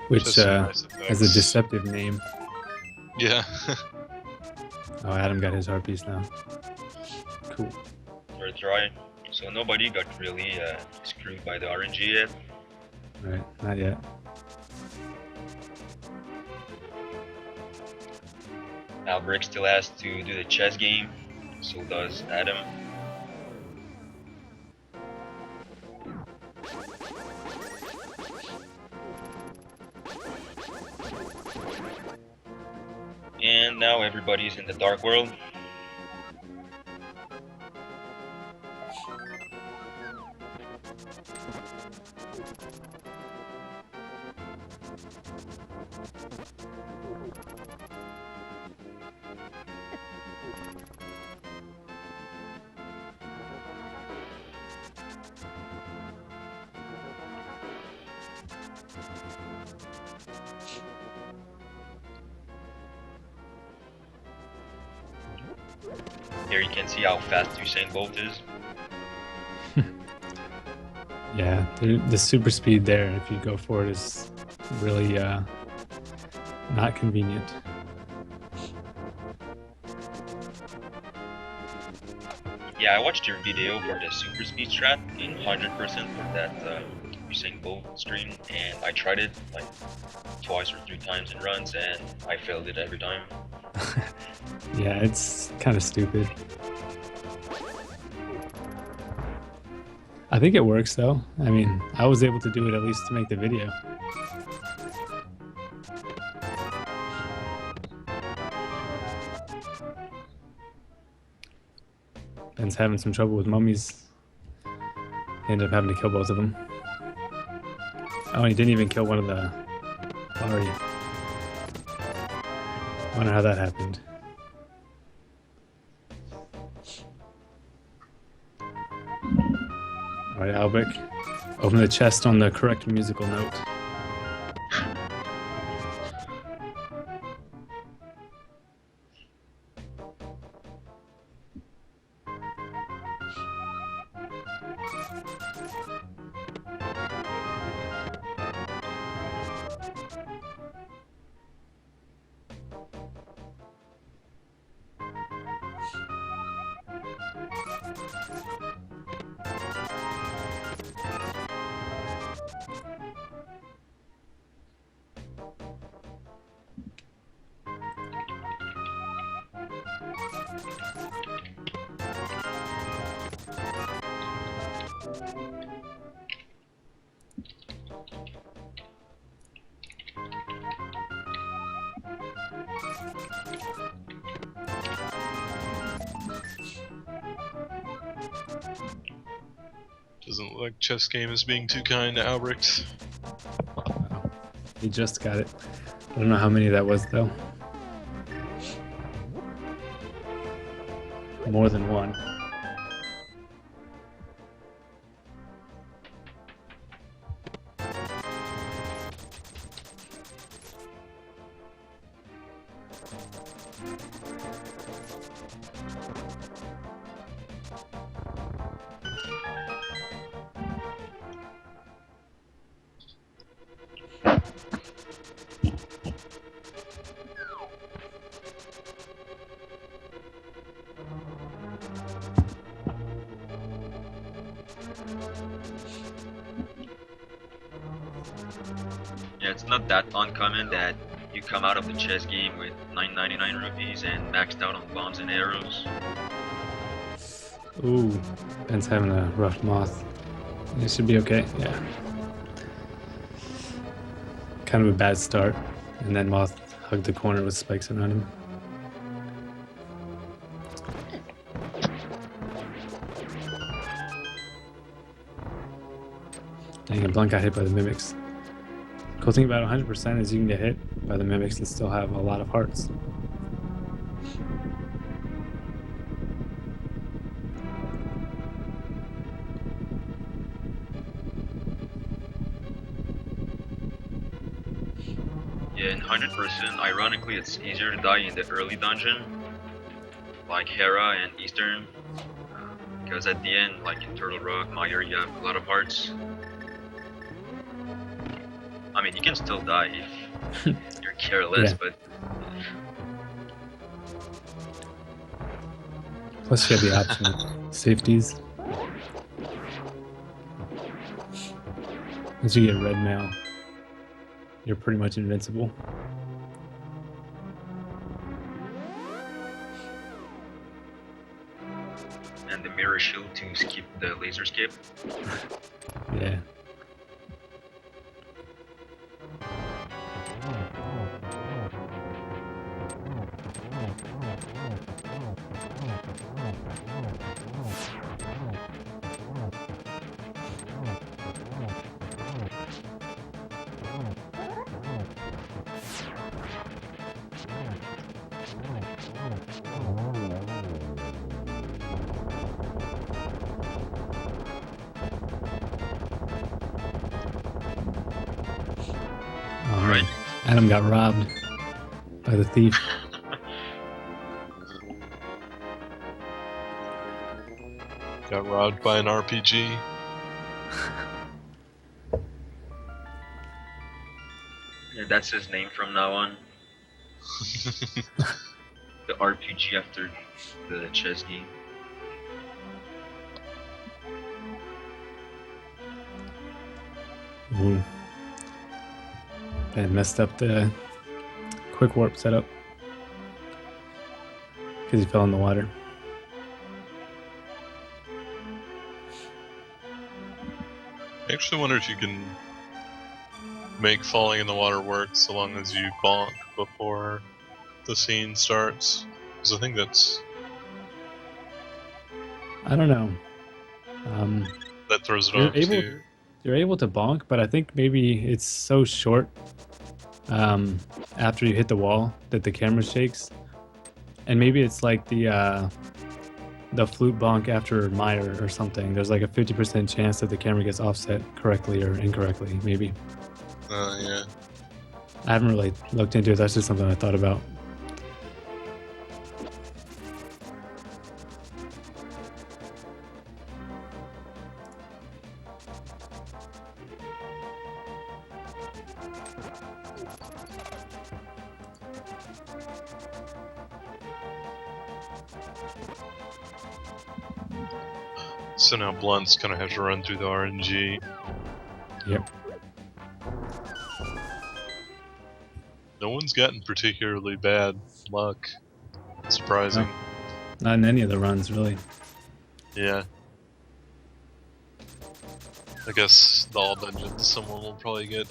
Which Just some nice has a effects. deceptive name. Yeah. Oh, Adam got his heart piece now. Cool. First try. So nobody got really screwed by the RNG yet. Right, not yet. Albrecht still has to do the chess game. So does Adam. And now everybody's in the dark world. Here you can see how fast Usain Bolt is. Yeah, the super speed there, if you go for it, is really not convenient. Yeah, I watched your video for the super speed strat in 100% for that Usain Bolt stream, and I tried it like twice or 3 times in runs, and I failed it every time. Yeah, it's kind of stupid. I think it works though. I mean, I was able to do it at least to make the video. Ben's having some trouble with mummies. He ended up having to kill both of them. Oh, and he didn't even kill one of the Lari. Wonder how that happened. Alright, Albrecht. Open the chest on the correct musical note. Doesn't look like chess game is being too kind to Albrecht. Wow. He just got it. I don't know how many that was though. More than one. Yeah, it's not that uncommon that you come out of the chess game with 999 rupees and maxed out on bombs and arrows. Ooh, Ben's having a rough moth. It should be okay, yeah. Kind of a bad start, and then Moth hugged the corner with spikes around him. Dang, and Blunt got hit by the mimics. Cool thing about 100% is you can get hit by the mimics and still have a lot of hearts. Yeah, in 100%, ironically, it's easier to die in the early dungeon, like Hera and Eastern, because at the end, like in Turtle Rock, Meyer, you have a lot of hearts. I mean, you can still die if you're careless, Yeah. but Plus, you have the option of safeties. Once you get red mail, you're pretty much invincible. and the mirror shield to skip the laser skip. Yeah. All right. Adam got robbed by the thief. Got robbed by an RPG. Yeah, that's his name from now on. The RPG after the chess game. Ooh. And messed up the quick warp setup because he fell in the water. I actually wonder if you can make falling in the water work so long as you bonk before the scene starts. Because I think that's I don't know. that throws it You're off able- too. You're able to bonk, but I think maybe it's so short after you hit the wall that the camera shakes, and maybe it's like the flute bonk after Meyer or something. There's like a 50% chance that the camera gets offset correctly or incorrectly. Maybe Yeah. I haven't really looked into it. That's just something I thought about. So now Blunt's gonna have to run through the RNG. Yep. No one's gotten particularly bad luck. Surprising. Not in any of the runs, really. Yeah. I guess the all dungeons, someone will probably get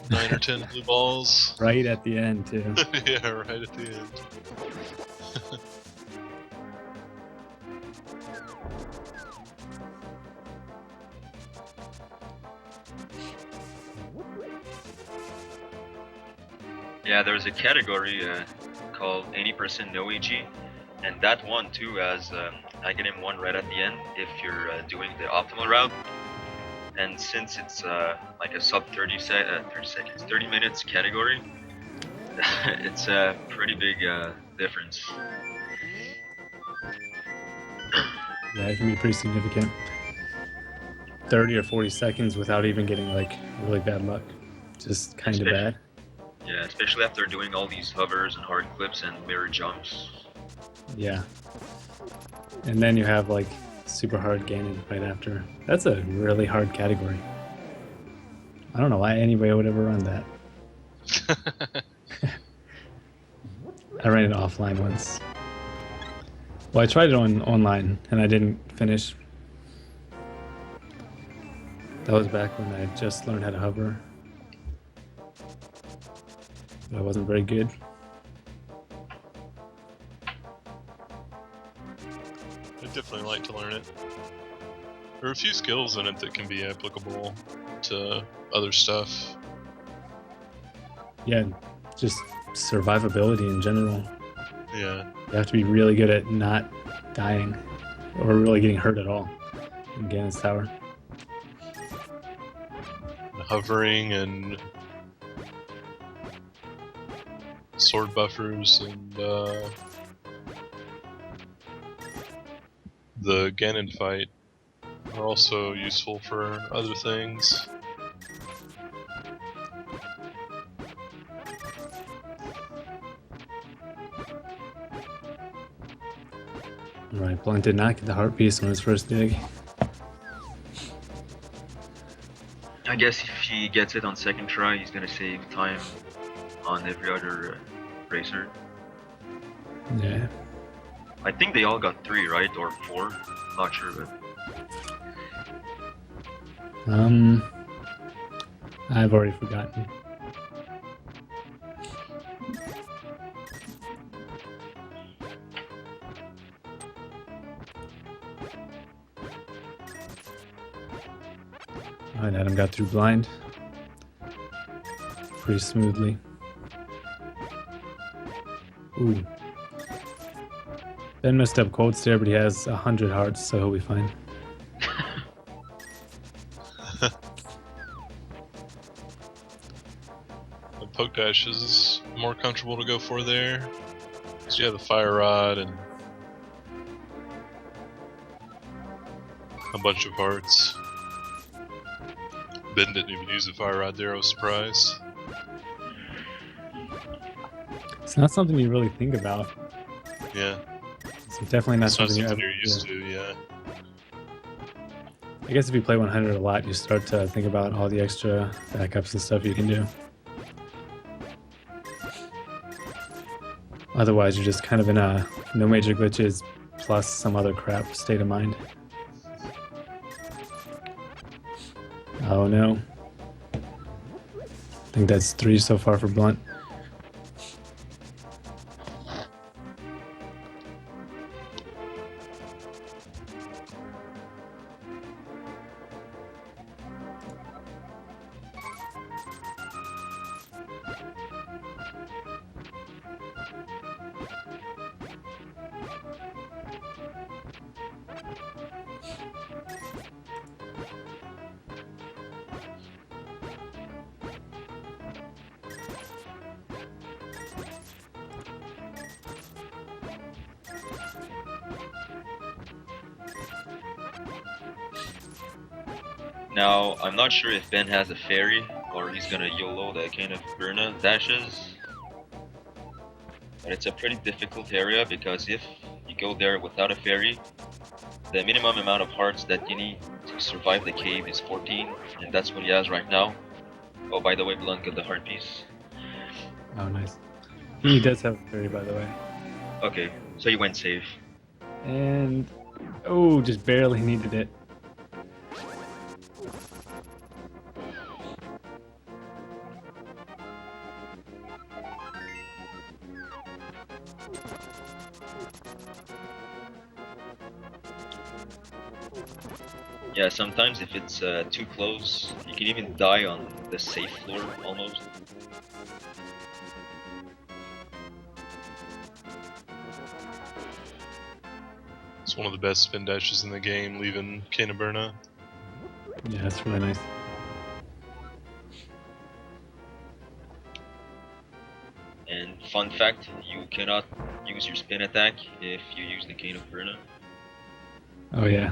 9 or 10 blue balls. Right at the end, too. Yeah, right at the end. Yeah, there's a category called 80% no EG, and that one too has Aghanim 1 right at the end if you're doing the optimal route. And since it's like a sub 30 seconds, 30 minutes category, it's a pretty big difference. Yeah, it can be pretty significant. 30 or 40 seconds without even getting like really bad luck. Just kind of bad. Yeah, especially after doing all these hovers and hard clips and mirror jumps. Yeah. And then you have like super hard Ganon right after. That's a really hard category. I don't know why anybody would ever run that. I ran it offline once. Well, I tried it online and I didn't finish. That was back when I just learned how to hover. But I wasn't very good. I'd definitely like to learn it. There are a few skills in it that can be applicable to other stuff. Yeah, just survivability in general. Yeah. You have to be really good at not dying or really getting hurt at all in Ganon's Tower. Hovering and sword buffers and the Ganon fight are also useful for other things. Right, Blunt did not get the heart piece on his first dig. I guess if he gets it on second try, he's gonna save time on every other racer. Yeah. I think they all got 3, right? Or 4? Not sure, but... I've already forgotten. Alright, Adam got through blind pretty smoothly. Ooh. Ben messed up cold stare, but he has 100 hearts, so he'll be fine. The poke dash is more comfortable to go for there. So you have the fire rod and a bunch of hearts. Ben didn't even use the fire rod there, I was surprised. It's not something you really think about. Yeah, It's definitely not it's not something you something ever you're used to, yeah. I guess if you play 100 a lot, you start to think about all the extra backups and stuff you can do. Otherwise, you're just kind of in a no major glitches plus some other crap state of mind. Oh no. I think that's 3 so far for Blunt. Now, I'm not sure if Ben has a fairy, or he's gonna YOLO the kind of Burna dashes. But it's a pretty difficult area, because if you go there without a fairy, the minimum amount of hearts that you need to survive the cave is 14, and that's what he has right now. Oh, by the way, Blunt got the heart piece. Oh, nice. He does have a fairy, by the way. Okay, so he went safe. And, oh, just barely needed it. Yeah, sometimes if it's too close, you can even die on the safe floor almost. It's one of the best spin dashes in the game, leaving Canaberna. Yeah, that's really nice. And fun fact, you cannot use your spin attack if you use the Cane of Burna. Oh yeah.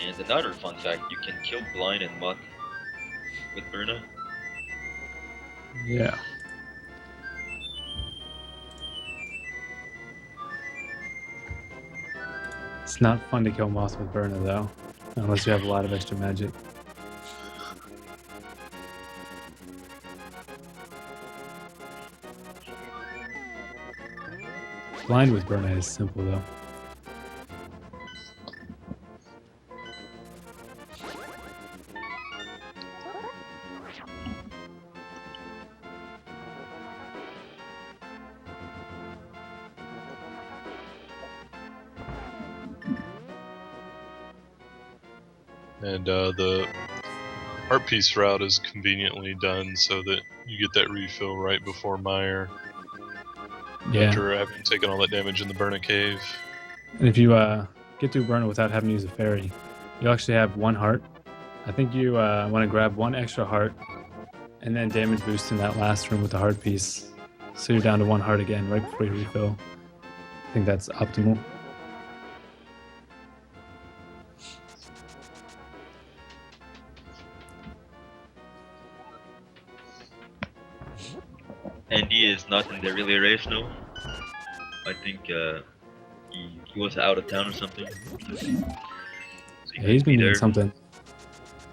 And another fun fact, you can kill Blind and Mutt with Burna. Yeah. It's not fun to kill Moss with Burner though, unless you have a lot of extra magic. Blind with Burner is simple though. And the art piece route is conveniently done so that you get that refill right before Mire. Yeah. After having taken all that damage in the Burna Cave. And if you get through Burner without having to use a fairy, you actually have one heart. I think you want to grab one extra heart and then damage boost in that last room with the heart piece. So you're down to one heart again right before you refill. I think that's optimal. Andy is not in the relay race now. I think he was out of town or something. So he Yeah, he's couldn't be been doing there. something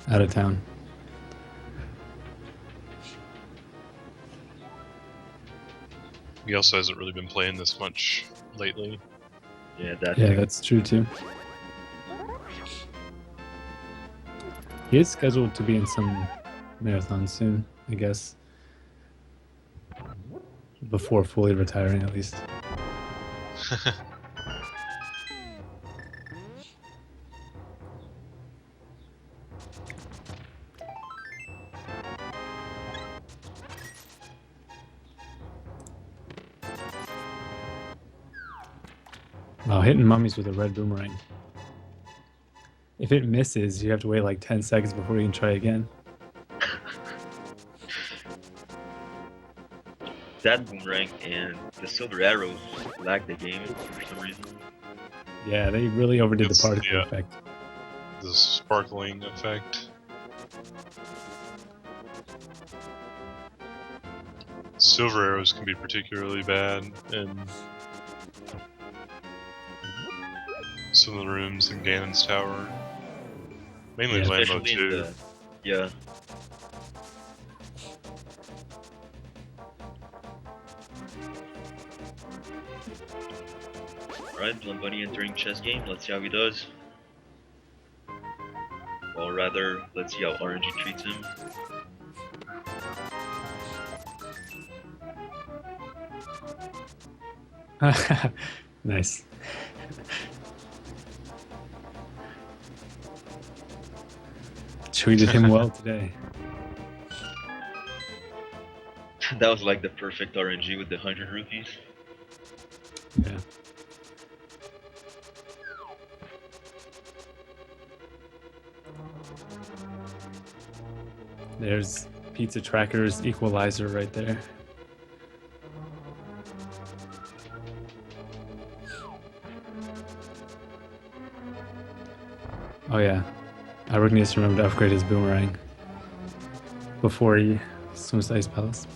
out of town. He also hasn't really been playing this much lately. Yeah, that Yeah, too. that's true too. He is scheduled to be in some marathons soon, I guess. Before fully retiring, at least. Wow, hitting mummies with a red boomerang. If it misses, you have to wait like 10 seconds before you can try again. That boomerang and the silver arrows lag the game for some reason. Yeah, they really overdid the It's- particle yeah. effect. The sparkling effect. Silver arrows can be particularly bad in some of the rooms in Ganon's tower. Mainly Yeah, Lambo Especially in too. the yeah. Alright, Blum Bunny entering chess game. Let's see how he does. Or rather, let's see how RNG treats him. Nice. Treated him well today. That was like the perfect RNG with the 100 rupees. Yeah. There's Pizza Tracker's equalizer right there. Oh yeah, Iroh needs to remember to upgrade his boomerang before he swims to Ice Palace.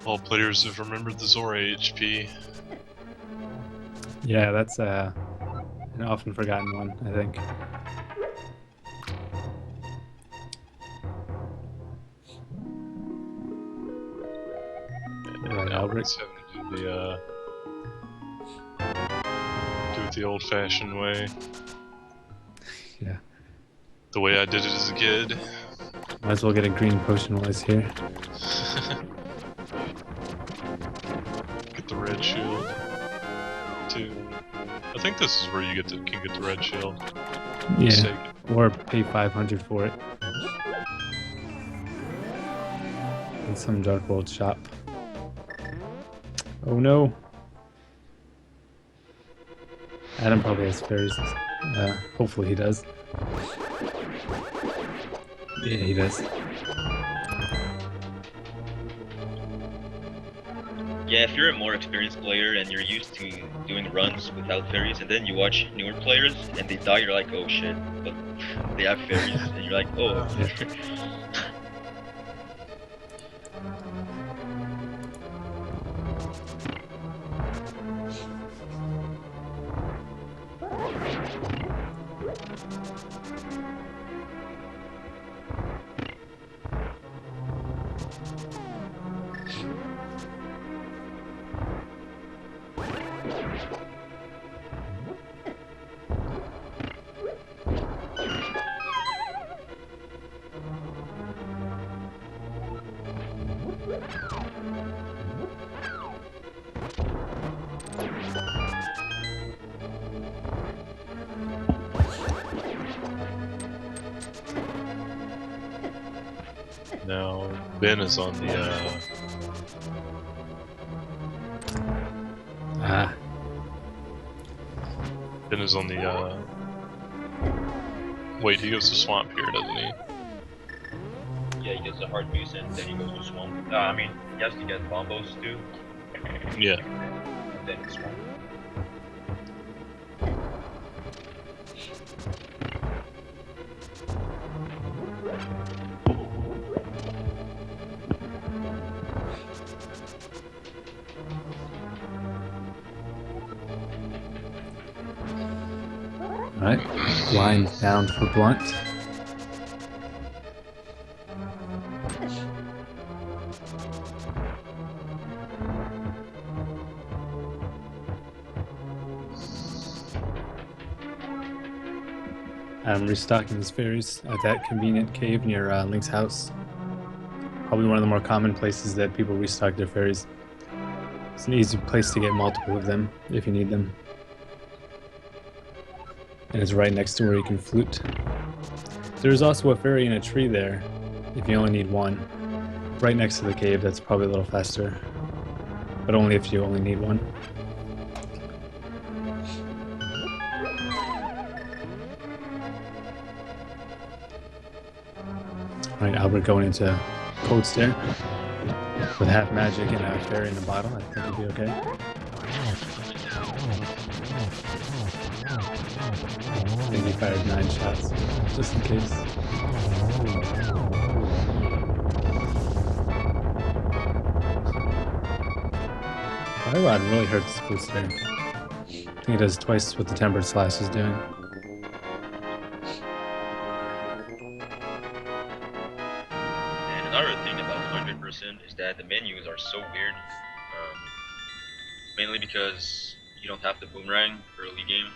All players have remembered the Zora HP. Yeah, that's an often forgotten one, I think. Right, Yeah, Albert. let's have to do it the old-fashioned way. Yeah. The way I did it as a kid. Might as well get a green potion while he's here. Get the red shield. Too. I think this is where you can get the red shield. Yeah. Mistake. Or pay 500 for it. In some Dark World shop. Oh no. Adam probably has fairies. Hopefully he does. Yeah, he does. Yeah, if you're a more experienced player and you're used to doing runs without fairies, and then you watch newer players and they die, you're like, oh shit, but they have fairies, and you're like, oh. Now, Ben is on the, Ben is on the, wait, he goes to Swamp here, doesn't he? Yeah, he gets a hard boost and then he goes to Swamp. I mean, he has to get bombos too, Yeah. and then Swamp. Alright. Line down for Blunt. I'm restocking his fairies at that convenient cave near Link's house. Probably one of the more common places that people restock their fairies. It's an easy place to get multiple of them if you need them. And it's right next to where you can flute. There's also a fairy in a tree there, if you only need one. Right next to the cave, that's probably a little faster. But only if you only need one. Alright, Albert going into Cold Stare. With half magic and a fairy in the bottle, I think he'll be okay. I think he fired 9 shots, just in case. Fire Rod really hurts Cold Stare. I think he does twice what the Tempered Slash is doing. And another thing about 100% is that the menus are so weird. Mainly because you don't have the boomerang early game,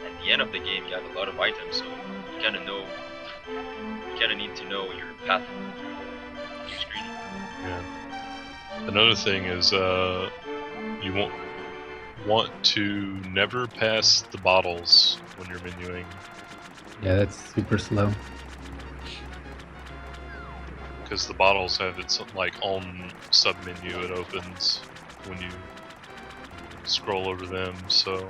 and at the end of the game you have a lot of items, so you kind of need to know your path through your screen. Yeah. Another thing is, you won't want to never pass the bottles when you're menuing. Yeah, that's super slow. Because the bottles have its like own sub menu it opens when you scroll over them, so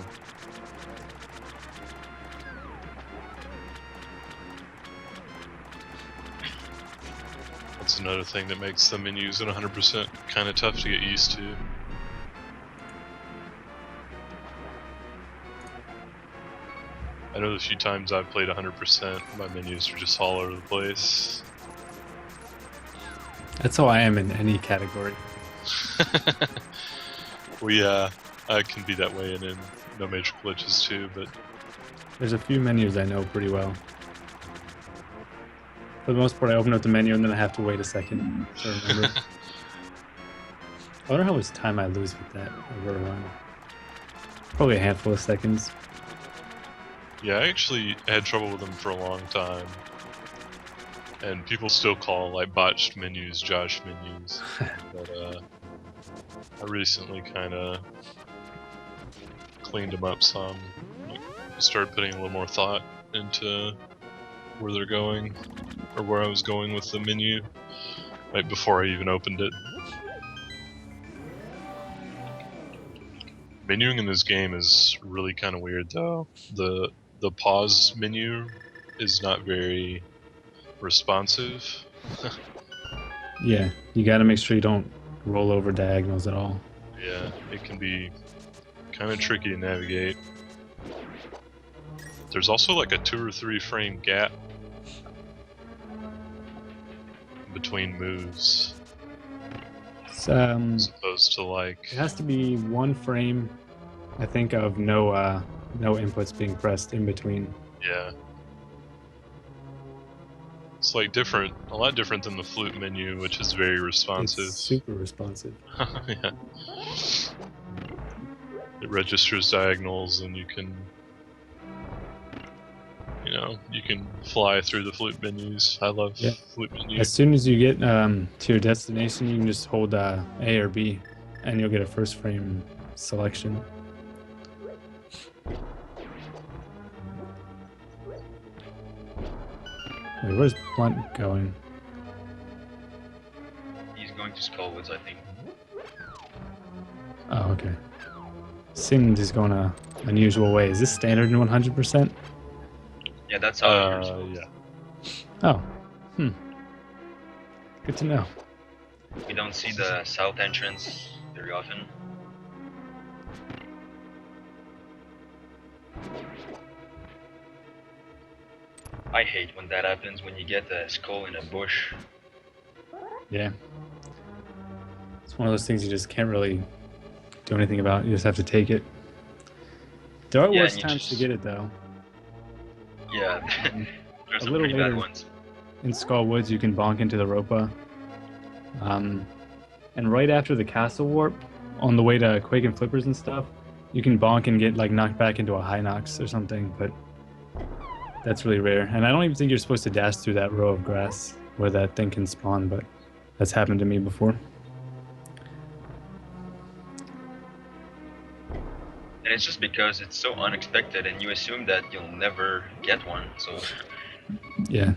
that's another thing that makes the menus at 100% kind of tough to get used to. I know the few times I've played 100%, my menus are just all over the place. That's how I am in any category. I can be that way and in No Major Glitches too, but There's a few menus I know pretty well. For the most part, I open up the menu and then I have to wait a second to remember. I wonder how much time I lose with that over a run. Probably a handful of seconds. yeah, I actually had trouble with them for a long time. And people still call like botched menus Josh menus. But I recently kind of cleaned them up some. Like, started putting a little more thought into where they're going, or where I was going with the menu, right before I even opened it. Menuing in this game is really kind of weird though. The pause menu is not very responsive. Yeah, you gotta make sure you don't roll over diagonals at all. Yeah, it can be kind of tricky to navigate. There's also like a 2 or 3 frame gap between moves, It's, as opposed to like it has to be 1 frame, I think, of no inputs being pressed in between. yeah. It's like different, a lot different than the flute menu, which is very responsive. It's super responsive. Yeah. It registers diagonals, and you can fly through the flute menus. I love flute menus. As soon as you get to your destination, you can just hold A or B, and you'll get a first frame selection. Wait, where's Blunt going? He's going to Skullwoods, I think. Oh, okay. Seemed he's going a unusual way. Is this standard in 100%? Yeah, that's how it works. Yeah. Oh. Good to know. We don't see the south entrance very often. I hate when that happens, when you get a skull in a bush. Yeah. It's one of those things you just can't really do anything about. You just have to take it. There are Yeah, worse and you times to just- get it, though. Yeah, there's A some little pretty bad later. ones. In Skull Woods, you can bonk into the Ropa. And right after the castle warp, on the way to Quake and Flippers and stuff, you can bonk and get like knocked back into a high Nox or something, but that's really rare. And I don't even think you're supposed to dash through that row of grass where that thing can spawn, but that's happened to me before. And it's just because it's so unexpected and you assume that you'll never get one, so Yeah.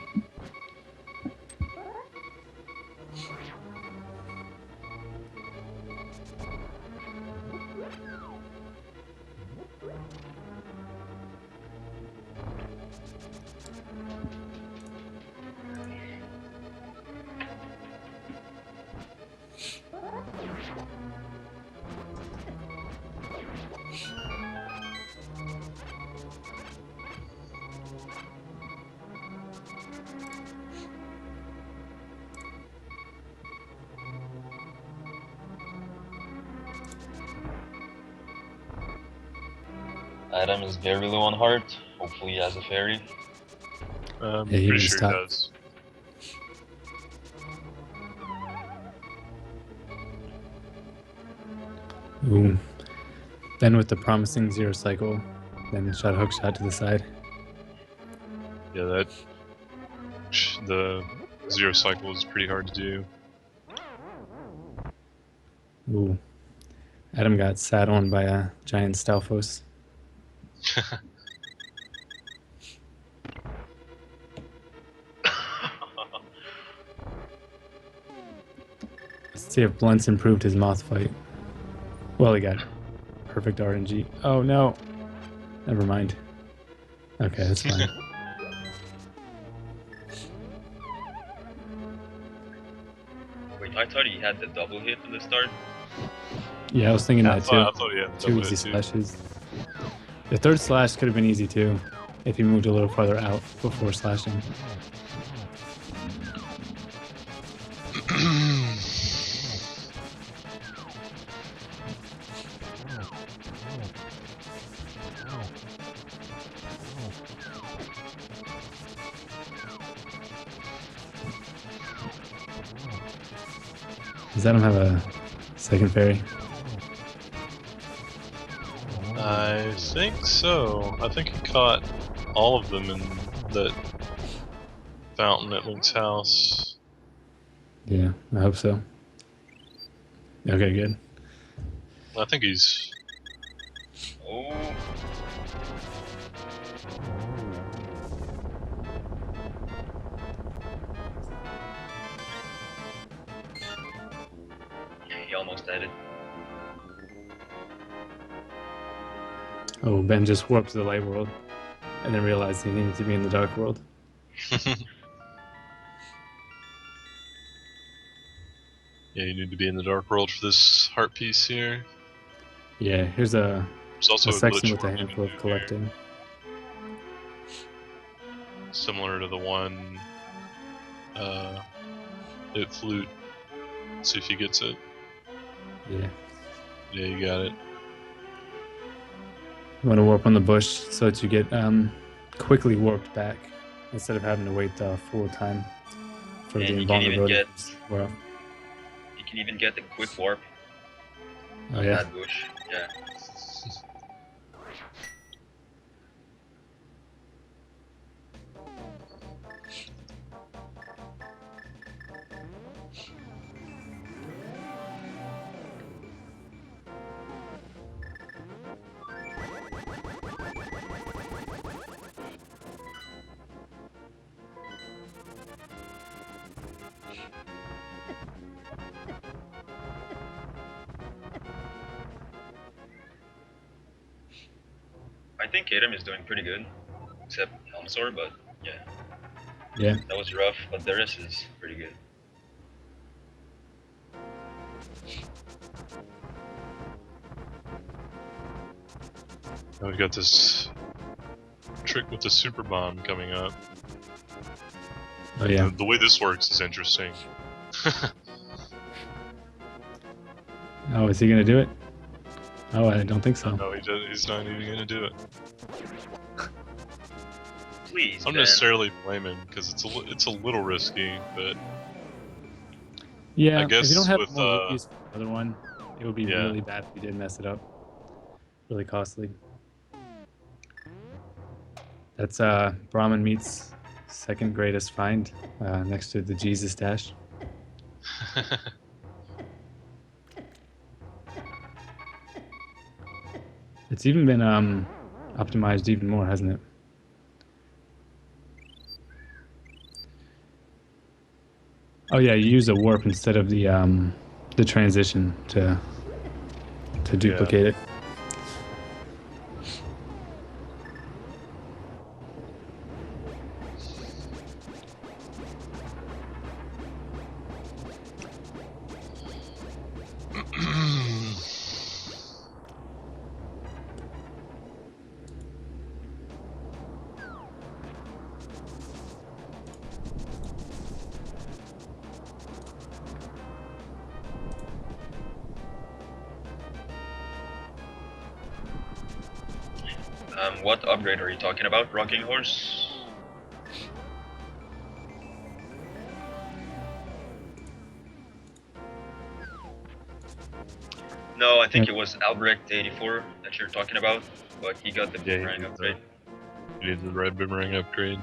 Adam is very low on heart. Hopefully he has a fairy. I'm Yeah, he pretty was sure top. he does. Ooh. Then with the promising zero cycle, then shot hook shot to the side. Yeah, the zero cycle is pretty hard to do. Ooh. Adam got sat on by a giant Stalfos. Let's see if Blunt's improved his moth fight. Well, he got perfect RNG. Oh no. Never mind. Okay, that's fine. Wait, I thought he had the double hit at the start. Yeah, I was thinking I that too. thought he had Two double easy hit, too. slashes. The third slash could have been easy too, if he moved a little farther out before slashing. Does that have a second fairy? I think so. I think he caught all of them in that fountain at Link's house. Yeah, I hope so. Okay, good. I think he's. Oh. He almost had it. Oh, Ben just warped to the light world and then realized he needed to be in the dark world. Yeah, you need to be in the dark world for this heart piece here. Yeah, here's a There's also a section glitch with a work you handful can of do here, collecting. similar to the one at Flute. See if he gets it. Yeah. Yeah, you got it. You want to warp on the bush so that you get quickly warped back instead of having to wait the full time for And the you can even invulnerability. You can even get a quick warp Oh on yeah. that bush. Yeah. I think Adam is doing pretty good, except Helmsor, but yeah, Yeah. that was rough, but the rest is pretty good. Now we got this trick with the super bomb coming up. Oh yeah. The way this works is interesting. Oh, is he gonna do it? Oh, I don't think so. No, he's not even gonna do it. Please, I don't Ben. necessarily blame him because it's a little risky, but Yeah, I if you guess don't have with, more rupees for the other one, it would be yeah. really bad if you did mess it up. Really costly. That's Brahmin Meat's second greatest find, next to the Jesus Dash. It's even been optimized even more, hasn't it? Oh yeah, you use a warp instead of the transition to duplicate it. What upgrade are you talking about? Rocking Horse? No, I think it was Albrecht 84 that you're talking about, but he got the Yeah, boomerang upgrade. You need the red boomerang upgrade.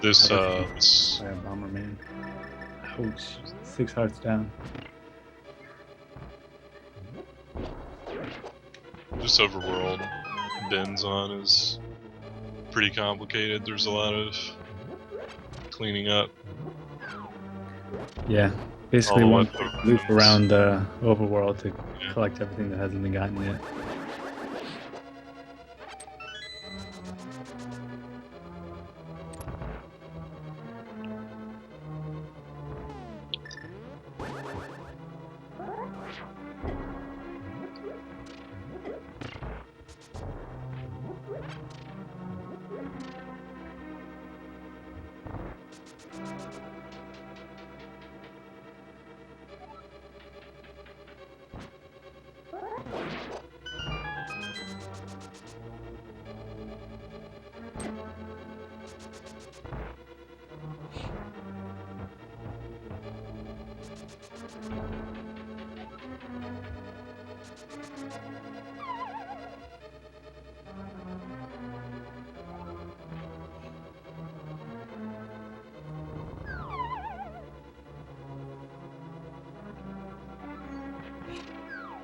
This this By a bomber man. Ouch. 6 hearts down. this overworld Ben's on is pretty complicated. There's a lot of cleaning up. Yeah. Basically All the one leftover loop items. around the overworld to Yeah. collect everything that hasn't been gotten yet.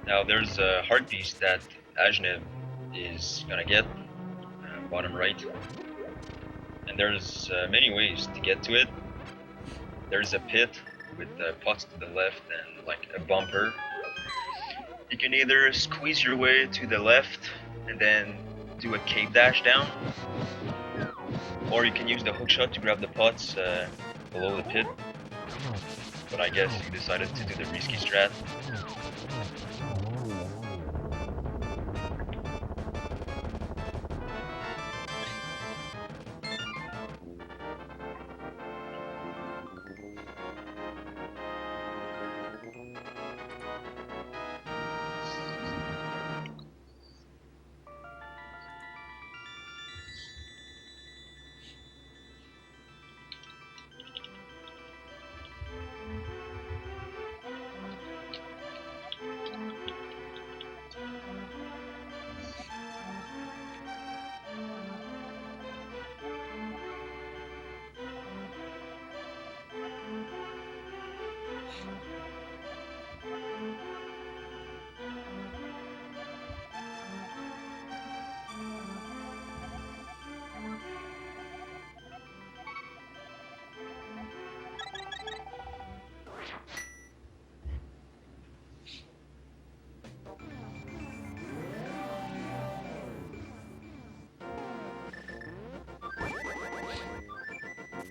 Now there's a heart piece that Ajnev is gonna get, bottom right. And there's many ways to get to it. There's a pit with pots to the left and like a bumper. You can either squeeze your way to the left and then do a cave dash down, or you can use the hookshot to grab the pots below the pit. But I guess you decided to do the risky strat.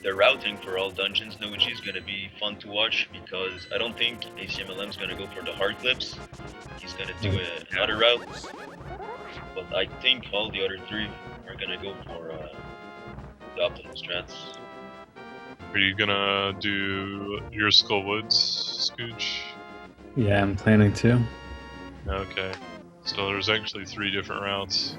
The routing for all dungeons Noji is gonna be fun to watch because I don't think ACMLM is gonna go for the hard clips. He's gonna do another route, but I think all the other three are gonna go for the optimal strats. Are you gonna do your Skull Woods, Scooch? Yeah, I'm planning to. Okay. So there's actually 3 different routes.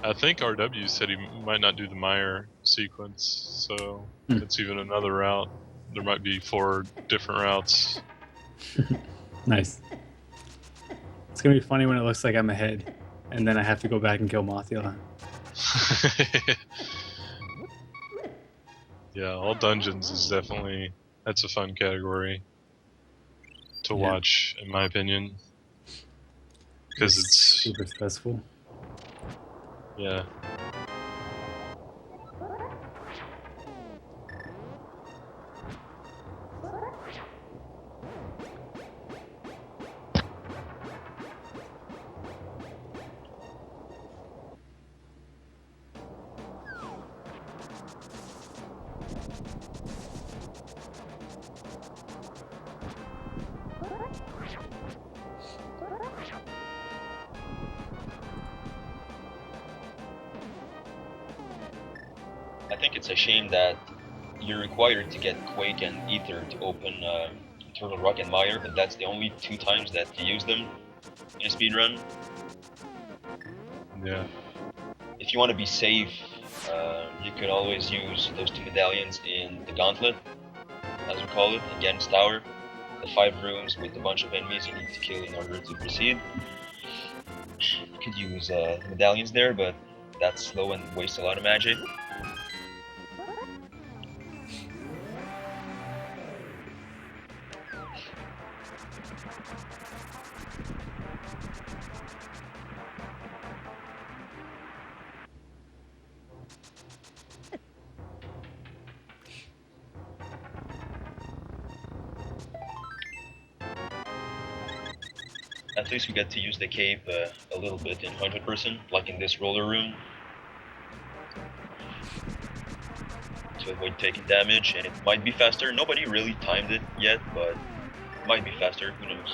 I think RW said he might not do the Meyer sequence, so it's even another route. There might be 4 different routes. Nice. It's gonna be funny when it looks like I'm ahead, and then I have to go back and kill Mothula. Yeah, all dungeons is definitely, that's a fun category to watch, in my opinion. Because it's super stressful. Yeah. I think it's a shame that you're required to get Quake and Ether to open Turtle Rock and Mire, but that's the only 2 times that you use them in a speedrun. Yeah. If you want to be safe, you could always use those 2 medallions in the Gauntlet, as we call it, in Ganon's Tower. The 5 rooms with a bunch of enemies you need to kill in order to proceed. You could use medallions there, but that's slow and wastes a lot of magic. At least we get to use the cape a little bit in 100%, like in this roller room, to avoid taking damage, and it might be faster. Nobody really timed it yet, but it might be faster, who knows.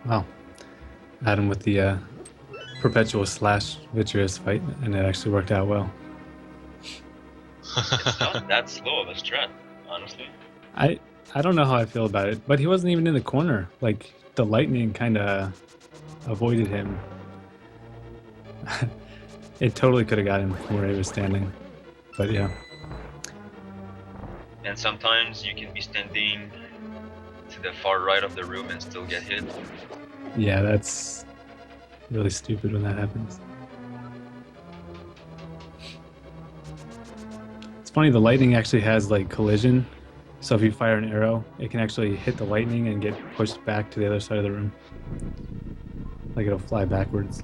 Wow. Had him with the perpetual slash vitreous fight, and it actually worked out well. It's not that slow of a strat, honestly. I don't know how I feel about it, but he wasn't even in the corner. Like the lightning kind of avoided him. It totally could have got him from where he was standing. But yeah. And sometimes you can be standing to the far right of the room and still get hit. Yeah, that's really stupid when that happens. It's funny, the lightning actually has like collision. So if you fire an arrow, it can actually hit the lightning and get pushed back to the other side of the room. Like it'll fly backwards.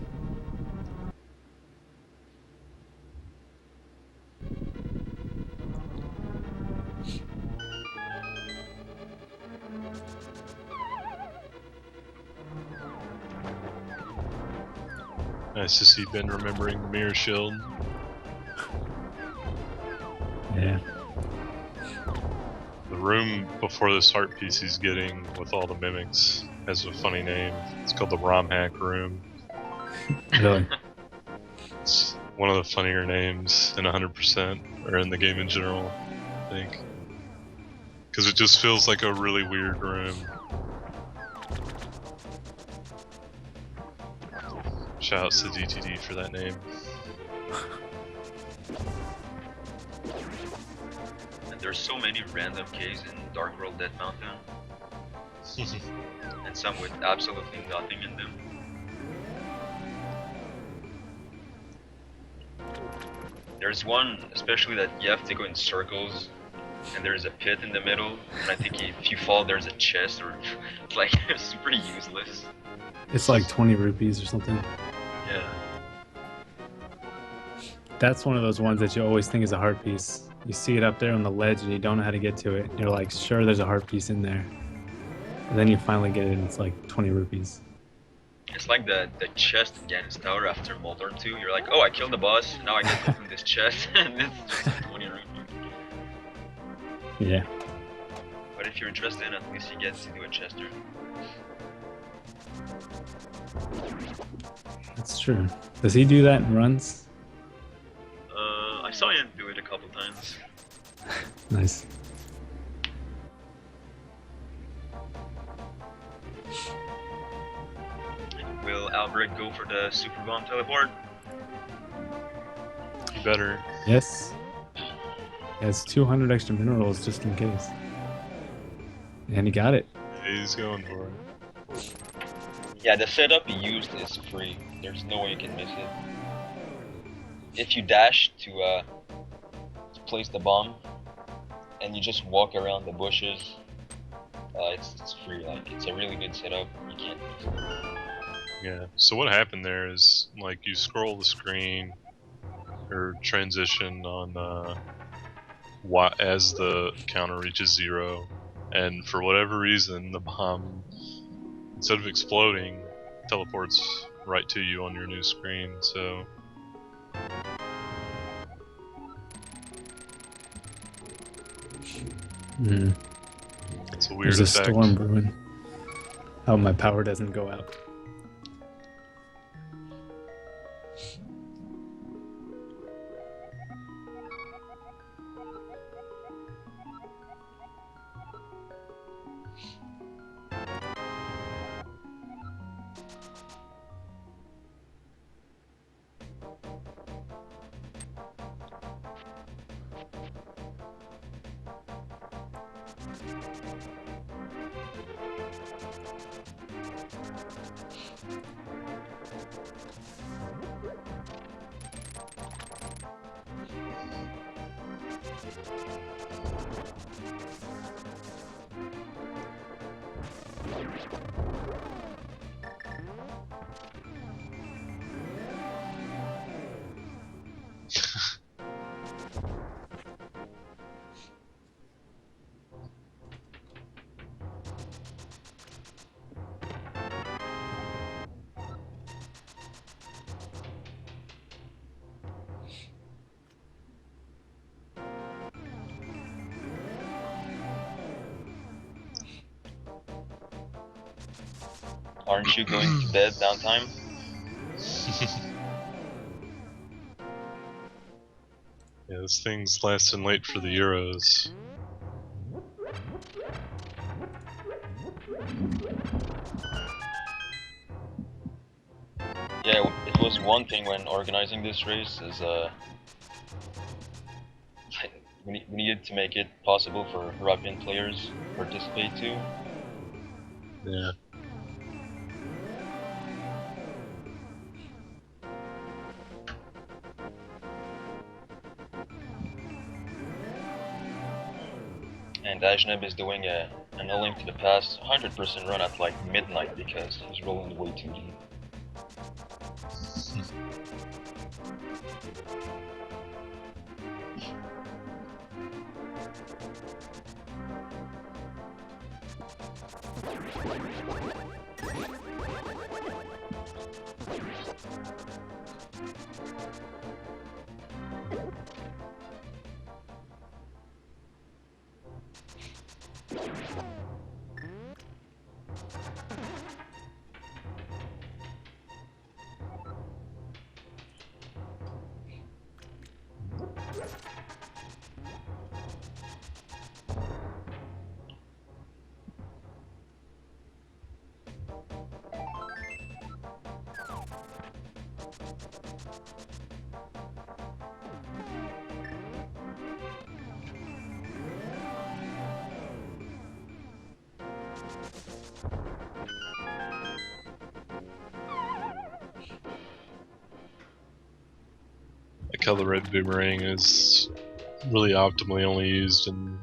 Nice to see Ben remembering the mirror shield. Yeah. The room before this heart piece he's getting with all the mimics has a funny name. It's called the ROM hack room. Really? It's one of the funnier names in 100%, or in the game in general, I think. Because it just feels like a really weird room. Shoutouts to DTD for that name. And there's so many random caves in Dark World Dead Mountain, and some with absolutely nothing in them. There's one especially that you have to go in circles, and there's a pit in the middle, and I think if you fall there's a chest, or it's like it's pretty useless. It's like 20 rupees or something. Yeah. That's one of those ones that you always think is a heart piece. You see it up there on the ledge and you don't know how to get to it. You're like, sure, there's a heart piece in there. And then you finally get it and it's like 20 rupees. It's like the chest in Ganon's Tower after Moldorm 2. You're like, oh, I killed the boss, now I get to open this chest, and it's just 20 rupees. Yeah. But if you're interested, at least you get to do a chester. That's true. Does he do that in runs? I saw him do it a couple times. Nice. Will Albrecht go for the super bomb teleport? You better. Yes. He has 200 extra minerals just in case. And he got it. He's going for it. Yeah, the setup he used is free. There's no way you can miss it. If you dash to place the bomb, and you just walk around the bushes, it's free. Like, it's a really good setup. You can't miss it. Yeah. So what happened there is, like, you scroll the screen or transition on as the counter reaches 0, and for whatever reason, the bomb, instead of exploding, teleports right to you on your new screen. So it's a weird There's a effect. storm brewing. Oh, my power doesn't go out. Aren't you going to bed downtime? Yeah, this thing's lasting late for the Euros. Yeah, it was one thing when organizing this race is we needed to make it possible for European players to participate too. Yeah. And Ajnab is doing an A Link to the Past 100% run at like midnight because he's rolling way too deep. Like how the red boomerang is really optimally only used in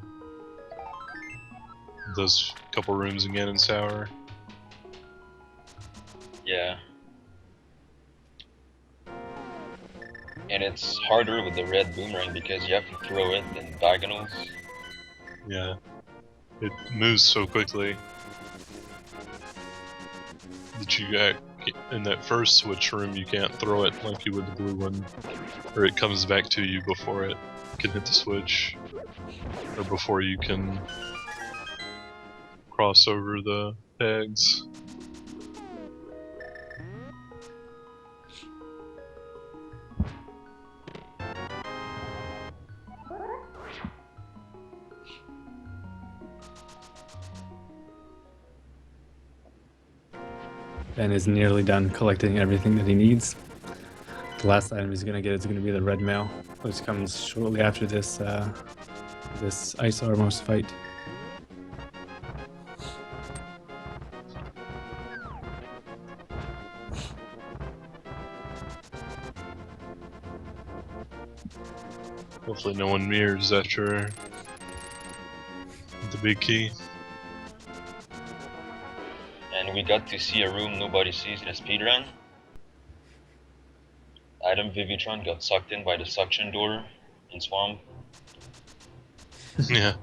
those couple rooms again in Sour. Yeah. And it's harder with the red boomerang because you have to throw it in diagonals. Yeah. It moves so quickly that you got in that first switch room you can't throw it like you would the blue one, or it comes back to you before it can hit the switch, or before you can cross over the pegs. Ben is nearly done collecting everything that he needs. The last item he's gonna get is gonna be the red mail, which comes shortly after this this Ice Armos fight. Hopefully no one mirrors after the big key. And we got to see a room nobody sees in a speedrun. Adam Vivitron got sucked in by the suction door in Swamp. Yeah.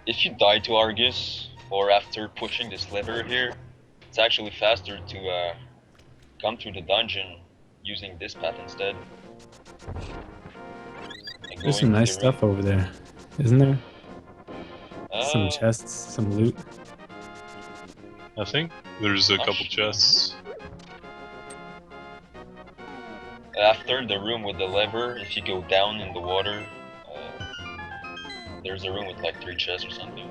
If you die to Argus, or after pushing this lever here, it's actually faster to come through the dungeon using this path instead. And There's going some to nice the room- stuff over there, isn't there? Some Uh, chests, some loot. I think there's a Oh, couple shit. chests. After the room with the lever, if you go down in the water, there's a room with like 3 chests or something.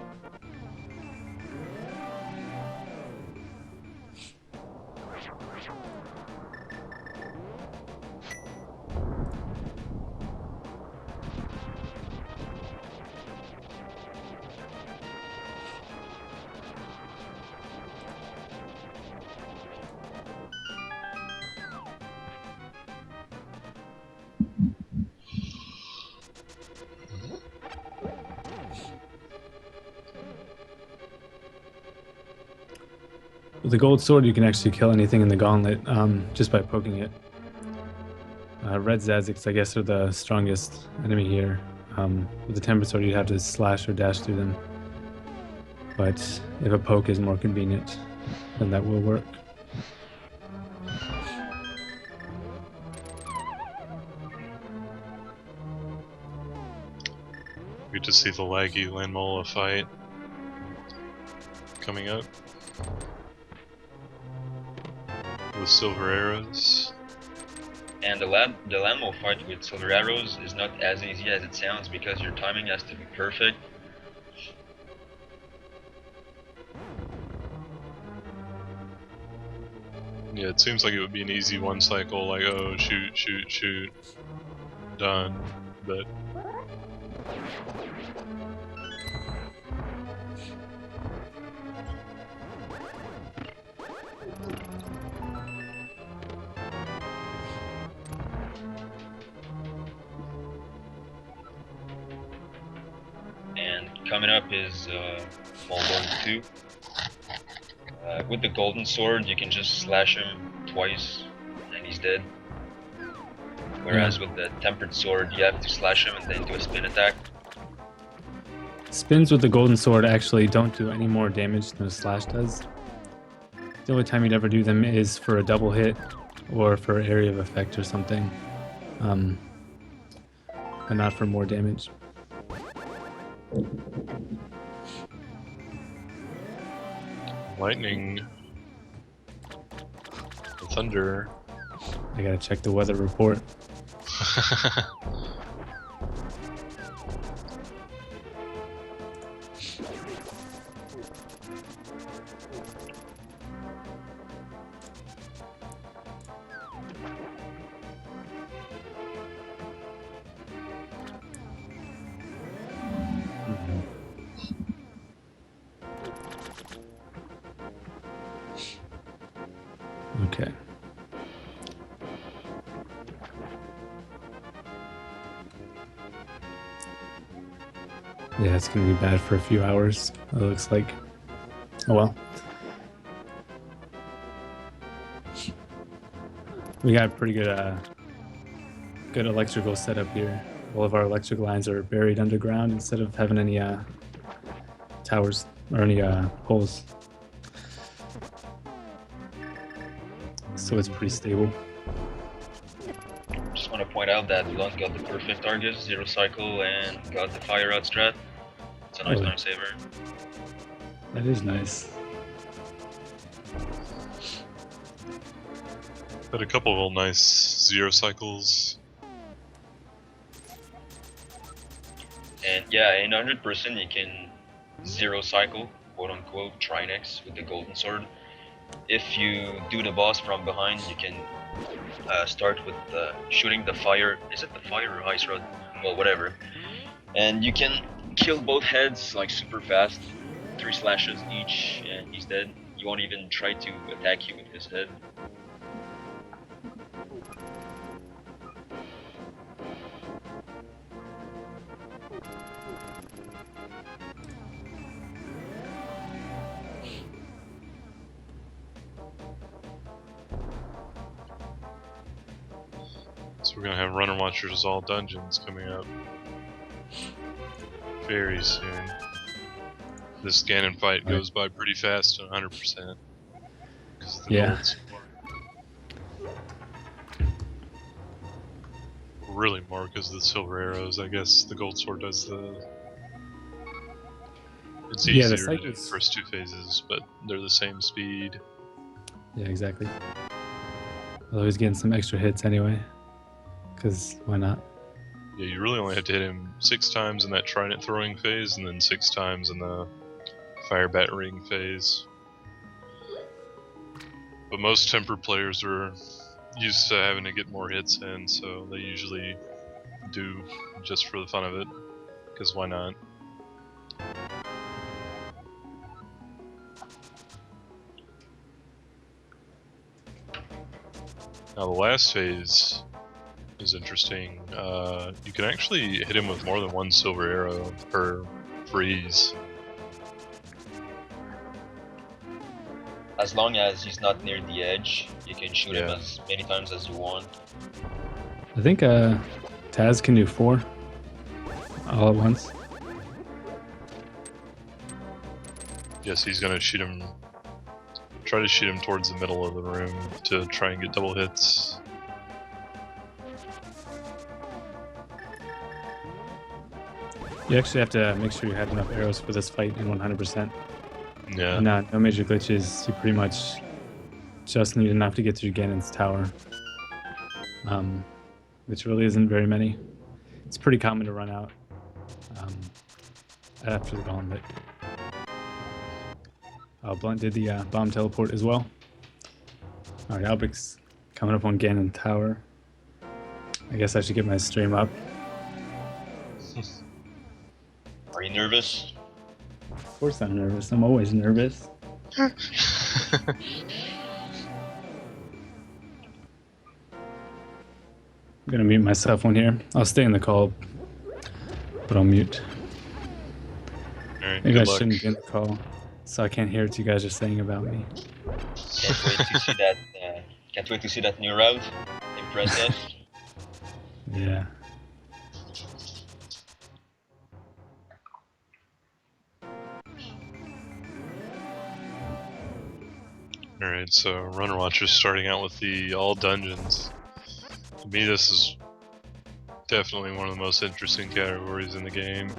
With the gold sword, you can actually kill anything in the gauntlet just by poking it. Red Zaziks, I guess, are the strongest enemy here. With the temper sword, you'd have to slash or dash through them. But if a poke is more convenient, then that will work. We get to see the laggy Landmola fight coming up. With silver arrows. And the Lambo fight with silver arrows is not as easy as it sounds because your timing has to be perfect. Yeah, it seems like it would be an easy one cycle, like, oh, shoot, shoot, shoot, done, but... And coming up is Muldoon 2. With the golden sword, you can just slash him twice and he's dead. Whereas with the tempered sword, you have to slash him and then do a spin attack. Spins with the golden sword actually don't do any more damage than a slash does. The only time you'd ever do them is for a double hit or for area of effect or something, but not for more damage. Lightning. Thunder. I gotta check the weather report. Okay. Yeah, it's gonna be bad for a few hours, it looks like. Oh well. We got a pretty good good electrical setup here. All of our electric lines are buried underground instead of having any towers or any holes. So it's pretty stable. Just want to point out that Lund got the perfect Argus, 0 cycle, and got the fire out strat. It's a nice time saver. That is nice. Had a couple of nice 0 cycles. And yeah, in 100% you can 0 cycle, quote unquote, Trinex with the golden sword. If you do the boss from behind, you can start with shooting the fire. Is it the fire or ice rod? Well, whatever. And you can kill both heads like super fast, 3 slashes each, and he's dead. You won't even try to attack you with his head. So we're gonna have Runner Watchers all dungeons coming up very soon. This Ganon fight goes by pretty fast at 100%. Yeah. Really more because of the silver arrows. I guess the gold sword does the. It's Yeah, easier the to do the cycles- first 2 phases, but they're the same speed. Yeah, exactly. Although he's getting some extra hits anyway. Because why not? Yeah, you really only have to hit him 6 times in that trident throwing phase, and then 6 times in the fire battering phase. But most tempered players are used to having to get more hits in, so they usually do just for the fun of it. Because why not? Now the last phase is interesting. You can actually hit him with more than 1 silver arrow per freeze. As long as he's not near the edge, you can shoot him Yeah. as many times as you want. I think Taz can do 4 all at once. Yes, he's gonna shoot him. Try to shoot him towards the middle of the room to try and get double hits. You actually have to make sure you have enough arrows for this fight in 100%. Yeah. No major glitches. You pretty much just need enough to get through Ganon's tower, which really isn't very many. It's pretty common to run out after the gauntlet. Blunt did the bomb teleport as well. All right, Albic's coming up on Ganon Tower. I guess I should get my stream up. Are you nervous? Of course I'm nervous. I'm always nervous. I'm gonna mute myself on here. I'll stay in the call, but I'll mute. Alright, Maybe good I luck. shouldn't be in the call, so I can't hear what you guys are saying about me. Can't wait to see that. Can't wait to see that new route. Impress us. Yeah. Alright, so Runner Watcher's starting out with the all dungeons. To me, this is definitely one of the most interesting categories in the game.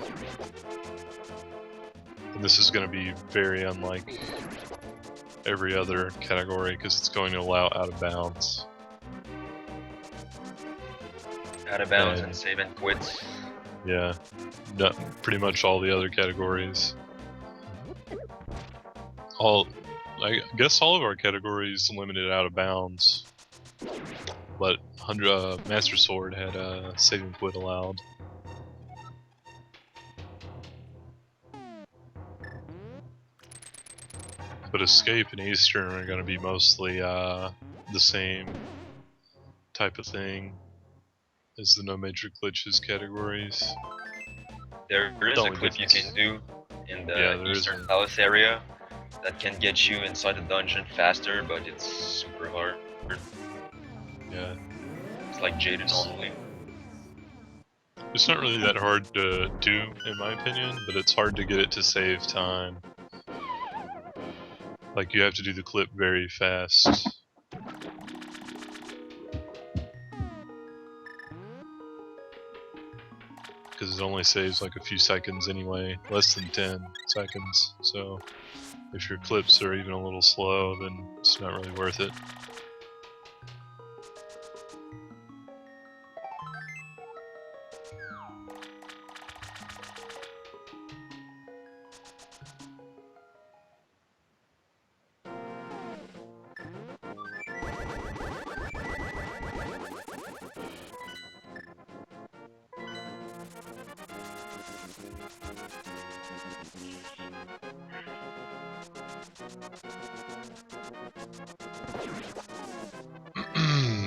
And this is going to be very unlike every other category because it's going to allow out of bounds. Out of bounds and save and quits. Yeah, pretty much all the other categories. I guess all of our categories limited out of bounds, but Master Sword had save and quit allowed. But Escape and Eastern are going to be mostly the same type of thing as the no major glitches categories. There is a Only clip you difference. can do in the Yeah, Eastern is. Palace area that can get you inside the dungeon faster, but it's super hard. Yeah, It's like Jaden only. it's not really that hard to do, in my opinion, but it's hard to get it to save time. Like, you have to do the clip very fast. Because it only saves like a few seconds anyway, less than 10 seconds. So, if your clips are even a little slow, then it's not really worth it.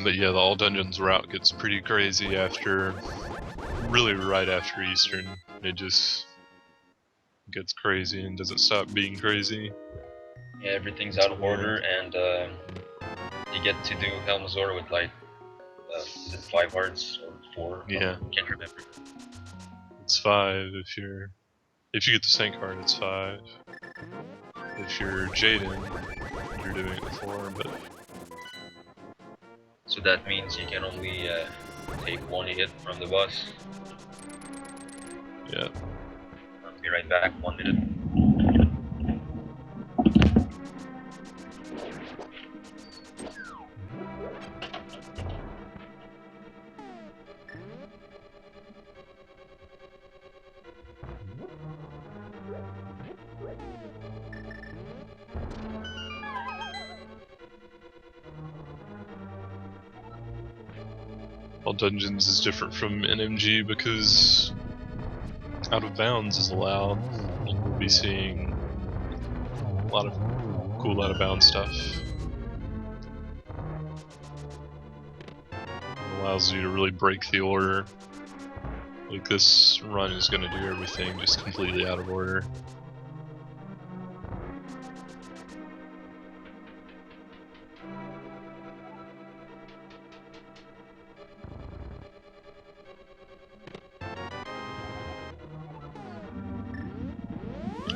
But yeah, the all dungeons route gets pretty crazy after, really right after Eastern. It just gets crazy and doesn't stop being crazy. Yeah, everything's out of order, and you get to do Helmazor with like, is it 5 hearts or 4? Yeah. Can't remember. It's 5 if you get the Saint card, it's 5. If you're Jaden, you're doing it with 4, but So that means you can only take 1 hit from the boss. yeah. I'll be right back, 1 minute. All dungeons is different from NMG because out of bounds is allowed. We'll be seeing a lot of cool out of bounds stuff. It allows you to really break the order. Like, this run is going to do everything just completely out of order.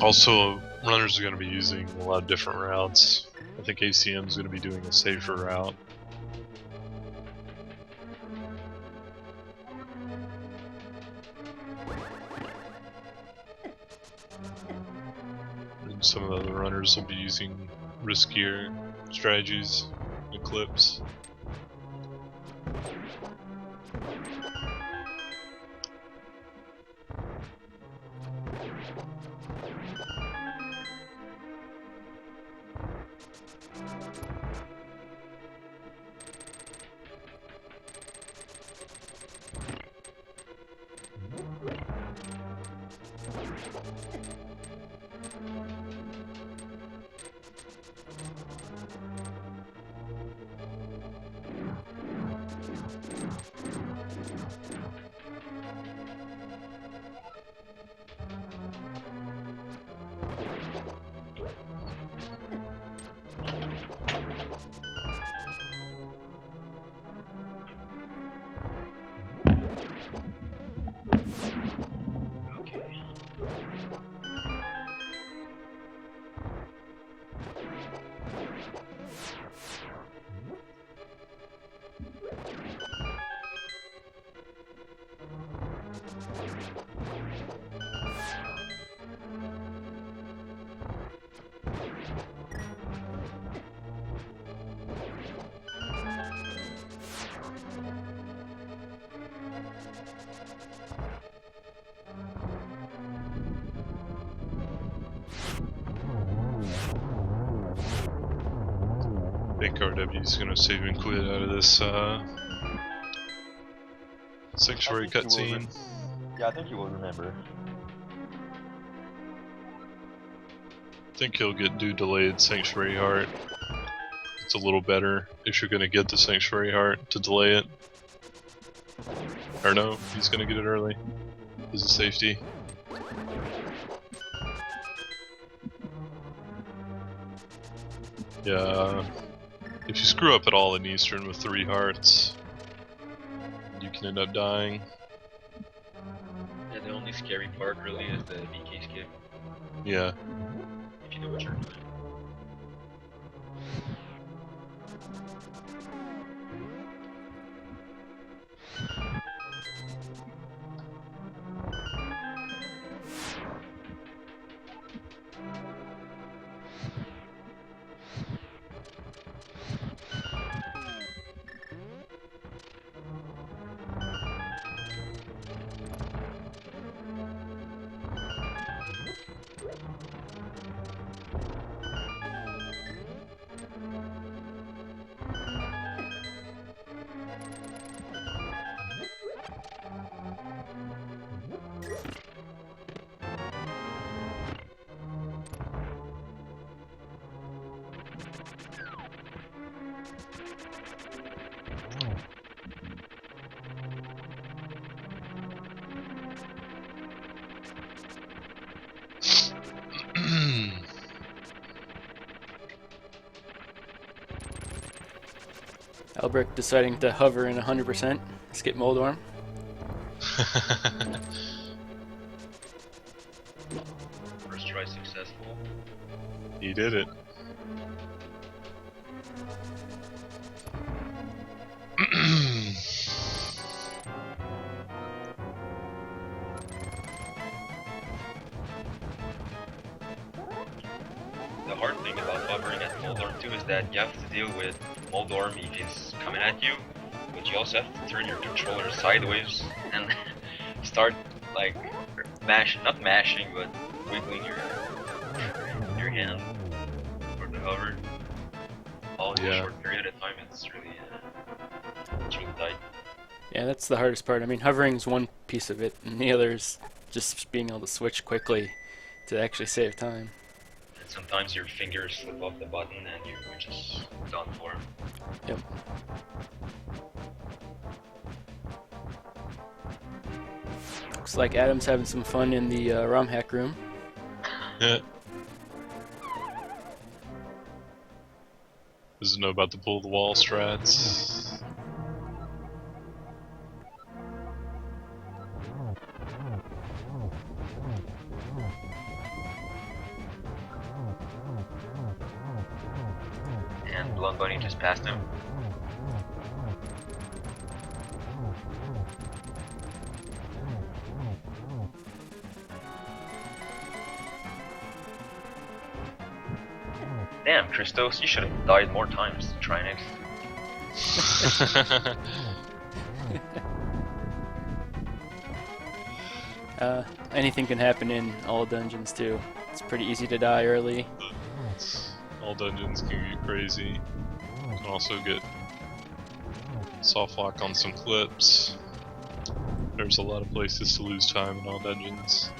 Also, runners are going to be using a lot of different routes. I think ACM is going to be doing a safer route. some of the other runners will be using riskier strategies and clips. I think RW's gonna save and quit out of this sanctuary cutscene. Yeah, I think you will remember. I think he'll do delayed sanctuary heart. It's a little better if you're gonna get the sanctuary heart to delay it. Or no, he's gonna get it early. As a safety. Yeah. If you screw up at all in Eastern with 3 hearts, you can end up dying. Yeah, the only scary part really is the BK skip, Yeah. if you know what you're doing. Albrecht deciding to hover in 100%, skip Moldorm. First try successful. He did it. The hard thing about hovering at Moldorm too is that you have to deal with Moldorm if he's coming at you, but you also have to turn your controller sideways and start like not mashing, but wiggling your hand for the hover. All in a short period of time. It's really tight. Yeah, that's the hardest part. I mean, hovering is one piece of it, and the other is just being able to switch quickly to actually save time. And sometimes your fingers slip off the button and you're just done for. Yep. Looks like Adam's having some fun in the ROM hack room. Yeah. Doesn't know about the pull the wall strats. And Blonde Bunny just passed him. Damn, Christos, you should have died more times, Trinix. Anything can happen in all dungeons too. It's pretty easy to die early. All dungeons can get crazy. You can also get soft lock on some clips. There's a lot of places to lose time in all dungeons.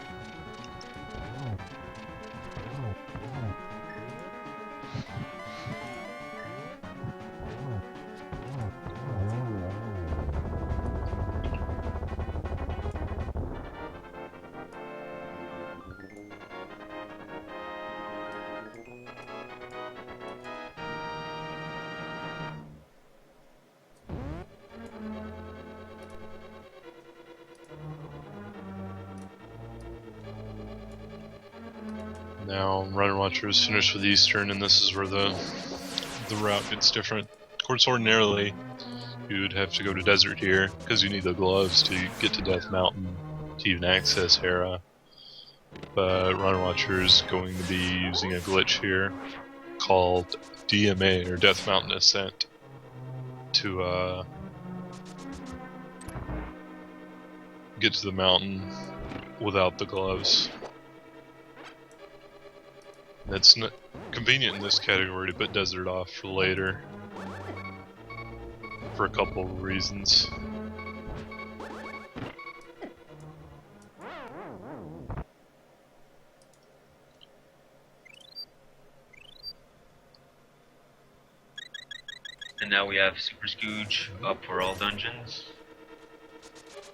Now, Runner Watcher is finished with Eastern, and this is where the route gets different. Of course, ordinarily, you'd have to go to Desert here, because you need the gloves to get to Death Mountain to even access Hera. But Runner Watcher is going to be using a glitch here called DMA, or Death Mountain Ascent, to get to the mountain without the gloves. It's not convenient in this category to put Desert off for later, for a couple of reasons. And now we have Super Scooge up for all dungeons.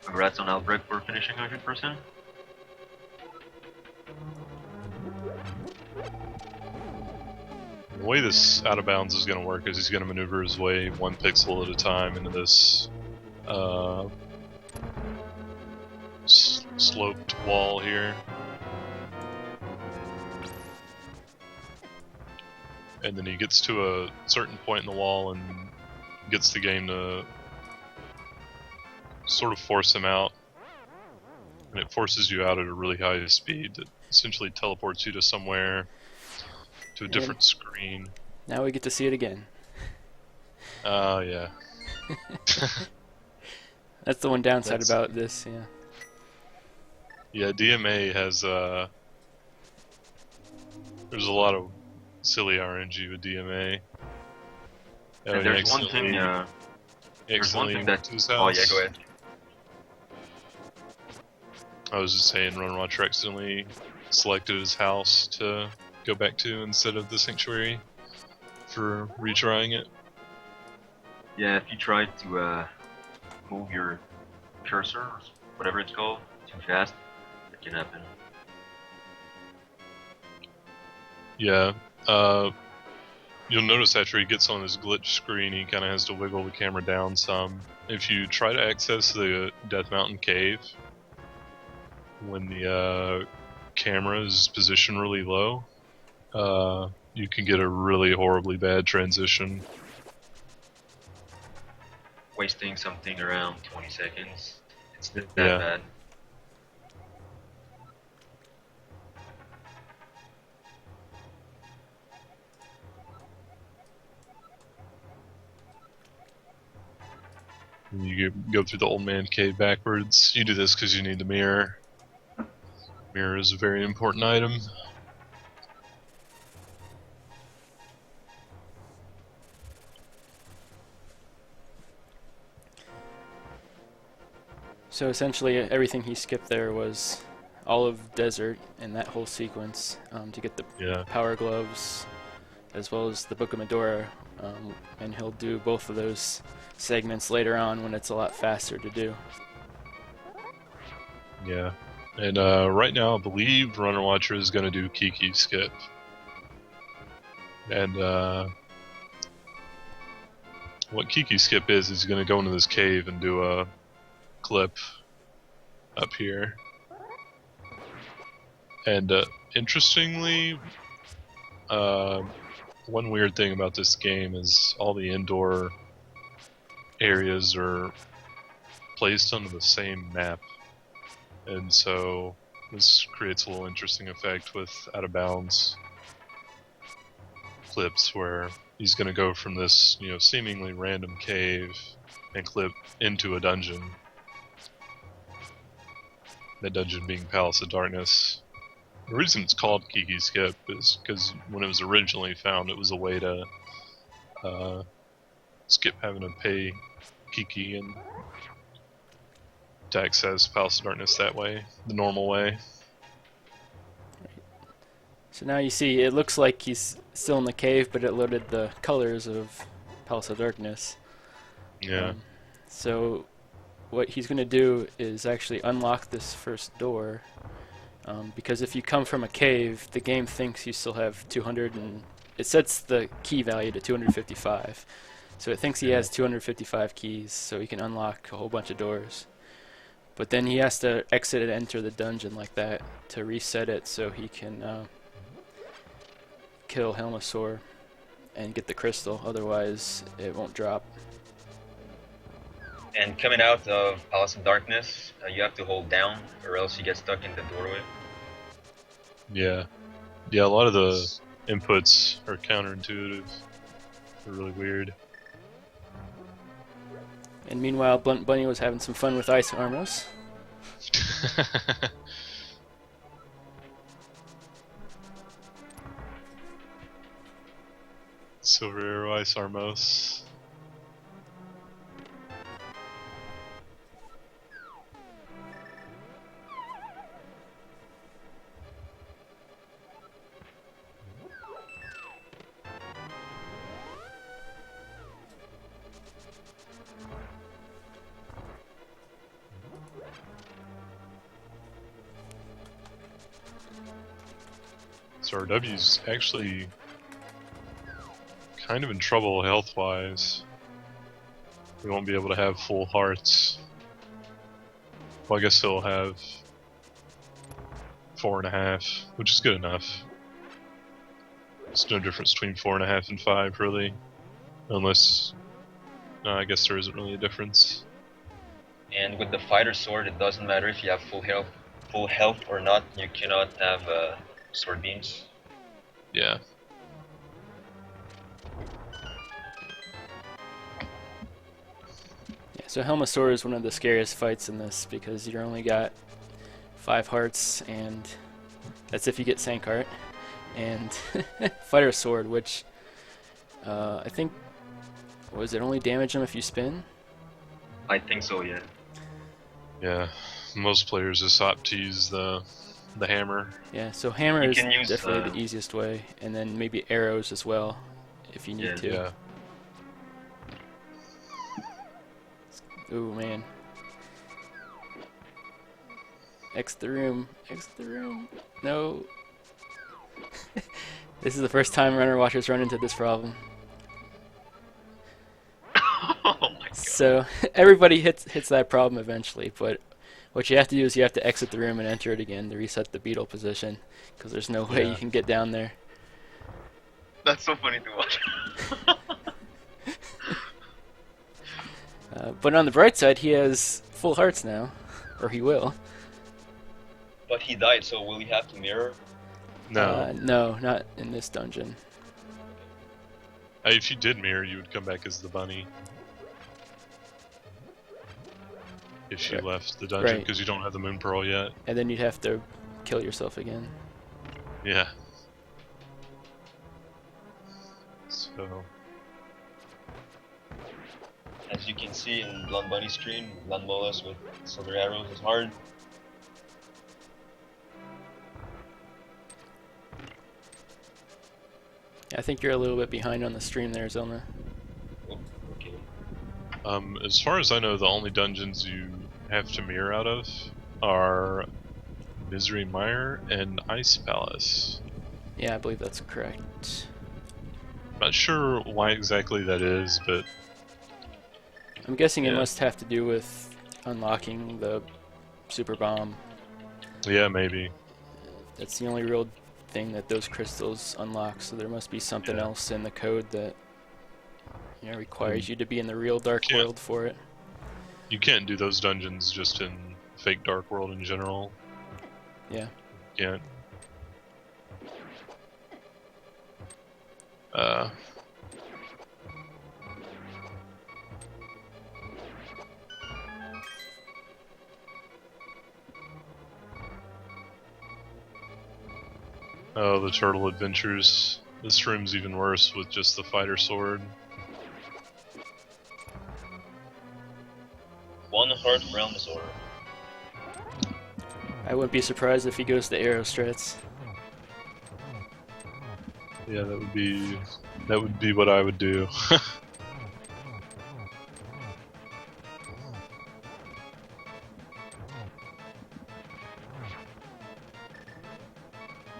Congrats on Albrecht for finishing 100%. The way this out of bounds is going to work is he's going to maneuver his way 1 pixel at a time into this sloped wall here. And then he gets to a certain point in the wall and gets the game to sort of force him out. And it forces you out at a really high speed that essentially teleports you to somewhere, to a different screen. Now we get to see it again. Yeah. That's the one downside about this, yeah. Yeah, DMA has, there's a lot of silly RNG with DMA. And there's one thing, there's one thing that... Oh yeah, go ahead. I was just saying, Run Watcher accidentally selected his house to go back to instead of the Sanctuary for retrying it. Yeah, if you try to move your cursor, or whatever it's called, too fast, it can happen. Yeah, you'll notice after he gets on his glitch screen, he kind of has to wiggle the camera down some. If you try to access the Death Mountain Cave, when the camera is positioned really low, you can get a really horribly bad transition. Wasting something around 20 seconds. It's that bad. You go through the old man cave backwards. You do this because you need the mirror. Mirror is a very important item. So essentially everything he skipped there was all of Desert and that whole sequence to get the power gloves as well as the Book of Medora, and he'll do both of those segments later on when it's a lot faster to do. Yeah, and right now I believe Runner Watcher is going to do Kiki skip. And what Kiki skip is he's going to go into this cave and do a clip up here. And interestingly, one weird thing about this game is all the indoor areas are placed on the same map, and so this creates a little interesting effect with out of bounds. clips where he's going to go from this, seemingly random cave and clip into a dungeon. That dungeon being Palace of Darkness. The reason it's called Kiki Skip is because when it was originally found, it was a way to skip having to pay Kiki and to access Palace of Darkness that way, the normal way. So now you see, it looks like he's still in the cave, but it loaded the colors of Palace of Darkness. Yeah. So what he's going to do is actually unlock this first door, because if you come from a cave, the game thinks you still have 200, and it sets the key value to 255. So it thinks he has 255 keys, so he can unlock a whole bunch of doors. But then he has to exit and enter the dungeon like that to reset it, so he can kill Helmasaur and get the crystal, otherwise it won't drop. And coming out of Palace of Darkness, you have to hold down, or else you get stuck in the doorway. Yeah. Yeah, a lot of the inputs are counterintuitive. They're really weird. And meanwhile, Blunt Bunny was having some fun with Ice Armos. Silver Arrow Ice Armos. So RW's actually kind of in trouble health-wise. We won't be able to have full hearts. Well, I guess he'll have 4.5, which is good enough. There's no difference between 4.5 and 5, really. Unless... No, I guess there isn't really a difference. And with the fighter sword, it doesn't matter if you have full health or not. You cannot have sword beams. Yeah. Yeah, so Helmasaur is one of the scariest fights in this because you only got 5 hearts, and that's if you get Sankart. And Fighter Sword, which I think, was it only damage him if you spin? I think so, yeah. Yeah. Most players just opt to use the hammer. Yeah, so hammer You is can use, definitely the easiest way, and then maybe arrows as well, if you need Yeah. to. Yeah. Ooh, man. Exit the room. Exit the room. No. This is the first time Runner Watchers run into this problem. Oh my god. So everybody hits that problem eventually, but what you have to do is you have to exit the room and enter it again to reset the beetle position, because there's no way Yeah. you can get down there. That's so funny to watch. But on the bright side, he has full hearts now, or he will. But he died, so will he have to mirror? No. No, not in this dungeon. If you did mirror, you would come back as the bunny. If you Right. left the dungeon, Right. because you don't have the Moon Pearl yet. And then you'd have to kill yourself again. Yeah. So... As you can see in Blunt Bunny screen, Blunt Bolas with silver arrows is hard. I think you're a little bit behind on the stream there, Zelda. Oh, okay. As far as I know, the only dungeons you have to mirror out of are Misery Mire and Ice Palace. Yeah, I believe that's correct. Not sure why exactly that is, but I'm guessing it Yeah. must have to do with unlocking the super bomb. yeah, maybe. That's the only real thing that those crystals unlock, so there must be something Yeah. else in the code that requires you to be in the real dark Yeah. world for it. You can't do those dungeons just in fake Dark World in general. Yeah. You can't. Oh, the Turtle Adventures. This room's even worse with just the fighter sword. One Heart Realm Sword. I wouldn't be surprised if he goes to arrow strats. Yeah, that would be what I would do.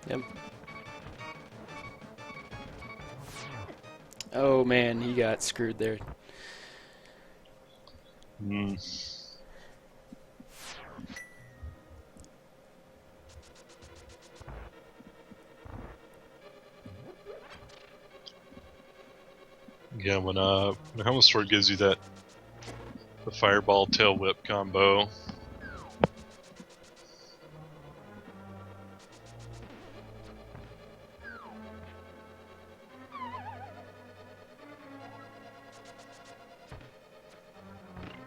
Yep. Oh man, he got screwed there. Hmm. Yeah, when Helmet Sword gives you the Fireball Tail Whip combo.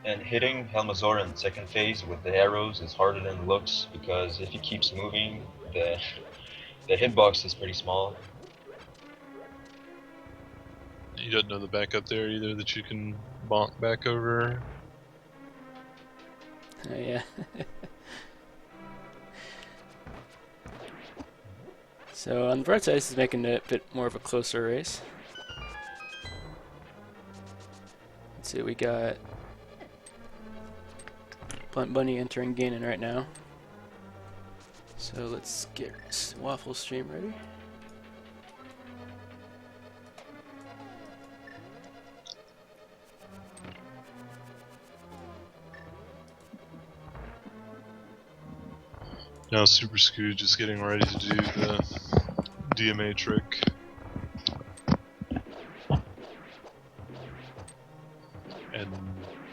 And hitting Helmazor in second phase with the arrows is harder than it looks because if he keeps moving, the hitbox is pretty small. You don't know the backup there either that you can bonk back over. Oh yeah. So on the bright side, this is making it a bit more of a closer race. Let's see, we got Blunt Bunny entering Ganon right now. So let's get Waffle stream ready. Now Super Scooge is getting ready to do the DMA trick. And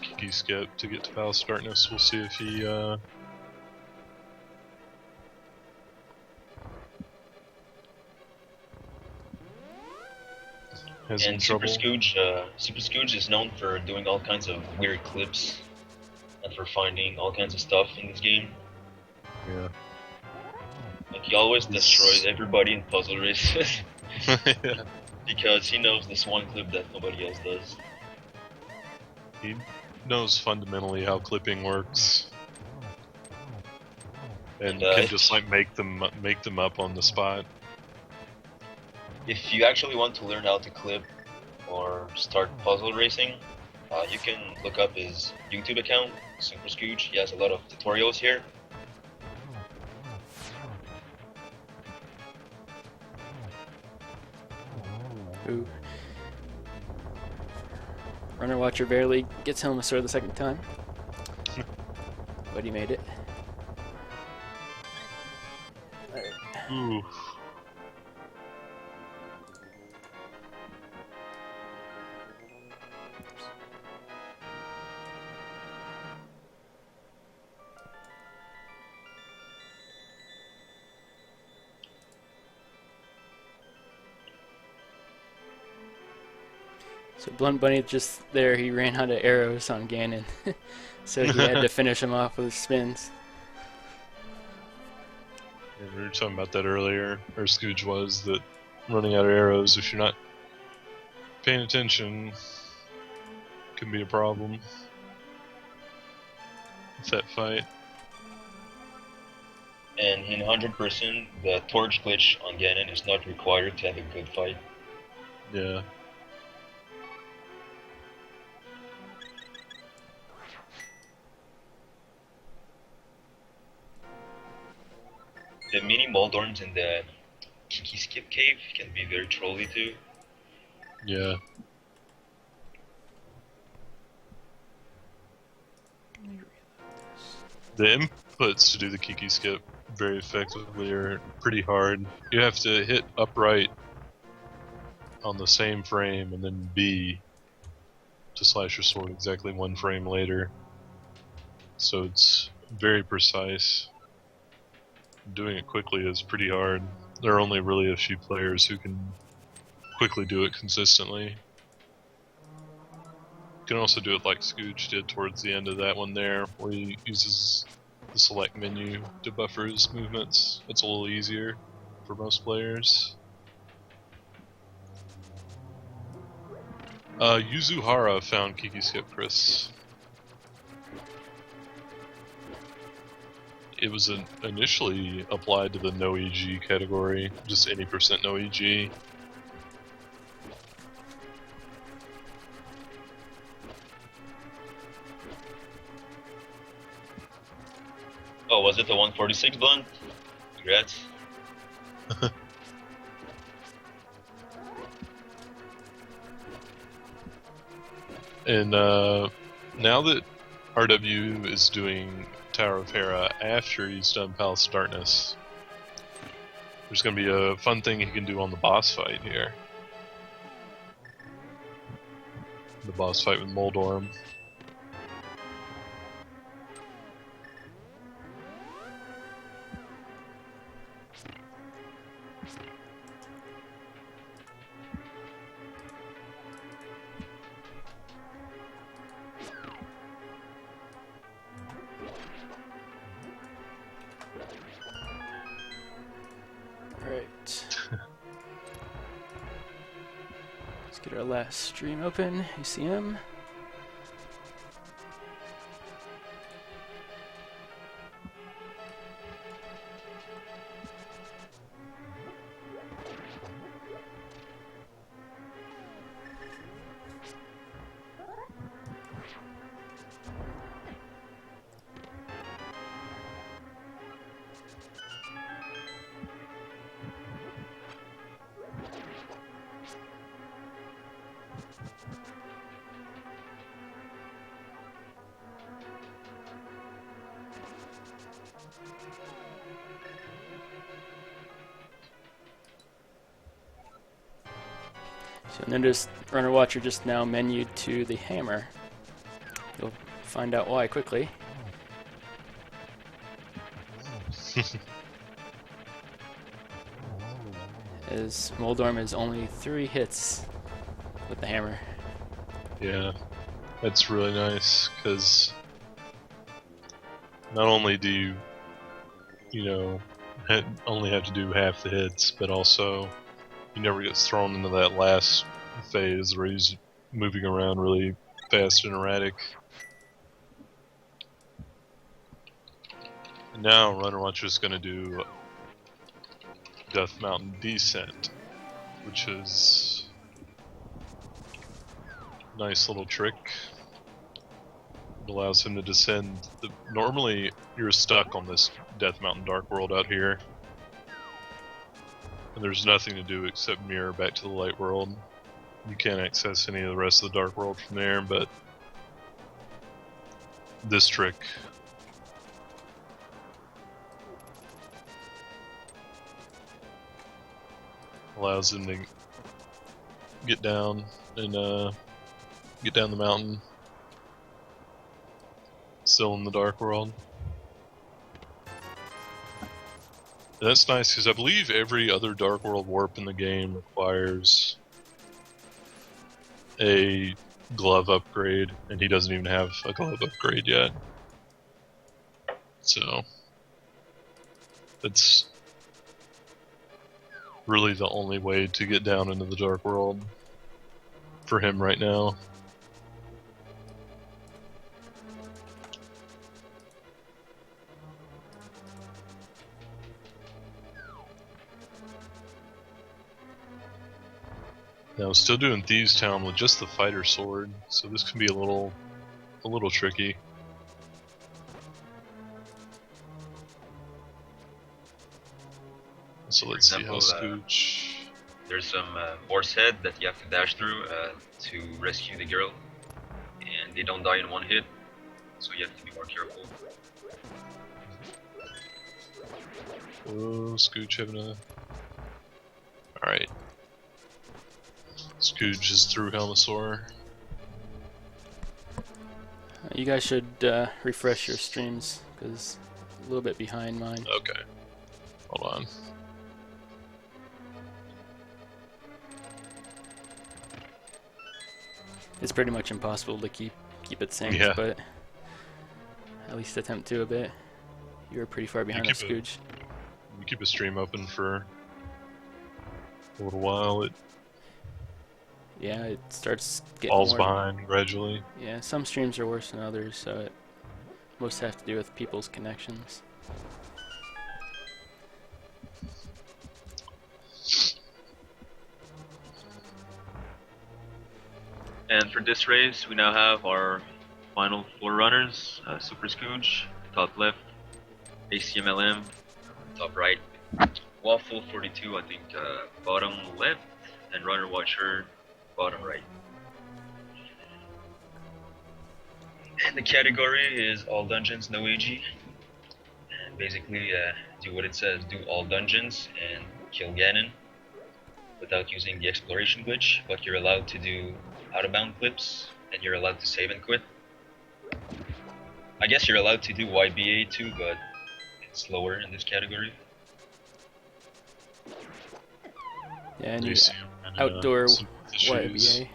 Kiki Skip to get to Palace of Darkness. We'll see if he has any And trouble. Super Scooge is known for doing all kinds of weird clips and for finding all kinds of stuff in this game. Yeah. Like he always destroys everybody in puzzle races Yeah. because he knows this one clip that nobody else does. He knows fundamentally how clipping works. And can just like make them up on the spot. If you actually want to learn how to clip or start puzzle racing, you can look up his YouTube account, Super Scooge. He has a lot of tutorials here. Ooh. Runner Watcher barely gets Helmasaur the second time. But he made it. Alright. Ooh. So Blunt Bunny just there, he ran out of arrows on Ganon. So he had to finish him off with spins. Yeah, we were talking about that earlier, or Scooge was, that running out of arrows, if you're not paying attention, can be a problem. It's that fight. And in 100%, the torch glitch on Ganon is not required to have a good fight. Yeah. The mini Moldorms in the Kiki Skip cave can be very trolly too. Yeah. The inputs to do the Kiki Skip very effectively are pretty hard. You have to hit upright on the same frame and then B to slash your sword exactly one frame later. So it's very precise. Doing it quickly is pretty hard. There are only really a few players who can quickly do it consistently. You can also do it like Scooch did towards the end of that one there, where he uses the select menu to buffer his movements. It's a little easier for most players. Yuzuhara found Kiki Skip Chris. It was initially applied to the no EG category, just any percent no EG. Oh, was it the 146 blunt? Congrats. And now that RW is doing Tower of Hera after he's done Palace of Darkness, there's going to be a fun thing he can do on the boss fight here. The boss fight with Moldorm. Alright. Let's get our last stream open, UCM. So notice Runner Watcher just now menued to the hammer. You'll find out why quickly. As Moldorm is only 3 hits with the hammer. Yeah, that's really nice, because not only do you know, only have to do half the hits, but also he never gets thrown into that last phase where he's moving around really fast and erratic. And now Runner Watcher is going to do Death Mountain Descent, which is a nice little trick. It allows him to descend. Normally you're stuck on this Death Mountain Dark World out here, and there's nothing to do except mirror back to the Light World. You can't access any of the rest of the Dark World from there, but this trick allows him to get down and get down the mountain, still in the Dark World. And that's nice because I believe every other Dark World warp in the game requires a glove upgrade, and he doesn't even have a glove upgrade yet. So that's really the only way to get down into the Dark World for him right now. Now, still doing Thieves Town with just the fighter sword, so this can be a little tricky. So let's see how Scooch. There's some horse head that you have to dash through to rescue the girl, and they don't die in one hit, so you have to be more careful. Oh, Scooch having a. Alright. Scooch is through Helmasaur. You guys should refresh your streams, because a little bit behind mine. Okay. Hold on. It's pretty much impossible to keep it synced, Yeah. but at least attempt to a bit. You were pretty far behind us, Scooch. You keep a stream open for a little while. It Yeah, it starts getting falls more. behind gradually. Yeah, some streams are worse than others, so it most have to do with people's connections. And for this race, we now have our final 4 runners: Super Scooge, top left; ACMLM, top right; Waffle 42, I think, bottom left; and Runner Watcher, bottom right. And the category is all dungeons, no AG. And basically, do what it says: do all dungeons and kill Ganon without using the exploration glitch, but you're allowed to do out-of-bound clips, and you're allowed to save and quit. I guess you're allowed to do YBA too, but it's lower in this category. Yeah, and You you see outdoor some issues. YBA.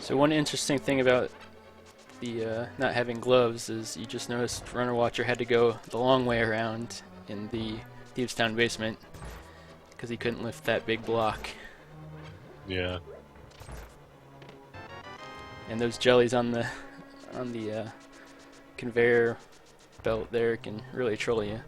So one interesting thing about the not having gloves is you just noticed Runner Watcher had to go the long way around in the Thieves Town basement because he couldn't lift that big block. Yeah. And those jellies on the conveyor belt there can really troll you.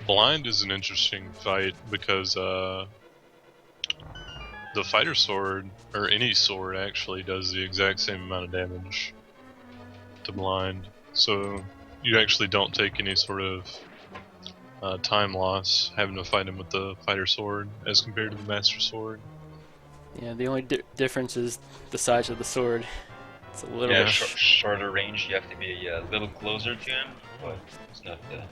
Blind is an interesting fight because the fighter sword, or any sword actually, does the exact same amount of damage to blind. So you actually don't take any sort of time loss having to fight him with the fighter sword as compared to the master sword. Yeah, the only difference is the size of the sword. It's a little bit shorter range. You have to be a little closer to him, but it's not a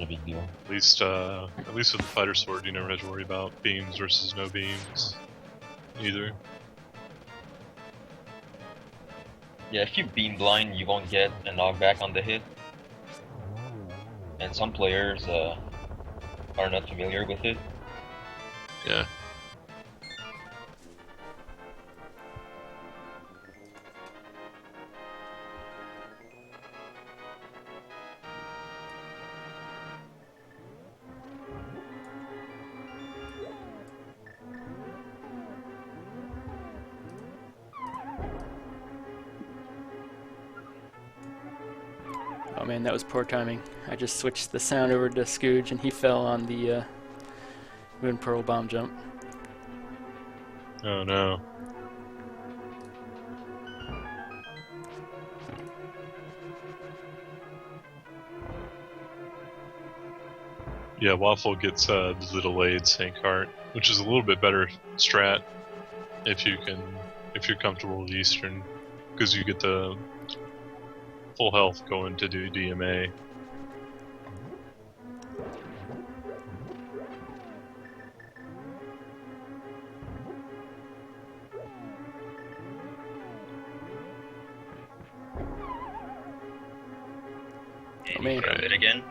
big deal. At least with the fighter sword, you never have to worry about beams versus no beams, either. Yeah, if you beam blind, you won't get a knockback on the hit. And some players are not familiar with it. Yeah. Oh man, that was poor timing. I just switched the sound over to Scooge and he fell on the Moon Pearl bomb jump. Oh no. Yeah, Waffle gets the delayed sync heart, which is a little bit better strat if you're comfortable with Eastern, because you get the full health going to do DMA. And man. you throw it again.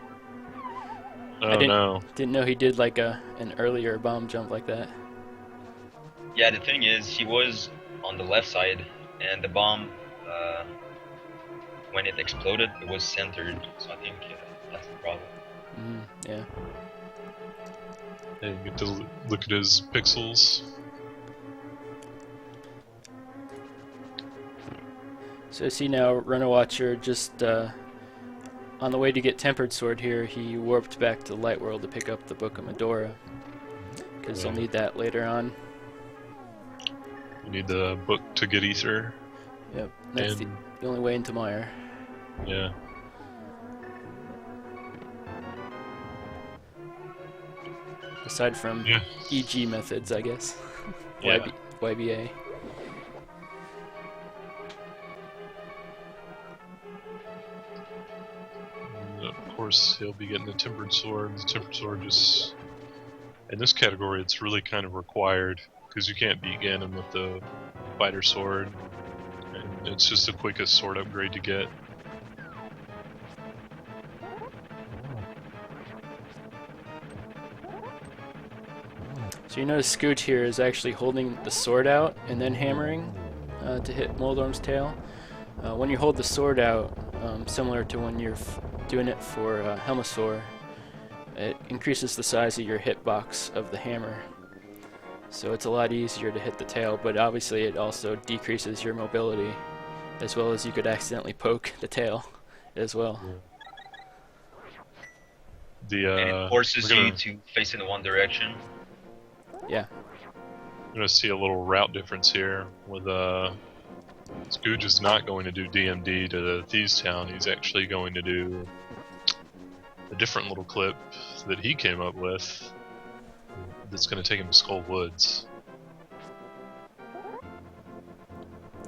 Oh no. Didn't know he did like an earlier bomb jump like that. Yeah, the thing is, he was on the left side, and the bomb, when it exploded, it was centered. So I think that's the problem. Yeah. And you get to look at his pixels. So see now, Runner Watcher just on the way to get Tempered Sword here, he warped back to the Light World to pick up the Book of Medora, because he'll need that later on. You need the book to get Ether. Yep, that's the only way into Mire. Yeah. Aside from EG methods, I guess. Yeah. YBA. Of course, he'll be getting the Tempered Sword. The Tempered Sword just In this category, it's really kind of required because you can't beat Ganon with the fighter sword, and it's just the quickest sword upgrade to get. So you notice Scooch here is actually holding the sword out and then hammering to hit Moldorm's tail. When you hold the sword out, similar to when you're doing it for Helmasaur, it increases the size of your hitbox of the hammer. So it's a lot easier to hit the tail, but obviously it also decreases your mobility, as well as you could accidentally poke the tail as well. And it forces you to face in one direction. Yeah. I'm gonna see a little route difference here with Scooge is not going to do DMD to Thieves Town. He's actually going to do a different little clip that he came up with that's going to take him to Skull Woods.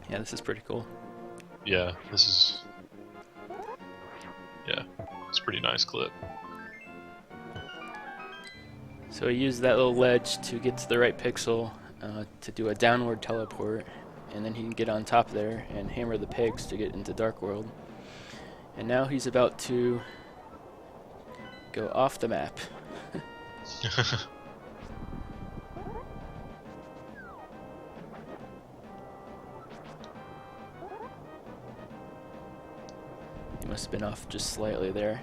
Yeah, this is pretty cool. Yeah, it's a pretty nice clip. So he used that little ledge to get to the right pixel to do a downward teleport, and then he can get on top there and hammer the pigs to get into Dark World. And now he's about to go off the map. He must have been off just slightly there.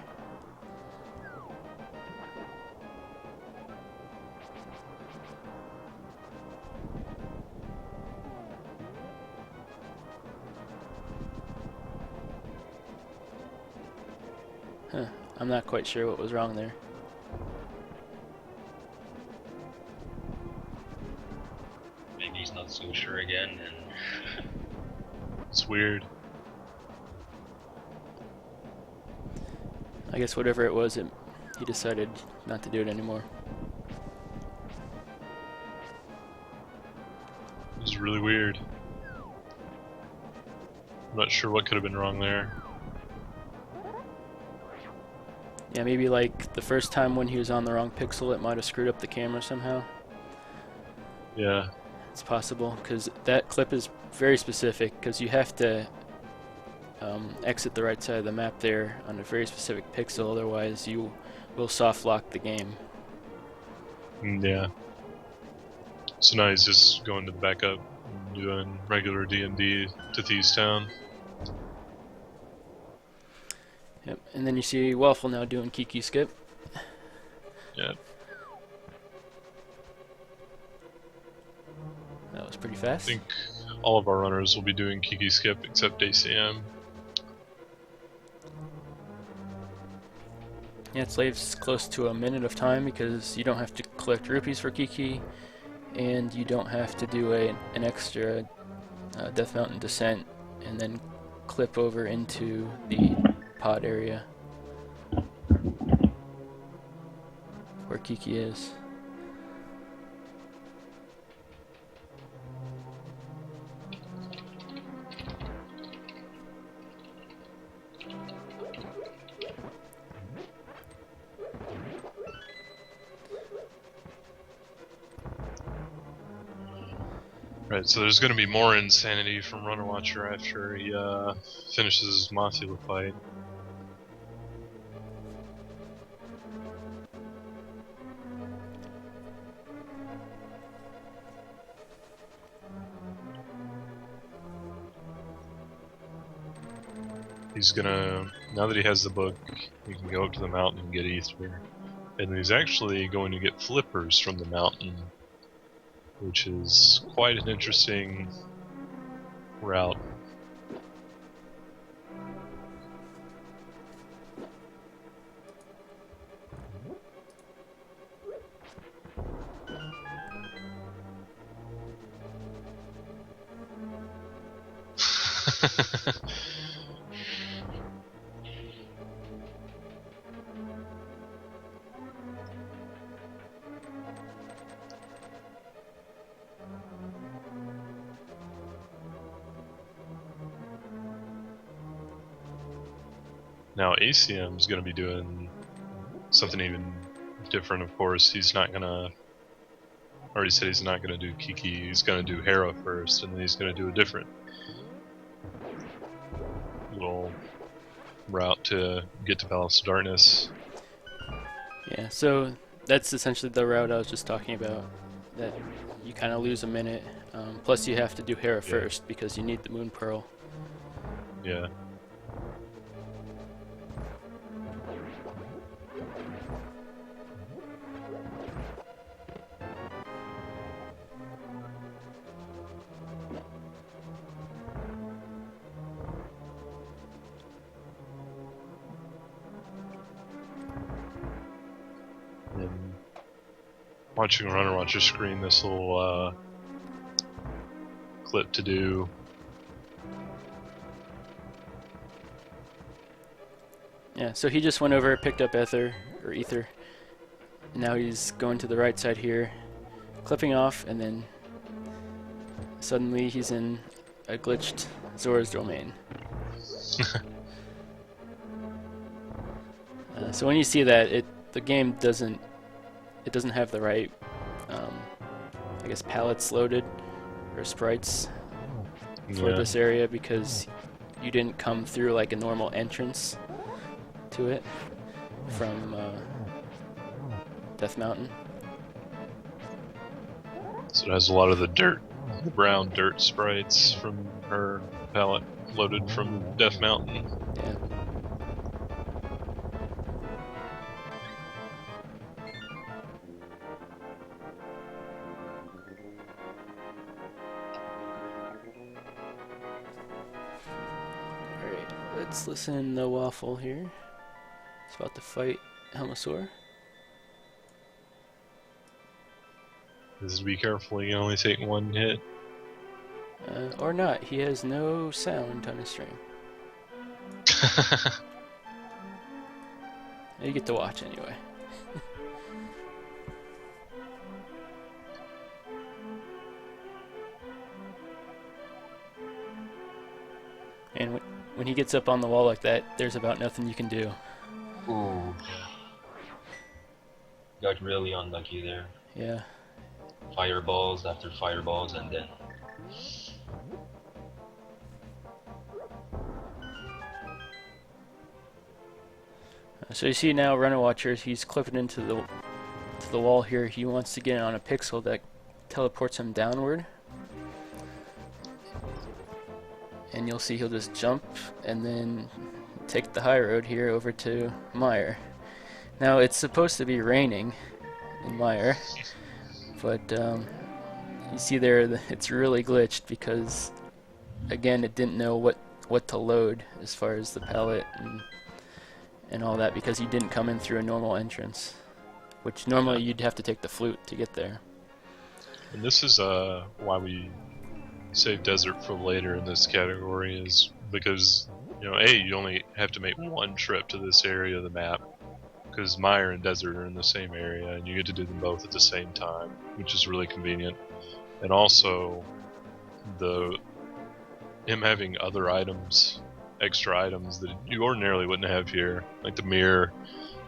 Huh, I'm not quite sure what was wrong there. Maybe he's not so sure again, and It's weird. I guess whatever it was, he decided not to do it anymore. It was really weird. I'm not sure what could have been wrong there. Yeah, maybe like the first time when he was on the wrong pixel, it might have screwed up the camera somehow. Yeah. It's possible, because that clip is very specific, because you have to exit the right side of the map there on a very specific pixel, otherwise you will soft lock the game. Yeah. So now he's just going to the backup and doing regular DMD to Thieves Town. Yep, and then you see Waffle now doing Kiki Skip. Yeah. That was pretty I fast. think all of our runners will be doing Kiki Skip except ACM. Yeah, it saves close to a minute of time because you don't have to collect rupees for Kiki, and you don't have to do an extra Death Mountain descent and then clip over into the pod area where Kiki is. Right, so there's going to be more insanity from Runner Watcher after he finishes his Mothula fight. He's gonna, now that he has the book, he can go up to the mountain and get Ether. And he's actually going to get flippers from the mountain, which is quite an interesting route. Now ACM is going to be doing something even different, of course. He's not going to already said he's not going to do Kiki. He's going to do Hera first, and then he's going to do a different little route to get to Palace of Darkness. Yeah, so that's essentially the route I was just talking about. That you kind of lose a minute. Plus, you have to do Hera first because you need the Moon Pearl. Yeah. And watching a runner watch your screen, this little clip to do. Yeah, so he just went over, picked up Ether. Now he's going to the right side here, clipping off, and then suddenly he's in a glitched Zora's domain. So when you see that, the game doesn't have the right, I guess, palettes loaded or sprites for this area because you didn't come through like a normal entrance to it from Death Mountain. So it has a lot of the brown dirt sprites from her palette loaded from Death Mountain. Yeah. Alright, let's listen to Waffle here. He's about to fight Helmasaur. Just be careful, you can only take one hit. Or not, he has no sound on his stream. You get to watch anyway. And when he gets up on the wall like that, there's about nothing you can do. Ooh. Got really unlucky there. Yeah. Fireballs after fireballs, and then so you see now, Runner Watcher, he's clipping into the wall here. He wants to get on a pixel that teleports him downward. And you'll see he'll just jump and then take the high road here over to Mire. Now it's supposed to be raining in Mire, but you see there it's really glitched because, again, it didn't know what to load as far as the palette and all that because you didn't come in through a normal entrance, which normally you'd have to take the flute to get there. And this is why we save desert for later in this category, is because, you know, you only have to make one trip to this area of the map, because Mire and desert are in the same area and you get to do them both at the same time, which is really convenient. And also him having other items, extra items that you ordinarily wouldn't have here, like the mirror,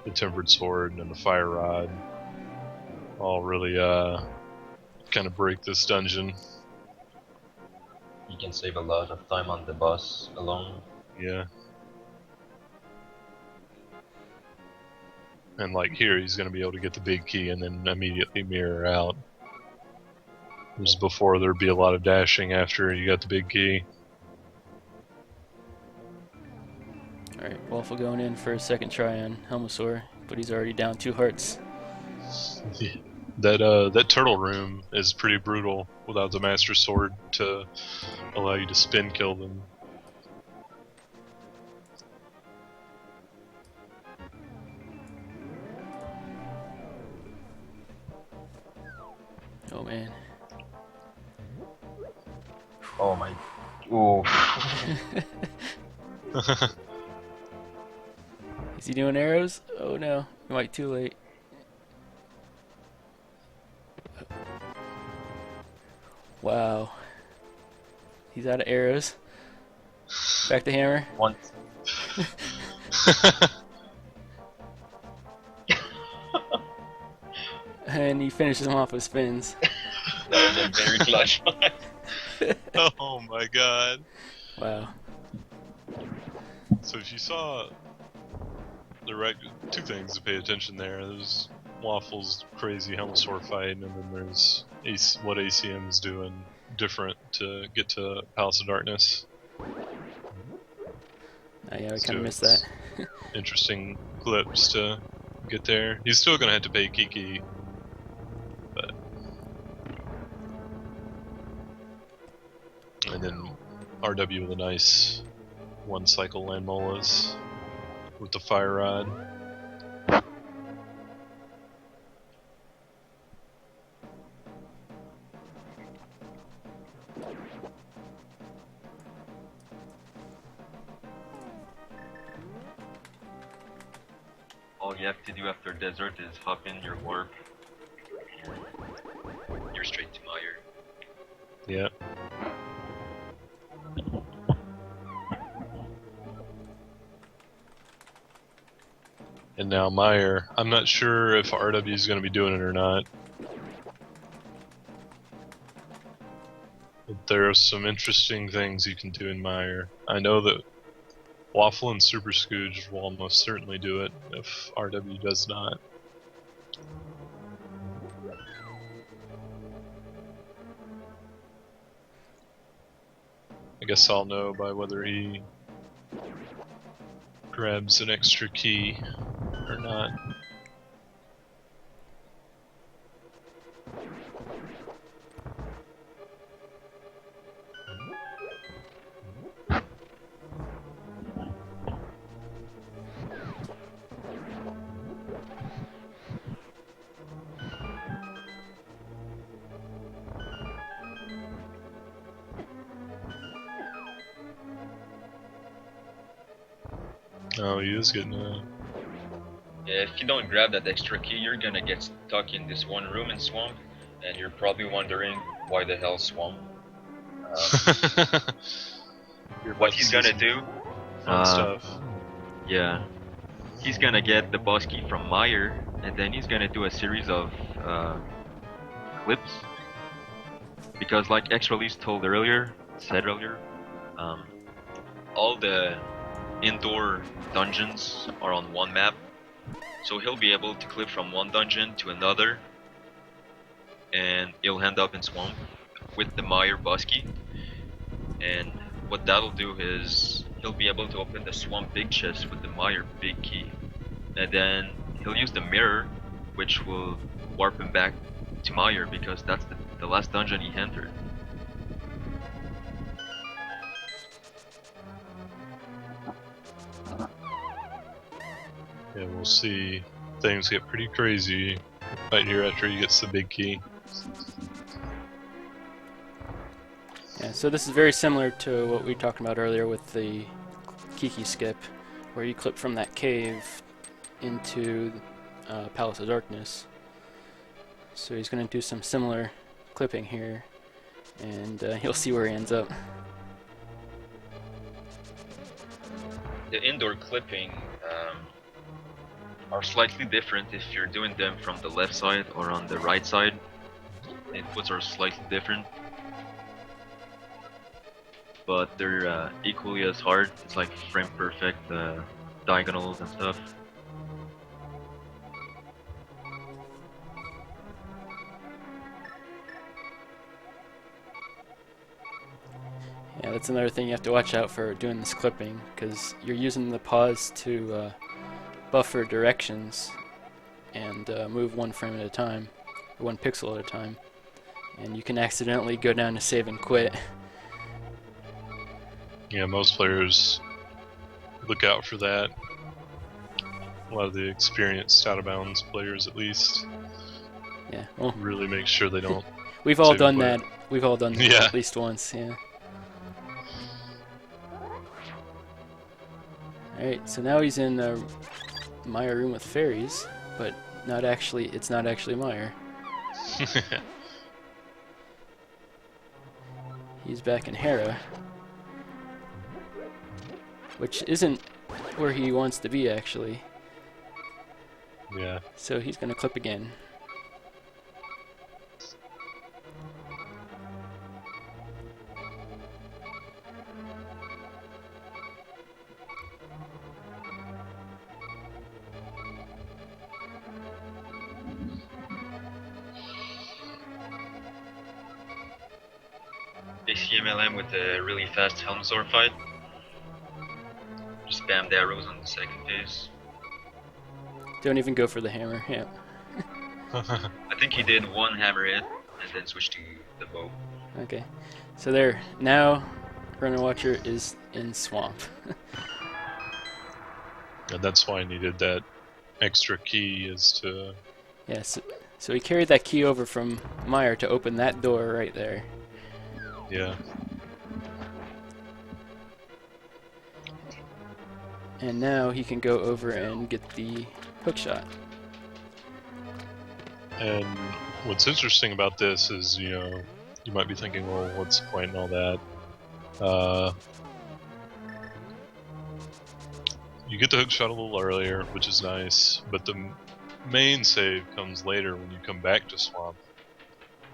the tempered sword, and the fire rod, all really kind of break this dungeon. you can save a lot of time on the boss alone. Yeah. And like here, he's going to be able to get the big key and then immediately mirror out. Whereas before, there'd be a lot of dashing after you got the big key. Alright, Waffle going in for a second try on Helmasaur, but he's already down 2 hearts. That turtle room is pretty brutal without the Master Sword to allow you to spin kill them. Oh man. Oh my. Ooh. Is he doing arrows? Oh no, he might be too late. Wow. He's out of arrows. Back to hammer. Once. and he finishes him off with spins. That was a very clutch one. Oh my god. Wow. So if you saw the two things to pay attention there. There's Waffle's crazy helmet sword fight, and then there's what ACM is doing different to get to Palace of Darkness. Yeah, we He's kind of doing missed that. interesting clips to get there. He's still gonna have to pay Kiki, but and then RW with a nice one cycle land molas with the fire rod. All you have to do after desert is hop in your warp. You're straight to Meyer. Yeah. And now Meyer. I'm not sure if RW is going to be doing it or not. But there are some interesting things you can do in Meyer. I know that Waffle and Super Scooge will almost certainly do it if RW does not. I guess I'll know by whether he grabs an extra key or not. Oh, he is getting a... Yeah, if you don't grab that extra key, you're gonna get stuck in this one room in Swamp, and you're probably wondering why the hell Swamp. What he's gonna do? Fun stuff. Yeah, he's gonna get the boss key from Meyer, and then he's gonna do a series of clips. Because, like X-Release said earlier, all the indoor dungeons are on one map, so he'll be able to clip from one dungeon to another, and he'll end up in Swamp with the Meyer boss key. And what that'll do is he'll be able to open the Swamp big chest with the Meyer big key, and then he'll use the mirror, which will warp him back to Meyer because that's the last dungeon he entered. Yeah, we'll see things get pretty crazy right here after he gets the big key. Yeah, so this is very similar to what we talked about earlier with the Kiki skip, where you clip from that cave into Palace of Darkness. So he's going to do some similar clipping here, and you'll see where he ends up. The indoor clipping are slightly different if you're doing them from the left side or on the right side. Inputs are slightly different, but they're equally as hard. It's like frame perfect diagonals and stuff. Yeah, that's another thing you have to watch out for doing this clipping, because you're using the pause to buffer directions and move one frame at a time, or one pixel at a time, and you can accidentally go down to save and quit. Yeah, most players look out for that. A lot of the experienced out of bounds players, at least, Yeah, well, really make sure they don't. we've all save and done quit. that. We've all done that Yeah. at least once. Yeah. Alright, so now he's in Meyer room with fairies, but not actually. It's not actually Meyer. He's back in Hera, which isn't where he wants to be actually. Yeah. So he's gonna clip again. ACMLM with a really fast Helmsor fight. Just spam the arrows on the second phase. Don't even go for the hammer. Yeah. I think he did one hammer hit and then switched to the bow. Okay. So there. Now, Runner Watcher is in Swamp. And that's why I needed that extra key, is to... Yes. So he carried that key over from Meyer to open that door right there. Yeah. And now he can go over and get the hook shot. And what's interesting about this is, you know, you might be thinking, well, what's the point and all that? You get the hook shot a little earlier, which is nice, but the main save comes later when you come back to Swamp,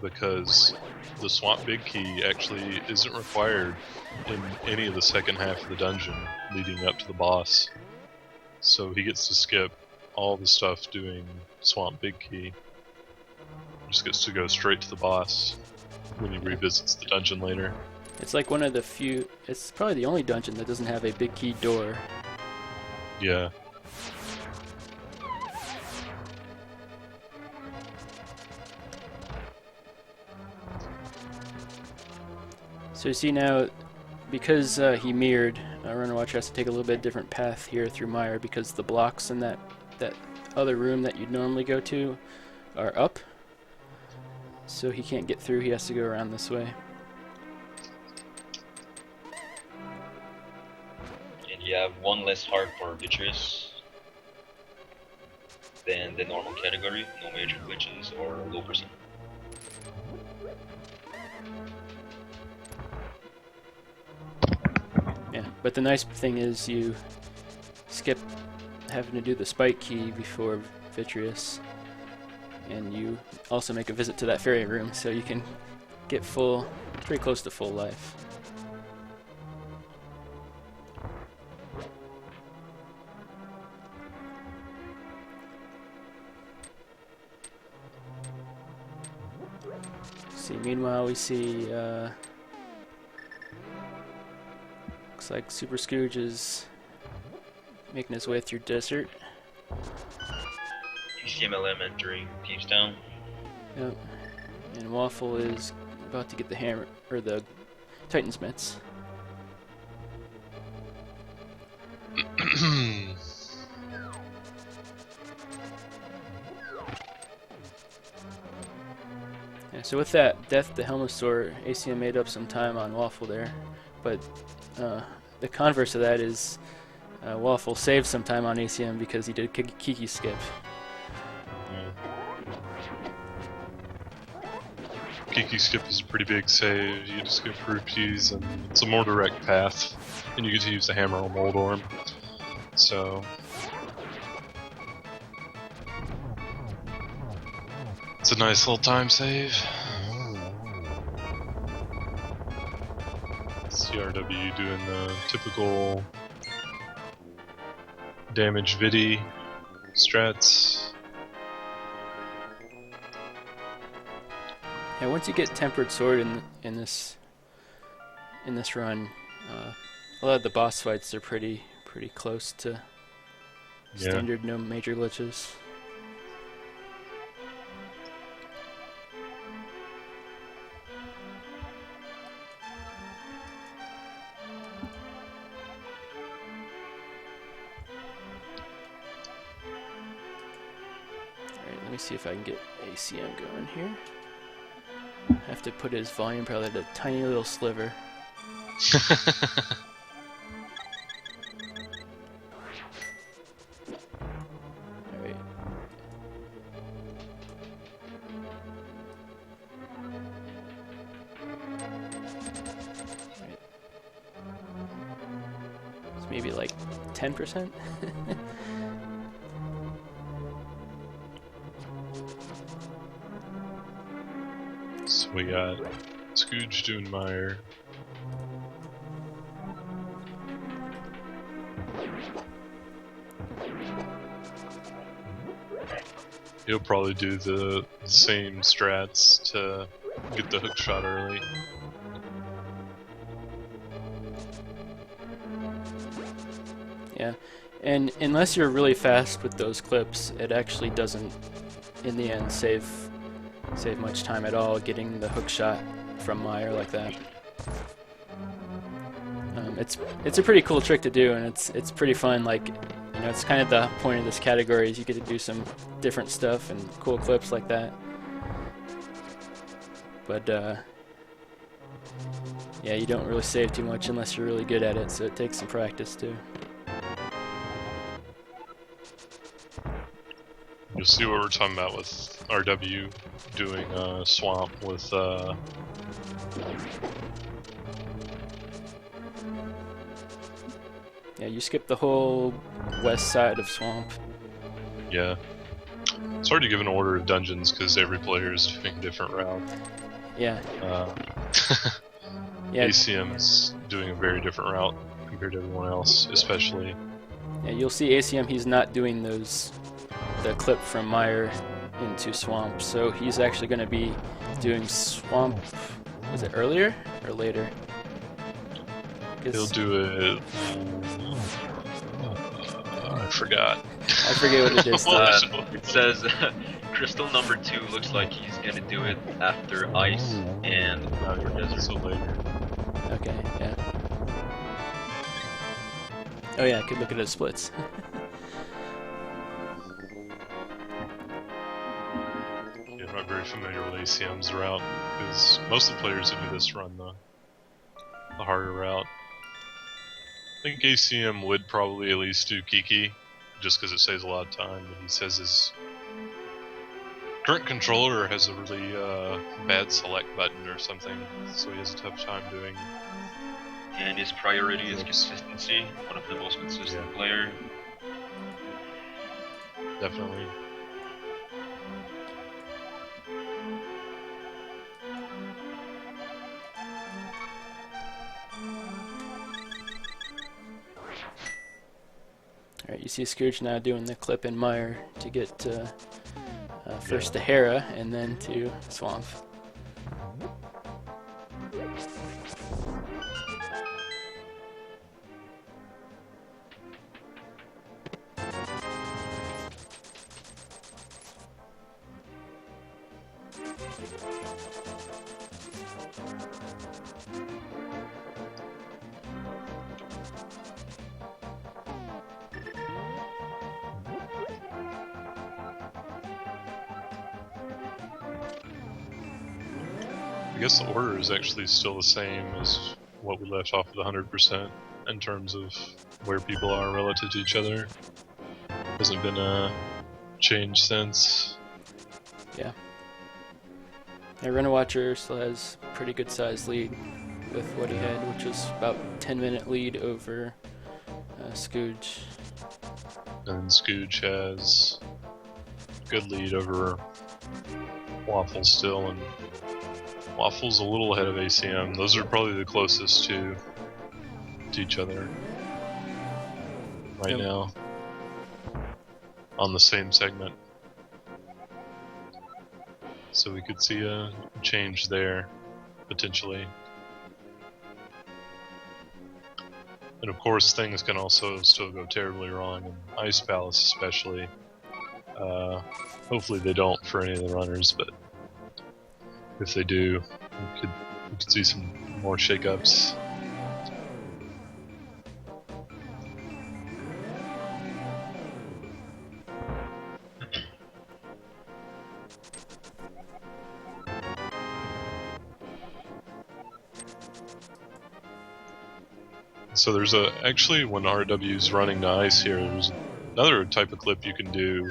because the Swamp Big Key actually isn't required in any of the second half of the dungeon leading up to the boss. So he gets to skip all the stuff doing Swamp Big Key. Just gets to go straight to the boss when he revisits the dungeon later. It's like one of the few, it's probably the only dungeon that doesn't have a big key door. Yeah. So you see now, because he mirrored, Runner Watcher has to take a little bit different path here through Meyer, because the blocks in that other room that you'd normally go to are up. So he can't get through, he has to go around this way. And you have one less heart for Vitreous than the normal category, no major glitches or low percent. Yeah, but the nice thing is you skip having to do the spike key before Vitreous, and you also make a visit to that fairy room, so you can get pretty close to full life. See, meanwhile we see looks like Super Scrooge is making his way through desert. UCMLM entering Teamstown. Yep. And Waffle is about to get the hammer, or the Titan's mitts. Yeah, so with that Death to Helmasaur, ACM made up some time on Waffle there, but the converse of that is Waffle saved some time on ACM because he did Kiki skip. Kiki skip is a pretty big save. You just go for rupees, and it's a more direct path, and you get to use the hammer on Moldorm. So it's a nice little time save. CRW doing the typical damage vidi strats. Yeah, once you get Tempered Sword in this run, a lot of the boss fights are pretty close to standard, no major glitches. Alright, let me see if I can get ACM going here. I have to put his volume probably at a tiny little sliver. Alright. It's maybe like 10%. So we got Scrooge doing Meyer. He'll probably do the same strats to get the hook shot early. Yeah, and unless you're really fast with those clips, it actually doesn't, in the end, save much time at all getting the hook shot from Meyer like that. It's a pretty cool trick to do, and it's pretty fun. Like, you know, it's kind of the point of this category is you get to do some different stuff and cool clips like that. But yeah, you don't really save too much unless you're really good at it, so it takes some practice too. You'll see what we're talking about with RW doing Swamp with Yeah, you skip the whole west side of Swamp. yeah. It's hard to give an order of dungeons because every player is doing a different route. Yeah. Yeah. ACM is doing a very different route compared to everyone else, especially. Yeah, you'll see ACM, he's not doing the clip from Meyer into Swamp, so he's actually going to be doing Swamp, was it earlier or later? He'll do it. I forgot. I forget what it is. It says crystal number 2 looks like he's gonna do it after ice and before desert. So later. Okay, yeah. Oh yeah, I could look at his splits. Yeah, I'm not very familiar with ACM's route because most of the players who do this run the harder route. I think ACM would probably at least do Kiki, just because it saves a lot of time. But he says his current controller has a really bad select button or something, so he has a tough time doing. And his priority is consistency. One of the most consistent player. Definitely. Alright, you see Scrooge now doing the clip in Meyer to get first to Hera and then to Swamp. I guess the order is actually still the same as what we left off with 100% in terms of where people are relative to each other. Hasn't been a change since. Yeah. Yeah, Runner Watcher still has a pretty good sized lead with what he had, which was about 10-minute lead over Scooge. And Scooge has a good lead over Waffle still, and Waffle's a little ahead of ACM. Those are probably the closest to each other right now on the same segment. So we could see a change there, potentially. And of course, things can also still go terribly wrong in Ice Palace, especially. Hopefully they don't for any of the runners, but if they do, we could see some more shakeups. So there's actually when RW's running to ice here, there's another type of clip you can do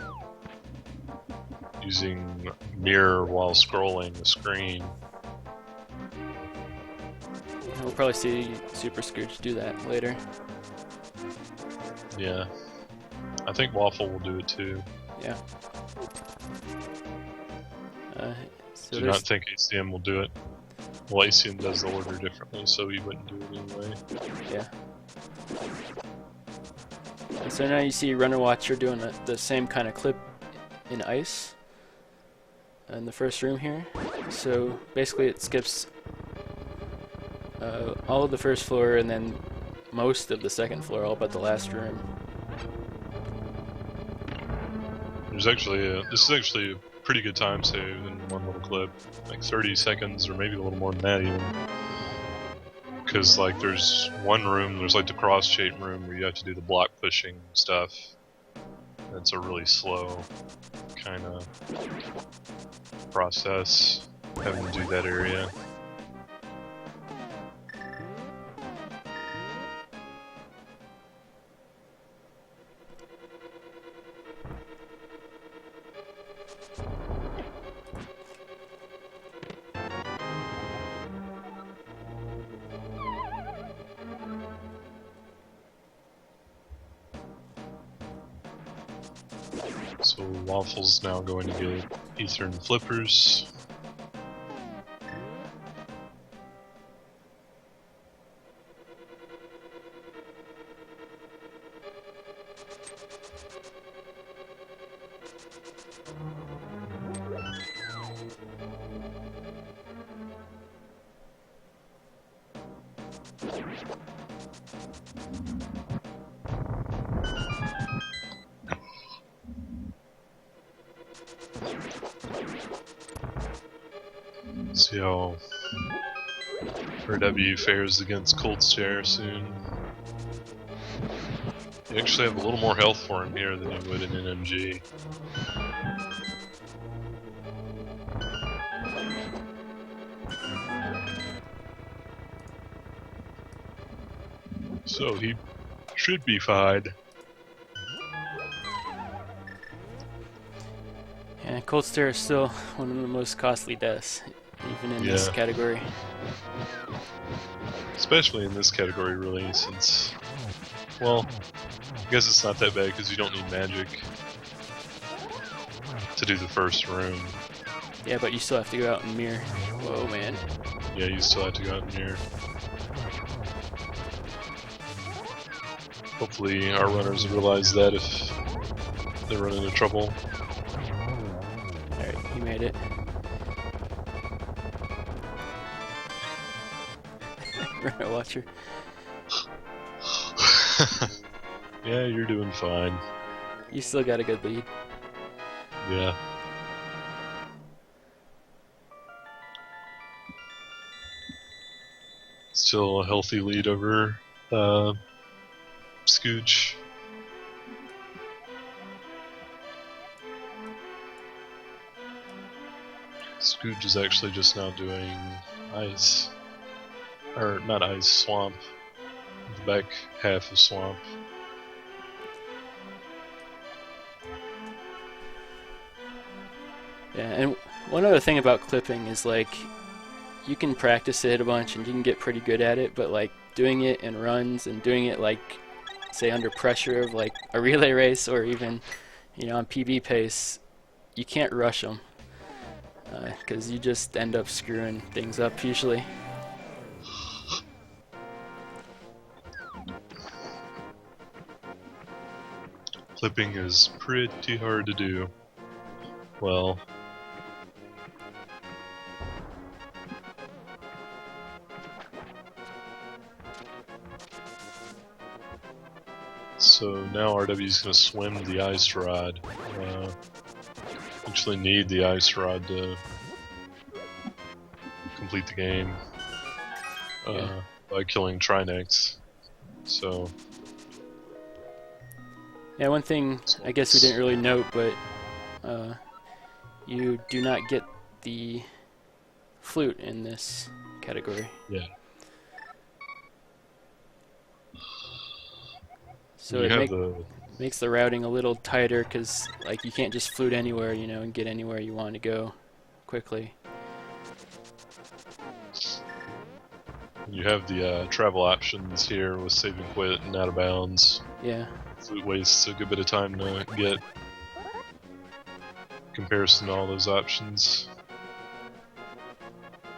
using mirror while scrolling the screen. We'll probably see Super Scooge do that later. Yeah. I think Waffle will do it too. Yeah. So Do not think ACM will do it. Well, ACM does the order differently, so he wouldn't do it anyway. Yeah. And so now you see Runner Watcher doing the same kind of clip in ice in the first room here. So basically it skips all of the first floor and then most of the second floor, all but the last room. There's actually this is actually a pretty good time save in one little clip, like 30 seconds or maybe a little more than that even. Because like there's one room, there's like the cross chain room where you have to do the block pushing stuff. That's a really slow kind of process, having to do that area. So Waffle's now going to get ether and flippers. See how RW fares against Cold Stare soon. You actually have a little more health for him here than you would in NMG. So he should be fine. Yeah, Cold Stare is still one of the most costly deaths, even in this category. Especially in this category, really, since, well, I guess it's not that bad because you don't need magic to do the first room. Yeah, but you still have to go out and mirror. Whoa, man. Yeah, you still have to go out and mirror. Hopefully our runners realize that if they run into trouble. Alright, he made it. Runner watcher. Yeah, you're doing fine. You still got a good lead. Yeah. Still a healthy lead over Scooch. Scooch is actually just now doing ice. Or not ice, swamp. The back half of swamp. Yeah, and one other thing about clipping is like you can practice it a bunch and you can get pretty good at it, but like doing it in runs and doing it like say under pressure of like a relay race or even on PB pace, you can't rush them because you just end up screwing things up usually. Clipping is pretty hard to do. Well, so now RW is going to swim the ice rod. Actually need the ice rod to complete the game by killing Trinex. So yeah, one thing I guess we didn't really note, but you do not get the flute in this category. yeah. So You it have makes the routing a little tighter because like you can't just flute anywhere, and get anywhere you want to go quickly. You have the travel options here with save and quit and out of bounds. Yeah. Flute wastes a good bit of time to get comparison to all those options.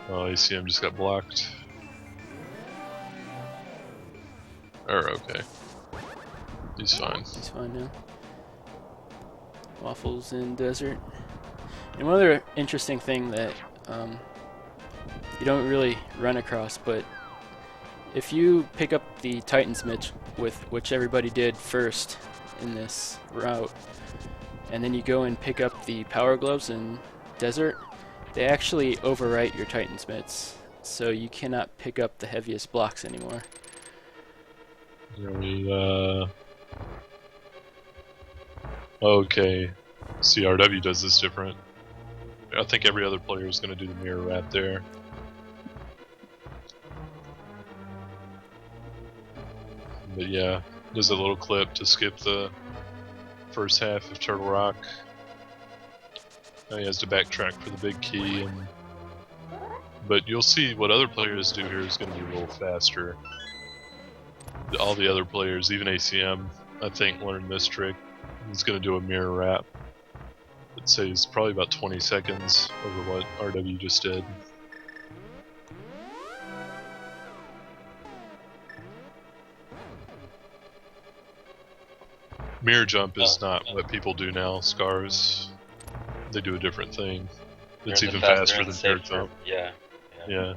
Oh, ACM just got blocked. Okay. He's fine. He's fine now. Waffles in desert. And one other interesting thing that you don't really run across, but if you pick up the Titan's Mitch, which everybody did first in this route, and then you go and pick up the power gloves in desert, they actually overwrite your Titan's mitts, so you cannot pick up the heaviest blocks anymore. Okay. CRW does this different. I think every other player is going to do the mirror wrap there. But yeah, there's a little clip to skip the first half of Turtle Rock. Now he has to backtrack for the big key, but you'll see what other players do here is going to be a little faster. All the other players, even ACM, I think learned this trick. He's going to do a mirror wrap. It saves probably about 20 seconds over what RW just did. Mirror jump is not what people do now, Scars. They do a different thing. It's even faster than mirror jump. Yeah. Yeah.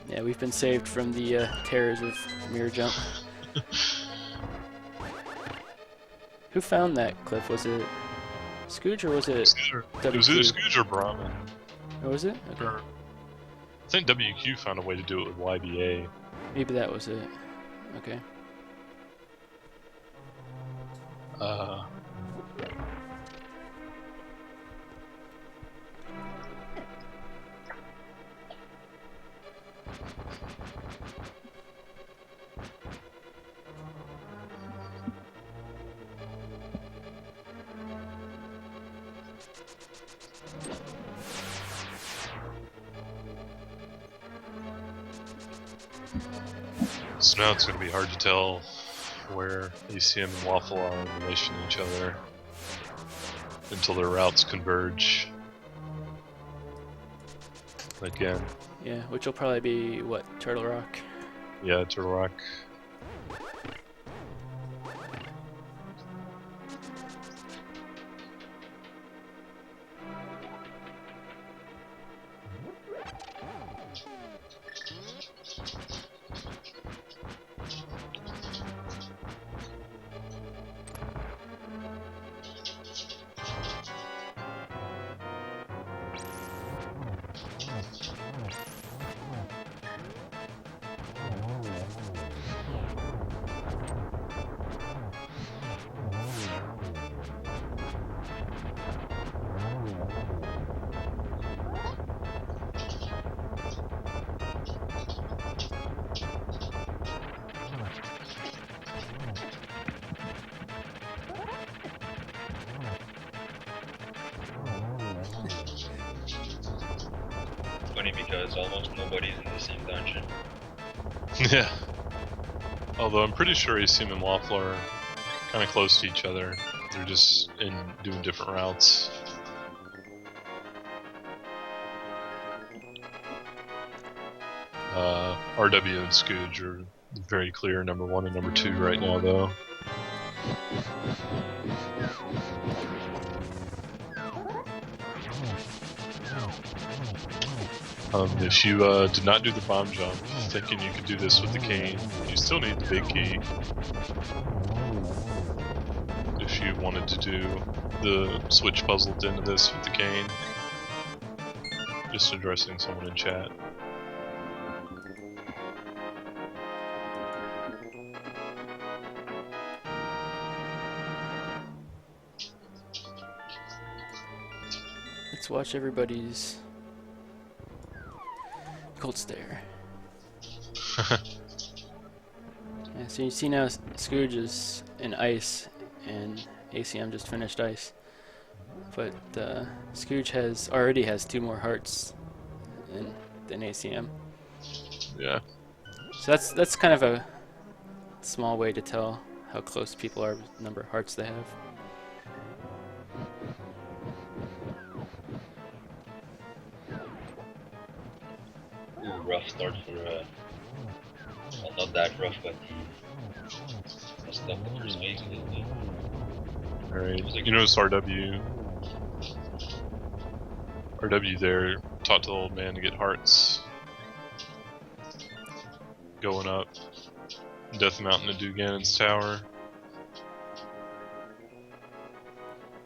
Yeah, we've been saved from the terrors of mirror jump. Who found that clip? Was it Scooge or was it It was either Scooge or Brahmin. Oh, was it? Okay. I think WQ found a way to do it with YBA. Maybe that was it. Okay. So now it's going to be hard to tell where ACM and Waffle are in relation to each other until their routes converge again. Yeah, which will probably be, what, Turtle Rock? Yeah, Turtle Rock. Funny because almost nobody's in the same dungeon. Yeah. Although I'm pretty sure ACM and Waffle are kind of close to each other. They're just doing different routes. RW and Scooge are very clear number 1 and number 2 right now, though. If you did not do the bomb jump, thinking you could do this with the cane, you still need the big key. If you wanted to do the switch puzzle at the end of this with the cane. Just addressing someone in chat. Let's watch everybody's cold stare. Yeah, so you see now Scooge is in ice and ACM just finished ice. But Scooge already has 2 more hearts than ACM. Yeah. So that's kind of a small way to tell how close people are with the number of hearts they have. Ooh, rough start for well, not that rough, but he messed up the first phase a little bit. Alright, you notice RW there taught the old man to get hearts. Going up Death Mountain to do Ganon's Tower.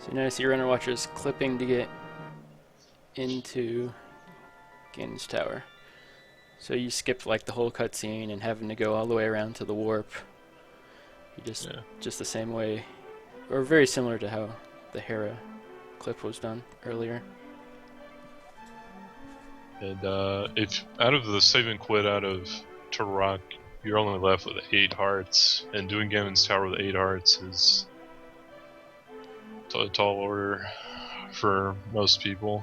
So you notice your runner watcher's clipping to get into Ganon's tower. So you skipped like the whole cutscene and having to go all the way around to the warp. You just the same way, or very similar to how the Hera clip was done earlier. And if out of the save and quit out of Turok, you're only left with 8 hearts, and doing Ganon's tower with 8 hearts is a tall order for most people.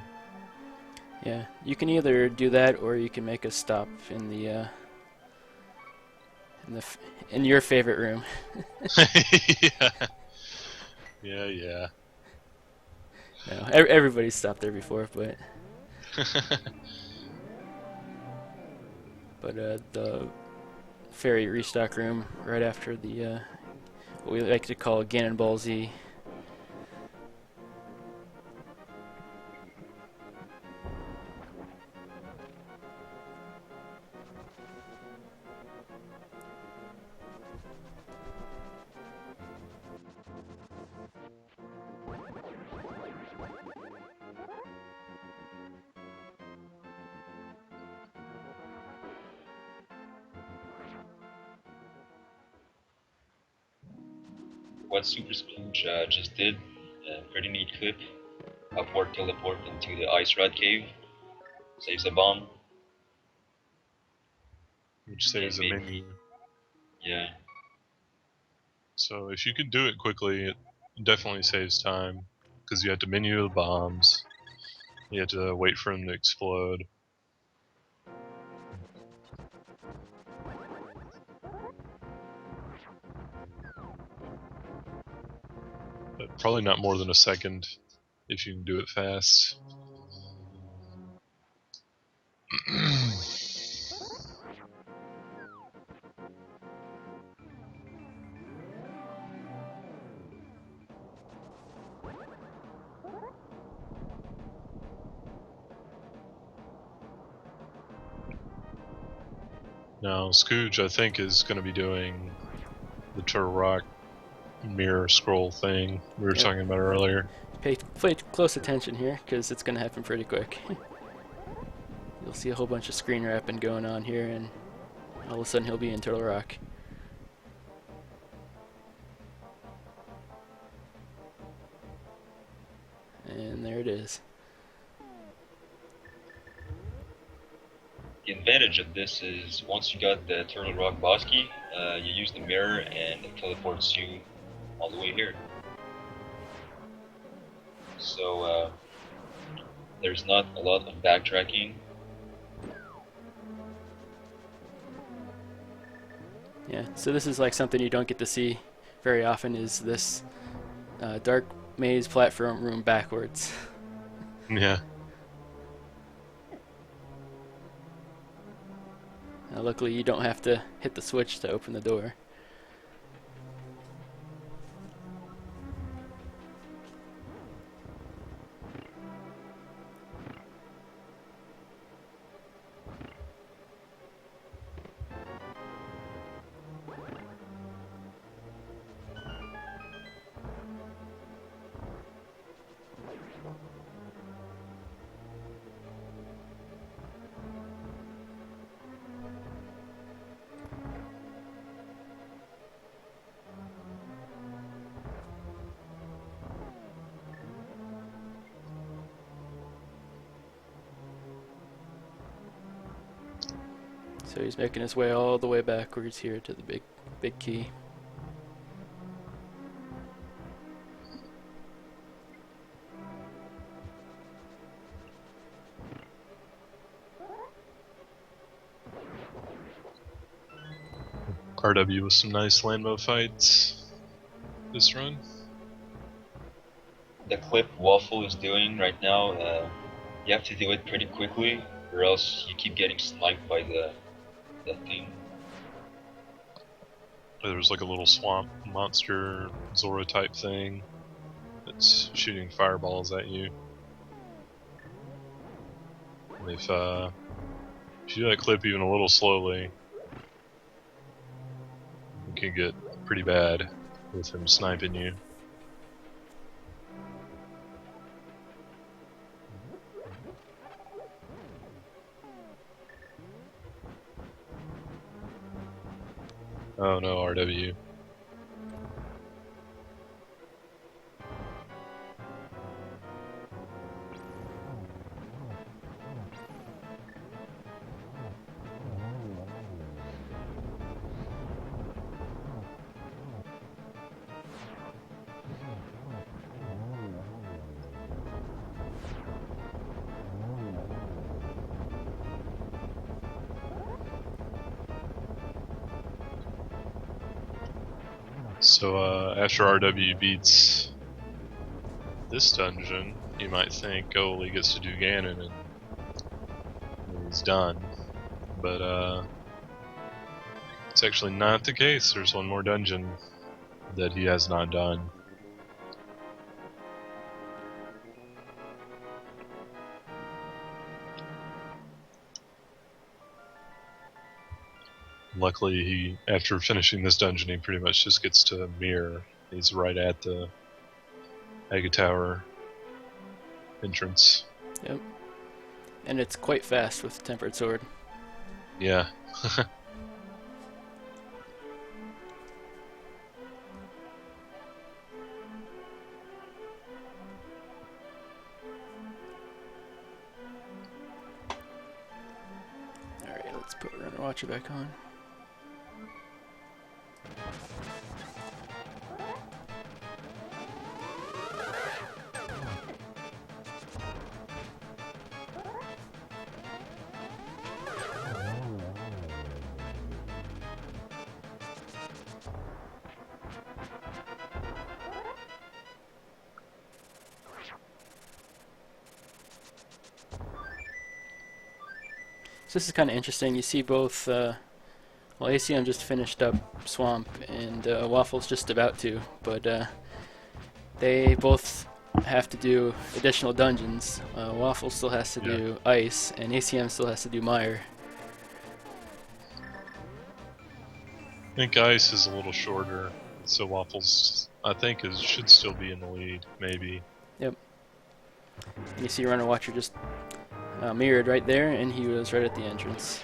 Yeah, you can either do that or you can make a stop in the in your favorite room. Yeah. No, everybody's stopped there before, but the fairy restock room right after the what we like to call Ganon Ball Z. What Super Splooge just did, pretty neat clip. Upward teleport into the Ice Rat Cave. Saves a bomb. Which saves a menu. Yeah. So if you can do it quickly, it definitely saves time, because you have to menu the bombs, you have to wait for them to explode. But probably not more than a second if you can do it fast. Now, Scooge, I think, is going to be doing the Turok mirror scroll thing we were talking about earlier. Pay close attention here, because it's going to happen pretty quick. You'll see a whole bunch of screen wrapping going on here, and all of a sudden he'll be in Turtle Rock. And there it is. The advantage of this is once you got the Turtle Rock boss key, you use the mirror and it teleports you all the way here. So there's not a lot of backtracking. Yeah, so this is like something you don't get to see very often, is this dark maze platform room backwards. Yeah. Luckily you don't have to hit the switch to open the door. So he's making his way all the way backwards here to the big key. RW with some nice landmo fights this run. The clip Waffle is doing right now, you have to do it pretty quickly, or else you keep getting sniped by the thing. There's like a little swamp monster Zora type thing that's shooting fireballs at you. And if you do that clip even a little slowly, it can get pretty bad with him sniping you. Oh no, RW. So after RW beats this dungeon, you might think, oh, well, he gets to do Ganon and he's done. But it's actually not the case. There's one more dungeon that he has not done. Luckily, he, after finishing this dungeon, he pretty much just gets to Mirror. He's right at the Aga Tower entrance. Yep. And it's quite fast with Tempered Sword. Yeah. Alright, let's put Runner Watcher back on. So this is kind of interesting. You see both, well, ACM just finished up Swamp, and Waffle's just about to, but they both have to do additional dungeons. Waffle still has to do Ice, and ACM still has to do Mire. I think Ice is a little shorter, so Waffles, I think, should still be in the lead, maybe. Yep. And you see Runner Watcher just mirrored right there, and he was right at the entrance.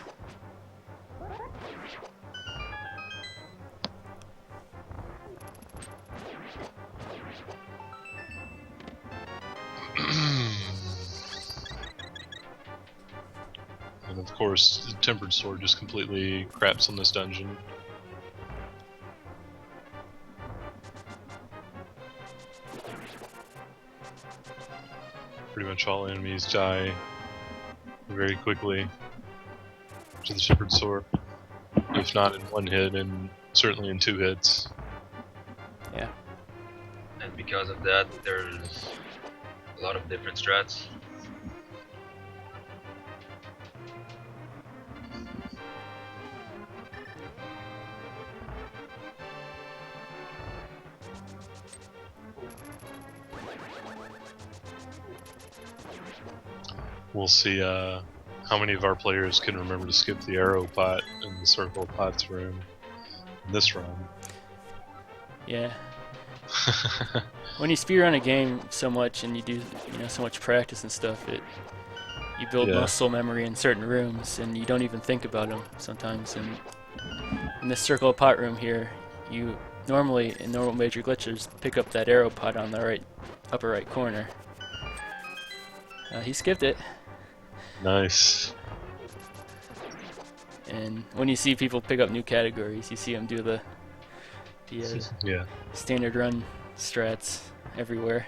And of course, the Tempered Sword just completely craps on this dungeon. Pretty much all enemies die very quickly to the Tempered Sword. If not in one hit, and certainly in 2 hits. Yeah. And because of that, there's a lot of different strats. We'll see how many of our players can remember to skip the arrow pot in the circle of pots room in this run. Yeah. When you speedrun a game so much and you do so much practice and stuff, you build muscle memory in certain rooms and you don't even think about them sometimes. And in this circle of pot room here, you normally in normal major glitches pick up that arrow pot on the upper right corner. He skipped it. Nice. And when you see people pick up new categories, you see them do the standard run strats everywhere.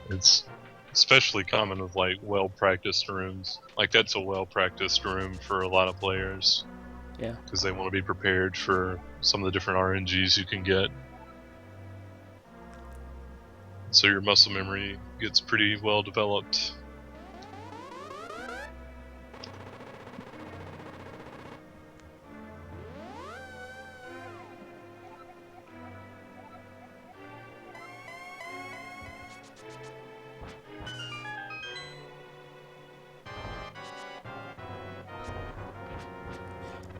It's especially common with like well-practiced rooms. Like that's a well-practiced room for a lot of players. Yeah. Because they want to be prepared for some of the different RNGs you can get. So your muscle memory gets pretty well developed.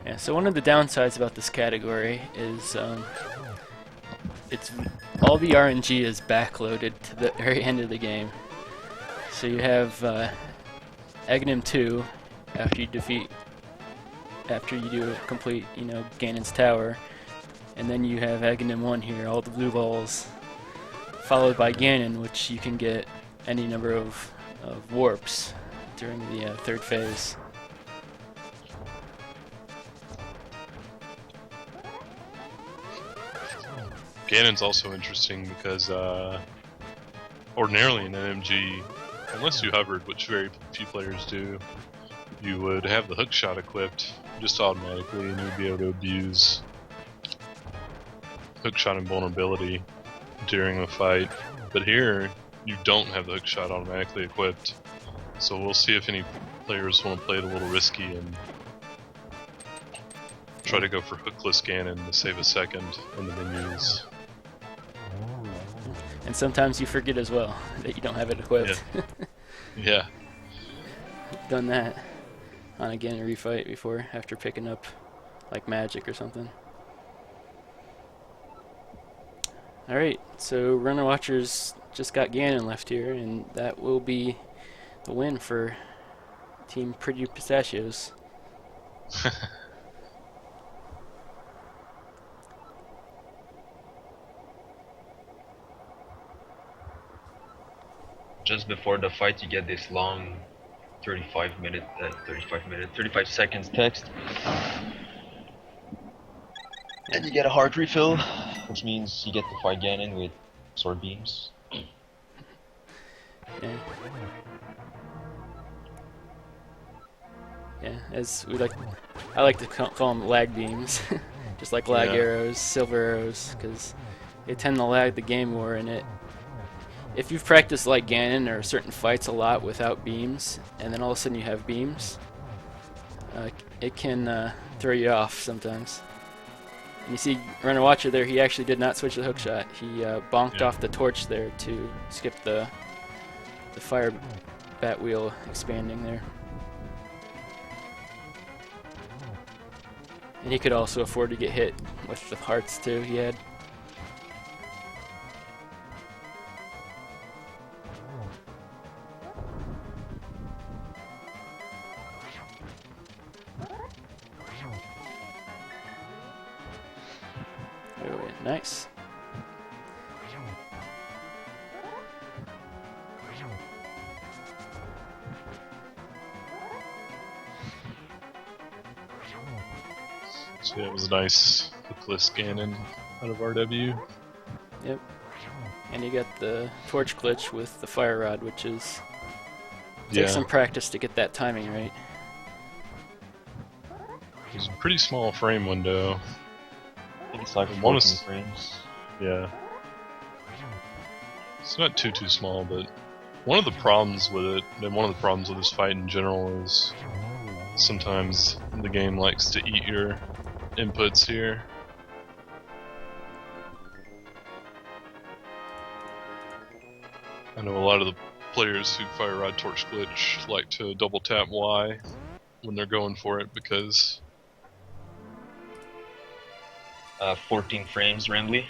Yeah, so one of the downsides about this category is all the RNG is backloaded to the very end of the game. So you have Aghanim 2, after you do complete, Ganon's tower, and then you have Aghanim 1 here, all the blue balls, followed by Ganon, which you can get any number of warps during the third phase. Ganon's also interesting because ordinarily in MMG, unless you hovered, which very few players do, you would have the hook shot equipped just automatically, and you'd be able to abuse hook shot invulnerability during a fight. But here, you don't have the hook shot automatically equipped, so we'll see if any players want to play it a little risky and try to go for hookless Ganon to save a second in the menus. And sometimes you forget as well that you don't have it equipped. Yeah. Done that on a Ganon refight before, after picking up like magic or something. Alright, so Runner Watchers just got Ganon left here, and that will be the win for Team Pretty Pistachios. Just before the fight, you get this long 35 seconds text. And you get a heart refill, which means you get to fight Ganon with sword beams. Yeah. Yeah, I like to call them lag beams, just like lag arrows, silver arrows, because they tend to lag the game more. And if you've practiced like Ganon or certain fights a lot without beams, and then all of a sudden you have beams, it can throw you off sometimes. And you see Runner Watcher there, he actually did not switch the hookshot. He bonked off the torch there to skip the fire bat wheel expanding there. And he could also afford to get hit with the hearts too he had. Oh, nice. So yeah, it was a nice hookless Ganon out of RW. Yep. And you got the torch glitch with the fire rod, which takes some practice to get that timing right. It's a pretty small frame window. I think it's like 14 frames. Yeah. It's not too small, but one of the problems with it, and one of the problems with this fight in general, is sometimes the game likes to eat your inputs here. I know a lot of the players who fire rod torch glitch like to double tap Y when they're going for it because 14 frames, Rambly.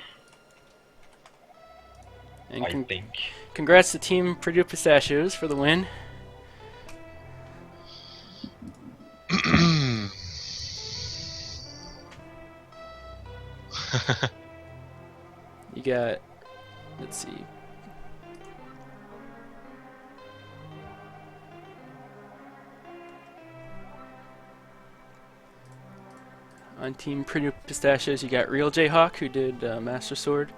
And I think. Congrats to Team Purdue Pistachios for the win. You got, let's see. On Team Purdue Pistachios, you got Real Jayhawk, who did Master Sword.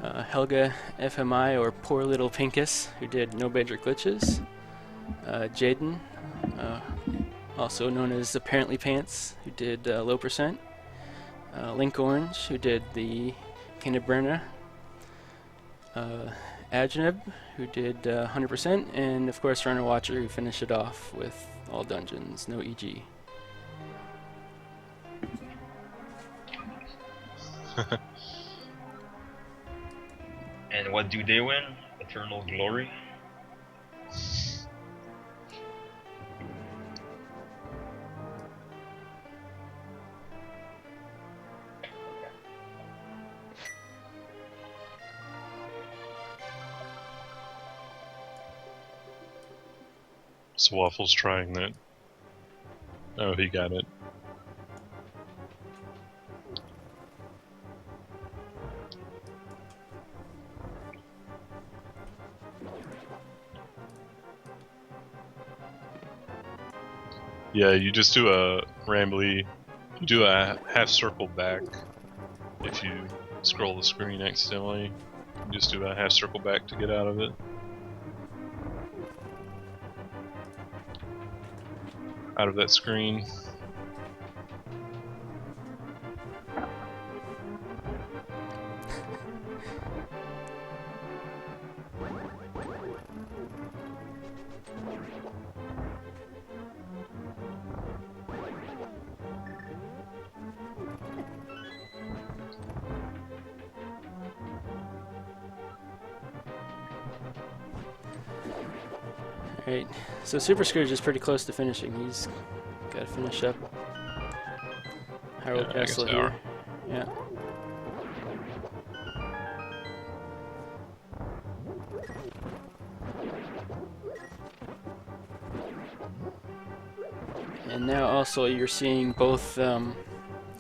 Helga FMI, or Poor Little Pinkus, who did No Major Glitches. Jaden, also known as Apparently Pants, who did Low Percent. Link Orange, who did the King of Berna. Ajnab, who did 100%. And of course Runner Watcher, who finished it off with all dungeons, no EG. And what do they win? Eternal Glory? So Waffle's trying that Oh, he got it. Yeah, you just do a rambly, you do a half circle back if you scroll the screen accidentally. You just do a half circle back to get out of it. Out of that screen. Alright, so Super Scrooge is pretty close to finishing. He's got to finish up Hyrule Yeah, I guess Castle they here. are. Yeah. And now also you're seeing both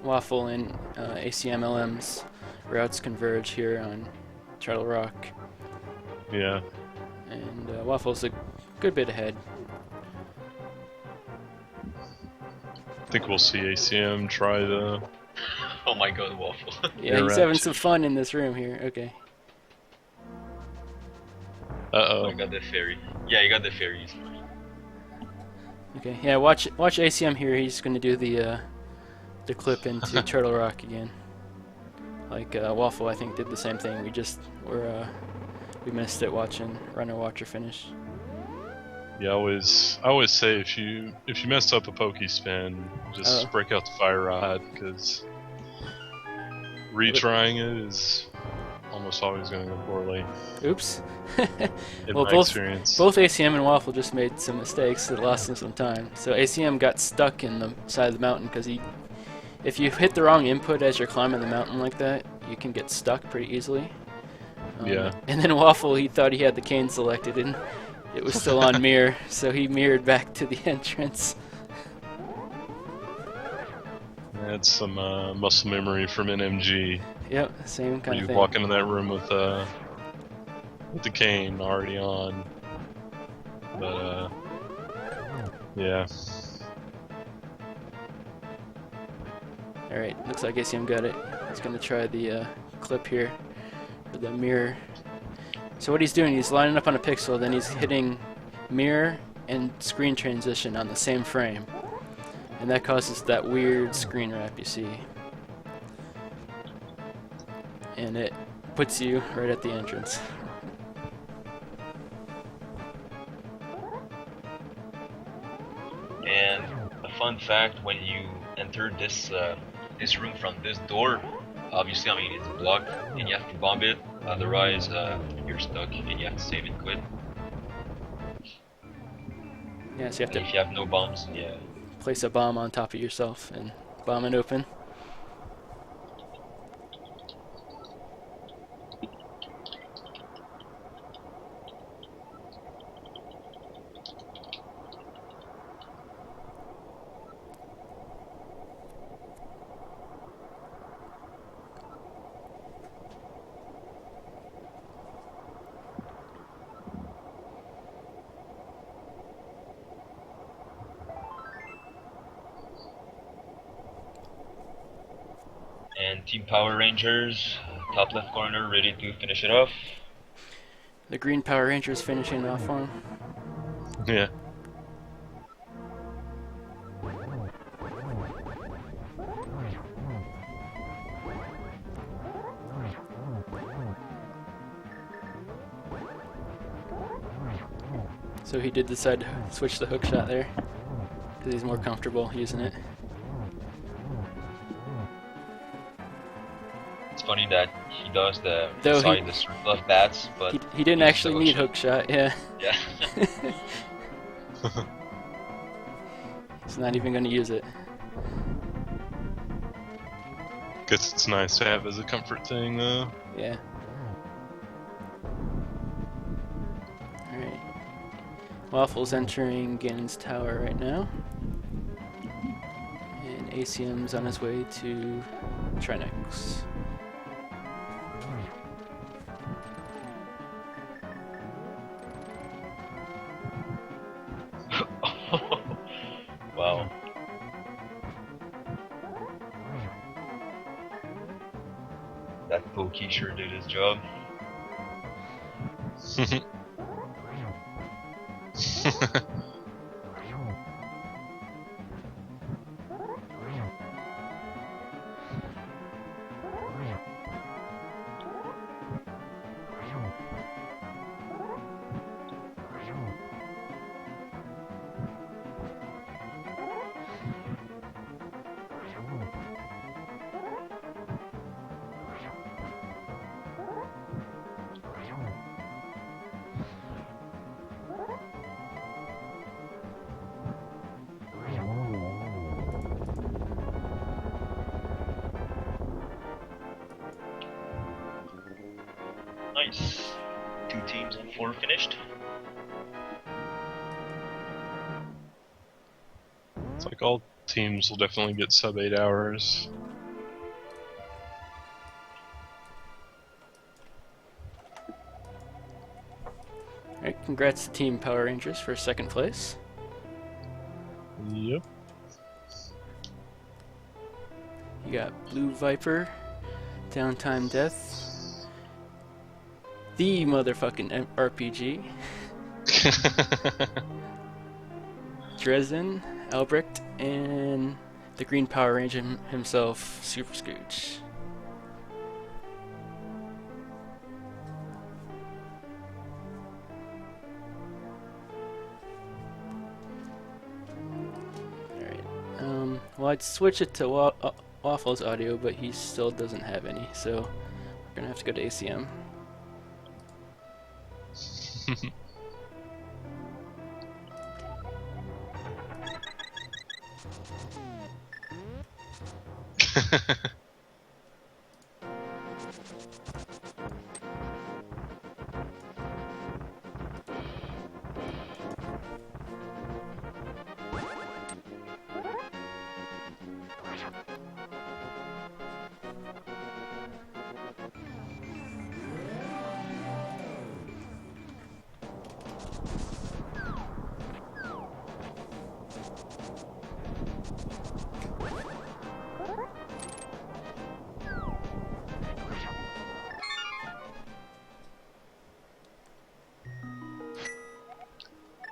Waffle and ACMLM's routes converge here on Turtle Rock. Yeah. And Waffle's a good bit ahead. I think we'll see ACM try the. Oh my god, Waffle. Yeah, he's having some fun in this room here. Okay. Oh, Uh I got the fairy. Yeah, you got the fairies. Okay. Yeah, watch ACM here. He's going to do the clip into Turtle Rock again. Like Waffle, I think, did the same thing. We missed it watching Runner Watcher finish. Yeah, I always say if you mess up a pokey spin, just break out the fire rod, because retrying it is almost always going to go poorly. Oops. In Well, my both experience. ACM and Waffle just made some mistakes that lost him some time. So ACM got stuck in the side of the mountain because if you hit the wrong input as you're climbing the mountain like that, you can get stuck pretty easily. Yeah. And then Waffle, he thought he had the cane selected and it was still on mirror, so he mirrored back to the entrance. That's some muscle memory from NMG. Yep, same kind You of thing. walk into that room with the cane already on. But yeah. Alright, looks like ACM got it. He's gonna try the clip here for the mirror. So what he's doing, he's lining up on a pixel, then he's hitting mirror and screen transition on the same frame. And that causes that weird screen wrap you see. And it puts you right at the entrance. And a fun fact: when you enter this this room from this door, obviously, I mean it's blocked, and you have to bomb it. Otherwise, you're stuck, and you have to save and quit. Yeah, so you have And to if you have no bombs, yeah. place a bomb on top of yourself and bomb it open. And Team Power Rangers, top left corner, ready to finish it off. The Green Power Rangers finishing off for him. Yeah. So he did decide to switch the hook shot there, because he's more comfortable using it. It's funny that he does the Though the circle of bats, but He didn't uses actually the need hook shot, yeah. Yeah. He's not even going to use it. Guess it's nice to have as a comfort thing, though. Yeah. Alright. Waffle's entering Ganon's tower right now. ACM's on his way to Trinex. Wow. That Pokey sure did his job. Nice. 2 teams on 4 finished. It's like all teams will definitely get sub 8 hours. Alright, congrats to Team Power Rangers for 2nd place. Yep. You got Blue Viper, Downtime Death, the motherfucking RPG, Dresden, Albrecht, and the Green Power Ranger himself, Super Scooch. Well, I'd switch it to Waffle's audio, but he still doesn't have any, so we're gonna have to go to ACM.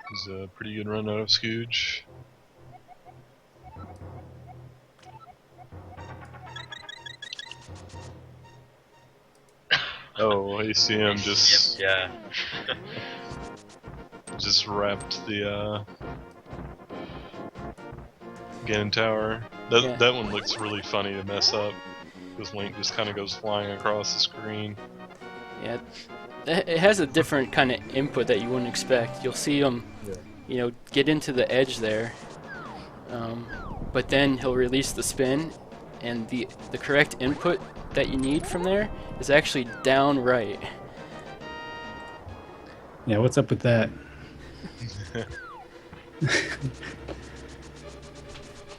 It was a pretty good run out of Scooge. Oh, ACM just Yeah. just wrapped the Ganon Tower. Yeah. That one looks really funny to mess up. This Link just kind of goes flying across the screen. Yeah, it has a different kind of input that you wouldn't expect. You'll see him, you know, get into the edge there, but then he'll release the spin, and the correct input that you need from there is actually down right. Yeah, what's up with that?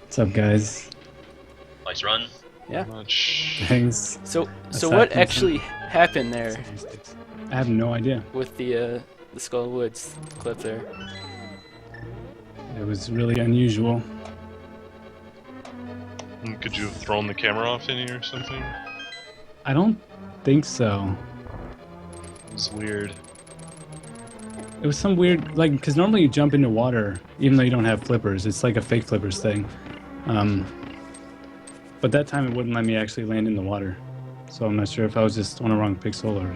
What's up, guys? Nice run. Yeah. Much. Thanks. So Aside what from actually happened there I have no idea. with the Skull Woods clip there? It was really unusual. Could you have thrown the camera off any or something? I don't think so. It was weird. It was some weird, like, because normally you jump into water, even though you don't have flippers. It's like a fake flippers thing. But that time it wouldn't let me actually land in the water. So I'm not sure if I was just on a wrong pixel or...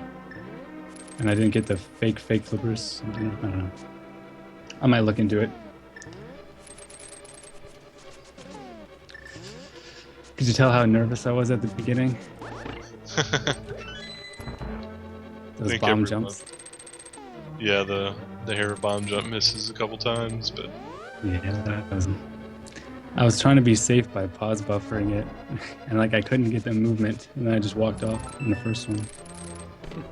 And I didn't get the fake flippers. I don't know. I might look into it. Could you tell how nervous I was at the beginning? Those think bomb everyone- jumps. Yeah, the hair bomb jump misses a couple times, but Yeah, that was... I was trying to be safe by pause buffering it, and like I couldn't get the movement, and then I just walked off in the first one.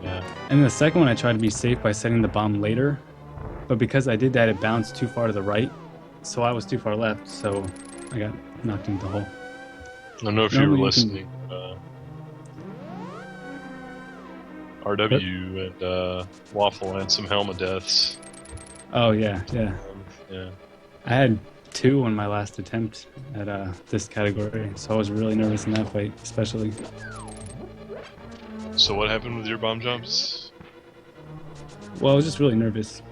yeah. And the second one I tried to be safe by setting the bomb later, but because I did that it bounced too far to the right, so I was too far left, so I got knocked into the hole. I don't know if you were Normally you can- listening. RW and Waffle had some helmet deaths. Oh yeah, yeah. Yeah. I had 2 on my last attempt at this category, so I was really nervous in that fight, especially. So what happened with your bomb jumps? Well, I was just really nervous.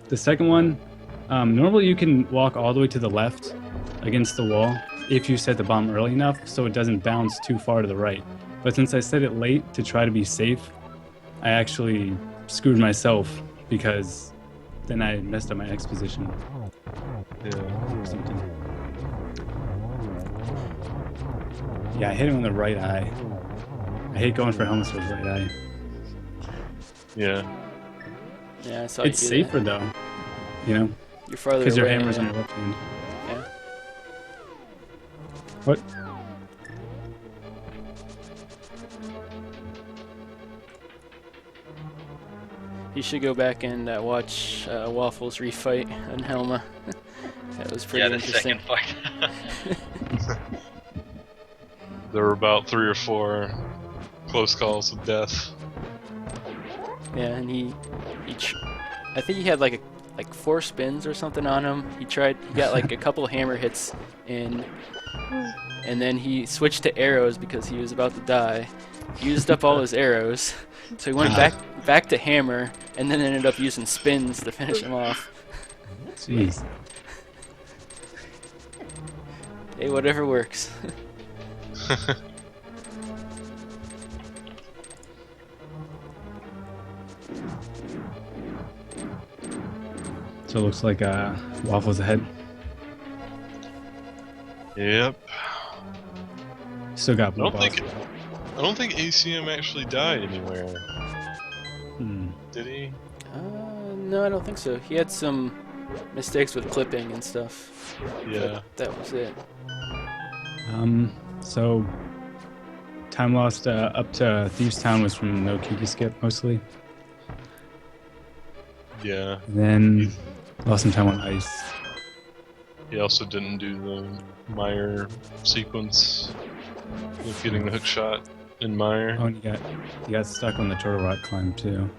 The second one, normally you can walk all the way to the left against the wall if you set the bomb early enough so it doesn't bounce too far to the right. But since I set it late to try to be safe, I actually screwed myself because then I messed up my X position Yeah. or something. Yeah, I hit him in the right eye. I hate going for helmets with right eye. Yeah. Yeah, I saw It's you do safer though, you know, that. You're farther because your away, hammer's yeah. on your left hand. Yeah. What? You should go back and watch Waffles refight on Helma. That was pretty Yeah, the interesting. second fight. There were about 3 or 4 close calls of death. Yeah, and I think he had like 4 spins or something on him. He got like a couple hammer hits in, and then he switched to arrows because he was about to die. He used up all his arrows, so he went back to hammer, and then ended up using spins to finish him off. Jeez. Hey, whatever works. So it looks like Waffle's ahead. Yep. Still got I blue don't balls. think ACM actually died anywhere. Hmm. Did he? No, I don't think so. He had some mistakes with clipping and stuff. Yeah. But that was it. So time lost up to Thieves Town was from no Kiki skip mostly. Yeah. And then lost some time on ice. He also didn't do the Meyer sequence with getting the hook shot in Meyer. Oh, and you got stuck on the Turtle Rock climb too.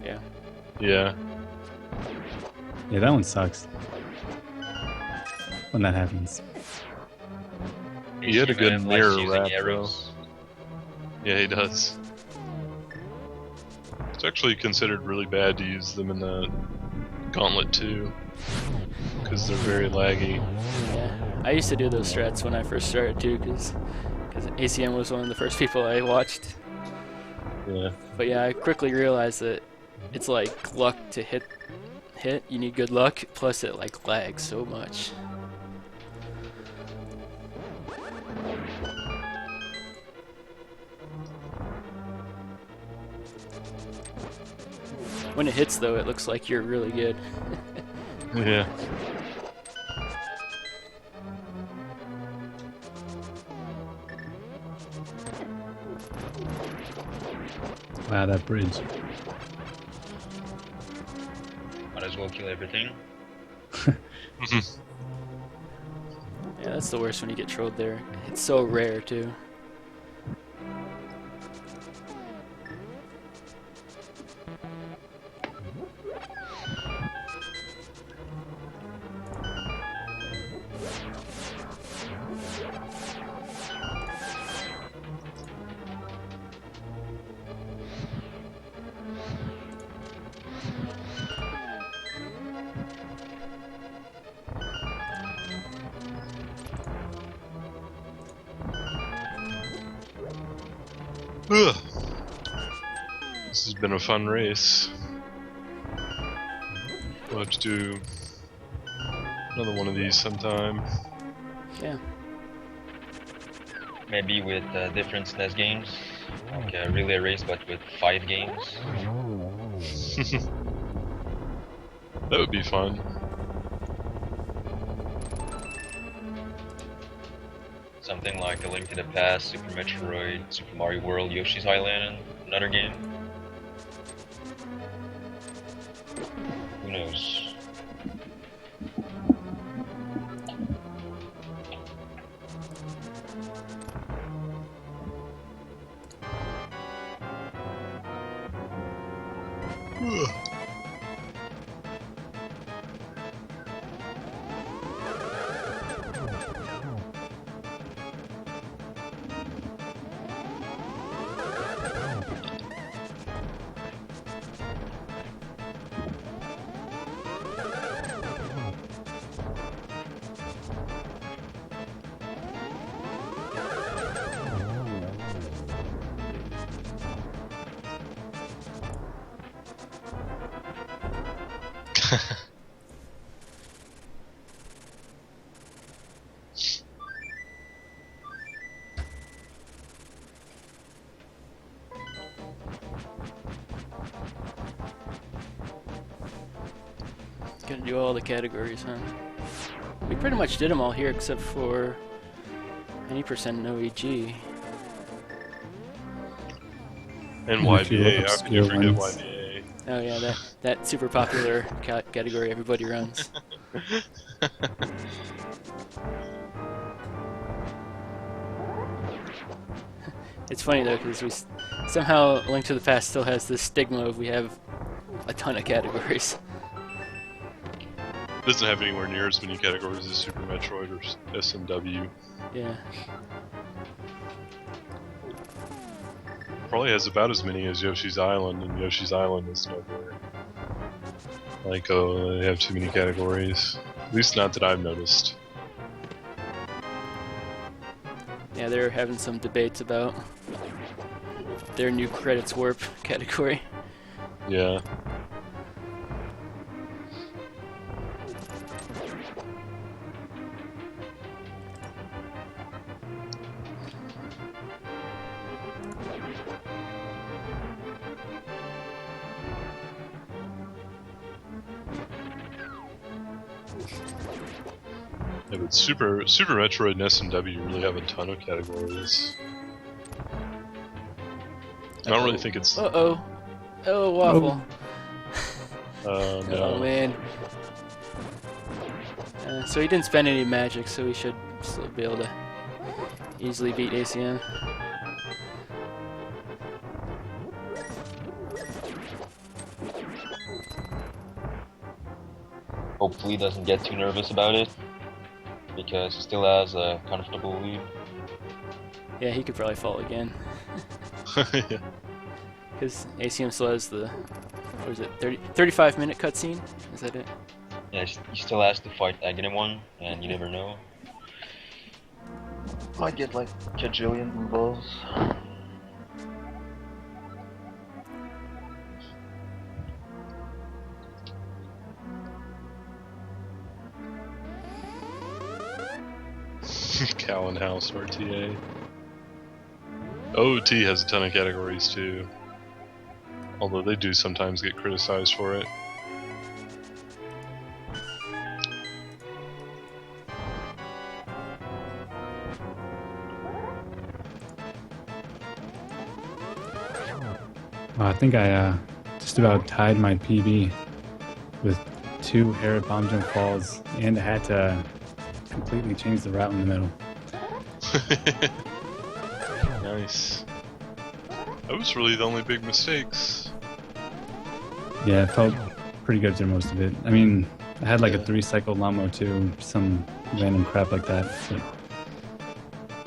Yeah. Yeah. Yeah, that one sucks. When that happens. He had a good ACM mirror likes using wrap, arrows. Yeah, he does. It's actually considered really bad to use them in the Gauntlet too, because they're very laggy. Yeah. I used to do those strats when I first started too, because ACM was one of the first people I watched. Yeah. But yeah, I quickly realized that it's like luck to hit. You need good luck, plus it like lags so much. When it hits though, it looks like you're really good. Yeah. Wow, that bridge. Might as well kill everything. Yeah, that's the worst when you get trolled there. It's so rare too. Ugh. This has been a fun race. We'll have to do another one of these sometime. Yeah. Maybe with different SNES games, like a relay race, but with 5 games. That would be fun. Something like A Link to the Past, Super Metroid, Super Mario World, Yoshi's Island, and another game. Who knows? Gotta do all the categories, huh? We pretty much did them all here except for any percent in OEG. And And if you look YBA, up how can you skill forget ones. YBA? Oh yeah, that super popular category everybody runs. It's funny though, because somehow Link to the Past still has this stigma of we have a ton of categories. Doesn't have anywhere near as many categories as Super Metroid or SMW. Yeah. Probably has about as many as Yoshi's Island, and Yoshi's Island is never like, oh, they have too many categories. At least not that I've noticed. Yeah, they're having some debates about their new credits warp category. Yeah. Yeah, but Super Metroid and SMW really have a ton of categories. I don't really think it's. Uh-oh. Oh, Waffle. No. Oh, man. So he didn't spend any magic, so he should still be able to easily beat ACM. Hopefully he doesn't get too nervous about it, because he still has a comfortable lead. Yeah, he could probably fall again. Because ACM still has the, what is it, 35-minute cutscene? Is that it? Yeah, he still has to fight Aghanim, and you never know. Might get like kajillion involves. Cowan House RTA. OT has a ton of categories too. Although they do sometimes get criticized for it. I think I just about tied my PB with 2 air bomb jump falls, and I had to completely change the route in the middle. Nice. Those were really the only big mistakes. Yeah, it felt pretty good through most of it. I mean, I had like a 3-cycle Lamo too, some random crap like that. So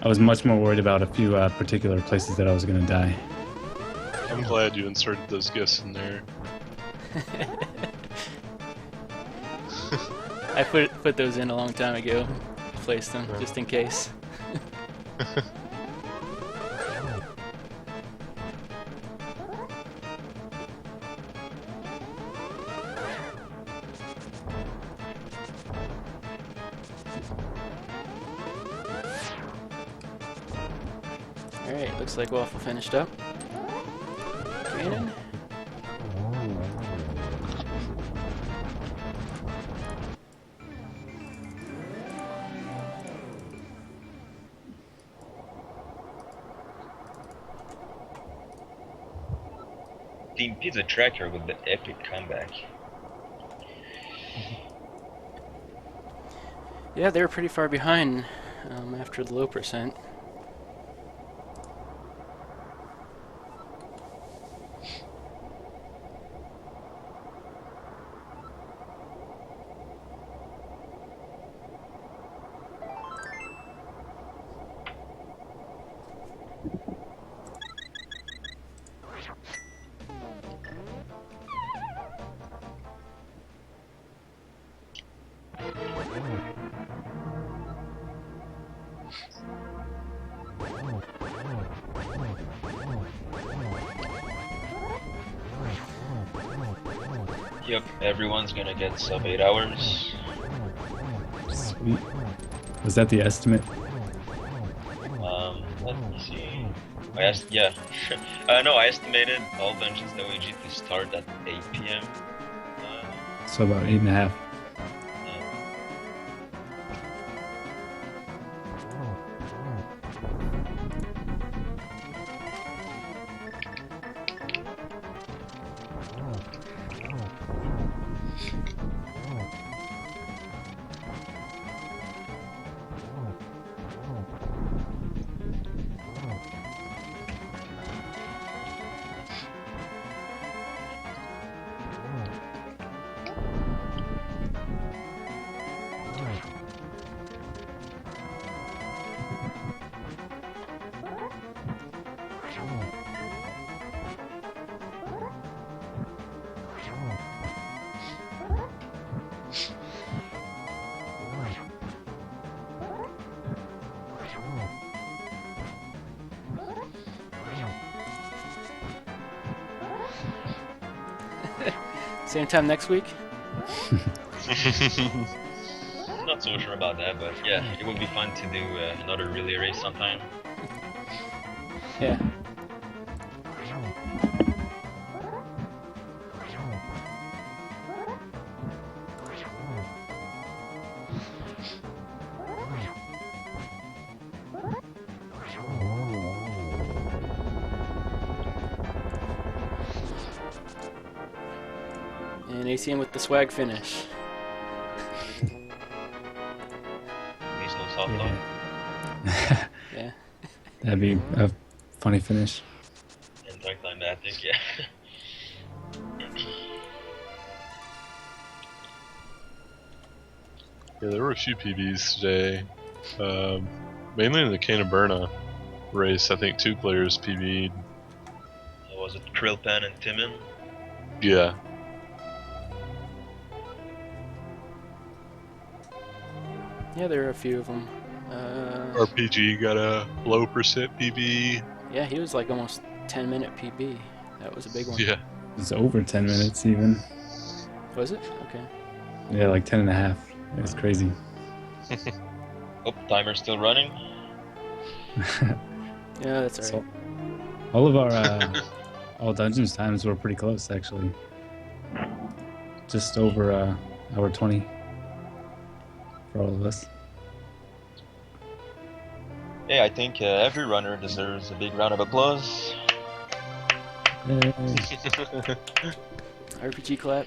I was much more worried about a few particular places that I was going to die. I'm glad you inserted those gifts in there. I put those in a long time ago. Placed them just in case. Alright, looks like Waffle finished up. Brandon? Team Pizza Tracker with the epic comeback. Yeah, they were pretty far behind after the low percent. Yep, everyone's gonna get sub 8 hours. Sweet. Was that the estimate? Let me see. Yeah. No, I estimated all dungeons OEG to start at 8 p.m. So about 8.5. Yeah. Same time next week? Not so sure about that, but yeah, it would be fun to do another relay race sometime. Yeah. And ACM with the swag finish. At least no soft dog. Yeah. That'd be a funny finish. Anticlimactic, yeah. Yeah, there were a few PBs today. Mainly in the Canaberna race, I think 2 players PB'd. Was it Krillpan and Timon? Yeah. Yeah, there are a few of them. RPG got a low percent PB. Yeah, he was like almost 10-minute PB. That was a big one. Yeah. It's over 10 minutes even. Was it? Okay. Yeah, like 10.5. It was crazy. Oh, timer's still running. Yeah, that's So, alright. all of our all dungeons times were pretty close actually. Just over hour 20 for all of us. Yeah, I think every runner deserves a big round of applause. Yay. RPG clap.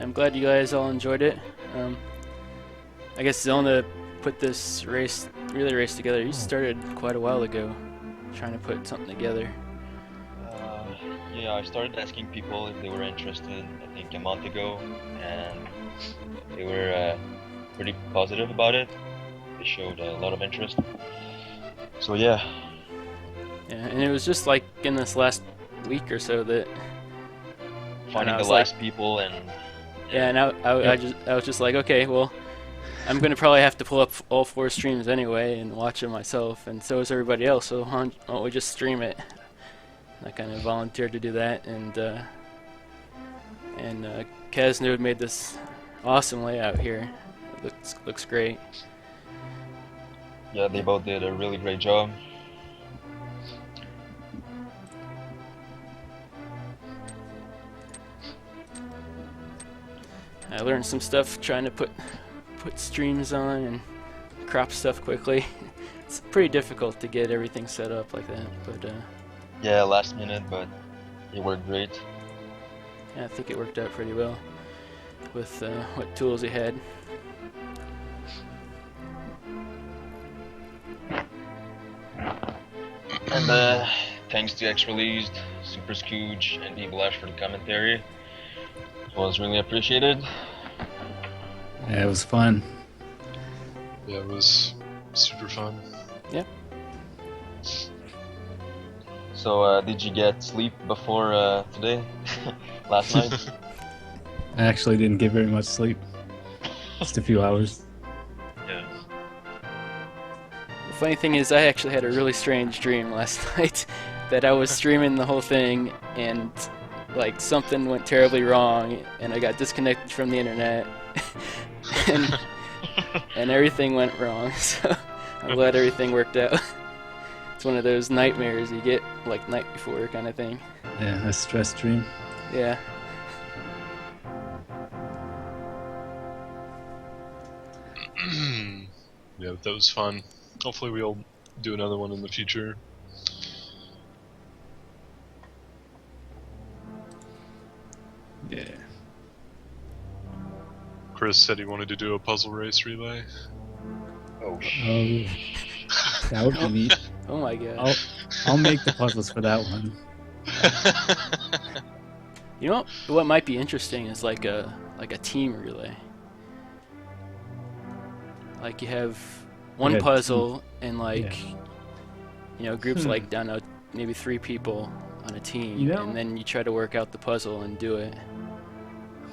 I'm glad you guys all enjoyed it. I guess Zelda put this relay race together. You started quite a while ago, trying to put something together. Yeah, I started asking people if they were interested, I think a month ago, and they were pretty positive about it. They showed a lot of interest. So yeah. Yeah, and it was just like in this last week or so that Finding I the was like- last people and yeah, and I was just like, okay, well, I'm gonna probably have to pull up all 4 streams anyway and watch them myself, and so is everybody else. So why don't we just stream it? I kind of volunteered to do that, and Kaznood made this awesome layout here. It looks great. Yeah, they both did a really great job. I learned some stuff trying to put streams on and crop stuff quickly. It's pretty difficult to get everything set up like that, but Yeah, last minute, but it worked great. yeah, I think it worked out pretty well with what tools he had. And thanks to X-Released, Super Scooge, and B-Blash for the commentary. It was really appreciated. Yeah, it was fun. Yeah, it was super fun. Yeah. So, did you get sleep before today? Last night? I actually didn't get very much sleep. Just a few hours. Yeah. The funny thing is, I actually had a really strange dream last night that I was streaming the whole thing and like something went terribly wrong and I got disconnected from the internet and everything went wrong. So I'm glad everything worked out. It's one of those nightmares you get like night before kind of thing. Yeah, a stress dream. Yeah. Yeah, that was fun. Hopefully we'll do another one in the future. Yeah. Chris said he wanted to do a puzzle race relay. Oh, Oh, that would be neat. Oh my god. I'll make the puzzles for that one. You know what might be interesting is like a team relay. Like you have one Yeah, puzzle and like yeah. you know, groups like down to maybe 3 people on a team, You know- and then you try to work out the puzzle and do it.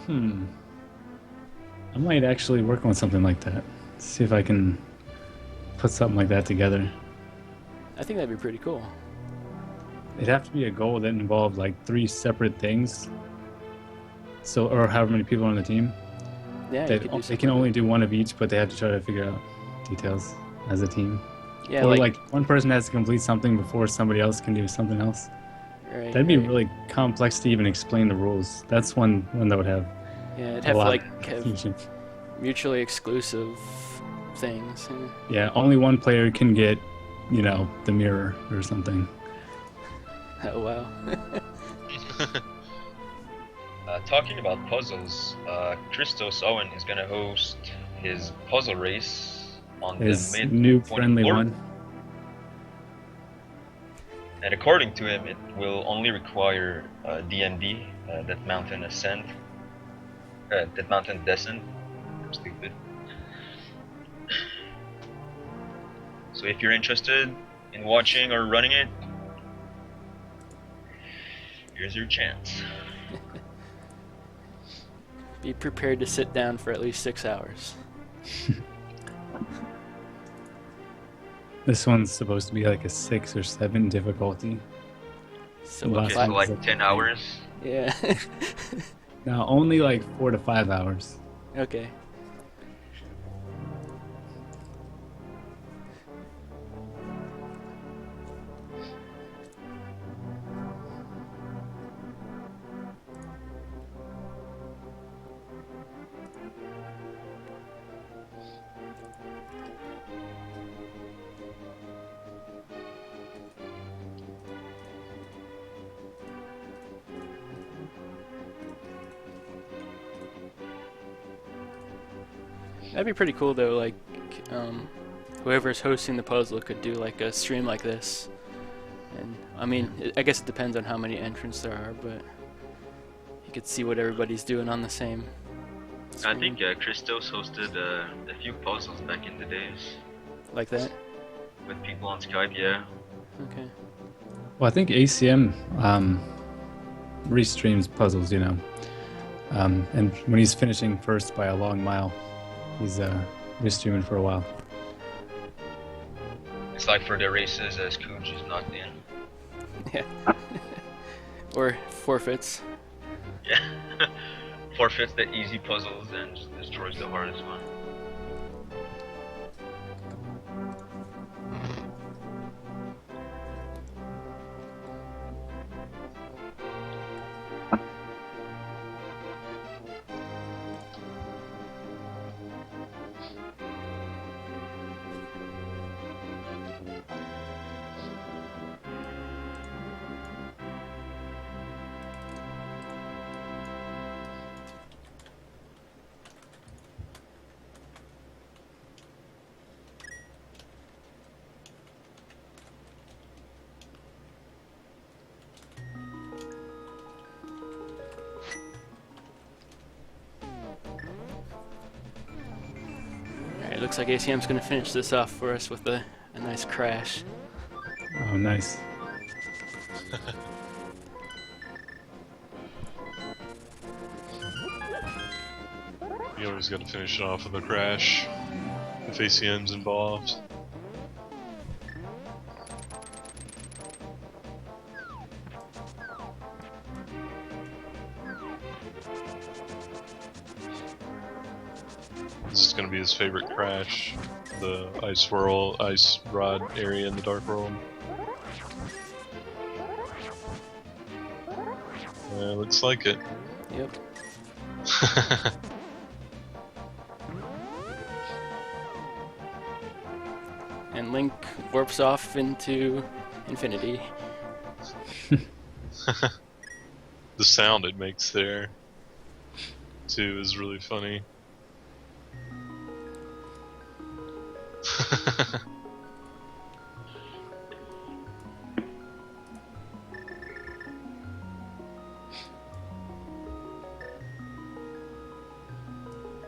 I might actually work on something like that. See if I can put something like that together. I think that'd be pretty cool. It'd have to be a goal that involved like 3 separate things. So, or however many people on the team. Yeah, you They, could do they something. can only do one of each, but they have to try to figure out details as a team. Yeah, or like, like one person has to complete something before somebody else can do something else. right, That'd be right. really complex to even explain the rules. That's one that would have Yeah, it'd a have lot like of have confusion. mutually exclusive things. Yeah, only one player can get, you know, the mirror or something. Oh wow. Talking about puzzles, Christos Owen is gonna host his puzzle race on His the new mid friendly 24th. one. And according to him, it will only require DMD, that mountain ascent, that mountain descent. I'm stupid. So if you're interested in watching or running it, here's your chance. Be prepared to sit down for at least 6 hours. This one's supposed to be like a 6 or 7 difficulty. So Last Okay, one so was like a 10 10. hours. yeah. Now only like 4 to 5 hours. Okay. That'd be pretty cool though, like whoever's hosting the puzzle could do like a stream like this. And I mean, I guess it depends on how many entrants there are, but you could see what everybody's doing on the same I screen. think Christos hosted a few puzzles back in the days Like that? with people on Skype, yeah. Okay. Well, I think ACM restreams puzzles, you know. And when he's finishing first by a long mile, he's be streaming for a while. It's like for the races, as Cooge is not in. Yeah. Or forfeits. Yeah. Forfeits the easy puzzles and just destroys the hardest one. Alright, looks like ACM's gonna finish this off for us with a nice crash. Oh, nice. You always got to finish it off with a crash if ACM's involved. This is going to be his favorite crash, the ice rod area in the Dark World. Looks like it. Yep. And Link warps off into infinity. The sound it makes there, too, is really funny.